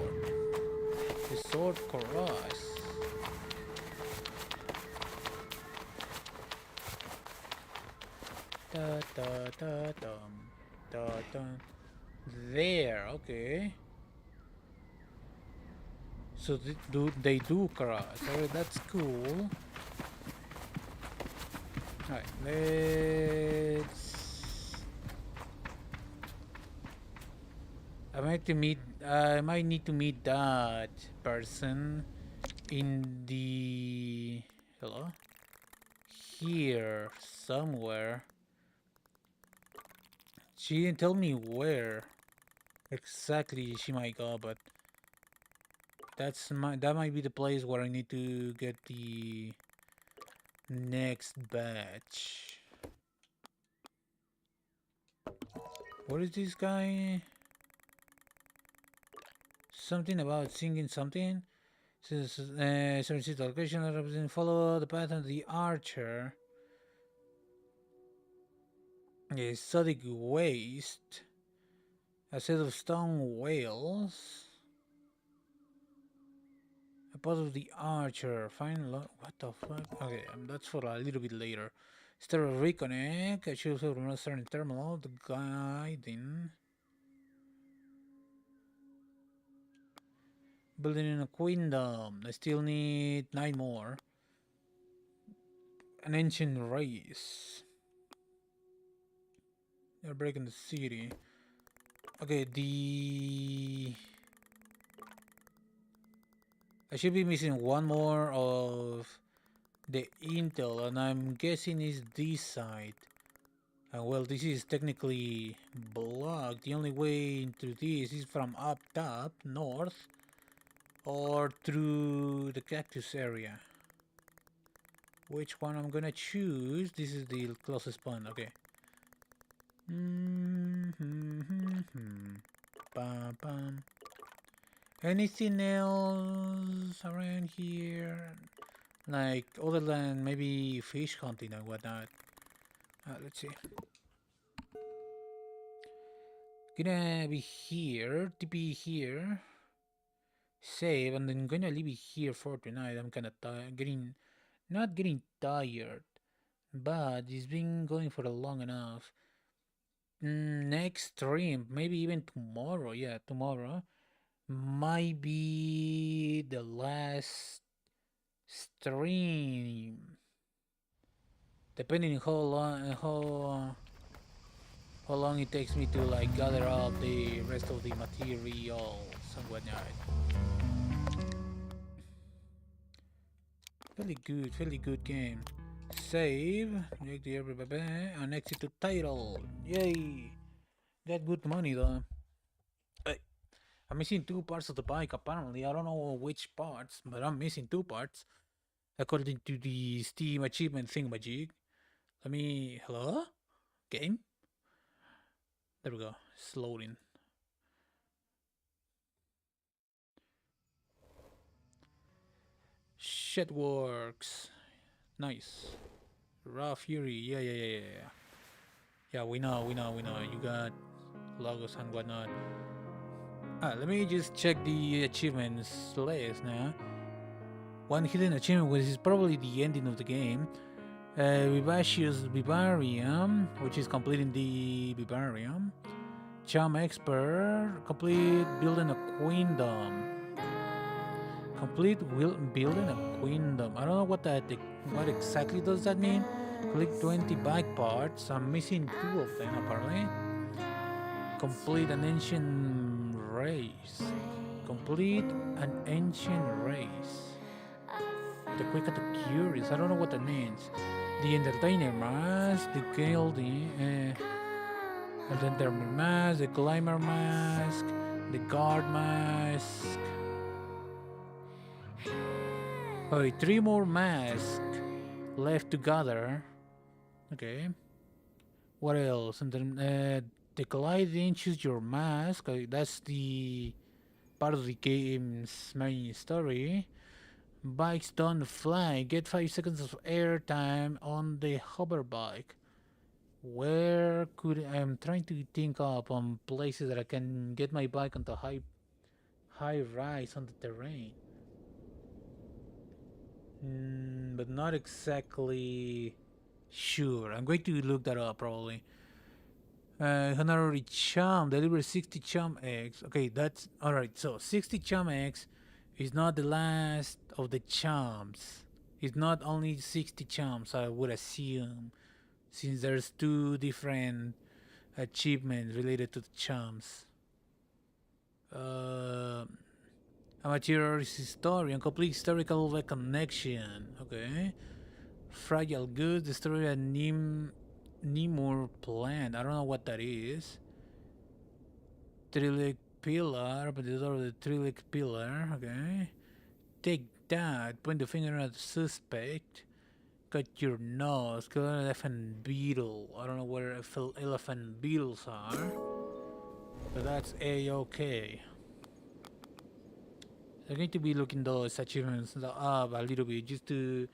The sword crust. Da da da dum da dum. There, okay. So they do cross. Alright, that's cool. Alright, let's. I might need to meet that person in the. Hello? Here somewhere. She didn't tell me where exactly she might go, but that might be the place where I need to get the next batch. What is this guy? Something about singing something? Says certain location represent follow the path of the archer. A exotic waste. A set of stone whales. A part of the archer. What the fuck? Okay, that's for a little bit later. Start a reconnect. I should have a certain terminal. The guiding. Building in a queendom. I still need 9 more. An ancient race. They're breaking the city. Okay, I should be missing one more of the intel, and I'm guessing it's this side. Well, this is technically blocked. The only way into this is from up top, north, or through the cactus area. Which one I'm gonna choose? This is the closest one, okay. Bam, bam. Anything else around here? Like, other than maybe fish hunting and whatnot. Let's see. Gonna be here, TP here. Save, and then gonna leave it here for tonight. I'm kinda tired, not getting tired, but it's been going for long enough. Next stream, maybe even tomorrow. Yeah, tomorrow might be the last stream, depending how long it takes me to like gather up the rest of the materials and whatnot. fairly good game. Save, and exit to title. Yay! Got good money though. I, I'm missing two parts of the bike apparently. I don't know which parts, but I'm missing two parts according to the Steam achievement thingamajig. Let me. Hello? Game? There we go. It's loading. Shit works. Nice. Raw Fury. Yeah. Yeah, we know. You got logos and whatnot. Let me just check the achievements list now. One hidden achievement, which is probably the ending of the game. Vivacious Vivarium, which is completing the Vivarium. Charm Expert, complete building a queendom. Complete building a queendom. I don't know what exactly does that mean. Click 20 bike parts. I'm missing two of them apparently. Complete an ancient race. Complete an ancient race. The quick and the curious. I don't know what that means. The entertainer mask, the guilty, the entertainer mask, the climber mask, the guard mask. Oh, three more masks left to gather. Okay. What else? And then the colliding, choose your mask. That's the part of the game's main story. Bikes don't fly. Get 5 seconds of airtime on the hover bike. Where could I'm trying to think of places that I can get my bike onto high rise on the terrain. But not exactly sure. I'm going to look that up probably. Honorary Chum deliver 60 Chum eggs. Okay, that's alright. So 60 Chum eggs is not the last of the chums. It's not only 60 chums, I would assume, since there's two different achievements related to the chums. Amateur historian, complete historical connection. Okay. Fragile goods, destroy a Nemur plant. I don't know what that is. Trillic pillar, but the door of the Trillic pillar. Okay. Take that. Point the finger at the suspect. Cut your nose. Kill an elephant beetle. I don't know where elephant beetles are, but that's a-okay. I'm going to be looking those achievements up a little bit just to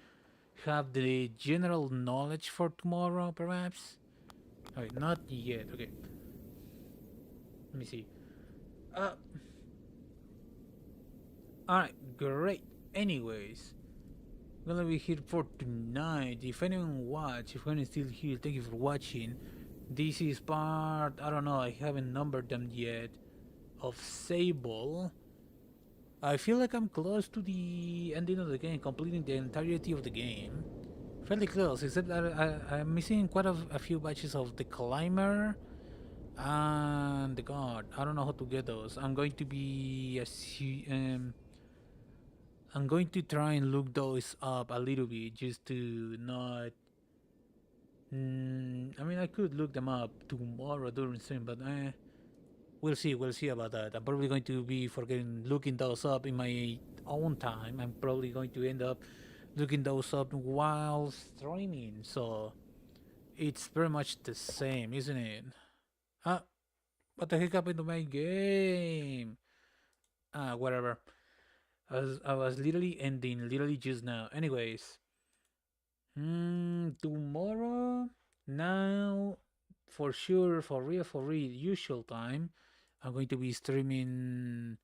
have the general knowledge for tomorrow, perhaps. Okay, not yet. Okay. Let me see. Alright, great. Anyways, I'm gonna be here for tonight. If anyone watch, if anyone is still here, thank you for watching. This is part, I don't know, I haven't numbered them yet, of Sable. I feel like I'm close to the ending of the game, completing the entirety of the game. Fairly close, except that I'm missing quite a few batches of the climber and the guard. I don't know how to get those. I'm going to be I'm going to try and look those up a little bit just to not. I mean, I could look them up tomorrow during stream, but we'll see. We'll see about that. I'm probably going to be forgetting looking those up in my own time. I'm probably going to end up looking those up while streaming. So it's very much the same, isn't it? Ah, what the heck happened to my game? Whatever. I was literally ending literally just now. Anyways, tomorrow, now, for sure, for real, usual time, I'm going to be streaming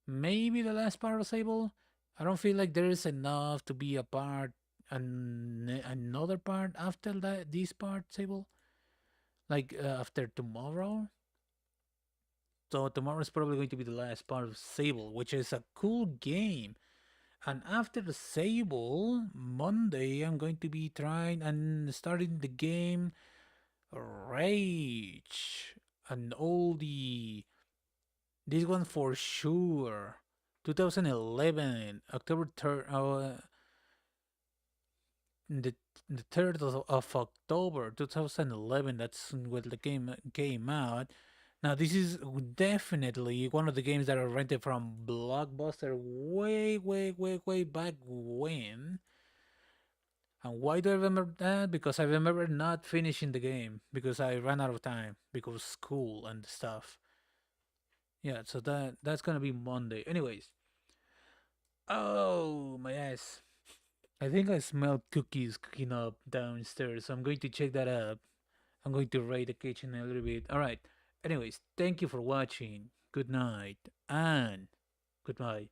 maybe the last part of Sable. I don't feel like there is enough to be a part and another part after that this part Sable. Like after tomorrow. So tomorrow is probably going to be the last part of Sable, which is a cool game. And after the Sable, Monday, I'm going to be trying and starting the game Rage. An oldie. This one for sure. 2011, October 3rd, the the 3rd of October 2011. That's when the game came out. Now this is definitely one of the games that I rented from Blockbuster way back when. And why do I remember that? Because I remember not finishing the game because I ran out of time because school and stuff. Yeah, so that's gonna be Monday. Anyways, oh my ass! I think I smell cookies cooking up downstairs. So I'm going to check that up. I'm going to raid the kitchen a little bit. All right. Anyways, thank you for watching. Good night and goodbye.